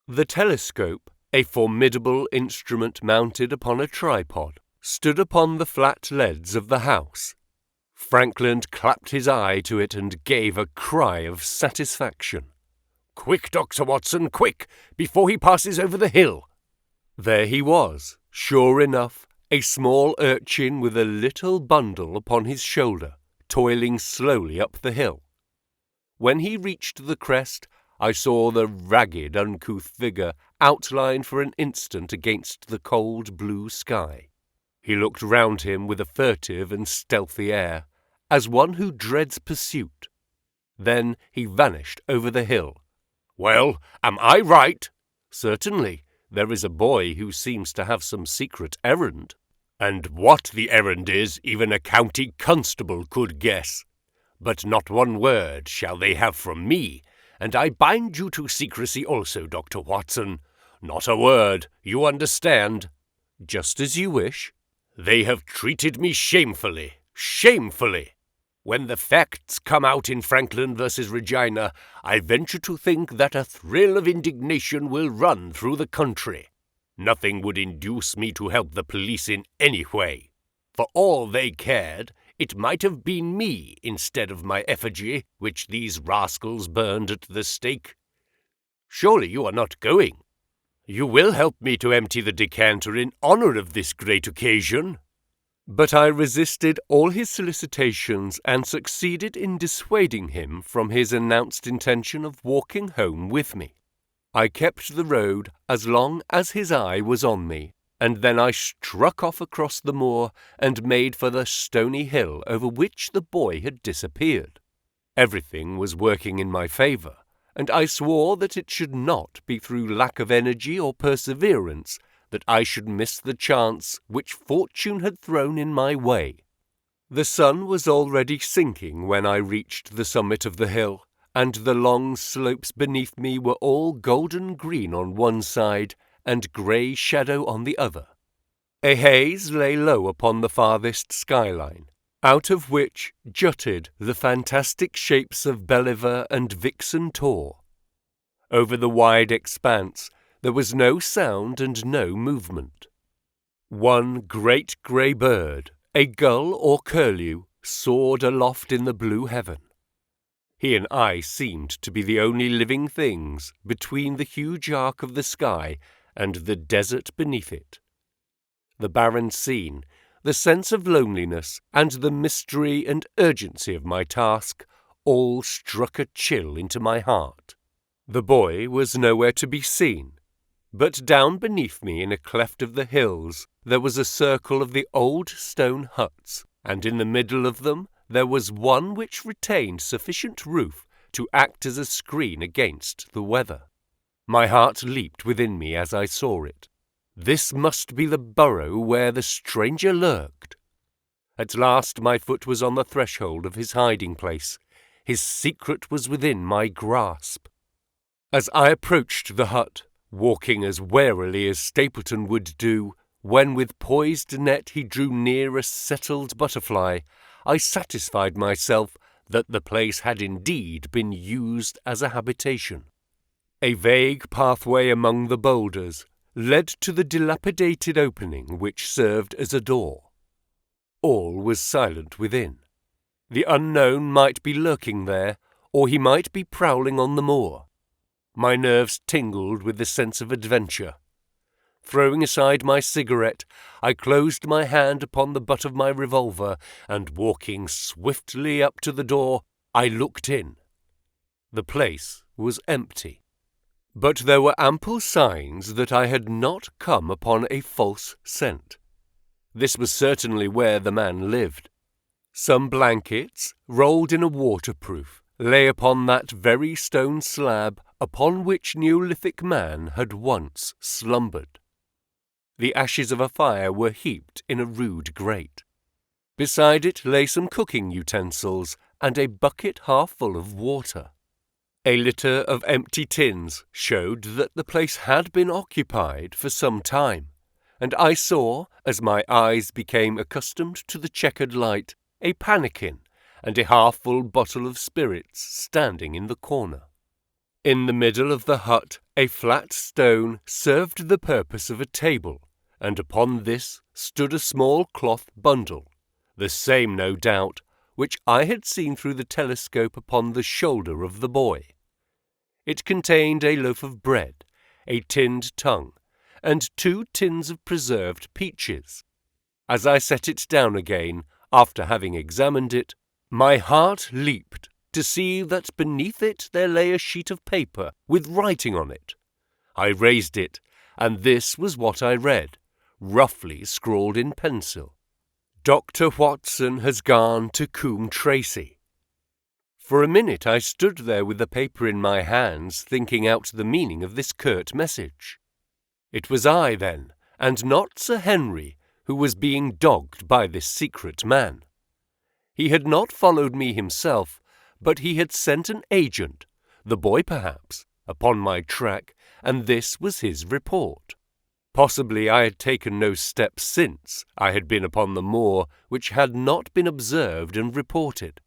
The telescope, a formidable instrument mounted upon a tripod, stood upon the flat leads of the house. Frankland clapped his eye to it and gave a cry of satisfaction. "Quick, Dr. Watson, quick, before he passes over the hill." There he was, sure enough, a small urchin with a little bundle upon his shoulder, toiling slowly up the hill. When he reached the crest, I saw the ragged, uncouth figure outlined for an instant against the cold blue sky. He looked round him with a furtive and stealthy air, as one who dreads pursuit. Then he vanished over the hill. "Well, am I right?" "Certainly, there is a boy who seems to have some secret errand." "And what the errand is, even a county constable could guess. But not one word shall they have from me, and I bind you to secrecy also, Dr. Watson. Not a word, you understand?" "Just as you wish." "They have treated me shamefully, shamefully. When the facts come out in Frankland versus Regina, I venture to think that a thrill of indignation will run through the country. Nothing would induce me to help the police in any way. For all they cared, it might have been me instead of my effigy, which these rascals burned at the stake. Surely you are not going? You will help me to empty the decanter in honour of this great occasion?" But I resisted all his solicitations and succeeded in dissuading him from his announced intention of walking home with me. I kept the road as long as his eye was on me, and then I struck off across the moor and made for the stony hill over which the boy had disappeared. Everything was working in my favour, and I swore that it should not be through lack of energy or perseverance that I should miss the chance which fortune had thrown in my way. The sun was already sinking when I reached the summit of the hill, and the long slopes beneath me were all golden green on one side and grey shadow on the other. A haze lay low upon the farthest skyline, out of which jutted the fantastic shapes of Belliver and Vixen Tor. Over the wide expanse there was no sound and no movement. One great grey bird, a gull or curlew, soared aloft in the blue heaven. He and I seemed to be the only living things between the huge arc of the sky and the desert beneath it. The barren scene, the sense of loneliness, and the mystery and urgency of my task all struck a chill into my heart. The boy was nowhere to be seen, but down beneath me in a cleft of the hills there was a circle of the old stone huts, and in the middle of them there was one which retained sufficient roof to act as a screen against the weather. My heart leaped within me as I saw it. This must be the burrow where the stranger lurked. At last my foot was on the threshold of his hiding place. His secret was within my grasp. As I approached the hut, walking as warily as Stapleton would do, when with poised net he drew near a settled butterfly, I satisfied myself that the place had indeed been used as a habitation. A vague pathway among the boulders led to the dilapidated opening which served as a door. All was silent within. The unknown might be lurking there, or he might be prowling on the moor. My nerves tingled with the sense of adventure. Throwing aside my cigarette, I closed my hand upon the butt of my revolver, and walking swiftly up to the door, I looked in. The place was empty. But there were ample signs that I had not come upon a false scent. This was certainly where the man lived. Some blankets, rolled in a waterproof, lay upon that very stone slab upon which Neolithic man had once slumbered. The ashes of a fire were heaped in a rude grate. Beside it lay some cooking utensils and a bucket half full of water. A litter of empty tins showed that the place had been occupied for some time, and I saw, as my eyes became accustomed to the checkered light, a pannikin and a half-full bottle of spirits standing in the corner. In the middle of the hut, a flat stone served the purpose of a table, and upon this stood a small cloth bundle, the same, no doubt, which I had seen through the telescope upon the shoulder of the boy. It contained a loaf of bread, a tinned tongue, and 2 tins of preserved peaches. As I set it down again, after having examined it, my heart leaped to see that beneath it there lay a sheet of paper with writing on it. I raised it, and this was what I read, roughly scrawled in pencil. Dr. Watson has gone to Coombe Tracy. For a minute I stood there with the paper in my hands, thinking out the meaning of this curt message. It was I, then, and not Sir Henry, who was being dogged by this secret man. He had not followed me himself, but he had sent an agent, the boy perhaps, upon my track, and this was his report. Possibly I had taken no steps since I had been upon the moor which had not been observed and reported.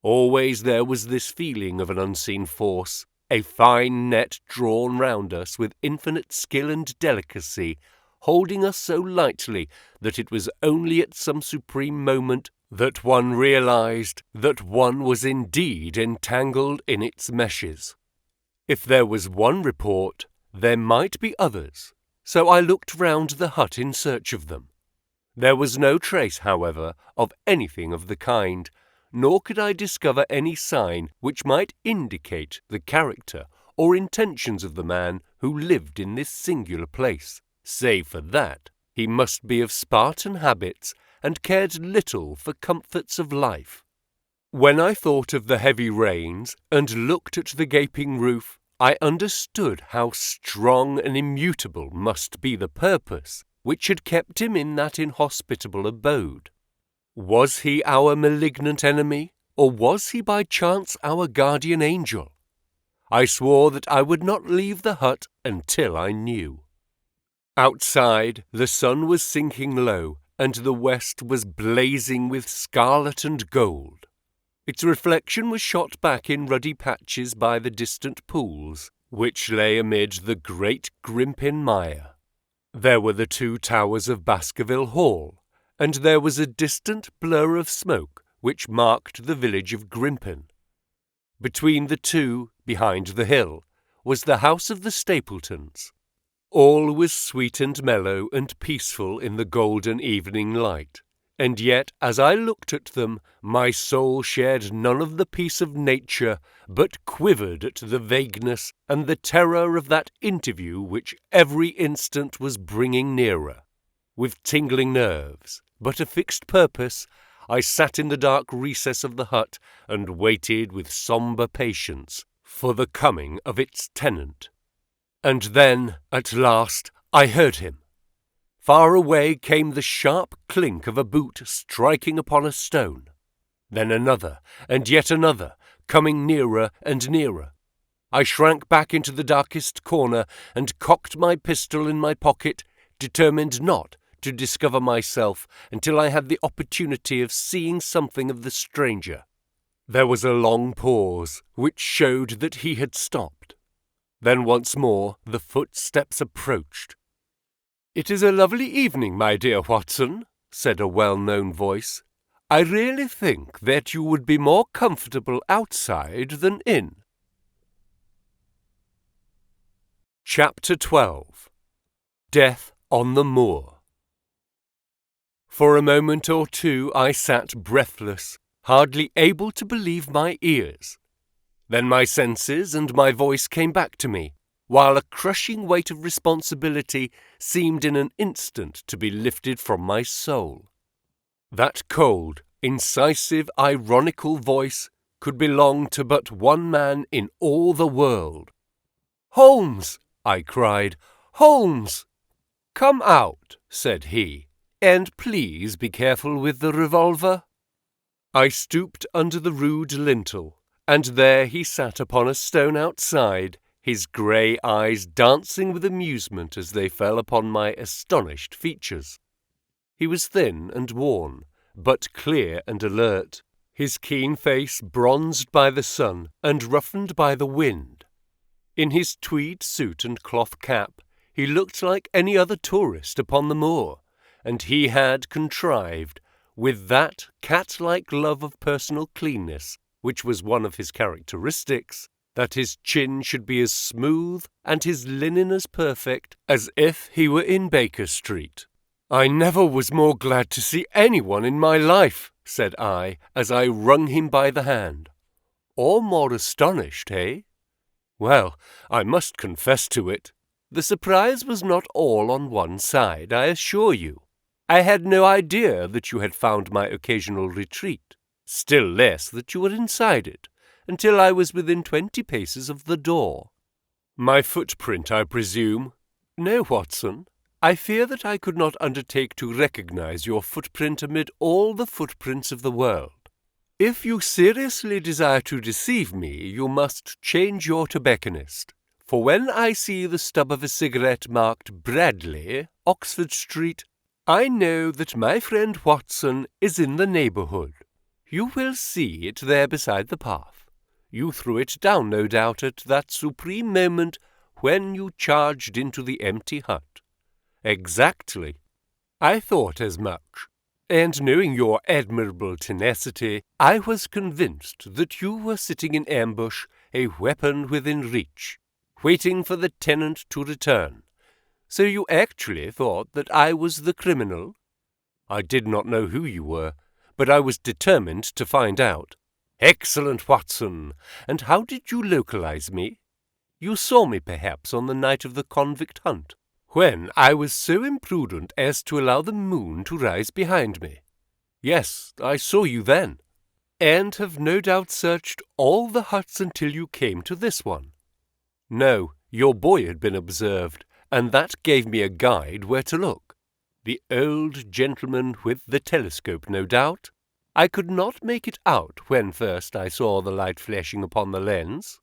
Always there was this feeling of an unseen force, a fine net drawn round us with infinite skill and delicacy, holding us so lightly that it was only at some supreme moment that one realized that one was indeed entangled in its meshes. If there was one report, there might be others, so I looked round the hut in search of them. There was no trace, however, of anything of the kind, nor could I discover any sign which might indicate the character or intentions of the man who lived in this singular place. Save for that, he must be of Spartan habits and cared little for comforts of life. When I thought of the heavy rains and looked at the gaping roof, I understood how strong and immutable must be the purpose which had kept him in that inhospitable abode. Was he our malignant enemy, or was he by chance our guardian angel? I swore that I would not leave the hut until I knew. Outside, the sun was sinking low, and the west was blazing with scarlet and gold. Its reflection was shot back in ruddy patches by the distant pools, which lay amid the great Grimpen mire. There were the 2 towers of Baskerville Hall, and there was a distant blur of smoke which marked the village of Grimpen. Between the 2, behind the hill, was the house of the Stapletons. All was sweet and mellow and peaceful in the golden evening light, and yet as I looked at them, my soul shared none of the peace of nature, but quivered at the vagueness and the terror of that interview which every instant was bringing nearer. With tingling nerves, but a fixed purpose, I sat in the dark recess of the hut and waited with sombre patience for the coming of its tenant. And then, at last, I heard him. Far away came the sharp clink of a boot striking upon a stone. Then another, and yet another, coming nearer and nearer. I shrank back into the darkest corner and cocked my pistol in my pocket, determined not to discover myself until I had the opportunity of seeing something of the stranger. There was a long pause, which showed that he had stopped. Then once more the footsteps approached. "It is a lovely evening, my dear Watson," said a well-known voice. "I really think that you would be more comfortable outside than in." Chapter 12. Death on the Moor. For a moment or 2 I sat breathless, hardly able to believe my ears. Then my senses and my voice came back to me, while a crushing weight of responsibility seemed in an instant to be lifted from my soul. That cold, incisive, ironical voice could belong to but one man in all the world. "Holmes!" I cried. "Holmes!" "Come out," said he, "and please be careful with the revolver." I stooped under the rude lintel, And there he sat upon a stone outside, his grey eyes dancing with amusement as they fell upon my astonished features. He was thin and worn, but clear and alert, his keen face bronzed by the sun and roughened by the wind. In his tweed suit and cloth cap, he looked like any other tourist upon the moor, and he had contrived, with that cat-like love of personal cleanness, which was one of his characteristics, that his chin should be as smooth and his linen as perfect as if he were in Baker Street. "I never was more glad to see anyone in my life," said I, as I wrung him by the hand. "Or more astonished, eh? Well, I must confess to it. The surprise was not all on one side, I assure you. I had no idea that you had found my occasional retreat, still less that you were inside it, until I was within 20 paces of the door. My footprint, I presume? No, Watson. I fear that I could not undertake to recognize your footprint amid all the footprints of the world. If you seriously desire to deceive me, you must change your tobacconist, for when I see the stub of a cigarette marked Bradley, Oxford Street, I know that my friend Watson is in the neighborhood. You will see it there beside the path. You threw it down, no doubt, at that supreme moment when you charged into the empty hut. Exactly. I thought as much, and knowing your admirable tenacity, I was convinced that you were sitting in ambush, a weapon within reach, waiting for the tenant to return. So you actually thought that I was the criminal? I did not know who you were, but I was determined to find out. Excellent, Watson! And how did you localize me? You saw me, perhaps, on the night of the convict hunt, when I was so imprudent as to allow the moon to rise behind me. Yes, I saw you then, and have no doubt searched all the huts until you came to this one. No, your boy had been observed, and that gave me a guide where to look. The old gentleman with the telescope, no doubt. I could not make it out when first I saw the light flashing upon the lens.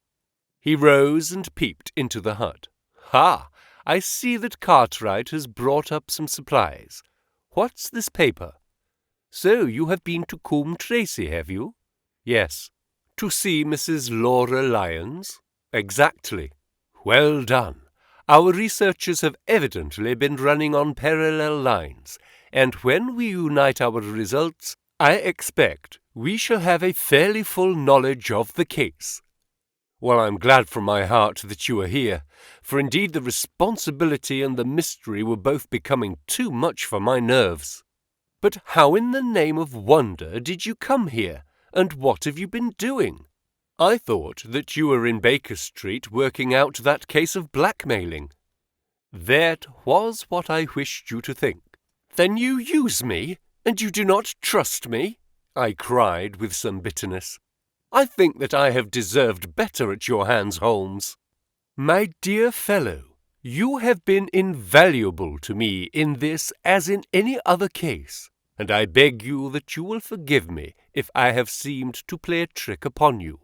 He rose and peeped into the hut. Ha! I see that Cartwright has brought up some supplies. What's this paper? So you have been to Coombe Tracey, have you? Yes. To see Mrs. Laura Lyons? Exactly. Well done. Our researches have evidently been running on parallel lines, and when we unite our results, I expect we shall have a fairly full knowledge of the case. Well, I'm glad from my heart that you are here, for indeed the responsibility and the mystery were both becoming too much for my nerves. But how in the name of wonder did you come here, and what have you been doing? I thought that you were in Baker Street working out that case of blackmailing. That was what I wished you to think. Then you use me, and you do not trust me? I cried with some bitterness. I think that I have deserved better at your hands, Holmes. My dear fellow, you have been invaluable to me in this as in any other case, and I beg you that you will forgive me if I have seemed to play a trick upon you.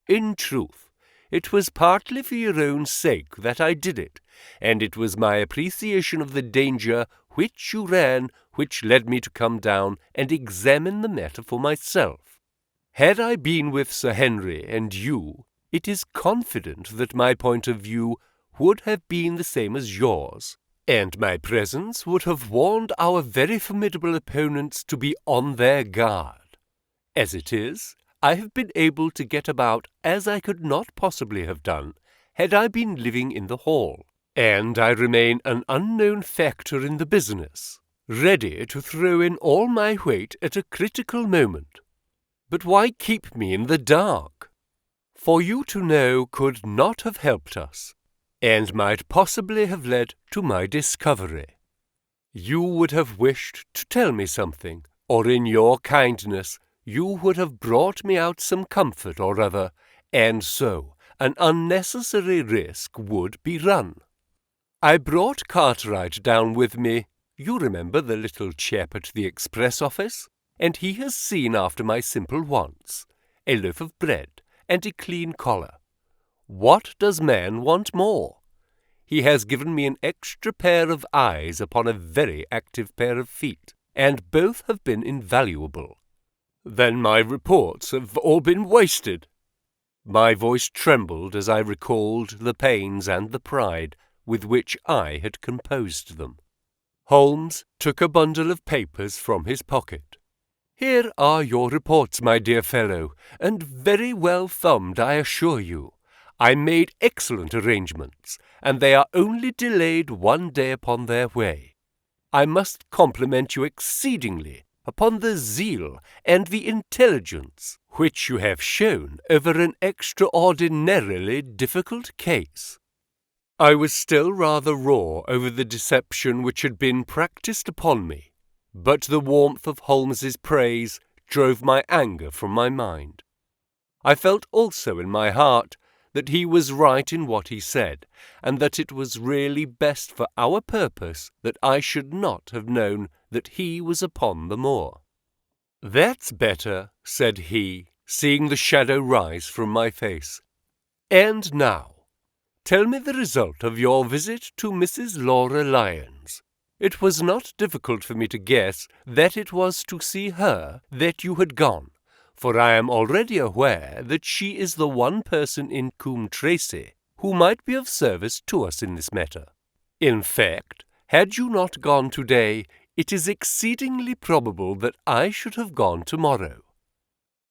In truth, it was partly for your own sake that I did it, and it was my appreciation of the danger which you ran which led me to come down and examine the matter for myself. Had I been with Sir Henry and you, it is confident that my point of view would have been the same as yours, and my presence would have warned our very formidable opponents to be on their guard. As it is, I have been able to get about as I could not possibly have done had I been living in the hall, and I remain an unknown factor in the business, ready to throw in all my weight at a critical moment. But why keep me in the dark? For you to know could not have helped us, and might possibly have led to my discovery. You would have wished to tell me something, or in your kindness you would have brought me out some comfort or other, and so an unnecessary risk would be run. I brought Cartwright down with me, you remember the little chap at the express office, and he has seen after my simple wants, a loaf of bread, and a clean collar. What does man want more? He has given me an extra pair of eyes upon a very active pair of feet, and both have been invaluable. Then my reports have all been wasted. My voice trembled as I recalled the pains and the pride with which I had composed them. Holmes took a bundle of papers from his pocket. "Here are your reports, my dear fellow, and very well thumbed, I assure you. I made excellent arrangements, and they are only delayed 1 day upon their way. I must compliment you exceedingly upon the zeal and the intelligence which you have shown over an extraordinarily difficult case." I was still rather raw over the deception which had been practised upon me, but the warmth of Holmes's praise drove my anger from my mind. I felt also in my heart that he was right in what he said, and that it was really best for our purpose that I should not have known that he was upon the moor. "That's better," said he, seeing the shadow rise from my face. "And now, tell me the result of your visit to Mrs. Laura Lyons. It was not difficult for me to guess that it was to see her that you had gone, for I am already aware that she is the one person in Coombe Tracey who might be of service to us in this matter. In fact, had you not gone today, it is exceedingly probable that I should have gone tomorrow."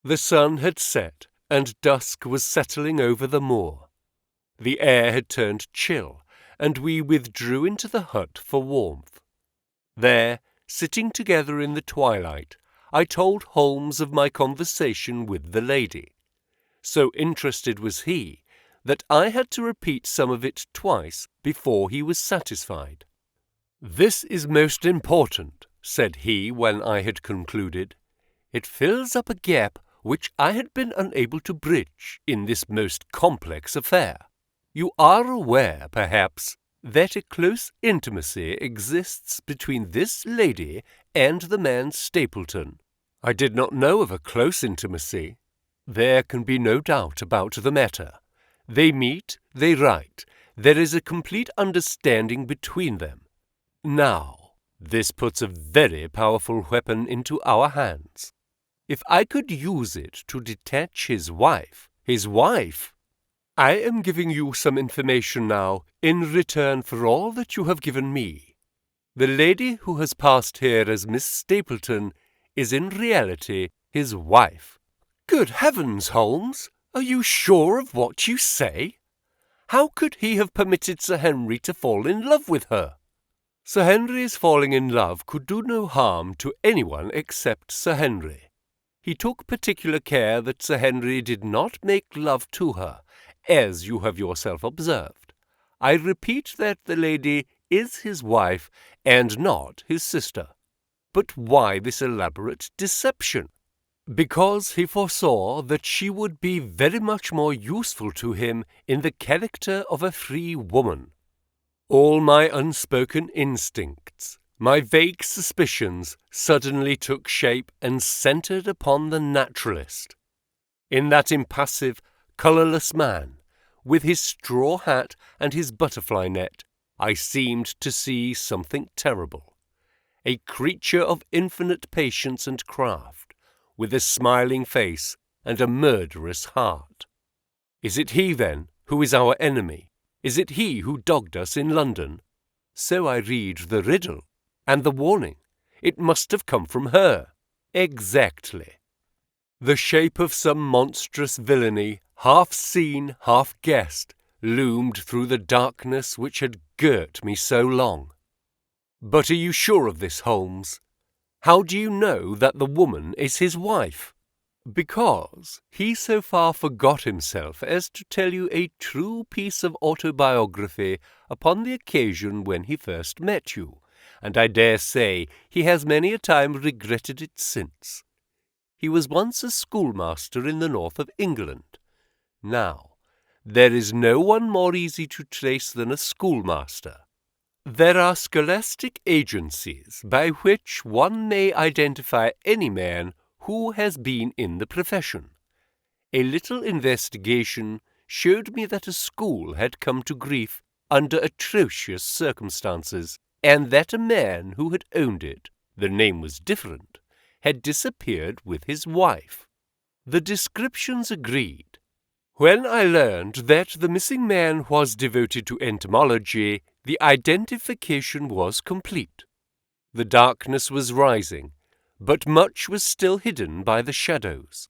The sun had set, and dusk was settling over the moor. The air had turned chill, and we withdrew into the hut for warmth. There, sitting together in the twilight, I told Holmes of my conversation with the lady. So interested was he that I had to repeat some of it twice before he was satisfied. "This is most important," said he when I had concluded. "It fills up a gap which I had been unable to bridge in this most complex affair. You are aware, perhaps, that a close intimacy exists between this lady and the man Stapleton." "I did not know of a close intimacy." "There can be no doubt about the matter. They meet, they write, there is a complete understanding between them. Now, this puts a very powerful weapon into our hands. If I could use it to detach his wife, I am giving you some information now in return for all that you have given me. The lady who has passed here as Miss Stapleton is in reality his wife." "Good heavens, Holmes! Are you sure of what you say? How could he have permitted Sir Henry to fall in love with her?" "Sir Henry's falling in love could do no harm to anyone except Sir Henry. He took particular care that Sir Henry did not make love to her, as you have yourself observed. I repeat that the lady is his wife and not his sister. But why this elaborate deception?" "Because he foresaw that she would be very much more useful to him in the character of a free woman. All my unspoken instincts, my vague suspicions, suddenly took shape and centered upon the naturalist. In that impassive, colorless man, with his straw hat and his butterfly net, I seemed to see something terrible. A creature of infinite patience and craft, with a smiling face and a murderous heart. Is it he, then, who is our enemy? Is it he who dogged us in London? So I read the riddle, and the warning. It must have come from her. Exactly. The shape of some monstrous villainy, half seen, half guessed, loomed through the darkness which had girt me so long. But are you sure of this, Holmes? How do you know that the woman is his wife?" "Because he so far forgot himself as to tell you a true piece of autobiography upon the occasion when he first met you, and I dare say he has many a time regretted it since. He was once a schoolmaster in the north of England. Now, there is no one more easy to trace than a schoolmaster. There are scholastic agencies by which one may identify any man who has been in the profession. A little investigation showed me that a school had come to grief under atrocious circumstances, and that a man who had owned it, the name was different, had disappeared with his wife. The descriptions agreed. When I learned that the missing man was devoted to entomology, the identification was complete. The darkness was rising, but much was still hidden by the shadows.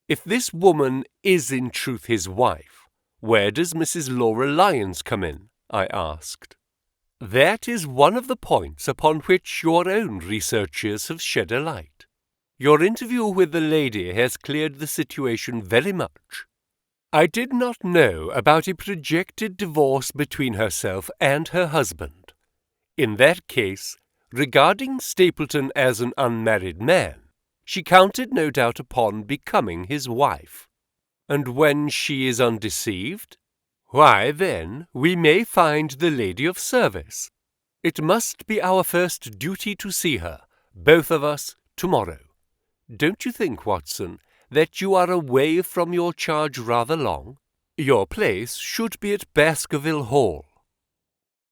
If this woman is in truth his wife, where does Mrs. Laura Lyons come in? I asked. That is one of the points upon which your own researches have shed a light. Your interview with the lady has cleared the situation very much. I did not know about a projected divorce between herself and her husband. In that case, regarding Stapleton as an unmarried man, she counted no doubt upon becoming his wife. And when she is undeceived, why then we may find the lady of service. It must be our first duty to see her, both of us, tomorrow. Don't you think, Watson, that you are away from your charge rather long? Your place should be at Baskerville Hall.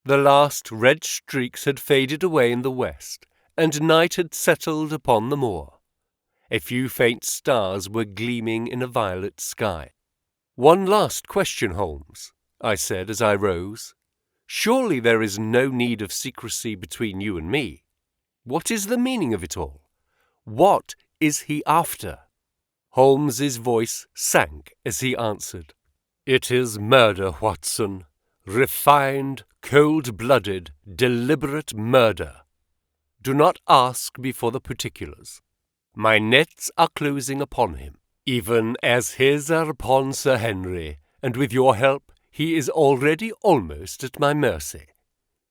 The last red streaks had faded away in the west, and night had settled upon the moor. A few faint stars were gleaming in a violet sky. One last question, Holmes, I said as I rose. Surely there is no need of secrecy between you and me. What is the meaning of it all? What is he after? Holmes's voice sank as he answered. It is murder, Watson. Refined, cold-blooded, deliberate murder. Do not ask me for the particulars. My nets are closing upon him, even as his are upon Sir Henry, and with your help he is already almost at my mercy.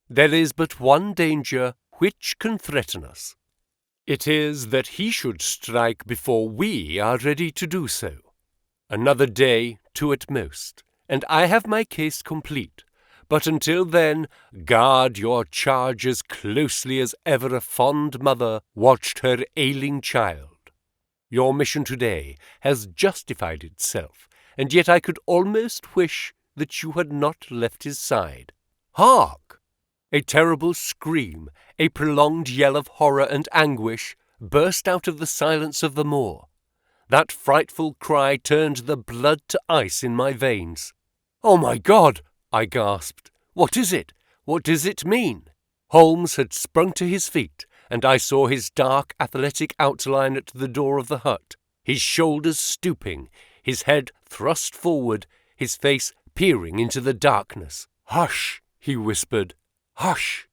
There is but one danger which can threaten us. It is that he should strike before we are ready to do so. Another day, two at most, and I have my case complete. But until then, guard your charge as closely as ever a fond mother watched her ailing child. Your mission today has justified itself, and yet I could almost wish that you had not left his side. Hark! A terrible scream, a prolonged yell of horror and anguish, burst out of the silence of the moor. That frightful cry turned the blood to ice in my veins. "Oh, my God!" I gasped. "What is it? What does it mean?" Holmes had sprung to his feet, and I saw his dark, athletic outline at the door of the hut, his shoulders stooping, his head thrust forward, his face peering into the darkness. "Hush!" he whispered. "Hush!"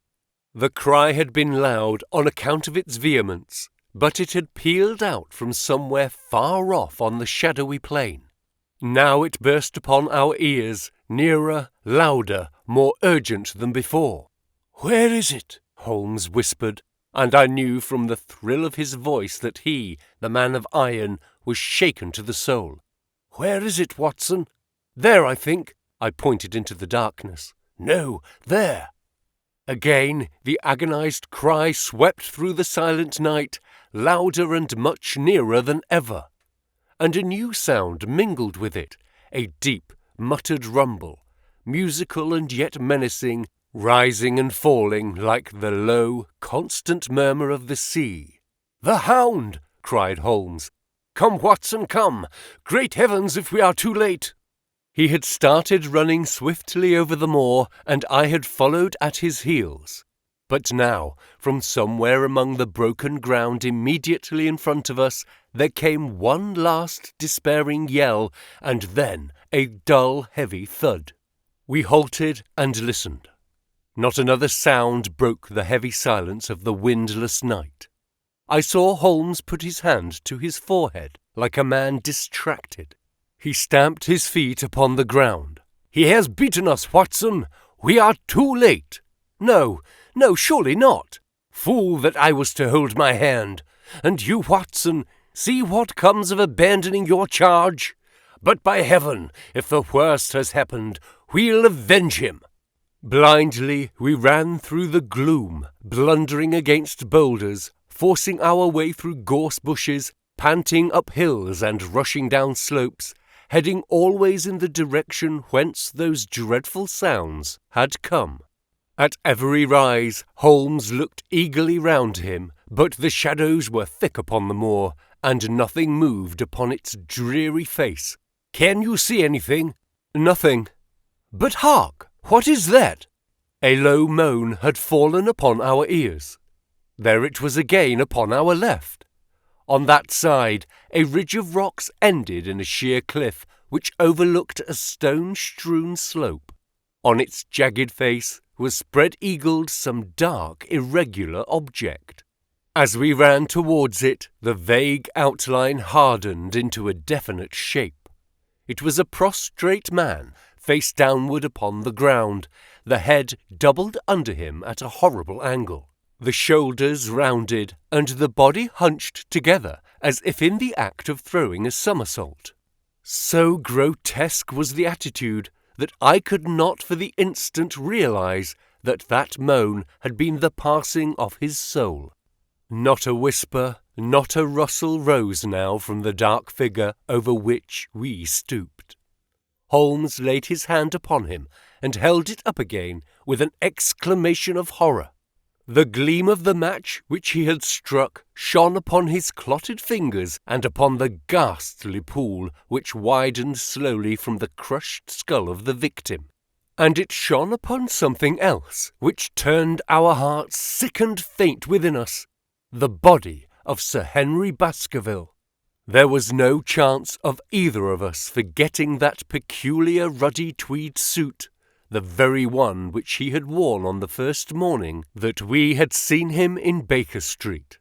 The cry had been loud on account of its vehemence, but it had pealed out from somewhere far off on the shadowy plain. Now it burst upon our ears, nearer, louder, more urgent than before. "Where is it?" Holmes whispered, and I knew from the thrill of his voice that he, the man of iron, was shaken to the soul. "Where is it, Watson?" "There, I think." I pointed into the darkness. "No, there." Again the agonized cry swept through the silent night, louder and much nearer than ever. And a new sound mingled with it, a deep, muttered rumble, musical and yet menacing, rising and falling like the low, constant murmur of the sea. "The Hound!" cried Holmes. "Come, Watson, come! Great heavens, if we are too late!" He had started running swiftly over the moor, and I had followed at his heels. But now, from somewhere among the broken ground immediately in front of us, there came one last despairing yell, and then a dull, heavy thud. We halted and listened. Not another sound broke the heavy silence of the windless night. I saw Holmes put his hand to his forehead, like a man distracted. He stamped his feet upon the ground. "He has beaten us, Watson! We are too late!" No, surely not! Fool that I was to hold my hand! And you, Watson, see what comes of abandoning your charge! But by heaven, if the worst has happened, we'll avenge him!" Blindly we ran through the gloom, blundering against boulders, forcing our way through gorse bushes, panting up hills and rushing down slopes, heading always in the direction whence those dreadful sounds had come. At every rise, Holmes looked eagerly round him, but the shadows were thick upon the moor, and nothing moved upon its dreary face. "Can you see anything?" "Nothing." "But hark! What is that?" A low moan had fallen upon our ears. There it was again upon our left. On that side, a ridge of rocks ended in a sheer cliff which overlooked a stone-strewn slope. On its jagged face was spread-eagled some dark, irregular object. As we ran towards it, the vague outline hardened into a definite shape. It was a prostrate man, face downward upon the ground, the head doubled under him at a horrible angle, the shoulders rounded, and the body hunched together as if in the act of throwing a somersault. So grotesque was the attitude that I could not for the instant realize that that moan had been the passing of his soul. Not a whisper, not a rustle rose now from the dark figure over which we stooped. Holmes laid his hand upon him and held it up again with an exclamation of horror. The gleam of the match which he had struck shone upon his clotted fingers and upon the ghastly pool which widened slowly from the crushed skull of the victim. And it shone upon something else which turned our hearts sick and faint within us, the body of Sir Henry Baskerville. There was no chance of either of us forgetting that peculiar ruddy tweed suit, the very one which he had worn on the first morning that we had seen him in Baker Street.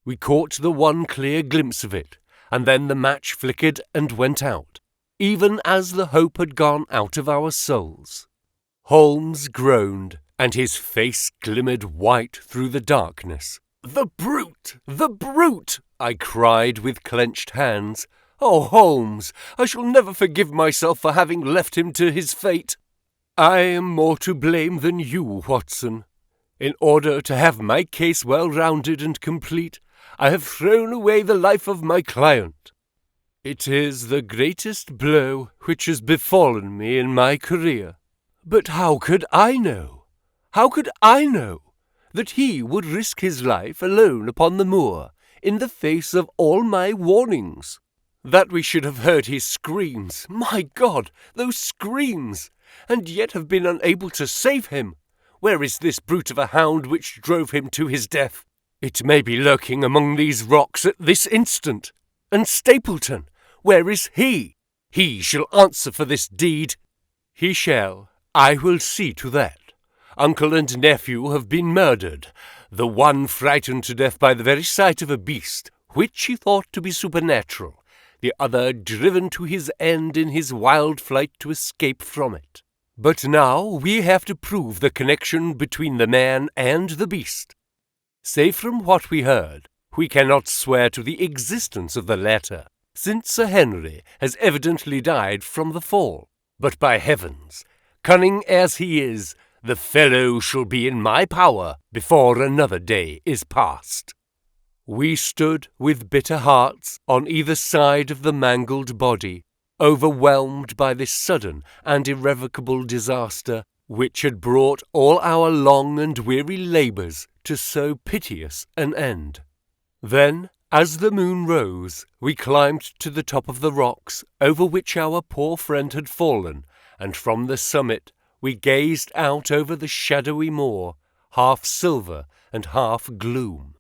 We caught the one clear glimpse of it, and then the match flickered and went out, even as the hope had gone out of our souls. Holmes groaned, and his face glimmered white through the darkness. "The brute! The brute!" I cried with clenched hands. "Oh, Holmes, I shall never forgive myself for having left him to his fate." "I am more to blame than you, Watson. In order to have my case well rounded and complete, I have thrown away the life of my client. It is the greatest blow which has befallen me in my career. But how could I know? How could I know that he would risk his life alone upon the moor, in the face of all my warnings? That we should have heard his screams, my God, those screams, and yet have been unable to save him? Where is this brute of a hound which drove him to his death? It may be lurking among these rocks at this instant. And Stapleton, where is he? He shall answer for this deed." "He shall. I will see to that. Uncle and nephew have been murdered, the one frightened to death by the very sight of a beast, which he thought to be supernatural, the other driven to his end in his wild flight to escape from it. But now we have to prove the connection between the man and the beast. Save from what we heard, we cannot swear to the existence of the latter, since Sir Henry has evidently died from the fall. But by heavens, cunning as he is, the fellow shall be in my power before another day is past." We stood with bitter hearts on either side of the mangled body, overwhelmed by this sudden and irrevocable disaster, which had brought all our long and weary labours to so piteous an end. Then, as the moon rose, we climbed to the top of the rocks over which our poor friend had fallen, and from the summit we gazed out over the shadowy moor, half silver and half gloom.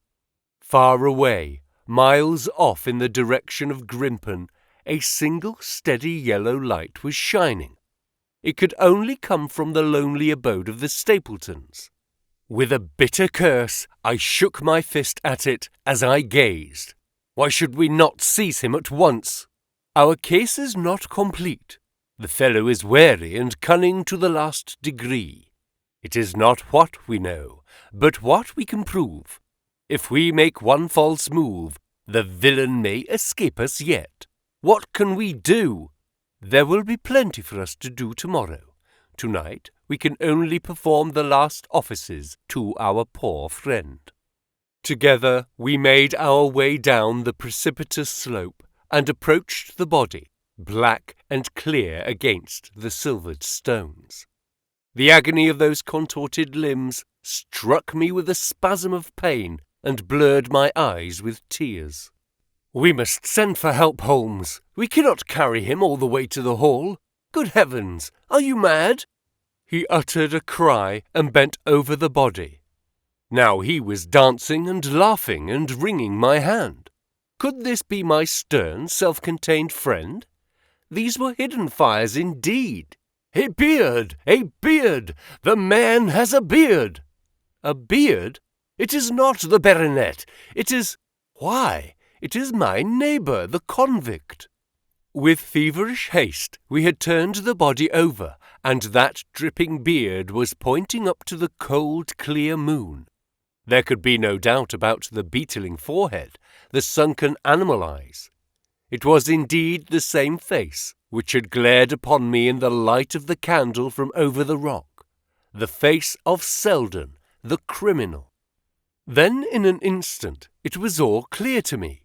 Far away, miles off in the direction of Grimpen, a single steady yellow light was shining. It could only come from the lonely abode of the Stapletons. With a bitter curse, I shook my fist at it as I gazed. Why should we not seize him at once? Our case is not complete. The fellow is wary and cunning to the last degree. It is not what we know, but what we can prove. If we make one false move, the villain may escape us yet. What can we do? There will be plenty for us to do tomorrow. Tonight we can only perform the last offices to our poor friend. Together we made our way down the precipitous slope and approached the body. black and clear against the silvered stones. The agony of those contorted limbs struck me with a spasm of pain and blurred my eyes with tears. "We must send for help, Holmes. We cannot carry him all the way to the hall. Good heavens, are you mad?" He uttered a cry and bent over the body. Now he was dancing and laughing and wringing my hand. Could this be my stern, self-contained friend? These were hidden fires indeed. "A beard! A beard! The man has a beard!" "A beard? It is not the baronet. It is— Why, it is my neighbour, the convict." With feverish haste we had turned the body over, and that dripping beard was pointing up to the cold, clear moon. There could be no doubt about the beetling forehead, the sunken animal eyes. It was indeed the same face which had glared upon me in the light of the candle from over the rock, the face of Selden, the criminal. Then in an instant it was all clear to me.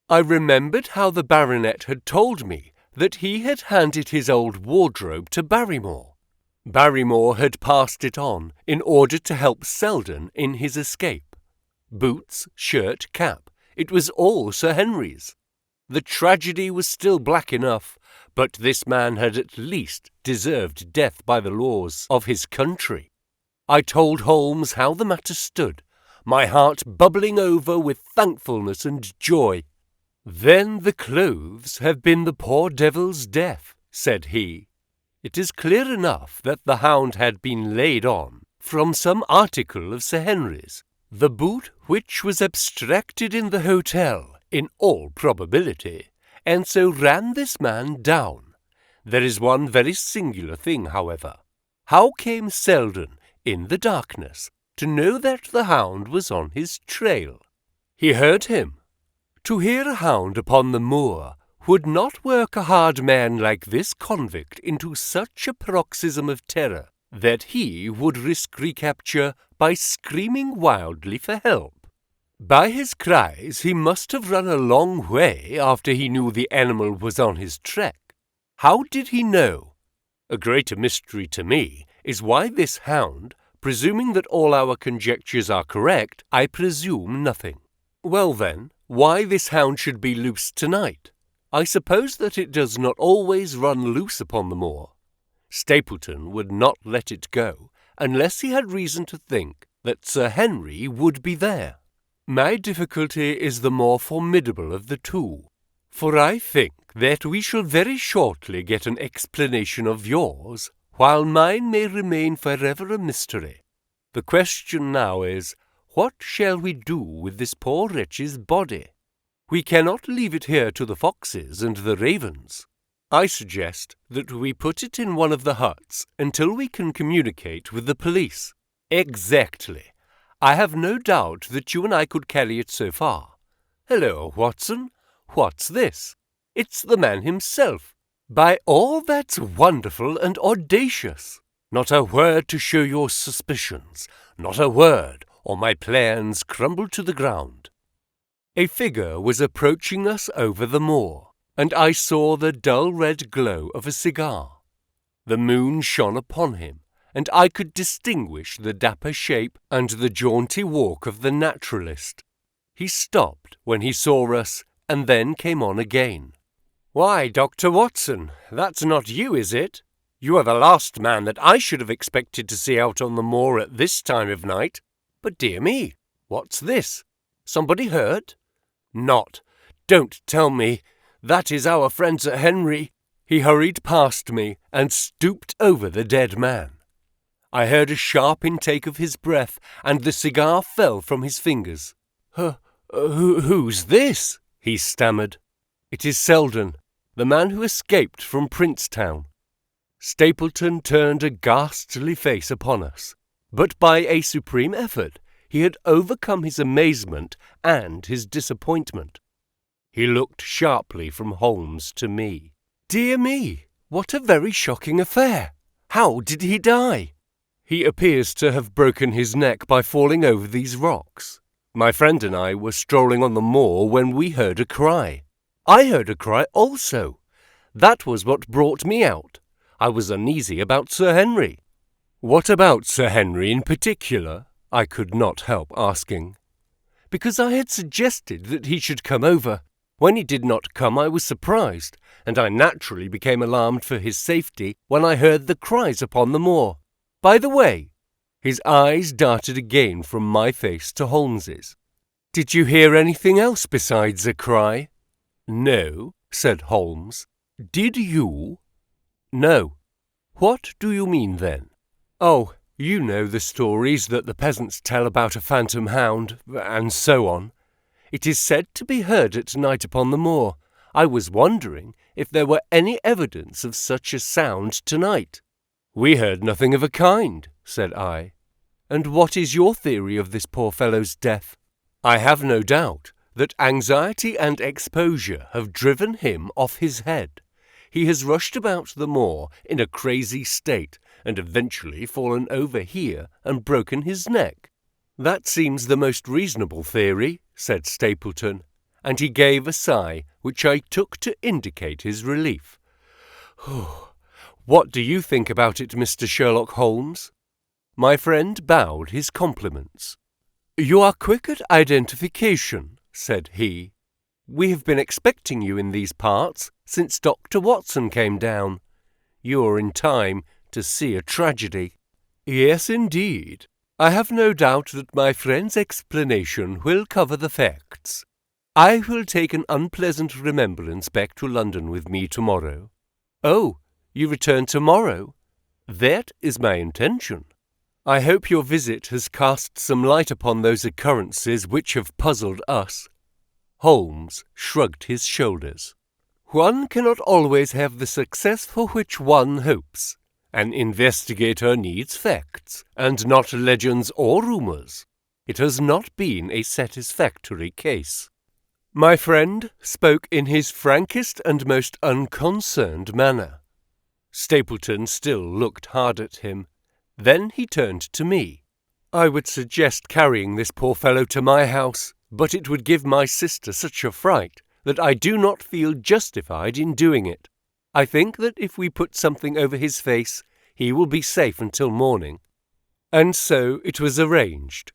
I remembered how the baronet had told me that he had handed his old wardrobe to Barrymore. Barrymore had passed it on in order to help Selden in his escape. Boots, shirt, cap, it was all Sir Henry's. The tragedy was still black enough, but this man had at least deserved death by the laws of his country. I told Holmes how the matter stood, my heart bubbling over with thankfulness and joy. "Then the clothes have been the poor devil's death," said he. "It is clear enough that the Hound had been laid on from some article of Sir Henry's, the boot which was abstracted in the hotel, in all probability, and so ran this man down. There is one very singular thing, however. How came Selden, in the darkness, to know that the Hound was on his trail? He heard him. To hear a hound upon the moor would not work a hard man like this convict into such a paroxysm of terror that he would risk recapture by screaming wildly for help. By his cries he must have run a long way after he knew the animal was on his track. How did he know? A greater mystery to me is why this hound, presuming that all our conjectures are correct, I presume nothing. Well then, why this hound should be loose tonight? I suppose that it does not always run loose upon the moor. Stapleton would not let it go unless he had reason to think that Sir Henry would be there. My difficulty is the more formidable of the two, for I think that we shall very shortly get an explanation of yours, while mine may remain forever a mystery. The question now is, what shall we do with this poor wretch's body? We cannot leave it here to the foxes and the ravens. I suggest that we put it in one of the huts until we can communicate with the police. Exactly. I have no doubt that you and I could carry it so far. Hello, Watson. What's this? It's the man himself. By all that's wonderful and audacious. Not a word to show your suspicions. Not a word, or my plans crumble to the ground. A figure was approaching us over the moor, and I saw the dull red glow of a cigar. The moon shone upon him, and I could distinguish the dapper shape and the jaunty walk of the naturalist. He stopped when he saw us, and then came on again. "Why, Dr. Watson, that's not you, is it? You are the last man that I should have expected to see out on the moor at this time of night. But dear me, what's this? Somebody hurt? Not. Don't tell me. That is our friend Sir Henry." He hurried past me and stooped over the dead man. I heard a sharp intake of his breath, and the cigar fell from his fingers. Who's this?" he stammered. "It is Selden, the man who escaped from Princetown." Stapleton turned a ghastly face upon us, but by a supreme effort he had overcome his amazement and his disappointment. He looked sharply from Holmes to me. "Dear me, what a very shocking affair! How did he die?" "He appears to have broken his neck by falling over these rocks. My friend and I were strolling on the moor when we heard a cry. I heard a cry also. That was what brought me out. I was uneasy about Sir Henry." "What about Sir Henry in particular?" I could not help asking. "Because I had suggested that he should come over. When he did not come, I was surprised, and I naturally became alarmed for his safety when I heard the cries upon the moor. By the way," his eyes darted again from my face to Holmes's, "did you hear anything else besides a cry?" "No," said Holmes. "Did you?" "No." "What do you mean then?" "Oh, you know the stories that the peasants tell about a phantom hound, and so on. It is said to be heard at night upon the moor. I was wondering if there were any evidence of such a sound tonight." "We heard nothing of a kind," said I. "And what is your theory of this poor fellow's death?" "I have no doubt that anxiety and exposure have driven him off his head. He has rushed about the moor in a crazy state, and eventually fallen over here and broken his neck." "That seems the most reasonable theory," said Stapleton, and he gave a sigh which I took to indicate his relief. "What do you think about it, Mr. Sherlock Holmes?" My friend bowed his compliments. "You are quick at identification," said he. "We have been expecting you in these parts since Dr. Watson came down. You are in time to see a tragedy." "Yes, indeed. I have no doubt that my friend's explanation will cover the facts. I will take an unpleasant remembrance back to London with me tomorrow." "Oh, you return tomorrow?" "That is my intention." "I hope your visit has cast some light upon those occurrences which have puzzled us." Holmes shrugged his shoulders. "One cannot always have the success for which one hopes. An investigator needs facts, and not legends or rumours. It has not been a satisfactory case." My friend spoke in his frankest and most unconcerned manner. Stapleton still looked hard at him. Then he turned to me. "I would suggest carrying this poor fellow to my house, but it would give my sister such a fright that I do not feel justified in doing it. I think that if we put something over his face, he will be safe until morning." And so it was arranged.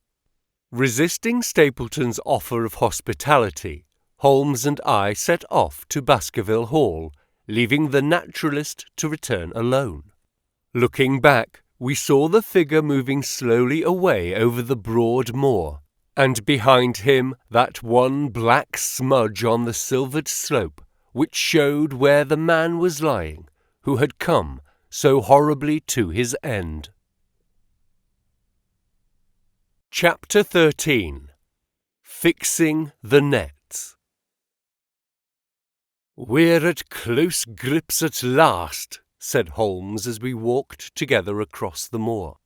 Resisting Stapleton's offer of hospitality, Holmes and I set off to Baskerville Hall, leaving the naturalist to return alone. Looking back, we saw the figure moving slowly away over the broad moor, and behind him that one black smudge on the silvered slope, which showed where the man was lying, who had come so horribly to his end. Chapter 13. Fixing the Nets. "We're at close grips at last," said Holmes as we walked together across the moor.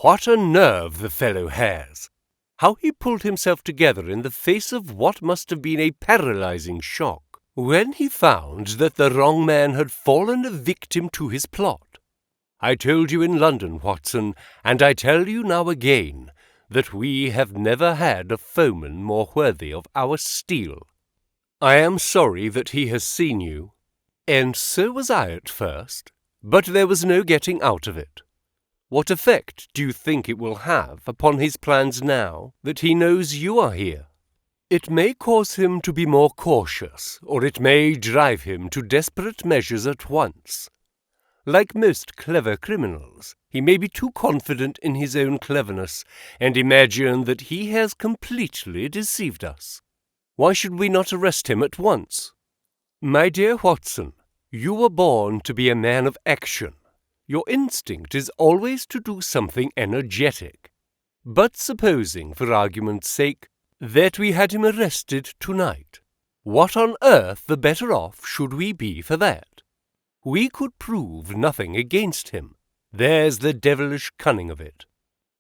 "What a nerve the fellow has! How he pulled himself together in the face of what must have been a paralyzing shock, when he found that the wrong man had fallen a victim to his plot. I told you in London, Watson, and I tell you now again, that we have never had a foeman more worthy of our steel. I am sorry that he has seen you, and so was I at first, but there was no getting out of it. What effect do you think it will have upon his plans now that he knows you are here? It may cause him to be more cautious, or it may drive him to desperate measures at once. Like most clever criminals, he may be too confident in his own cleverness, and imagine that he has completely deceived us. Why should we not arrest him at once? My dear Watson, you were born to be a man of action. Your instinct is always to do something energetic. But supposing, for argument's sake, that we had him arrested tonight, what on earth the better off should we be for that? We could prove nothing against him. There's the devilish cunning of it.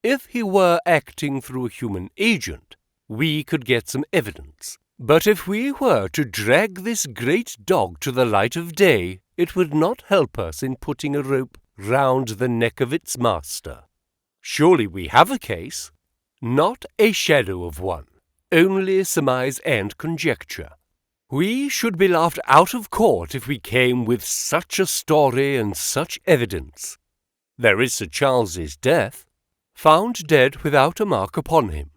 If he were acting through a human agent, we could get some evidence. But if we were to drag this great dog to the light of day, it would not help us in putting a rope round the neck of its master. Surely we have a case? Not a shadow of one, only surmise and conjecture. We should be laughed out of court if we came with such a story and such evidence. There is Sir Charles's death, found dead without a mark upon him.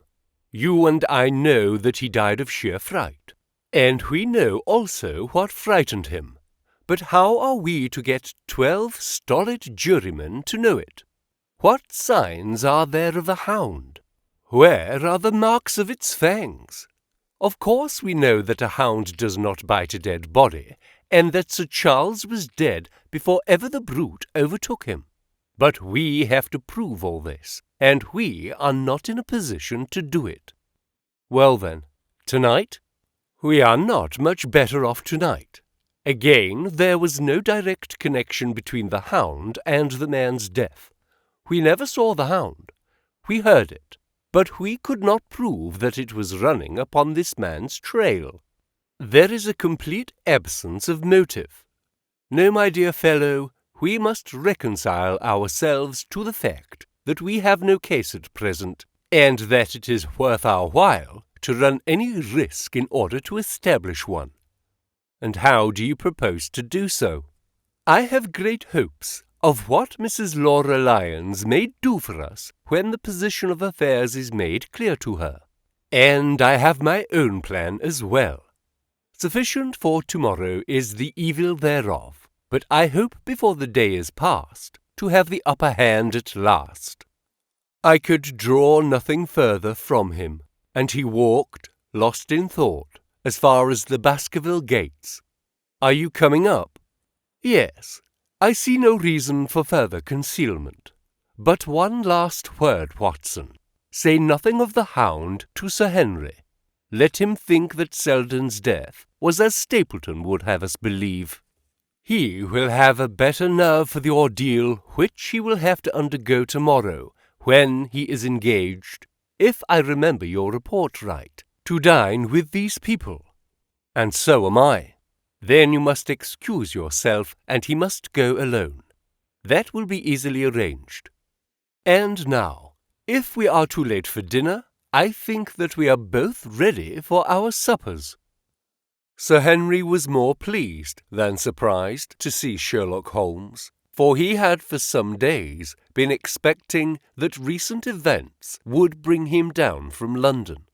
You and I know that he died of sheer fright, and we know also what frightened him. But how are we to get 12 stolid jurymen to know it? What signs are there of a hound? Where are the marks of its fangs? Of course we know that a hound does not bite a dead body, and that Sir Charles was dead before ever the brute overtook him. But we have to prove all this, and we are not in a position to do it. Well then, tonight? We are not much better off tonight. Again, there was no direct connection between the hound and the man's death. We never saw the hound. We heard it, but we could not prove that it was running upon this man's trail. There is a complete absence of motive. No, my dear fellow, we must reconcile ourselves to the fact that we have no case at present, and that it is worth our while to run any risk in order to establish one. And how do you propose to do so? I have great hopes of what Mrs. Laura Lyons may do for us when the position of affairs is made clear to her. And I have my own plan as well. Sufficient for tomorrow is the evil thereof. But I hope before the day is past to have the upper hand at last. I could draw nothing further from him, and he walked, lost in thought, as far as the Baskerville gates. Are you coming up? Yes. I see no reason for further concealment. But one last word, Watson. Say nothing of the hound to Sir Henry. Let him think that Selden's death was as Stapleton would have us believe. He will have a better nerve for the ordeal which he will have to undergo tomorrow, when he is engaged, if I remember your report right, to dine with these people. And so am I. Then you must excuse yourself, and he must go alone. That will be easily arranged. And now, if we are too late for dinner, I think that we are both ready for our suppers. Sir Henry was more pleased than surprised to see Sherlock Holmes, for he had for some days been expecting that recent events would bring him down from London.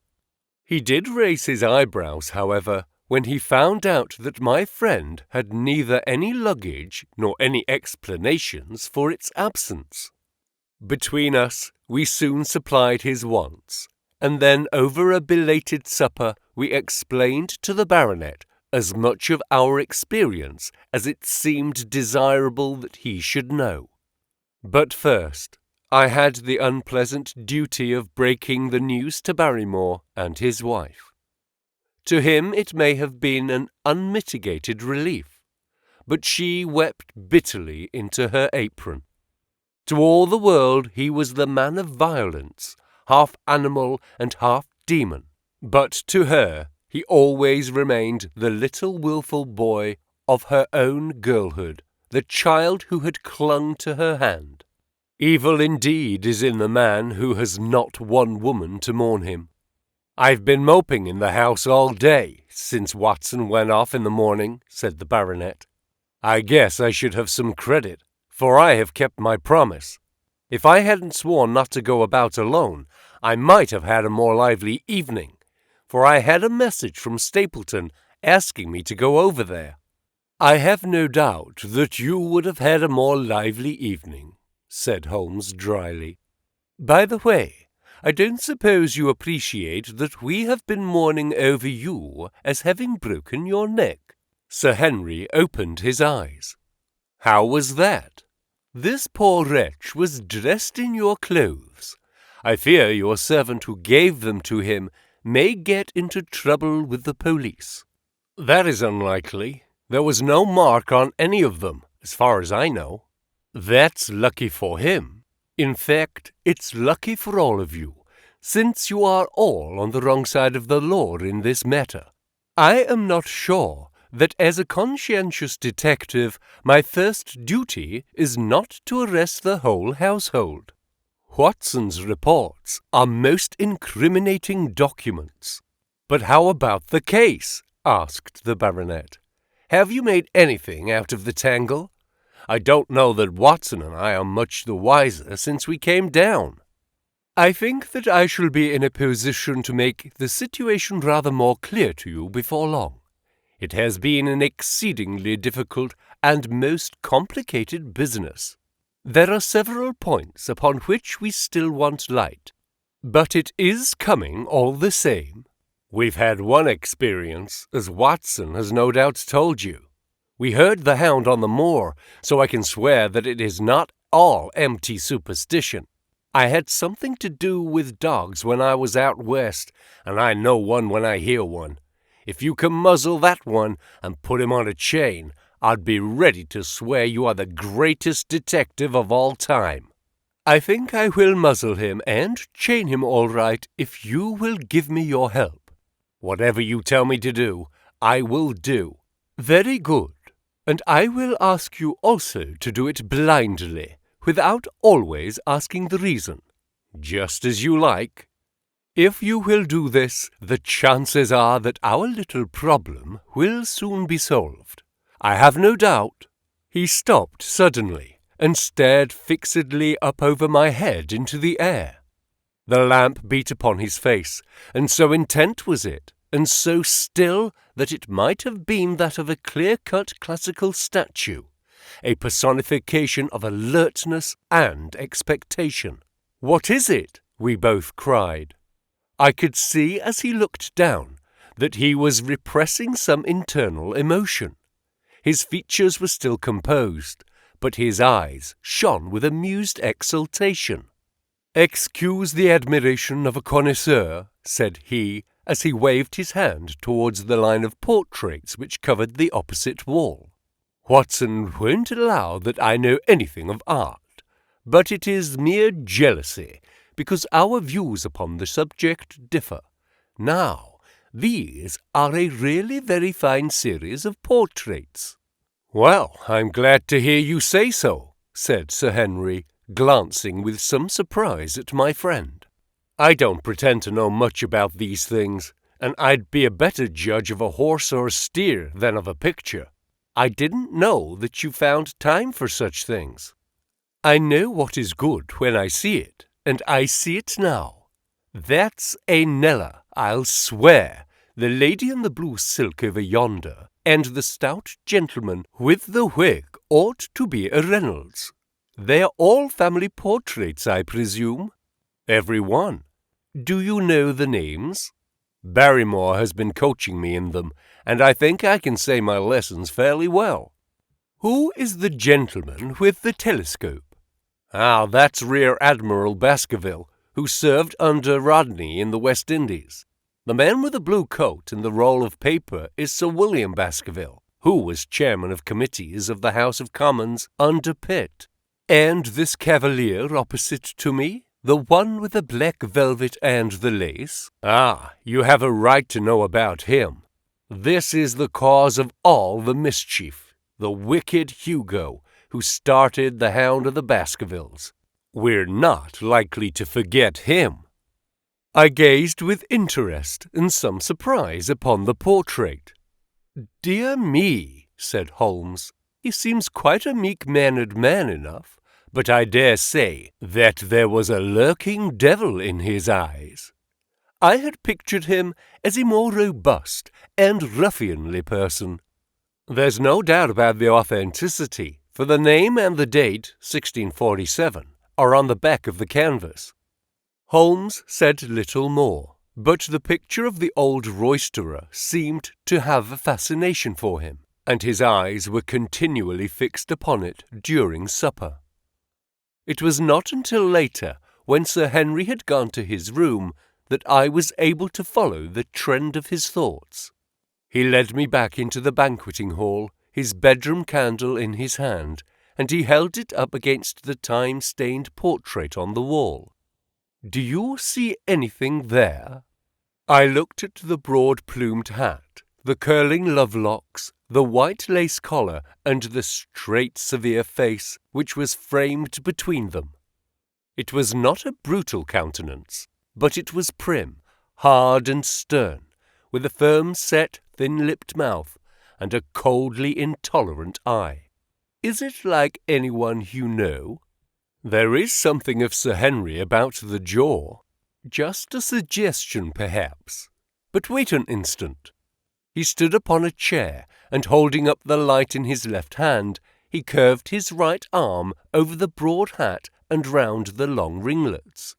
He did raise his eyebrows, however, when he found out that my friend had neither any luggage nor any explanations for its absence. Between us, we soon supplied his wants, and then over a belated supper we explained to the baronet as much of our experience as it seemed desirable that he should know. But first, I had the unpleasant duty of breaking the news to Barrymore and his wife. To him it may have been an unmitigated relief, but she wept bitterly into her apron. To all the world he was the man of violence, half animal and half demon, but to her he always remained the little wilful boy of her own girlhood, the child who had clung to her hand. Evil indeed is in the man who has not one woman to mourn him. "I've been moping in the house all day, since Watson went off in the morning," said the baronet. "I guess I should have some credit, for I have kept my promise. If I hadn't sworn not to go about alone, I might have had a more lively evening, for I had a message from Stapleton asking me to go over there." "I have no doubt that you would have had a more lively evening," said Holmes dryly. "By the way, I don't suppose you appreciate that we have been mourning over you as having broken your neck." Sir Henry opened his eyes. "How was that?" "This poor wretch was dressed in your clothes. I fear your servant who gave them to him may get into trouble with the police." "That is unlikely. There was no mark on any of them, as far as I know." "That's lucky for him. In fact, it's lucky for all of you, since you are all on the wrong side of the law in this matter. I am not sure that as a conscientious detective, my first duty is not to arrest the whole household. Watson's reports are most incriminating documents. But how about the case? asked the baronet. "Have you made anything out of the tangle? I don't know that Watson and I are much the wiser since we came down." "I think that I shall be in a position to make the situation rather more clear to you before long. It has been an exceedingly difficult and most complicated business. There are several points upon which we still want light, but it is coming all the same. We've had one experience, as Watson has no doubt told you. We heard the hound on the moor, so I can swear that it is not all empty superstition. I had something to do with dogs when I was out west, and I know one when I hear one. If you can muzzle that one and put him on a chain, I'd be ready to swear you are the greatest detective of all time." "I think I will muzzle him and chain him all right if you will give me your help." "Whatever you tell me to do, I will do." "Very good. And I will ask you also to do it blindly, without always asking the reason." "Just as you like." "If you will do this, the chances are that our little problem will soon be solved. I have no doubt." He stopped suddenly and stared fixedly up over my head into the air. The lamp beat upon his face, and so intent was it, and so still, that it might have been that of a clear-cut classical statue, a personification of alertness and expectation. "What is it?" we both cried. I could see as he looked down that he was repressing some internal emotion. His features were still composed, but his eyes shone with amused exultation. "Excuse the admiration of a connoisseur," said he, as he waved his hand towards the line of portraits which covered the opposite wall. "Watson won't allow that I know anything of art, but it is mere jealousy, because our views upon the subject differ. Now, these are a really very fine series of portraits." "Well, I'm glad to hear you say so," said Sir Henry, glancing with some surprise at my friend. "I don't pretend to know much about these things, and I'd be a better judge of a horse or a steer than of a picture. I didn't know that you found time for such things." "I know what is good when I see it, and I see it now. That's a Nella, I'll swear, the lady in the blue silk over yonder, and the stout gentleman with the wig ought to be a Reynolds. They are all family portraits, I presume?" "Every one." "Do you know the names?" "Barrymore has been coaching me in them, and I think I can say my lessons fairly well." "Who is the gentleman with the telescope?" "Ah, that's Rear Admiral Baskervilles, who served under Rodney in the West Indies. The man with the blue coat and the roll of paper is Sir William Baskerville, who was chairman of committees of the House of Commons under Pitt." "And this cavalier opposite to me? The one with the black velvet and the lace?" "Ah, you have a right to know about him. This is the cause of all the mischief, the wicked Hugo, who started the Hound of the Baskervilles. We're not likely to forget him." I gazed with interest and some surprise upon the portrait. "Dear me," said Holmes, "he seems quite a meek-mannered man enough, but I dare say that there was a lurking devil in his eyes. I had pictured him as a more robust and ruffianly person." "There's no doubt about the authenticity, for the name and the date, 1647, are on the back of the canvas." Holmes said little more, but the picture of the old roisterer seemed to have a fascination for him, and his eyes were continually fixed upon it during supper. It was not until later, when Sir Henry had gone to his room, that I was able to follow the trend of his thoughts. He led me back into the banqueting hall, his bedroom candle in his hand, and he held it up against the time-stained portrait on the wall. "Do you see anything there?" I looked at the broad-plumed hat, the curling love-locks, the white lace collar, and the straight, severe face which was framed between them. It was not a brutal countenance, but it was prim, hard, and stern, with a firm-set, thin-lipped mouth and a coldly intolerant eye. "Is it like anyone you know?" "There is something of Sir Henry about the jaw. Just a suggestion, perhaps. But wait an instant." He stood upon a chair, and holding up the light in his left hand, he curved his right arm over the broad hat and round the long ringlets.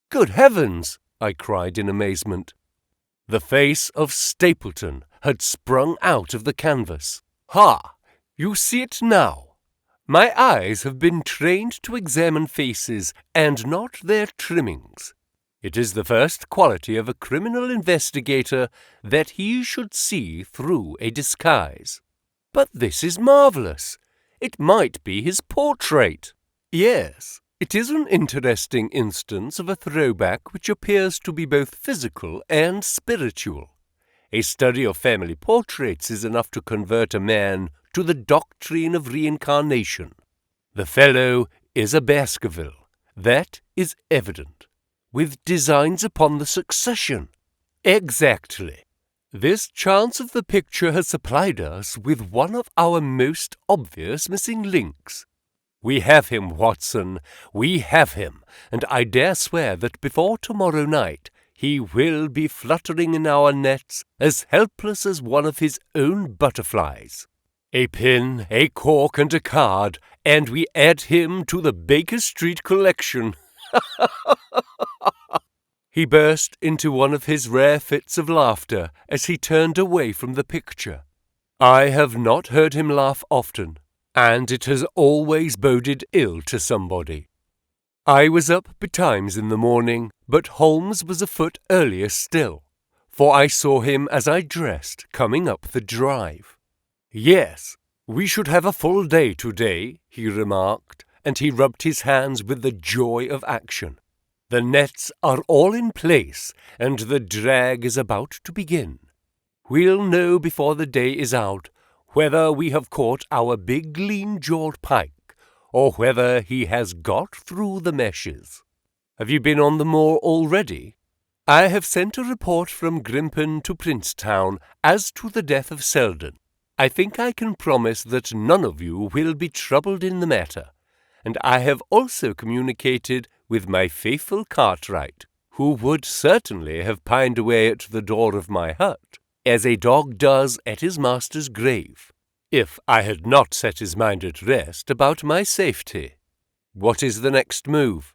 "Good heavens!" I cried in amazement. The face of Stapleton had sprung out of the canvas. "Ha! You see it now. My eyes have been trained to examine faces and not their trimmings. It is the first quality of a criminal investigator that he should see through a disguise. But this is marvellous. It might be his portrait." "Yes, it is an interesting instance of a throwback which appears to be both physical and spiritual. A study of family portraits is enough to convert a man to the doctrine of reincarnation. The fellow is a Baskerville, that is evident, with designs upon the succession." "Exactly. This chance of the picture has supplied us with one of our most obvious missing links. We have him, Watson, we have him, and I dare swear that before tomorrow night he will be fluttering in our nets as helpless as one of his own butterflies. A pin, a cork, and a card, and we add him to the Baker Street collection." He burst into one of his rare fits of laughter as he turned away from the picture. I have not heard him laugh often, and it has always boded ill to somebody. I was up betimes in the morning, but Holmes was afoot earlier still, for I saw him as I dressed coming up the drive. "Yes, we should have a full day today," he remarked, and he rubbed his hands with the joy of action. "The nets are all in place, and the drag is about to begin. We'll know before the day is out whether we have caught our big lean-jawed pike, or whether he has got through the meshes. Have you been on the moor already? I have sent a report from Grimpen to Princetown as to the death of Selden. I think I can promise that none of you will be troubled in the matter, and I have also communicated with my faithful Cartwright, who would certainly have pined away at the door of my hut, as a dog does at his master's grave, if I had not set his mind at rest about my safety. What is the next move?"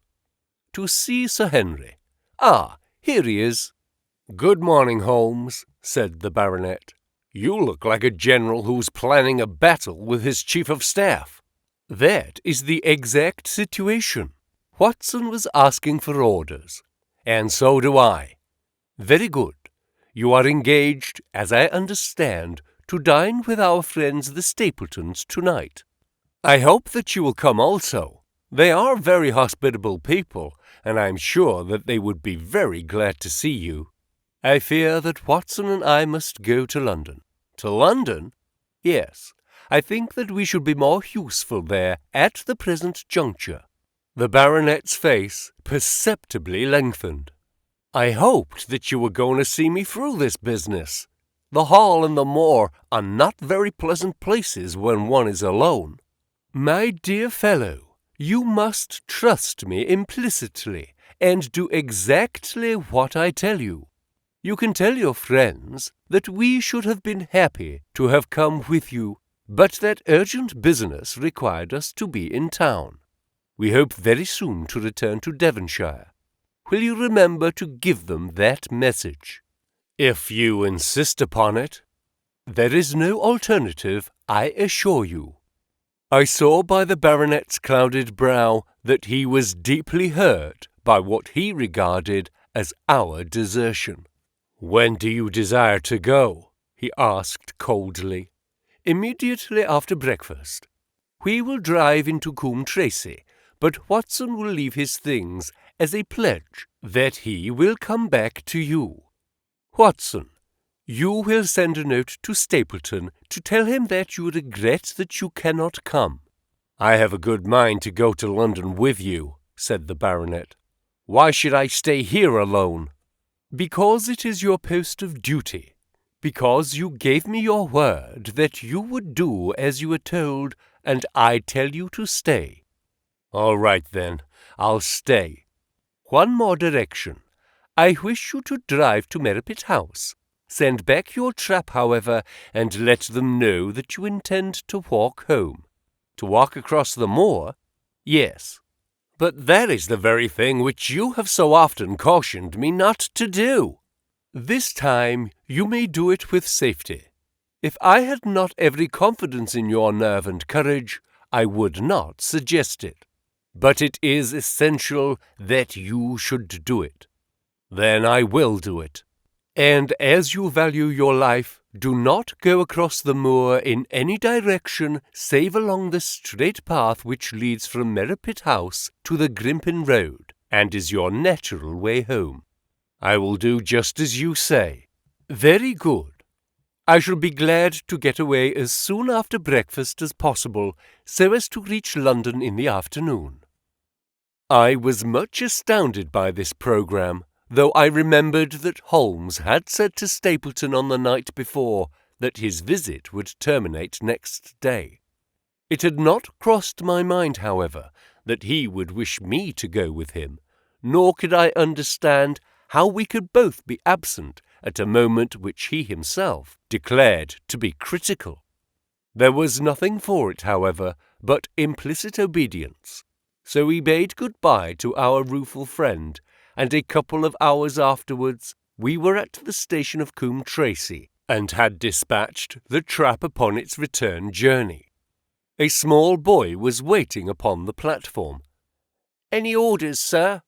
"To see Sir Henry. Ah, here he is." "Good morning, Holmes," said the baronet. "You look like a general who's planning a battle with his chief of staff." "That is the exact situation. Watson was asking for orders, and so do I." "Very good. You are engaged, as I understand, to dine with our friends the Stapletons tonight. I hope that you will come also. They are very hospitable people, and I am sure that they would be very glad to see you. I fear that Watson and I must go to London." "To London?" "Yes. I think that we should be more useful there at the present juncture." The baronet's face perceptibly lengthened. "I hoped that you were going to see me through this business. The hall and the moor are not very pleasant places when one is alone." "My dear fellow, you must trust me implicitly and do exactly what I tell you. You can tell your friends that we should have been happy to have come with you, but that urgent business required us to be in town. We hope very soon to return to Devonshire. Will you remember to give them that message?" "If you insist upon it." "There is no alternative, I assure you." I saw by the baronet's clouded brow that he was deeply hurt by what he regarded as our desertion. "When do you desire to go?" he asked coldly. "Immediately after breakfast. We will drive into Coombe Tracey, but Watson will leave his things as a pledge that he will come back to you. Watson, you will send a note to Stapleton to tell him that you regret that you cannot come." "I have a good mind to go to London with you," said the baronet. "Why should I stay here alone?" "Because it is your post of duty. Because you gave me your word that you would do as you were told, and I tell you to stay. All right, then, I'll stay. One more direction. I wish you to drive to Merripit House. Send back your trap, however, and let them know that you intend to walk home. To walk across the moor? Yes. But that is the very thing which you have so often cautioned me not to do. This time you may do it with safety. If I had not every confidence in your nerve and courage, I would not suggest it. But it is essential that you should do it. Then I will do it. And as you value your life, do not go across the moor in any direction save along the straight path which leads from Merripit House to the Grimpen Road, and is your natural way home. I will do just as you say. Very good. I shall be glad to get away as soon after breakfast as possible, so as to reach London in the afternoon. I was much astounded by this programme, though I remembered that Holmes had said to Stapleton on the night before that his visit would terminate next day. It had not crossed my mind, however, that he would wish me to go with him, nor could I understand how we could both be absent at a moment which he himself declared to be critical. There was nothing for it, however, but implicit obedience, so we bade good-bye to our rueful friend, and a couple of hours afterwards we were at the station of Coombe Tracey, and had dispatched the trap upon its return journey. A small boy was waiting upon the platform. "Any orders, sir?"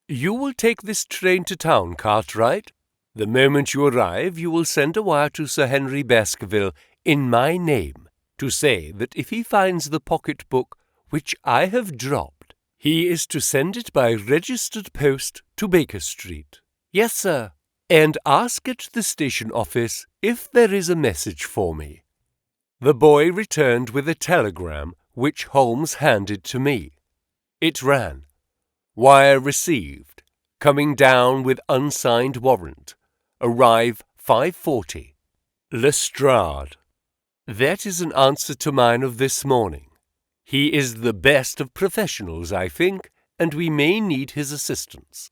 "You will take this train to town, Cartwright. The moment you arrive, you will send a wire to Sir Henry Baskerville in my name, to say that if he finds the pocket-book which I have dropped, he is to send it by registered post to Baker Street." "Yes, sir." "And ask at the station office if there is a message for me." The boy returned with a telegram which Holmes handed to me. It ran, "Wire received. Coming down with unsigned warrant. Arrive 5:40. Lestrade." That is an answer to mine of this morning. He is the best of professionals, I think, and we may need his assistance.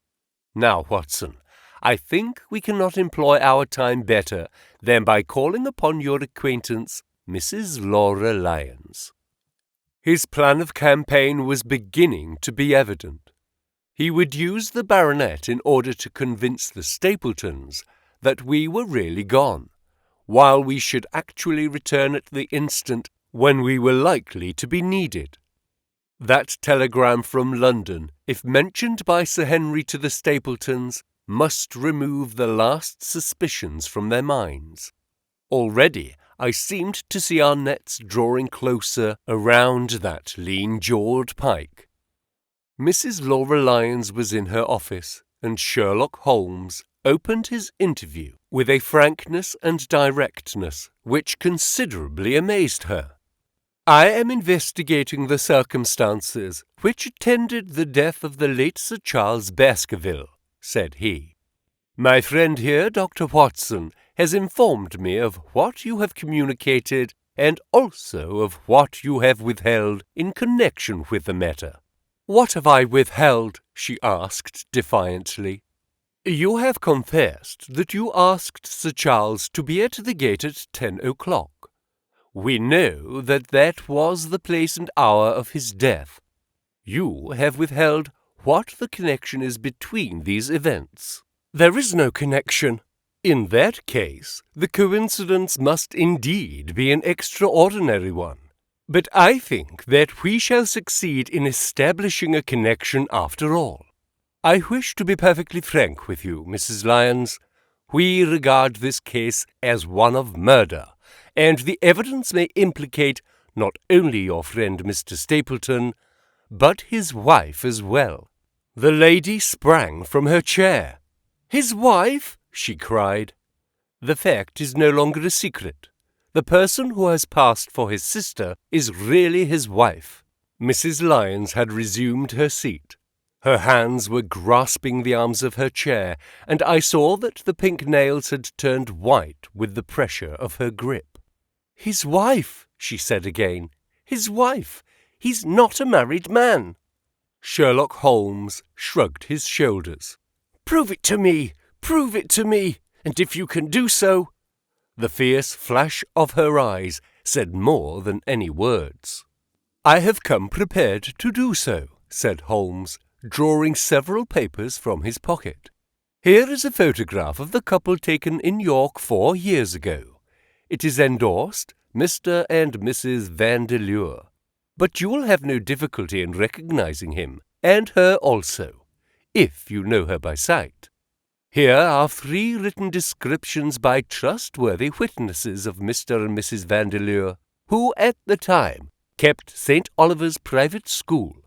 Now, Watson, I think we cannot employ our time better than by calling upon your acquaintance, Mrs. Laura Lyons. His plan of campaign was beginning to be evident. He would use the baronet in order to convince the Stapletons that we were really gone, while we should actually return at the instant when we were likely to be needed. That telegram from London, if mentioned by Sir Henry to the Stapletons, must remove the last suspicions from their minds. Already I seemed to see our nets drawing closer around that lean-jawed pike. Mrs. Laura Lyons was in her office, and Sherlock Holmes opened his interview with a frankness and directness which considerably amazed her. "I am investigating the circumstances which attended the death of the late Sir Charles Baskerville," said he. "My friend here, Dr. Watson, has informed me of what you have communicated and also of what you have withheld in connection with the matter." "What have I withheld?" she asked defiantly. "You have confessed that you asked Sir Charles to be at the gate at 10 o'clock. We know that that was the place and hour of his death. You have withheld what the connection is between these events." "There is no connection." "In that case, the coincidence must indeed be an extraordinary one. But I think that we shall succeed in establishing a connection after all. I wish to be perfectly frank with you, Mrs. Lyons. We regard this case as one of murder, and the evidence may implicate not only your friend Mr. Stapleton, but his wife as well." The lady sprang from her chair. "His wife?" she cried. "The fact is no longer a secret. The person who has passed for his sister is really his wife." Mrs. Lyons had resumed her seat. Her hands were grasping the arms of her chair, and I saw that the pink nails had turned white with the pressure of her grip. "His wife," she said again. "His wife. He's not a married man." Sherlock Holmes shrugged his shoulders. "Prove it to me! Prove it to me! And if you can do so—" The fierce flash of her eyes said more than any words. "I have come prepared to do so," said Holmes, drawing several papers from his pocket. "Here is a photograph of the couple taken in York 4 years ago. It is endorsed Mr. and Mrs. Vandeleur. But you will have no difficulty in recognizing him, and her also, if you know her by sight. Here are 3 written descriptions by trustworthy witnesses of Mr. and Mrs. Vandeleur, who at the time kept St. Oliver's private school.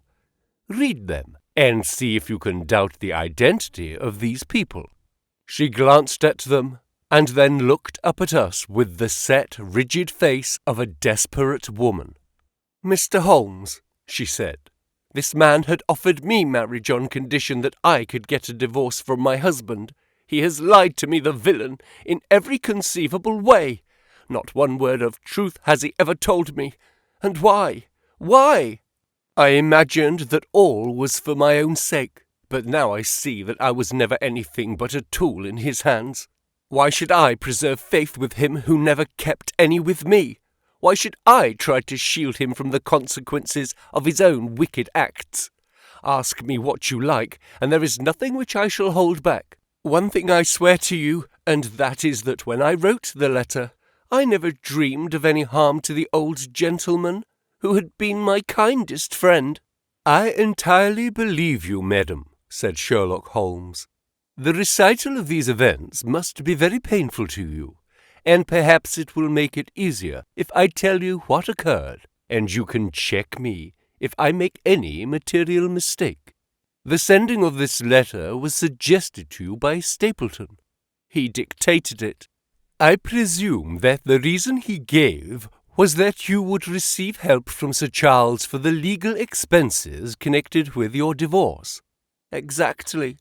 Read them, and see if you can doubt the identity of these people." She glanced at them, and then looked up at us with the set, rigid face of a desperate woman. "Mr. Holmes," she said, "this man had offered me marriage on condition that I could get a divorce from my husband. He has lied to me, the villain, in every conceivable way. Not one word of truth has he ever told me. And why? Why? I imagined that all was for my own sake, but now I see that I was never anything but a tool in his hands. Why should I preserve faith with him who never kept any with me? Why should I try to shield him from the consequences of his own wicked acts? Ask me what you like, and there is nothing which I shall hold back. One thing I swear to you, and that is that when I wrote the letter, I never dreamed of any harm to the old gentleman, who had been my kindest friend." "I entirely believe you, madam," said Sherlock Holmes. "The recital of these events must be very painful to you, and perhaps it will make it easier if I tell you what occurred, and you can check me if I make any material mistake. The sending of this letter was suggested to you by Stapleton. He dictated it. I presume that the reason he gave was that you would receive help from Sir Charles for the legal expenses connected with your divorce." "Exactly."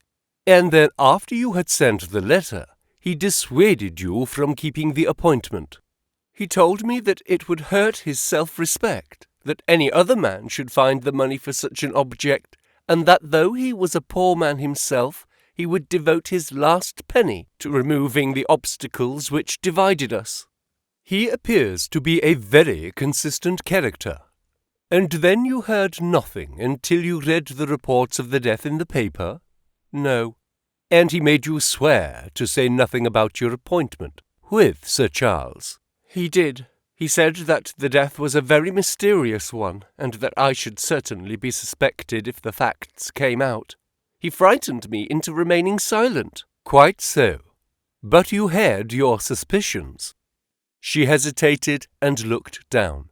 "And that after you had sent the letter, he dissuaded you from keeping the appointment. He told me that it would hurt his self-respect, that any other man should find the money for such an object, and that though he was a poor man himself, he would devote his last penny to removing the obstacles which divided us. He appears to be a very consistent character. And then you heard nothing until you read the reports of the death in the paper? No. And he made you swear to say nothing about your appointment with Sir Charles?" "He did. He said that the death was a very mysterious one, and that I should certainly be suspected if the facts came out. He frightened me into remaining silent." "Quite so. But you had your suspicions." She hesitated and looked down.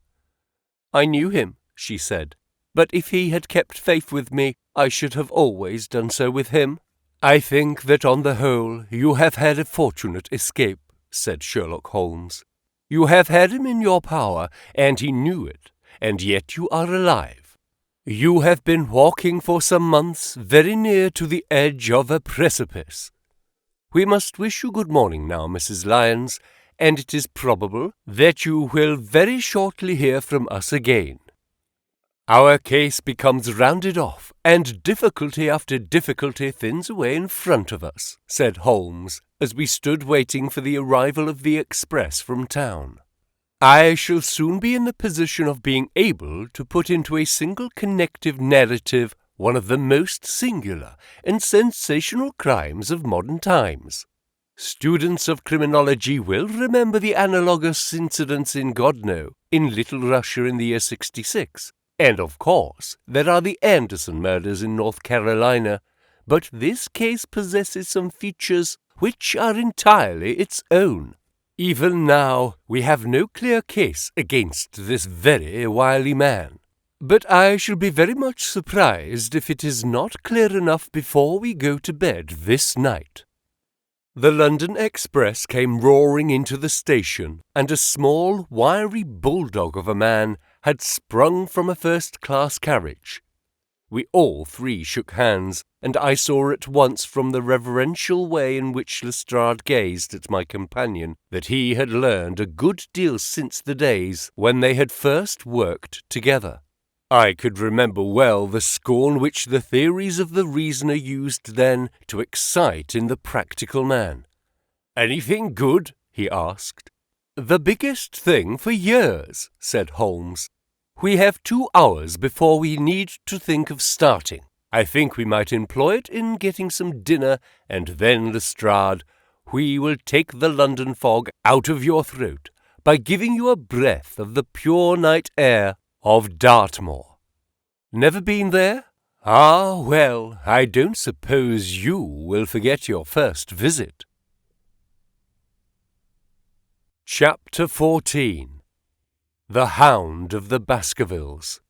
"I knew him," she said, "but if he had kept faith with me, I should have always done so with him." "I think that on the whole you have had a fortunate escape," said Sherlock Holmes. "You have had him in your power, and he knew it, and yet you are alive. You have been walking for some months very near to the edge of a precipice. We must wish you good morning now, Mrs. Lyons, and it is probable that you will very shortly hear from us again. Our case becomes rounded off, and difficulty after difficulty thins away in front of us," said Holmes, as we stood waiting for the arrival of the express from town. "I shall soon be in the position of being able to put into a single connective narrative one of the most singular and sensational crimes of modern times. Students of criminology will remember the analogous incidents in Godno, in Little Russia in the year 66, and of course there are the Anderson murders in North Carolina, but this case possesses some features which are entirely its own. Even now we have no clear case against this very wily man, but I shall be very much surprised if it is not clear enough before we go to bed this night." The London Express came roaring into the station, and a small, wiry bulldog of a man had sprung from a first-class carriage. We all three shook hands, and I saw at once from the reverential way in which Lestrade gazed at my companion that he had learned a good deal since the days when they had first worked together. I could remember well the scorn which the theories of the reasoner used then to excite in the practical man. "Anything good?" he asked. "The biggest thing for years," said Holmes. "We have 2 hours before we need to think of starting. I think we might employ it in getting some dinner, and then, Lestrade, we will take the London fog out of your throat by giving you a breath of the pure night air of Dartmoor. Never been there? Ah, well, I don't suppose you will forget your first visit." Chapter 14. The Hound of the Baskervilles.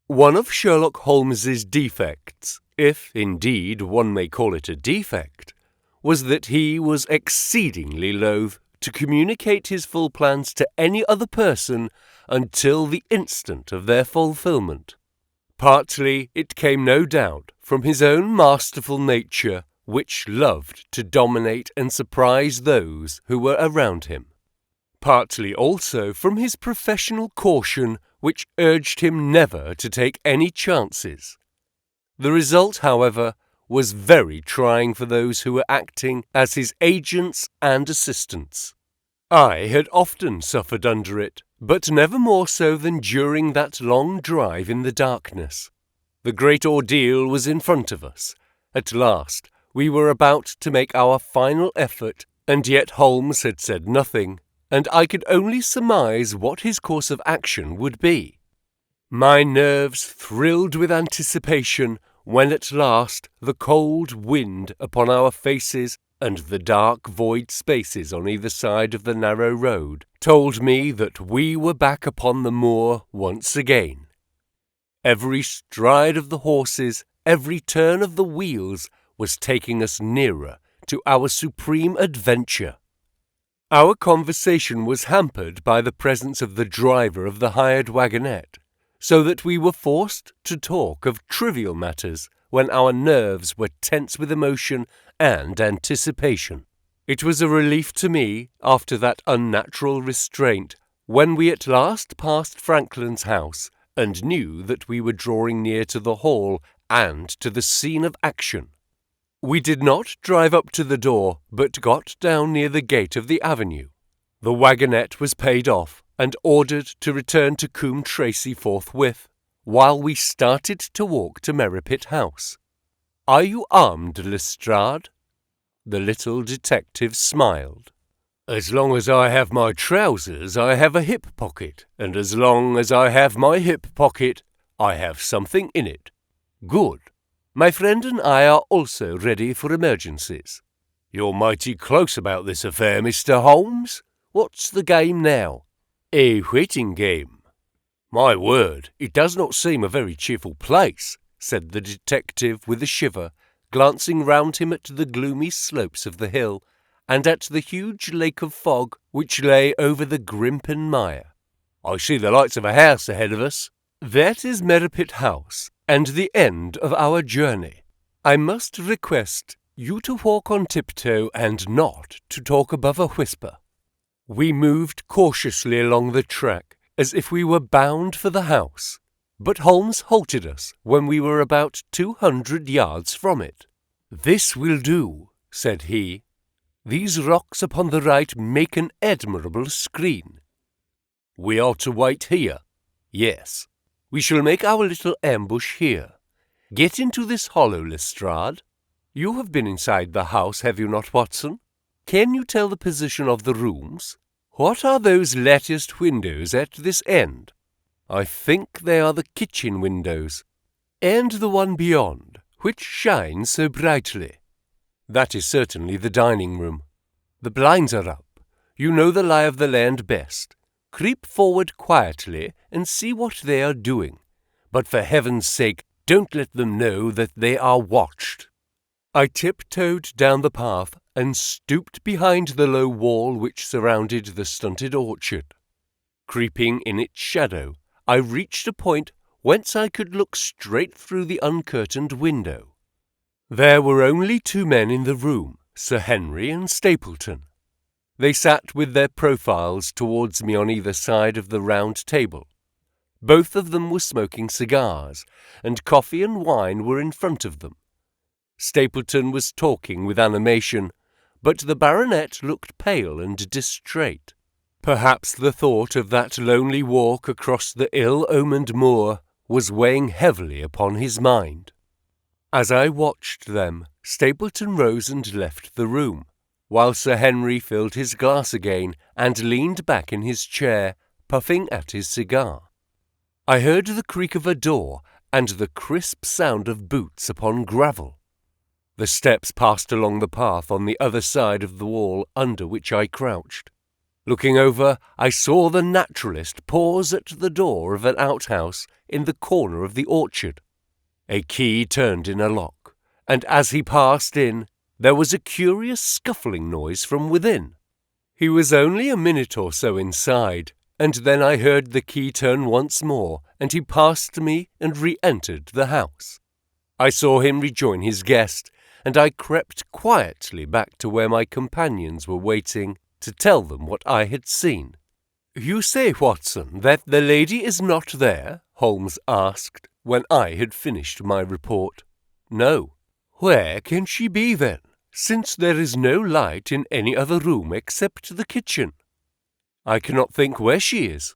One of Sherlock Holmes's defects, if indeed one may call it a defect, was that he was exceedingly loath to communicate his full plans to any other person until the instant of their fulfilment. Partly it came no doubt from his own masterful nature, which loved to dominate and surprise those who were around him. Partly also from his professional caution, which urged him never to take any chances. The result, however, was very trying for those who were acting as his agents and assistants. I had often suffered under it, but never more so than during that long drive in the darkness. The great ordeal was in front of us. At last, we were about to make our final effort, and yet Holmes had said nothing, and I could only surmise what his course of action would be. My nerves thrilled with anticipation when at last the cold wind upon our faces and the dark void spaces on either side of the narrow road told me that we were back upon the moor once again. Every stride of the horses, every turn of the wheels was taking us nearer to our supreme adventure. Our conversation was hampered by the presence of the driver of the hired wagonette, so that we were forced to talk of trivial matters when our nerves were tense with emotion and anticipation. It was a relief to me, after that unnatural restraint, when we at last passed Franklin's house and knew that we were drawing near to the hall and to the scene of action. We did not drive up to the door, but got down near the gate of the avenue. The wagonette was paid off and ordered to return to Coombe Tracey forthwith, while we started to walk to Merripit House. "Are you armed, Lestrade?" The little detective smiled. "As long as I have my trousers, I have a hip pocket, and as long as I have my hip pocket, I have something in it." "Good. My friend and I are also ready for emergencies." "You're mighty close about this affair, Mr. Holmes. What's the game now?" "A waiting game." "My word, it does not seem a very cheerful place," said the detective with a shiver, glancing round him at the gloomy slopes of the hill, and at the huge lake of fog which lay over the Grimpen Mire. "I see the lights of a house ahead of us." "That is Merripit House, and the end of our journey. I must request you to walk on tiptoe and not to talk above a whisper." We moved cautiously along the track, as if we were bound for the house, but Holmes halted us when we were about 200 yards from it. "This will do," said he. "These rocks upon the right make an admirable screen." "We are to wait here?" "Yes. We shall make our little ambush here. Get into this hollow, Lestrade. You have been inside the house, have you not, Watson? Can you tell the position of the rooms? What are those latticed windows at this end?" "I think they are the kitchen windows." "And the one beyond, which shines so brightly?" "That is certainly the dining room." "The blinds are up. You know the lie of the land best. Creep forward quietly and see what they are doing. But for heaven's sake, don't let them know that they are watched." I tiptoed down the path and stooped behind the low wall which surrounded the stunted orchard. Creeping in its shadow, I reached a point whence I could look straight through the uncurtained window. There were only 2 men in the room, Sir Henry and Stapleton. They sat with their profiles towards me on either side of the round table. Both of them were smoking cigars, and coffee and wine were in front of them. Stapleton was talking with animation, but the baronet looked pale and distrait. Perhaps the thought of that lonely walk across the ill-omened moor was weighing heavily upon his mind. As I watched them, Stapleton rose and left the room, while Sir Henry filled his glass again and leaned back in his chair, puffing at his cigar. I heard the creak of a door and the crisp sound of boots upon gravel. The steps passed along the path on the other side of the wall under which I crouched. Looking over, I saw the naturalist pause at the door of an outhouse in the corner of the orchard. A key turned in a lock, and as he passed in, there was a curious scuffling noise from within. He was only a minute or so inside, and then I heard the key turn once more, and he passed me and re-entered the house. I saw him rejoin his guest, and I crept quietly back to where my companions were waiting to tell them what I had seen. "You say, Watson, that the lady is not there?" Holmes asked, when I had finished my report. "No." "Where can she be, then, since there is no light in any other room except the kitchen?" "I cannot think where she is."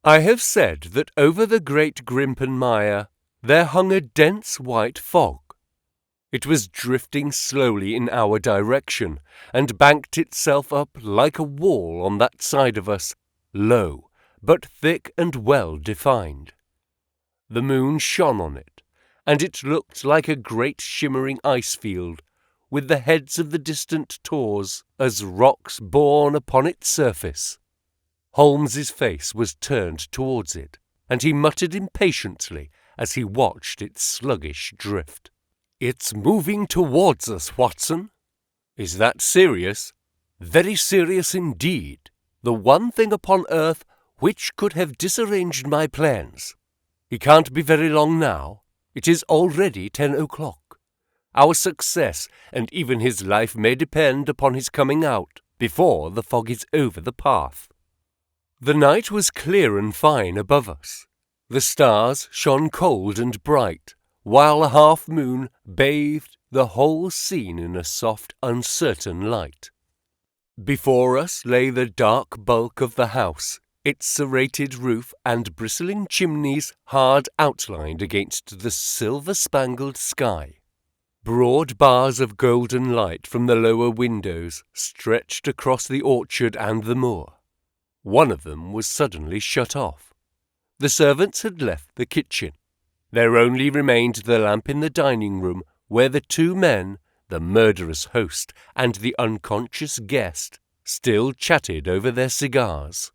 I have said that over the great Grimpen Mire there hung a dense white fog. It was drifting slowly in our direction, and banked itself up like a wall on that side of us, low, but thick and well defined. The moon shone on it, and it looked like a great shimmering ice field, with the heads of the distant tors as rocks borne upon its surface. Holmes's face was turned towards it, and he muttered impatiently as he watched its sluggish drift. "It's moving towards us, Watson." "Is that serious?" "Very serious indeed. The one thing upon earth which could have disarranged my plans. He can't be very long now. It is already 10 o'clock. Our success and even his life may depend upon his coming out before the fog is over the path." The night was clear and fine above us. The stars shone cold and bright, while a half-moon bathed the whole scene in a soft, uncertain light. Before us lay the dark bulk of the house, its serrated roof and bristling chimneys hard outlined against the silver-spangled sky. Broad bars of golden light from the lower windows stretched across the orchard and the moor. One of them was suddenly shut off. The servants had left the kitchen. There only remained the lamp in the dining-room, where the 2 men, the murderous host and the unconscious guest, still chatted over their cigars.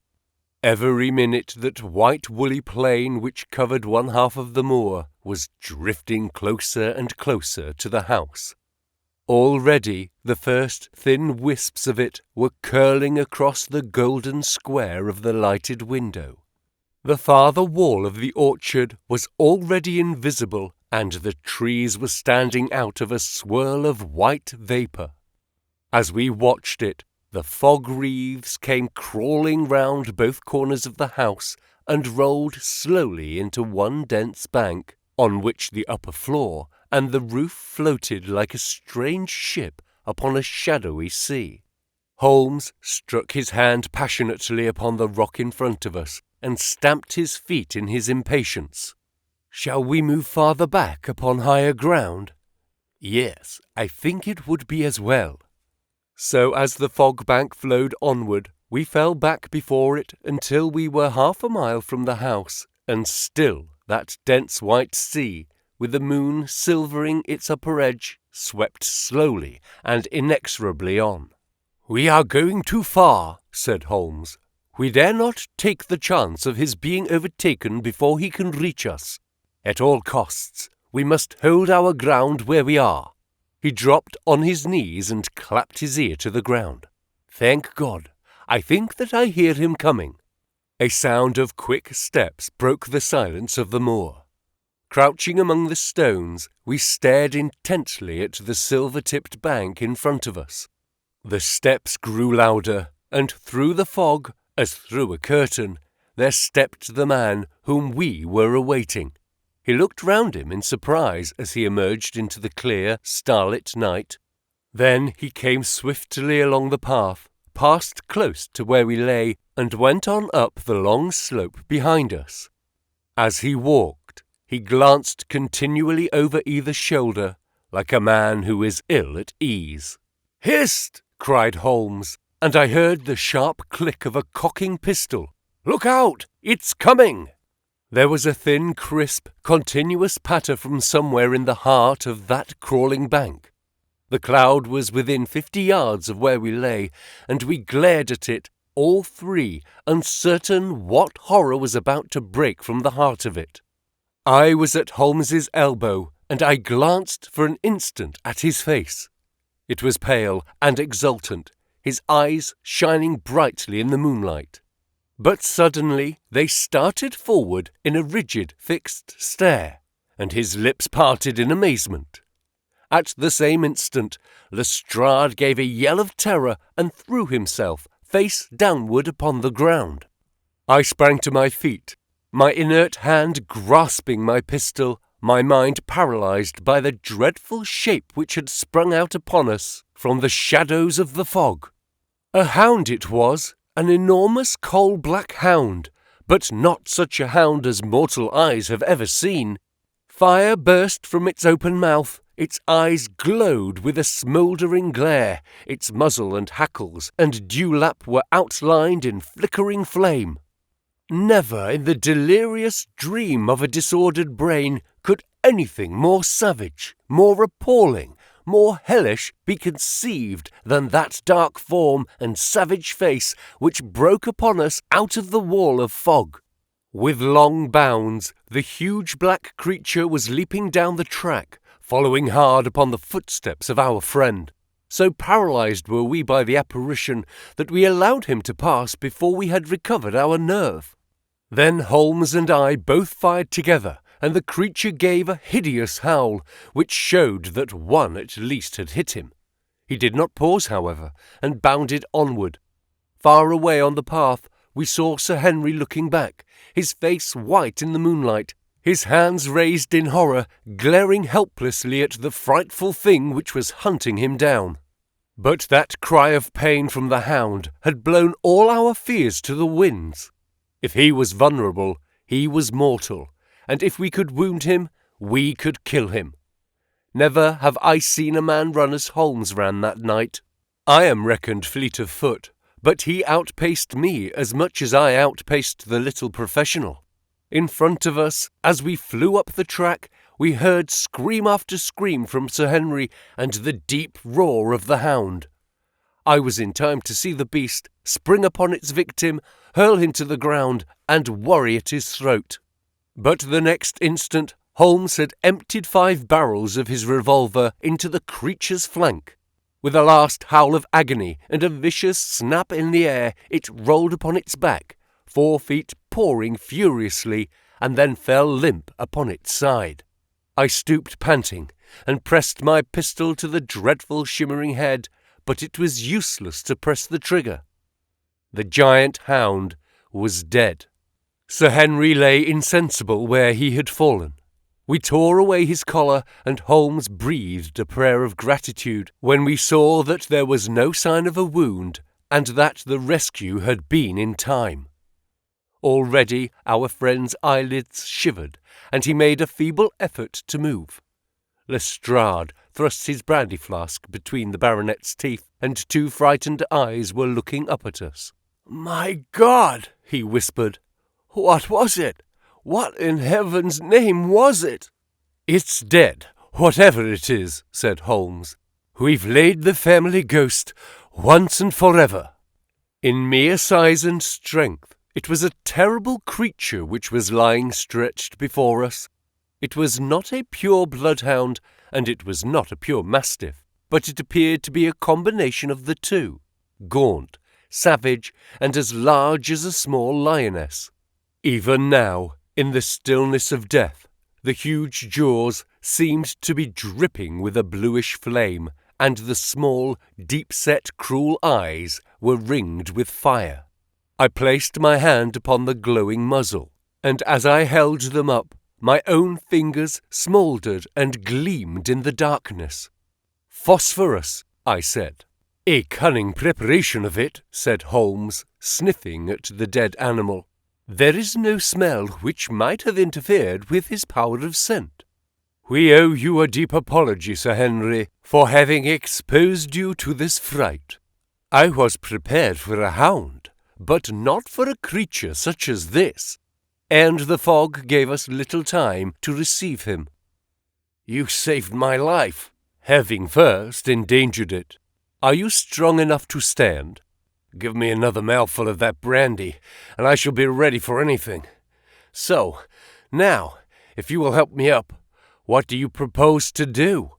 Every minute that white woolly plain which covered one half of the moor was drifting closer and closer to the house. Already the first thin wisps of it were curling across the golden square of the lighted window. The farther wall of the orchard was already invisible, and the trees were standing out of a swirl of white vapour. As we watched it, the fog wreaths came crawling round both corners of the house and rolled slowly into one dense bank, on which the upper floor and the roof floated like a strange ship upon a shadowy sea. Holmes struck his hand passionately upon the rock in front of us, and stamped his feet in his impatience. "Shall we move farther back upon higher ground?" "Yes, I think it would be as well." So as the fog bank flowed onward, we fell back before it until we were half a mile from the house, and still that dense white sea, with the moon silvering its upper edge, swept slowly and inexorably on. "We are going too far," said Holmes. "We dare not take the chance of his being overtaken before he can reach us. At all costs, we must hold our ground where we are." He dropped on his knees and clapped his ear to the ground. "Thank God, I think that I hear him coming." A sound of quick steps broke the silence of the moor. Crouching among the stones, we stared intently at the silver-tipped bank in front of us. The steps grew louder, and through the fog, as through a curtain, there stepped the man whom we were awaiting. He looked round him in surprise as he emerged into the clear, starlit night. Then he came swiftly along the path, passed close to where we lay, and went on up the long slope behind us. As he walked, he glanced continually over either shoulder, like a man who is ill at ease. "Hist!" cried Holmes, and I heard the sharp click of a cocking pistol. "Look out! It's coming!" There was a thin, crisp, continuous patter from somewhere in the heart of that crawling bank. The cloud was within 50 yards of where we lay, and we glared at it, all three, uncertain what horror was about to break from the heart of it. I was at Holmes's elbow, and I glanced for an instant at his face. It was pale and exultant, his eyes shining brightly in the moonlight. But suddenly they started forward in a rigid, fixed stare, and his lips parted in amazement. At the same instant, Lestrade gave a yell of terror and threw himself face downward upon the ground. I sprang to my feet, my inert hand grasping my pistol, my mind paralyzed by the dreadful shape which had sprung out upon us from the shadows of the fog. A hound it was, an enormous coal-black hound, but not such a hound as mortal eyes have ever seen. Fire burst from its open mouth, its eyes glowed with a smouldering glare, its muzzle and hackles and dewlap were outlined in flickering flame. Never in the delirious dream of a disordered brain could anything more savage, more appalling, more hellish be conceived than that dark form and savage face which broke upon us out of the wall of fog. With long bounds, the huge black creature was leaping down the track, following hard upon the footsteps of our friend. So paralyzed were we by the apparition that we allowed him to pass before we had recovered our nerve. Then Holmes and I both fired together, and the creature gave a hideous howl, which showed that one at least had hit him. He did not pause, however, and bounded onward. Far away on the path, we saw Sir Henry looking back, his face white in the moonlight, his hands raised in horror, glaring helplessly at the frightful thing which was hunting him down. But that cry of pain from the hound had blown all our fears to the winds. If he was vulnerable, he was mortal, and if we could wound him, we could kill him. Never have I seen a man run as Holmes ran that night. I am reckoned fleet of foot, but he outpaced me as much as I outpaced the little professional. In front of us, as we flew up the track, we heard scream after scream from Sir Henry and the deep roar of the hound. I was in time to see the beast spring upon its victim, hurl him to the ground, and worry at his throat. But the next instant, Holmes had emptied 5 barrels of his revolver into the creature's flank. With a last howl of agony and a vicious snap in the air, it rolled upon its back, 4 feet pawing furiously, and then fell limp upon its side. I stooped panting, and pressed my pistol to the dreadful shimmering head, but it was useless to press the trigger. The giant hound was dead. Sir Henry lay insensible where he had fallen. We tore away his collar, and Holmes breathed a prayer of gratitude when we saw that there was no sign of a wound, and that the rescue had been in time. Already our friend's eyelids shivered, and he made a feeble effort to move. Lestrade thrust his brandy flask between the baronet's teeth, and 2 frightened eyes were looking up at us. "My God!" he whispered. "What was it? What in heaven's name was it?" "It's dead, whatever it is," said Holmes. "We've laid the family ghost once and forever." In mere size and strength, it was a terrible creature which was lying stretched before us. It was not a pure bloodhound, and it was not a pure mastiff, but it appeared to be a combination of the two, gaunt, savage, and as large as a small lioness. Even now, in the stillness of death, the huge jaws seemed to be dripping with a bluish flame, and the small, deep-set, cruel eyes were ringed with fire. I placed my hand upon the glowing muzzle, and as I held them up, my own fingers smouldered and gleamed in the darkness. "Phosphorus," I said. "A cunning preparation of it," said Holmes, sniffing at the dead animal. "There is no smell which might have interfered with his power of scent." "We owe you a deep apology, Sir Henry, for having exposed you to this fright. I was prepared for a hound, but not for a creature such as this, and the fog gave us little time to receive him." "You saved my life, having first endangered it. Are you strong enough to stand? Give me another mouthful of that brandy, and I shall be ready for anything. So, now, if you will help me up, what do you propose to do?"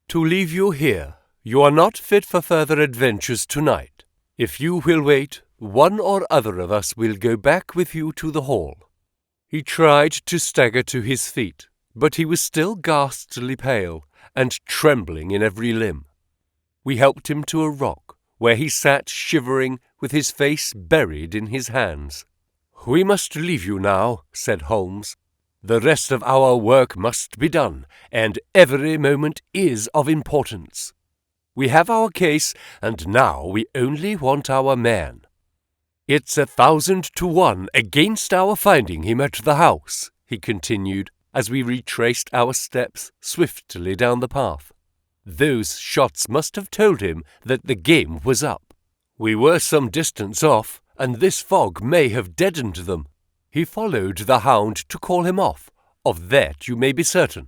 "To leave you here. You are not fit for further adventures tonight. If you will wait, one or other of us will go back with you to the hall." He tried to stagger to his feet, but he was still ghastly pale and trembling in every limb. We helped him to a rock, where he sat shivering with his face buried in his hands. "We must leave you now," said Holmes. "The rest of our work must be done, and every moment is of importance. We have our case, and now we only want our man. It's 1,000 to 1 against our finding him at the house," he continued, as we retraced our steps swiftly down the path. "Those shots must have told him that the game was up. We were some distance off, and this fog may have deadened them. He followed the hound to call him off, of that you may be certain.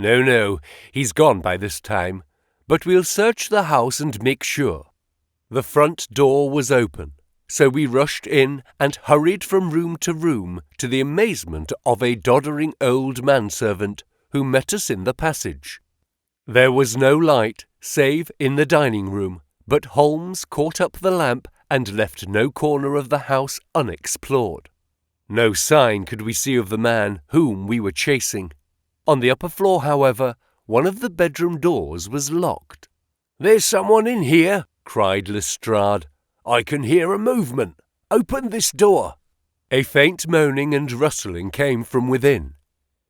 No, he's gone by this time, but we'll search the house and make sure." The front door was open, so we rushed in and hurried from room to room, to the amazement of a doddering old manservant who met us in the passage. There was no light, save in the dining room, but Holmes caught up the lamp and left no corner of the house unexplored. No sign could we see of the man whom we were chasing. On the upper floor, however, one of the bedroom doors was locked. "There's someone in here," cried Lestrade. "I can hear a movement. Open this door." A faint moaning and rustling came from within.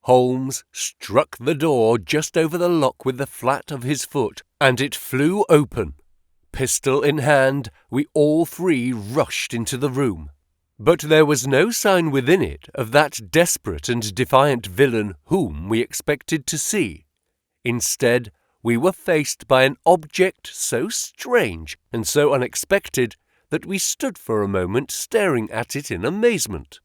Holmes struck the door just over the lock with the flat of his foot, and it flew open. Pistol in hand, we all three rushed into the room. But there was no sign within it of that desperate and defiant villain whom we expected to see. Instead, we were faced by an object so strange and so unexpected that we stood for a moment staring at it in amazement.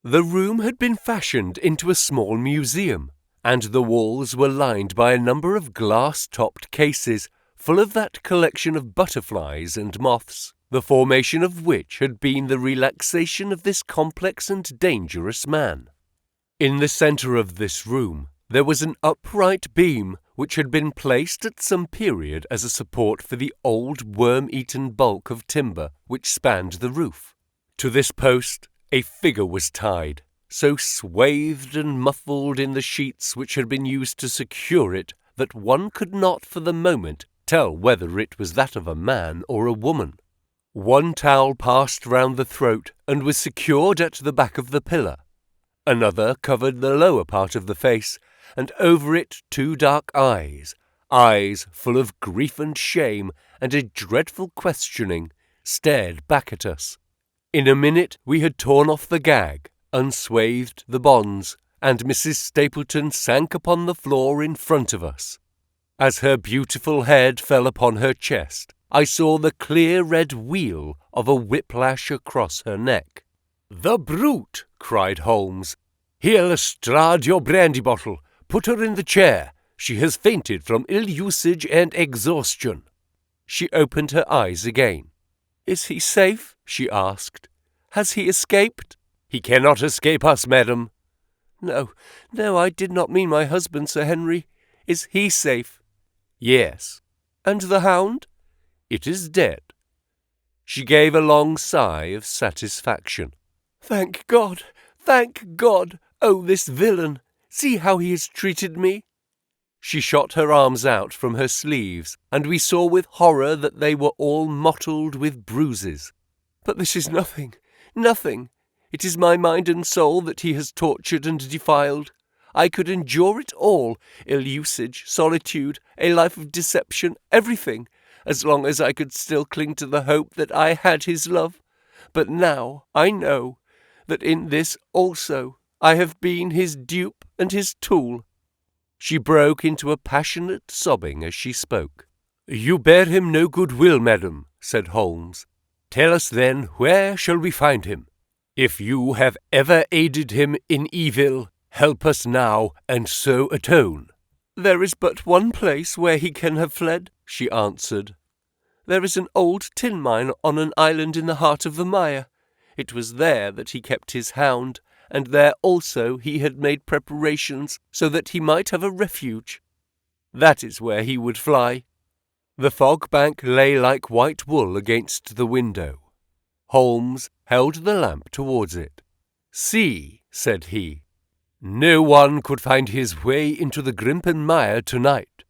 The room had been fashioned into a small museum, and the walls were lined by a number of glass-topped cases full of that collection of butterflies and moths, the formation of which had been the relaxation of this complex and dangerous man. In the centre of this room there was an upright beam which had been placed at some period as a support for the old worm-eaten bulk of timber which spanned the roof. To this post a figure was tied, so swathed and muffled in the sheets which had been used to secure it that one could not for the moment tell whether it was that of a man or a woman. One towel passed round the throat and was secured at the back of the pillar. Another covered the lower part of the face, and over it 2 dark eyes full of grief and shame and a dreadful questioning, stared back at us. In a minute we had torn off the gag, unswathed the bonds, and Mrs. Stapleton sank upon the floor in front of us. As her beautiful head fell upon her chest, I saw the clear red wheal of a whiplash across her neck. "The brute!" cried Holmes. "Here, Lestrade, your brandy bottle. Put her in the chair. She has fainted from ill usage and exhaustion." She opened her eyes again. "Is he safe?" she asked. "Has he escaped?" "He cannot escape us, madam." No, I did not mean my husband, Sir Henry. Is he safe?" "Yes." "And the hound?" "It is dead." She gave a long sigh of satisfaction. "Thank God! Thank God! Oh, this villain! See how he has treated me!" She shot her arms out from her sleeves, and we saw with horror that they were all mottled with bruises. "But this is nothing, nothing. It is my mind and soul that he has tortured and defiled. I could endure it all, ill-usage, solitude, a life of deception, everything, as long as I could still cling to the hope that I had his love. But now I know that in this also I have been his dupe and his tool." She broke into a passionate sobbing as she spoke. "You bear him no good will, madam," said Holmes. "Tell us then, where shall we find him? If you have ever aided him in evil, help us now, and so atone." "There is but one place where he can have fled," she answered. "There is an old tin mine on an island in the heart of the mire. It was there that he kept his hound, and there also he had made preparations so that he might have a refuge. That is where he would fly." The fog bank lay like white wool against the window. Holmes held the lamp towards it. "See," said he, "no one could find his way into the Grimpen mire tonight."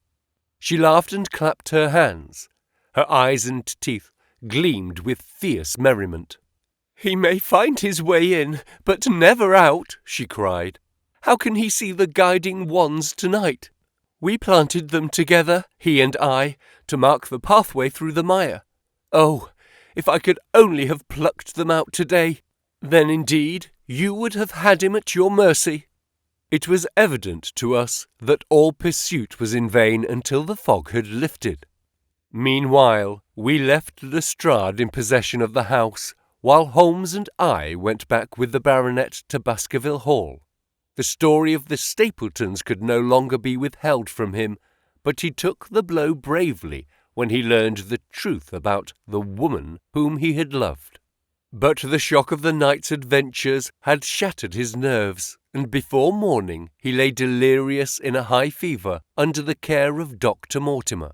She laughed and clapped her hands. Her eyes and teeth gleamed with fierce merriment. "He may find his way in, but never out," she cried. "How can he see the guiding wands tonight? We planted them together, he and I, to mark the pathway through the mire. Oh, if I could only have plucked them out today, then indeed you would have had him at your mercy." It was evident to us that all pursuit was in vain until the fog had lifted. Meanwhile, we left Lestrade in possession of the house, while Holmes and I went back with the baronet to Baskerville Hall. The story of the Stapletons could no longer be withheld from him, but he took the blow bravely when he learned the truth about the woman whom he had loved. But the shock of the night's adventures had shattered his nerves, and before morning he lay delirious in a high fever under the care of Dr. Mortimer.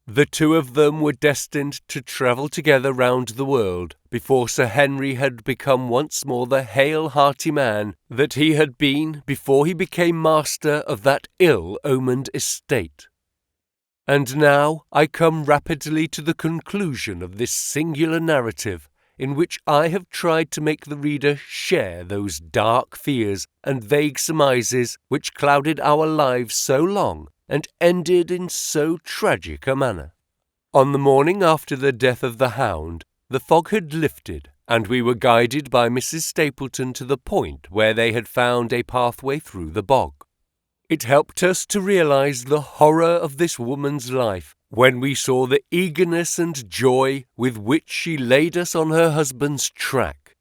The two of them were destined to travel together round the world before Sir Henry had become once more the hale, hearty man that he had been before he became master of that ill-omened estate. And now I come rapidly to the conclusion of this singular narrative, in which I have tried to make the reader share those dark fears and vague surmises which clouded our lives so long and ended in so tragic a manner. On the morning after the death of the Hound, the fog had lifted, and we were guided by Mrs. Stapleton to the point where they had found a pathway through the bog. It helped us to realize the horror of this woman's life when we saw the eagerness and joy with which she laid us on her husband's track.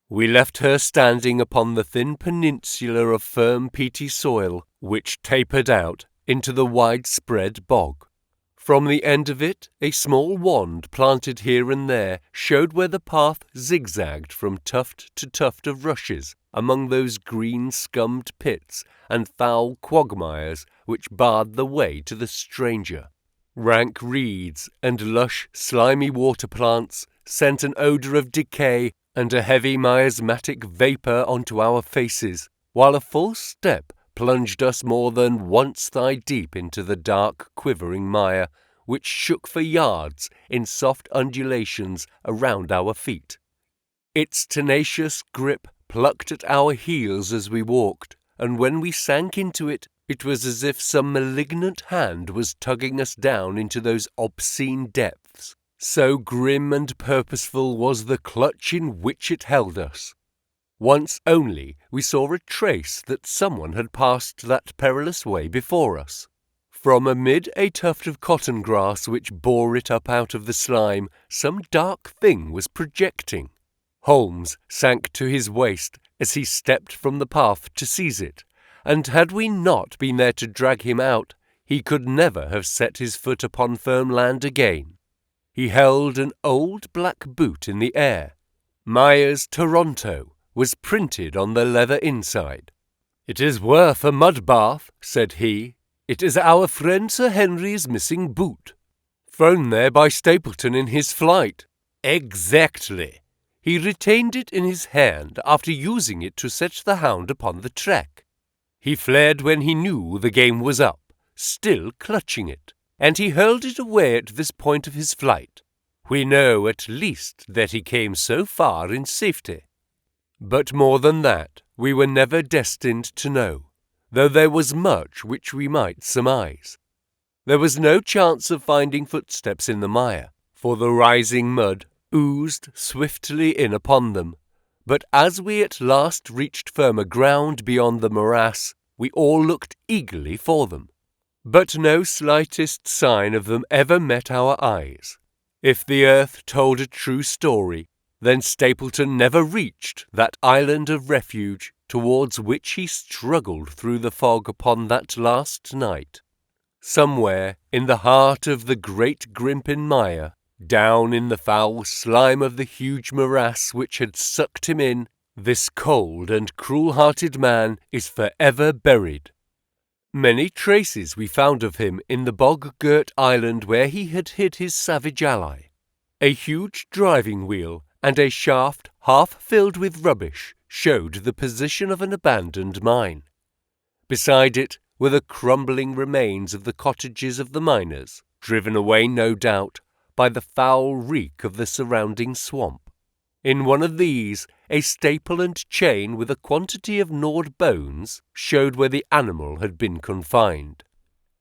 We left her standing upon the thin peninsula of firm peaty soil which tapered out into the widespread bog. From the end of it, a small wand planted here and there showed where the path zigzagged from tuft to tuft of rushes among those green scummed pits and foul quagmires which barred the way to the stranger. Rank reeds and lush, slimy water plants sent an odour of decay and a heavy miasmatic vapour onto our faces, while a full step plunged us more than once thigh-deep into the dark, quivering mire, which shook for yards in soft undulations around our feet. Its tenacious grip plucked at our heels as we walked, and when we sank into it, it was as if some malignant hand was tugging us down into those obscene depths. So grim and purposeful was the clutch in which it held us. Once only we saw a trace that someone had passed that perilous way before us. From amid a tuft of cotton grass which bore it up out of the slime, some dark thing was projecting. Holmes sank to his waist as he stepped from the path to seize it, and had we not been there to drag him out, he could never have set his foot upon firm land again. He held an old black boot in the air. Myers Toronto was printed on the leather inside. "It is worth a mud bath," said he. "It is our friend Sir Henry's missing boot, thrown there by Stapleton in his flight. Exactly. He retained it in his hand after using it to set the hound upon the track. He fled when he knew the game was up, still clutching it, and he hurled it away at this point of his flight. We know at least that he came so far in safety. But more than that, we were never destined to know, though there was much which we might surmise. There was no chance of finding footsteps in the mire, for the rising mud oozed swiftly in upon them. But as we at last reached firmer ground beyond the morass, we all looked eagerly for them. But no slightest sign of them ever met our eyes. If the earth told a true story, then Stapleton never reached that island of refuge towards which he struggled through the fog upon that last night. Somewhere in the heart of the great Grimpen mire, down in the foul slime of the huge morass which had sucked him in, this cold and cruel-hearted man is forever buried. Many traces we found of him in the bog-girt island where he had hid his savage ally. A huge driving wheel and a shaft half filled with rubbish showed the position of an abandoned mine. Beside it were the crumbling remains of the cottages of the miners, driven away, no doubt, by the foul reek of the surrounding swamp. In one of these, a staple and chain with a quantity of gnawed bones showed where the animal had been confined.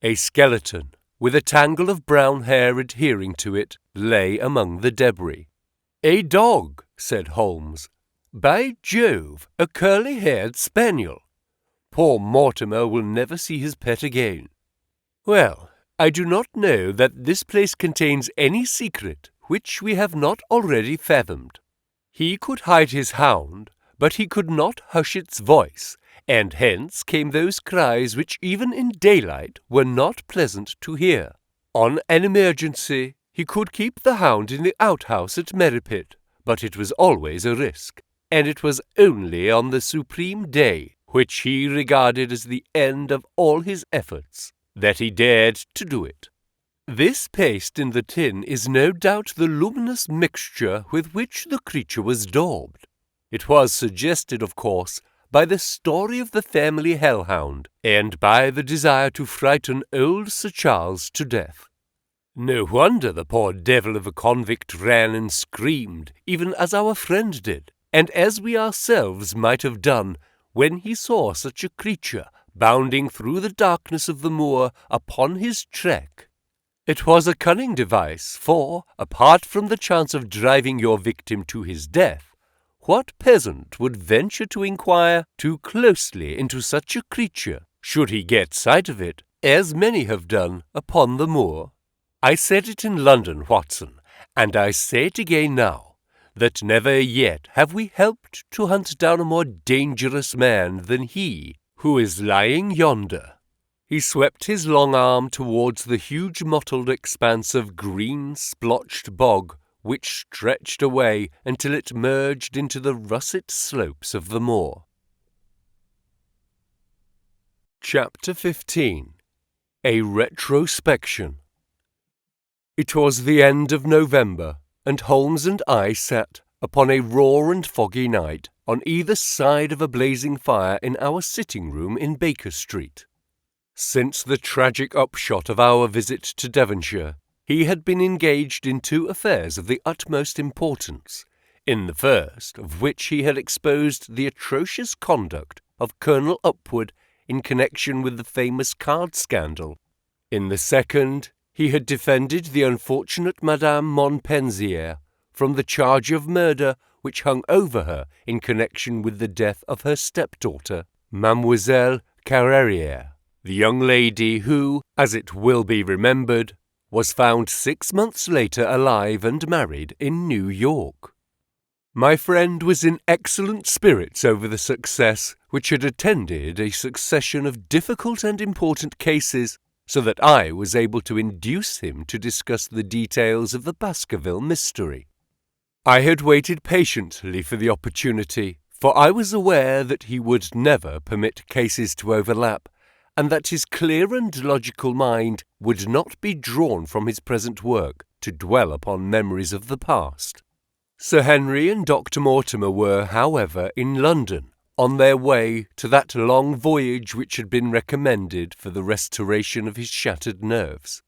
A skeleton, with a tangle of brown hair adhering to it, lay among the debris. "A dog," said Holmes. "By Jove, a curly-haired spaniel. Poor Mortimer will never see his pet again. Well, I do not know that this place contains any secret which we have not already fathomed. He could hide his hound, but he could not hush its voice, and hence came those cries which even in daylight were not pleasant to hear. On an emergency, he could keep the hound in the outhouse at Merripit, but it was always a risk, and it was only on the supreme day, which he regarded as the end of all his efforts, that he dared to do it. This paste in the tin is no doubt the luminous mixture with which the creature was daubed. It was suggested, of course, by the story of the family hellhound, and by the desire to frighten old Sir Charles to death. No wonder the poor devil of a convict ran and screamed, even as our friend did, and as we ourselves might have done, when he saw such a creature bounding through the darkness of the moor upon his track. It was a cunning device, for, apart from the chance of driving your victim to his death, what peasant would venture to inquire too closely into such a creature, should he get sight of it, as many have done upon the moor? I said it in London, Watson, and I say it again now, that never yet have we helped to hunt down a more dangerous man than he who is lying yonder. He swept his long arm towards the huge mottled expanse of green, splotched bog which stretched away until it merged into the russet slopes of the moor. Chapter 15. A Retrospection. It was the end of November, and Holmes and I sat upon a raw and foggy night on either side of a blazing fire in our sitting-room in Baker Street. Since the tragic upshot of our visit to Devonshire, he had been engaged in two affairs of the utmost importance, in the first of which he had exposed the atrocious conduct of Colonel Upward in connection with the famous card scandal. In the second, he had defended the unfortunate Madame Montpensier from the charge of murder which hung over her in connection with the death of her stepdaughter, Mademoiselle Carrerière, the young lady who, as it will be remembered, was found 6 months later alive and married in New York. My friend was in excellent spirits over the success which had attended a succession of difficult and important cases, so that I was able to induce him to discuss the details of the Baskerville mystery. I had waited patiently for the opportunity, for I was aware that he would never permit cases to overlap, and that his clear and logical mind would not be drawn from his present work to dwell upon memories of the past. Sir Henry and Dr. Mortimer were, however, in London, on their way to that long voyage which had been recommended for the restoration of his shattered nerves.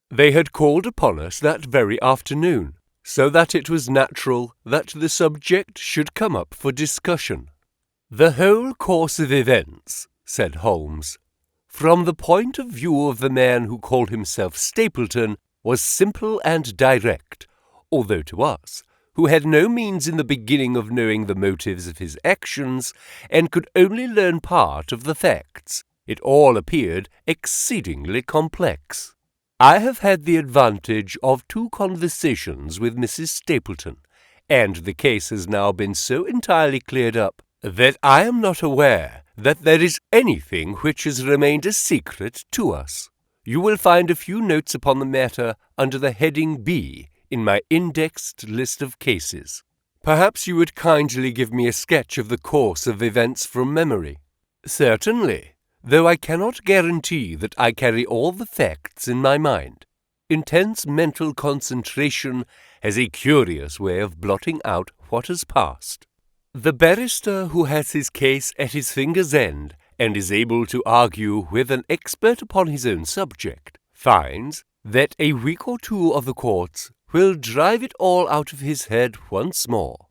They had called upon us that very afternoon, so that it was natural that the subject should come up for discussion. "The whole course of events," said Holmes, "from the point of view of the man who called himself Stapleton, was simple and direct, although to us, who had no means in the beginning of knowing the motives of his actions, and could only learn part of the facts, it all appeared exceedingly complex. I have had the advantage of 2 conversations with Mrs. Stapleton, and the case has now been so entirely cleared up that I am not aware that there is anything which has remained a secret to us. You will find a few notes upon the matter under the heading B in my indexed list of cases. Perhaps you would kindly give me a sketch of the course of events from memory." "Certainly, though I cannot guarantee that I carry all the facts in my mind. Intense mental concentration has a curious way of blotting out what has passed. The barrister who has his case at his finger's end and is able to argue with an expert upon his own subject finds that a week or 2 of the courts will drive it all out of his head once more.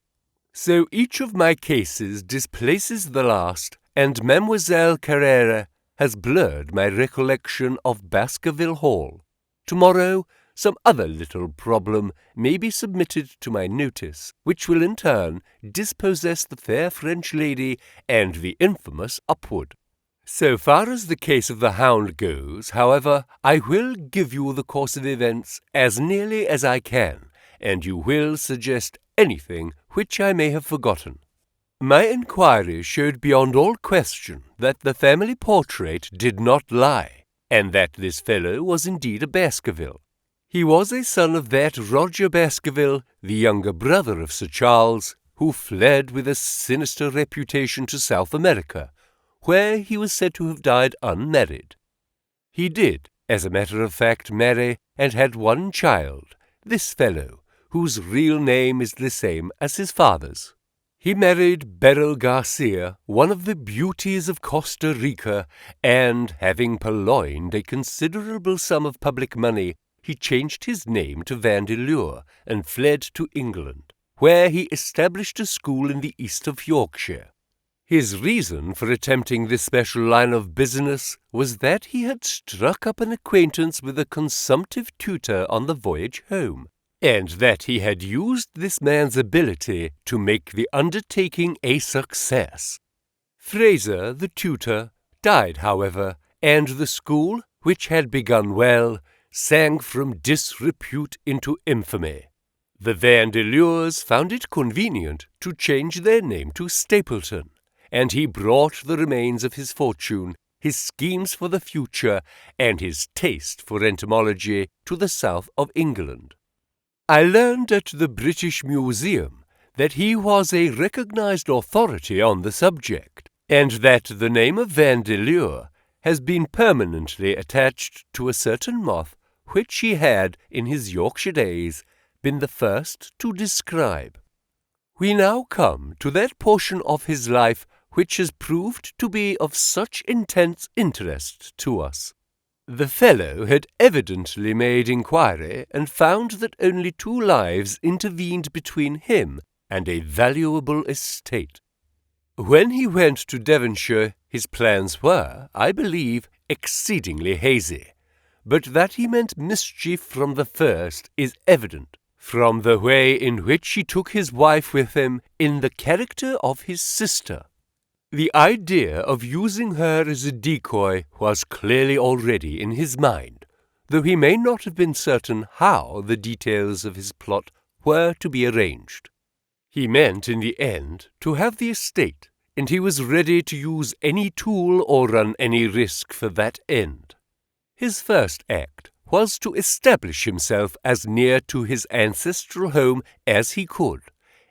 So each of my cases displaces the last, and Mademoiselle Carrera has blurred my recollection of Baskerville Hall. Tomorrow some other little problem may be submitted to my notice, which will in turn dispossess the fair French lady and the infamous Upward. So far as the case of the Hound goes, however, I will give you the course of events as nearly as I can, and you will suggest anything which I may have forgotten. My inquiry showed beyond all question that the family portrait did not lie, and that this fellow was indeed a Baskerville. He was a son of that Roger Baskerville, the younger brother of Sir Charles, who fled with a sinister reputation to South America, where he was said to have died unmarried. He did, as a matter of fact, marry, and had 1 child, this fellow, whose real name is the same as his father's. He married Beryl Garcia, one of the beauties of Costa Rica, and, having purloined a considerable sum of public money, he changed his name to Vandeleur and fled to England, where he established a school in the east of Yorkshire. His reason for attempting this special line of business was that he had struck up an acquaintance with a consumptive tutor on the voyage home, and that he had used this man's ability to make the undertaking a success. Fraser, the tutor, died, however, and the school, which had begun well, sank from disrepute into infamy. The Vandeleurs found it convenient to change their name to Stapleton, and he brought the remains of his fortune, his schemes for the future, and his taste for entomology to the south of England. I learned at the British Museum that he was a recognized authority on the subject, and that the name of Vandeleur has been permanently attached to a certain moth which he had, in his Yorkshire days, been the first to describe. We now come to that portion of his life which has proved to be of such intense interest to us. The fellow had evidently made inquiry and found that only 2 lives intervened between him and a valuable estate. When he went to Devonshire, his plans were, I believe, exceedingly hazy, but that he meant mischief from the first is evident from the way in which he took his wife with him in the character of his sister. The idea of using her as a decoy was clearly already in his mind, though he may not have been certain how the details of his plot were to be arranged. He meant in the end to have the estate, and he was ready to use any tool or run any risk for that end. His first act was to establish himself as near to his ancestral home as he could,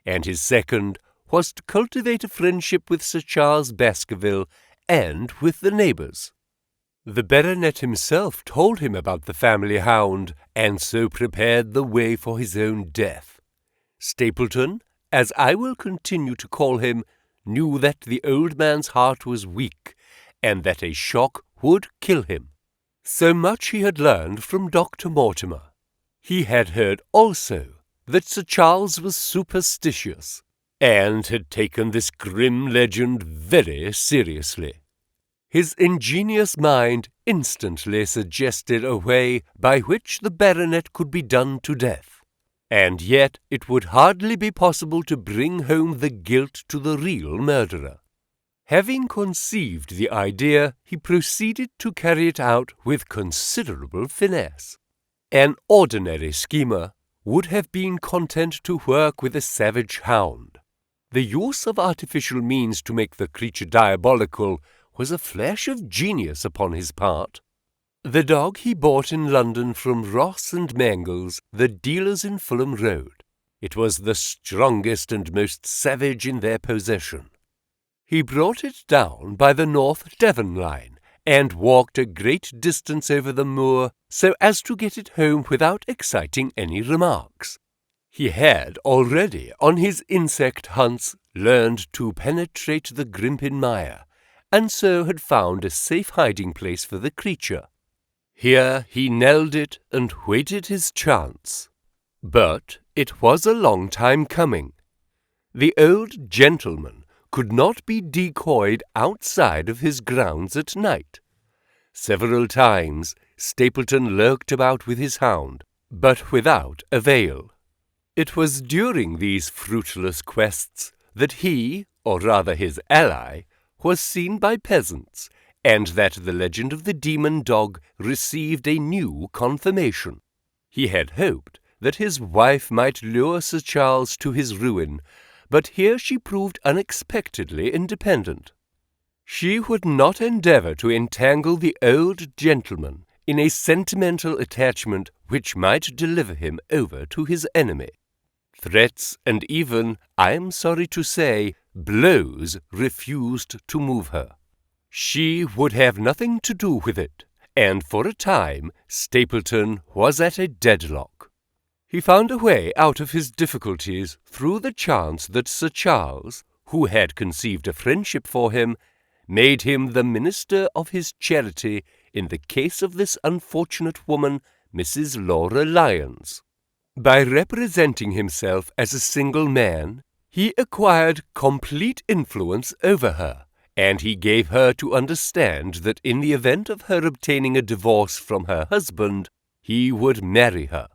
and his second was to cultivate a friendship with Sir Charles Baskerville and with the neighbours. The baronet himself told him about the family hound, and so prepared the way for his own death. Stapleton, as I will continue to call him, knew that the old man's heart was weak, and that a shock would kill him. So much he had learned from Dr. Mortimer. He had heard also that Sir Charles was superstitious, and had taken this grim legend very seriously. His ingenious mind instantly suggested a way by which the baronet could be done to death, and yet it would hardly be possible to bring home the guilt to the real murderer. Having conceived the idea, he proceeded to carry it out with considerable finesse. An ordinary schemer would have been content to work with a savage hound. The use of artificial means to make the creature diabolical was a flash of genius upon his part. The dog he bought in London from Ross and Mangles, the dealers in Fulham Road. It was the strongest and most savage in their possession. He brought it down by the North Devon line, and walked a great distance over the moor so as to get it home without exciting any remarks. He had already, on his insect hunts, learned to penetrate the Grimpen mire, and so had found a safe hiding place for the creature. Here he knelled it and waited his chance. But it was a long time coming. The old gentleman could not be decoyed outside of his grounds at night. Several times Stapleton lurked about with his hound, but without avail. It was during these fruitless quests that he, or rather his ally, was seen by peasants, and that the legend of the demon dog received a new confirmation. He had hoped that his wife might lure Sir Charles to his ruin, but here she proved unexpectedly independent. She would not endeavour to entangle the old gentleman in a sentimental attachment which might deliver him over to his enemy. Threats and even, I am sorry to say, blows refused to move her. She would have nothing to do with it, and for a time Stapleton was at a deadlock. He found a way out of his difficulties through the chance that Sir Charles, who had conceived a friendship for him, made him the minister of his charity in the case of this unfortunate woman, Mrs. Laura Lyons. By representing himself as a single man, he acquired complete influence over her, and he gave her to understand that in the event of her obtaining a divorce from her husband, he would marry her.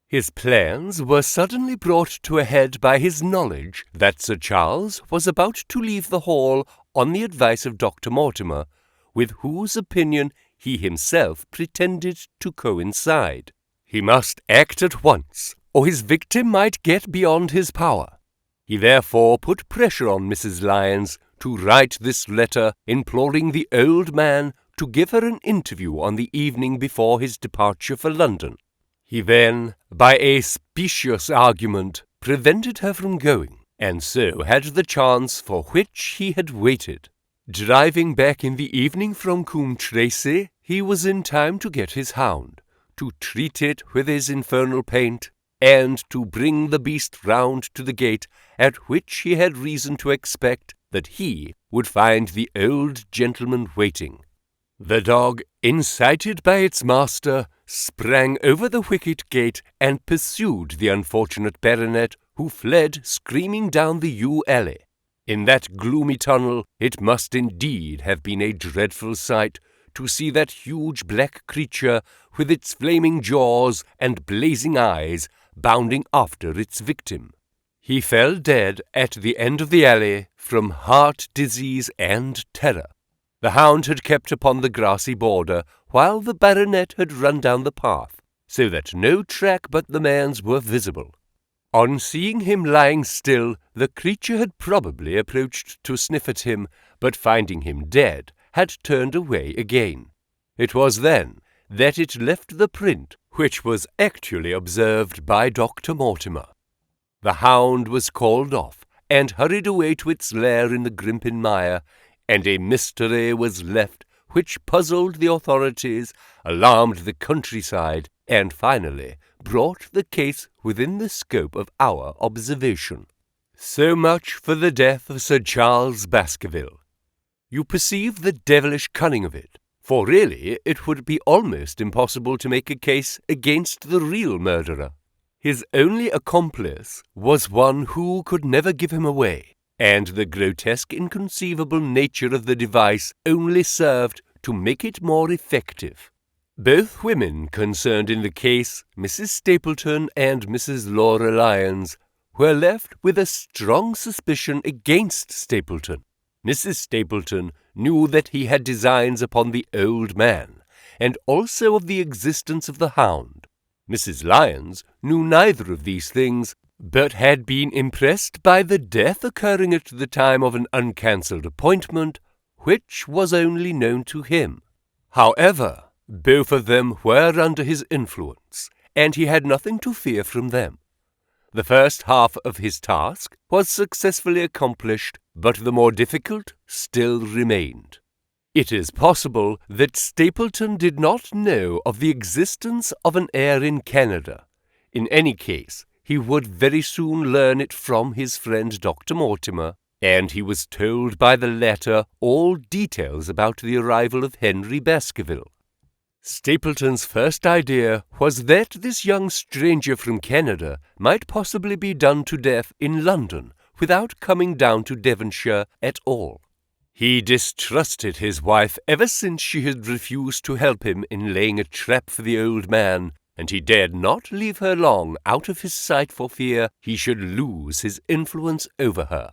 His plans were suddenly brought to a head by his knowledge that Sir Charles was about to leave the hall on the advice of Dr. Mortimer, with whose opinion he himself pretended to coincide. He must act at once, or his victim might get beyond his power. He therefore put pressure on Mrs. Lyons to write this letter imploring the old man to give her an interview on the evening before his departure for London. He then, by a specious argument, prevented her from going, and so had the chance for which he had waited. Driving back in the evening from Coombe Tracey, he was in time to get his hound, to treat it with his infernal paint, and to bring the beast round to the gate at which he had reason to expect that he would find the old gentleman waiting. The dog, incited by its master, sprang over the wicket gate and pursued the unfortunate baronet, who fled screaming down the yew alley. In that gloomy tunnel it must indeed have been a dreadful sight to see that huge black creature with its flaming jaws and blazing eyes bounding after its victim. He fell dead at the end of the alley from heart disease and terror. The hound had kept upon the grassy border, while the baronet had run down the path, so that no track but the man's were visible. On seeing him lying still, the creature had probably approached to sniff at him, but finding him dead, had turned away again. It was then that it left the print, which was actually observed by Dr. Mortimer. The hound was called off, and hurried away to its lair in the Grimpen mire, and a mystery was left which puzzled the authorities, alarmed the countryside, and finally brought the case within the scope of our observation. So much for the death of Sir Charles Baskerville. You perceive the devilish cunning of it, for really it would be almost impossible to make a case against the real murderer. His only accomplice was one who could never give him away, and the grotesque, inconceivable nature of the device only served to make it more effective. Both women concerned in the case, Mrs. Stapleton and Mrs. Laura Lyons, were left with a strong suspicion against Stapleton. Mrs. Stapleton knew that he had designs upon the old man, and also of the existence of the Hound. Mrs. Lyons knew neither of these things, but had been impressed by the death occurring at the time of an uncancelled appointment, which was only known to him. However, both of them were under his influence, and he had nothing to fear from them. The first half of his task was successfully accomplished, but the more difficult still remained. It is possible that Stapleton did not know of the existence of an heir in Canada. In any case, he would very soon learn it from his friend Dr. Mortimer, and he was told by the latter all details about the arrival of Henry Baskerville. Stapleton's first idea was that this young stranger from Canada might possibly be done to death in London without coming down to Devonshire at all. He distrusted his wife ever since she had refused to help him in laying a trap for the old man, and he dared not leave her long out of his sight for fear he should lose his influence over her.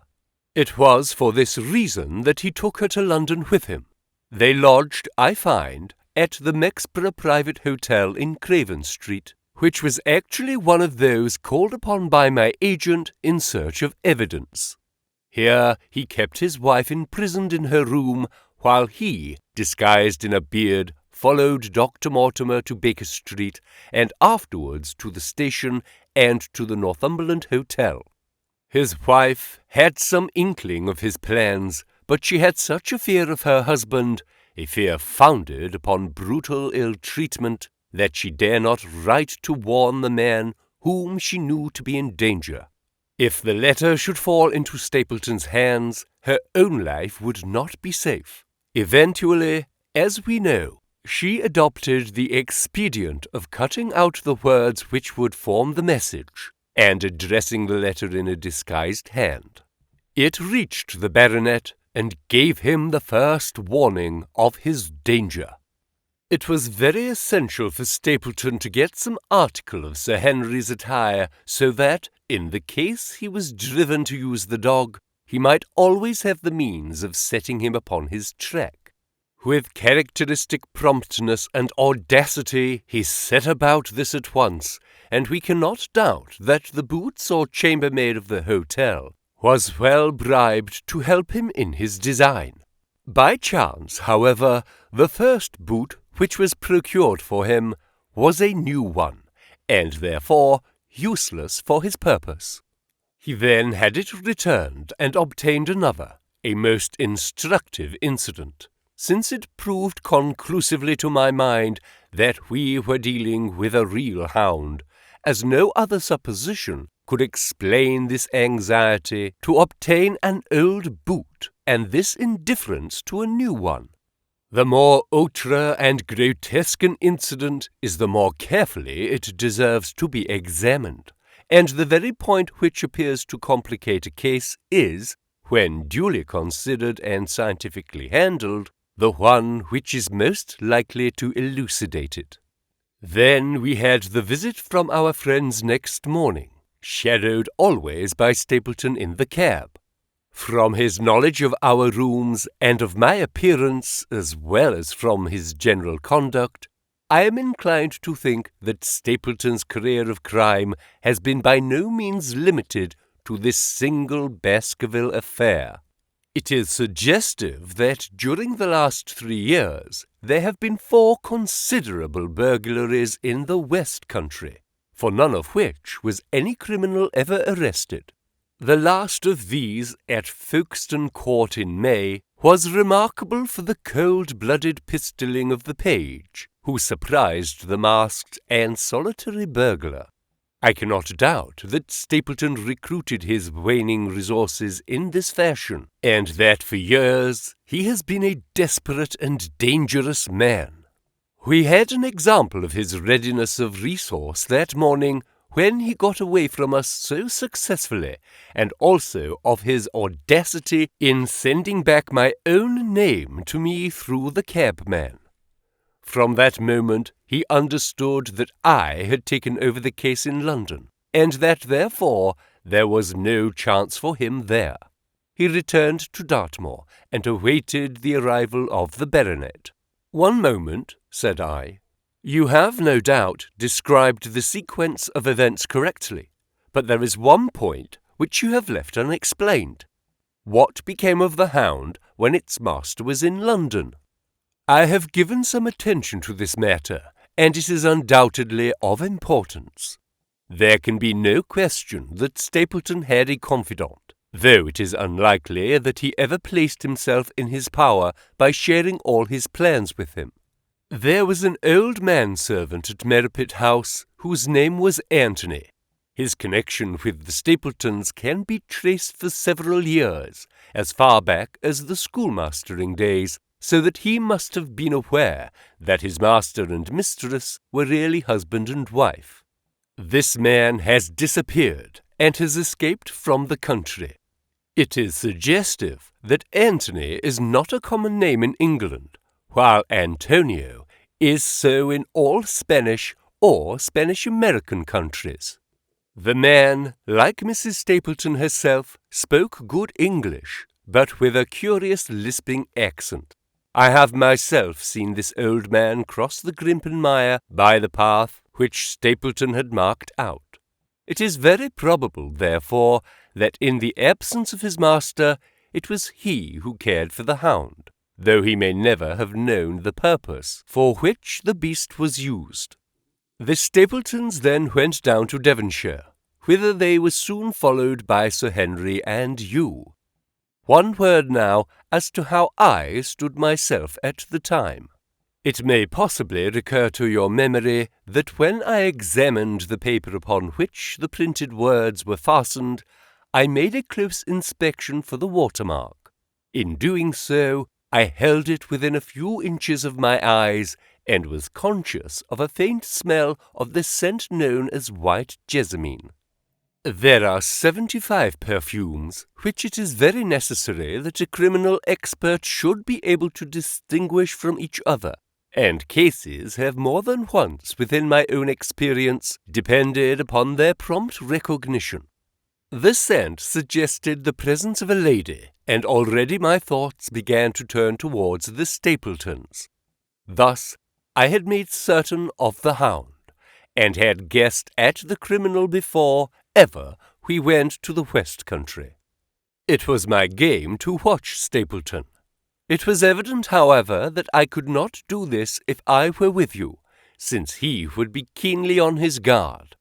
It was for this reason that he took her to London with him. They lodged, I find, at the Mexborough Private Hotel in Craven Street, which was actually one of those called upon by my agent in search of evidence. Here he kept his wife imprisoned in her room, while he, disguised in a beard, followed Dr. Mortimer to Baker Street, and afterwards to the station and to the Northumberland Hotel. His wife had some inkling of his plans, but she had such a fear of her husband, a fear founded upon brutal ill-treatment, that she dare not write to warn the man whom she knew to be in danger. If the letter should fall into Stapleton's hands, her own life would not be safe. Eventually, as we know, she adopted the expedient of cutting out the words which would form the message, and addressing the letter in a disguised hand. It reached the baronet, and gave him the first warning of his danger. It was very essential for Stapleton to get some article of Sir Henry's attire, so that, in the case he was driven to use the dog, he might always have the means of setting him upon his track. With characteristic promptness and audacity he set about this at once, and we cannot doubt that the boots or chambermaid of the hotel was well bribed to help him in his design. By chance, however, the first boot which was procured for him was a new one, and therefore useless for his purpose. He then had it returned and obtained another, a most instructive incident, since it proved conclusively to my mind that we were dealing with a real hound, as no other supposition could explain this anxiety to obtain an old boot, and this indifference to a new one. The more outre and grotesque an incident is, the more carefully it deserves to be examined, and the very point which appears to complicate a case is, when duly considered and scientifically handled, the one which is most likely to elucidate it. Then we had the visit from our friends next morning, shadowed always by Stapleton in the cab. From his knowledge of our rooms and of my appearance, as well as from his general conduct, I am inclined to think that Stapleton's career of crime has been by no means limited to this single Baskerville affair. It is suggestive that during the last 3 years there have been 4 considerable burglaries in the West Country, for none of which was any criminal ever arrested. The last of these, at Folkestone Court in May, was remarkable for the cold-blooded pistoling of the page, who surprised the masked and solitary burglar. I cannot doubt that Stapleton recruited his waning resources in this fashion, and that for years he has been a desperate and dangerous man. We had an example of his readiness of resource that morning when he got away from us so successfully, and also of his audacity in sending back my own name to me through the cabman. From that moment he understood that I had taken over the case in London, and that therefore there was no chance for him there. He returned to Dartmoor, and awaited the arrival of the baronet. "One moment," said I. "You have, no doubt, described the sequence of events correctly, but there is one point which you have left unexplained. What became of the Hound when its master was in London?" "I have given some attention to this matter, and it is undoubtedly of importance. There can be no question that Stapleton had a confidant, though it is unlikely that he ever placed himself in his power by sharing all his plans with him. There was an old manservant at Merripit House whose name was Anthony. His connection with the Stapletons can be traced for several years, as far back as the schoolmastering days, so that he must have been aware that his master and mistress were really husband and wife. This man has disappeared and has escaped from the country. It is suggestive that Anthony is not a common name in England, while Antonio is so in all Spanish or Spanish-American countries. The man, like Mrs. Stapleton herself, spoke good English, but with a curious lisping accent. I have myself seen this old man cross the Grimpen Mire by the path which Stapleton had marked out. It is very probable, therefore, that in the absence of his master, it was he who cared for the hound, though he may never have known the purpose for which the beast was used. The Stapletons then went down to Devonshire, whither they were soon followed by Sir Henry and you. One word now as to how I stood myself at the time. It may possibly recur to your memory that when I examined the paper upon which the printed words were fastened, I made a close inspection for the watermark. In doing so, I held it within a few inches of my eyes, and was conscious of a faint smell of the scent known as white jessamine. There are 75 perfumes which it is very necessary that a criminal expert should be able to distinguish from each other, and cases have more than once within my own experience depended upon their prompt recognition. The scent suggested the presence of a lady, and already my thoughts began to turn towards the Stapletons. Thus, I had made certain of the Hound, and had guessed at the criminal before ever we went to the West Country. It was my game to watch Stapleton. It was evident, however, that I could not do this if I were with you, since he would be keenly on his guard.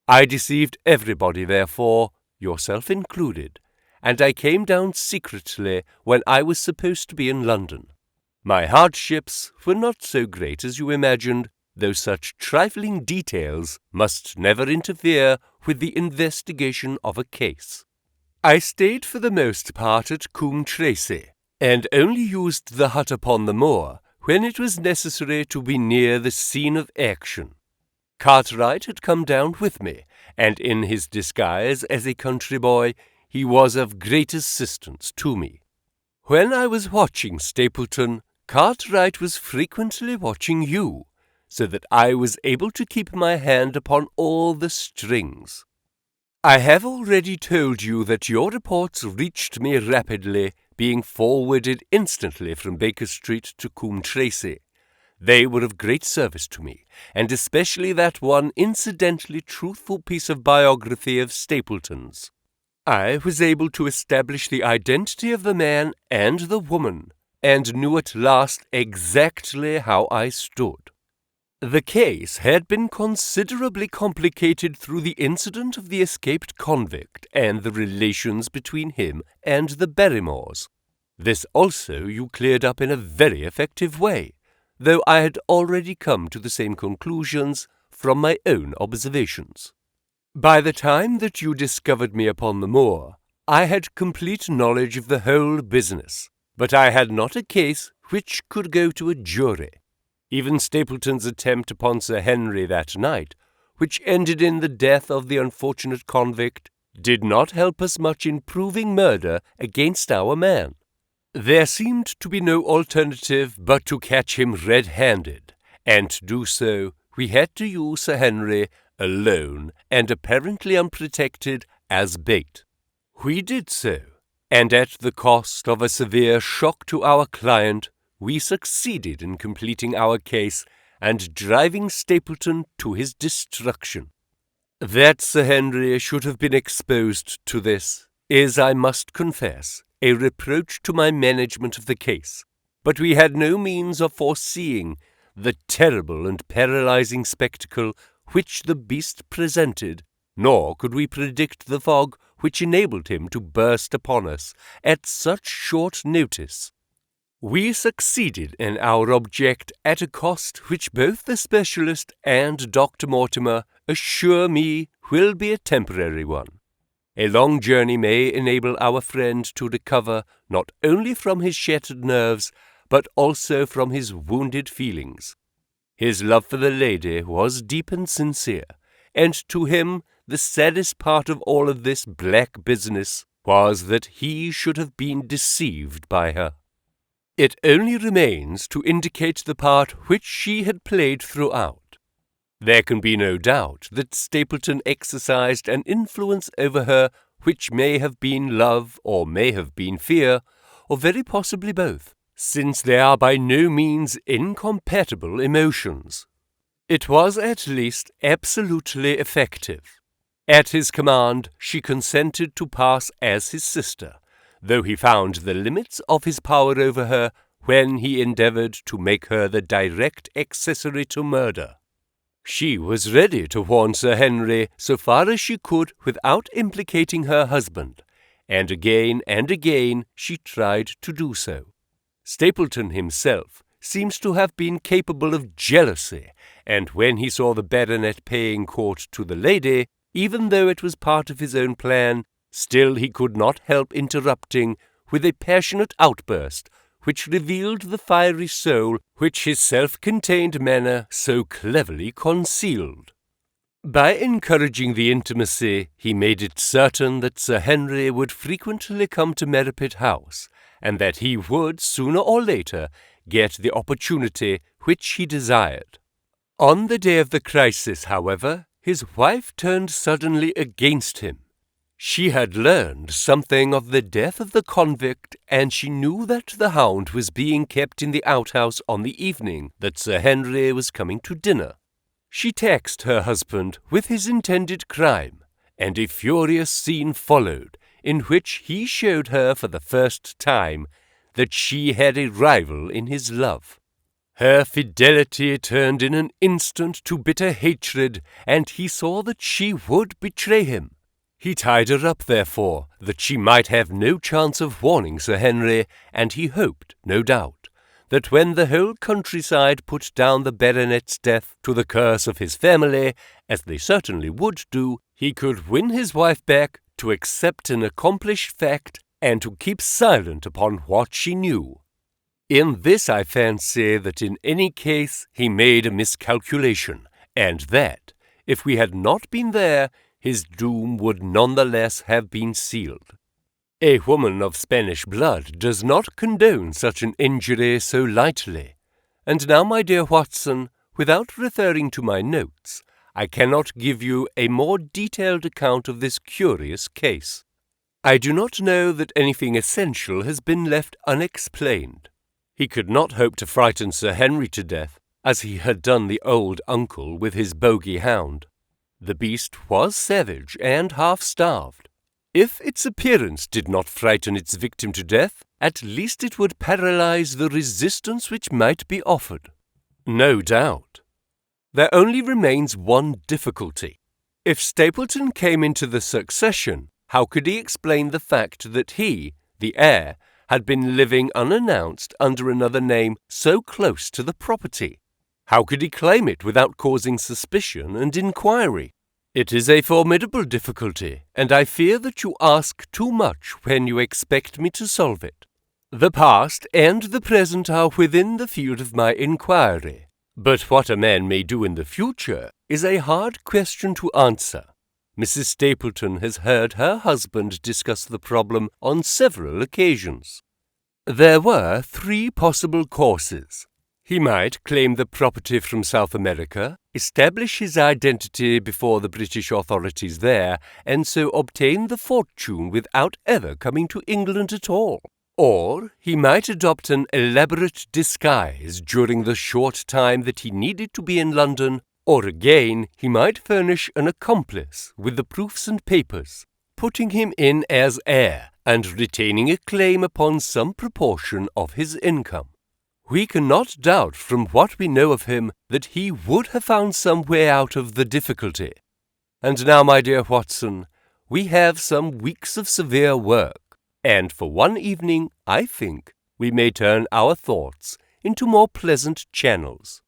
I deceived everybody, therefore, yourself included, and I came down secretly when I was supposed to be in London. My hardships were not so great as you imagined, though such trifling details must never interfere with the investigation of a case. I stayed for the most part at Coombe Tracey, and only used the hut upon the moor when it was necessary to be near the scene of action. Cartwright had come down with me, and in his disguise as a country boy, he was of great assistance to me. When I was watching Stapleton, Cartwright was frequently watching you, so that I was able to keep my hand upon all the strings. I have already told you that your reports reached me rapidly, being forwarded instantly from Baker Street to Coombe Tracey. They were of great service to me, and especially that one incidentally truthful piece of biography of Stapleton's. I was able to establish the identity of the man and the woman, and knew at last exactly how I stood. The case had been considerably complicated through the incident of the escaped convict and the relations between him and the Barrymores. This also you cleared up in a very effective way, though I had already come to the same conclusions from my own observations. By the time that you discovered me upon the moor, I had complete knowledge of the whole business, but I had not a case which could go to a jury. Even Stapleton's attempt upon Sir Henry that night, which ended in the death of the unfortunate convict, did not help us much in proving murder against our man. There seemed to be no alternative but to catch him red-handed, and to do so we had to use Sir Henry, alone and apparently unprotected, as bait. We did so, and at the cost of a severe shock to our client, we succeeded in completing our case and driving Stapleton to his destruction. That Sir Henry should have been exposed to this is, I must confess, a reproach to my management of the case, but we had no means of foreseeing the terrible and paralyzing spectacle which the beast presented, nor could we predict the fog which enabled him to burst upon us at such short notice. We succeeded in our object at a cost which both the specialist and Dr. Mortimer assure me will be a temporary one. A long journey may enable our friend to recover not only from his shattered nerves, but also from his wounded feelings. His love for the lady was deep and sincere, and to him the saddest part of all of this black business was that he should have been deceived by her. It only remains to indicate the part which she had played throughout. There can be no doubt that Stapleton exercised an influence over her which may have been love or may have been fear, or very possibly both, since they are by no means incompatible emotions. It was at least absolutely effective. At his command she consented to pass as his sister, though he found the limits of his power over her when he endeavored to make her the direct accessory to murder. She was ready to warn Sir Henry so far as she could without implicating her husband, and again she tried to do so. Stapleton himself seems to have been capable of jealousy, and when he saw the baronet paying court to the lady, even though it was part of his own plan, still he could not help interrupting with a passionate outburst which revealed the fiery soul which his self-contained manner so cleverly concealed. By encouraging the intimacy, he made it certain that Sir Henry would frequently come to Merripit House, and that he would, sooner or later, get the opportunity which he desired. On the day of the crisis, however, his wife turned suddenly against him. She had learned something of the death of the convict, and she knew that the Hound was being kept in the outhouse on the evening that Sir Henry was coming to dinner. She taxed her husband with his intended crime, and a furious scene followed, in which he showed her for the first time that she had a rival in his love. Her fidelity turned in an instant to bitter hatred, and he saw that she would betray him. He tied her up, therefore, that she might have no chance of warning Sir Henry, and he hoped, no doubt, that when the whole countryside put down the baronet's death to the curse of his family, as they certainly would do, he could win his wife back to accept an accomplished fact and to keep silent upon what she knew. In this I fancy that in any case he made a miscalculation, and that, if we had not been there, his doom would none the less have been sealed. A woman of Spanish blood does not condone such an injury so lightly. And now, my dear Watson, without referring to my notes, I cannot give you a more detailed account of this curious case. I do not know that anything essential has been left unexplained. He could not hope to frighten Sir Henry to death, as he had done the old uncle with his bogey hound. The beast was savage and half-starved. If its appearance did not frighten its victim to death, at least it would paralyze the resistance which might be offered. No doubt. There only remains one difficulty. If Stapleton came into the succession, how could he explain the fact that he, the heir, had been living unannounced under another name so close to the property. How could he claim it without causing suspicion and inquiry? It is a formidable difficulty, and I fear that you ask too much when you expect me to solve it. The past and the present are within the field of my inquiry, but what a man may do in the future is a hard question to answer. Mrs. Stapleton has heard her husband discuss the problem on several occasions. There were 3 possible courses. He might claim the property from South America, establish his identity before the British authorities there, and so obtain the fortune without ever coming to England at all. Or he might adopt an elaborate disguise during the short time that he needed to be in London, or again he might furnish an accomplice with the proofs and papers, putting him in as heir and retaining a claim upon some proportion of his income. We cannot doubt from what we know of him that he would have found some way out of the difficulty. And now, my dear Watson, we have some weeks of severe work, and for one evening, I think, we may turn our thoughts into more pleasant channels.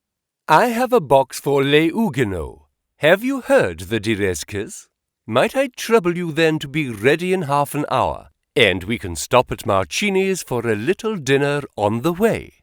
I have a box for Les Huguenots. Have you heard the Direzkes? Might I trouble you then to be ready in half an hour, and we can stop at Marcini's for a little dinner on the way.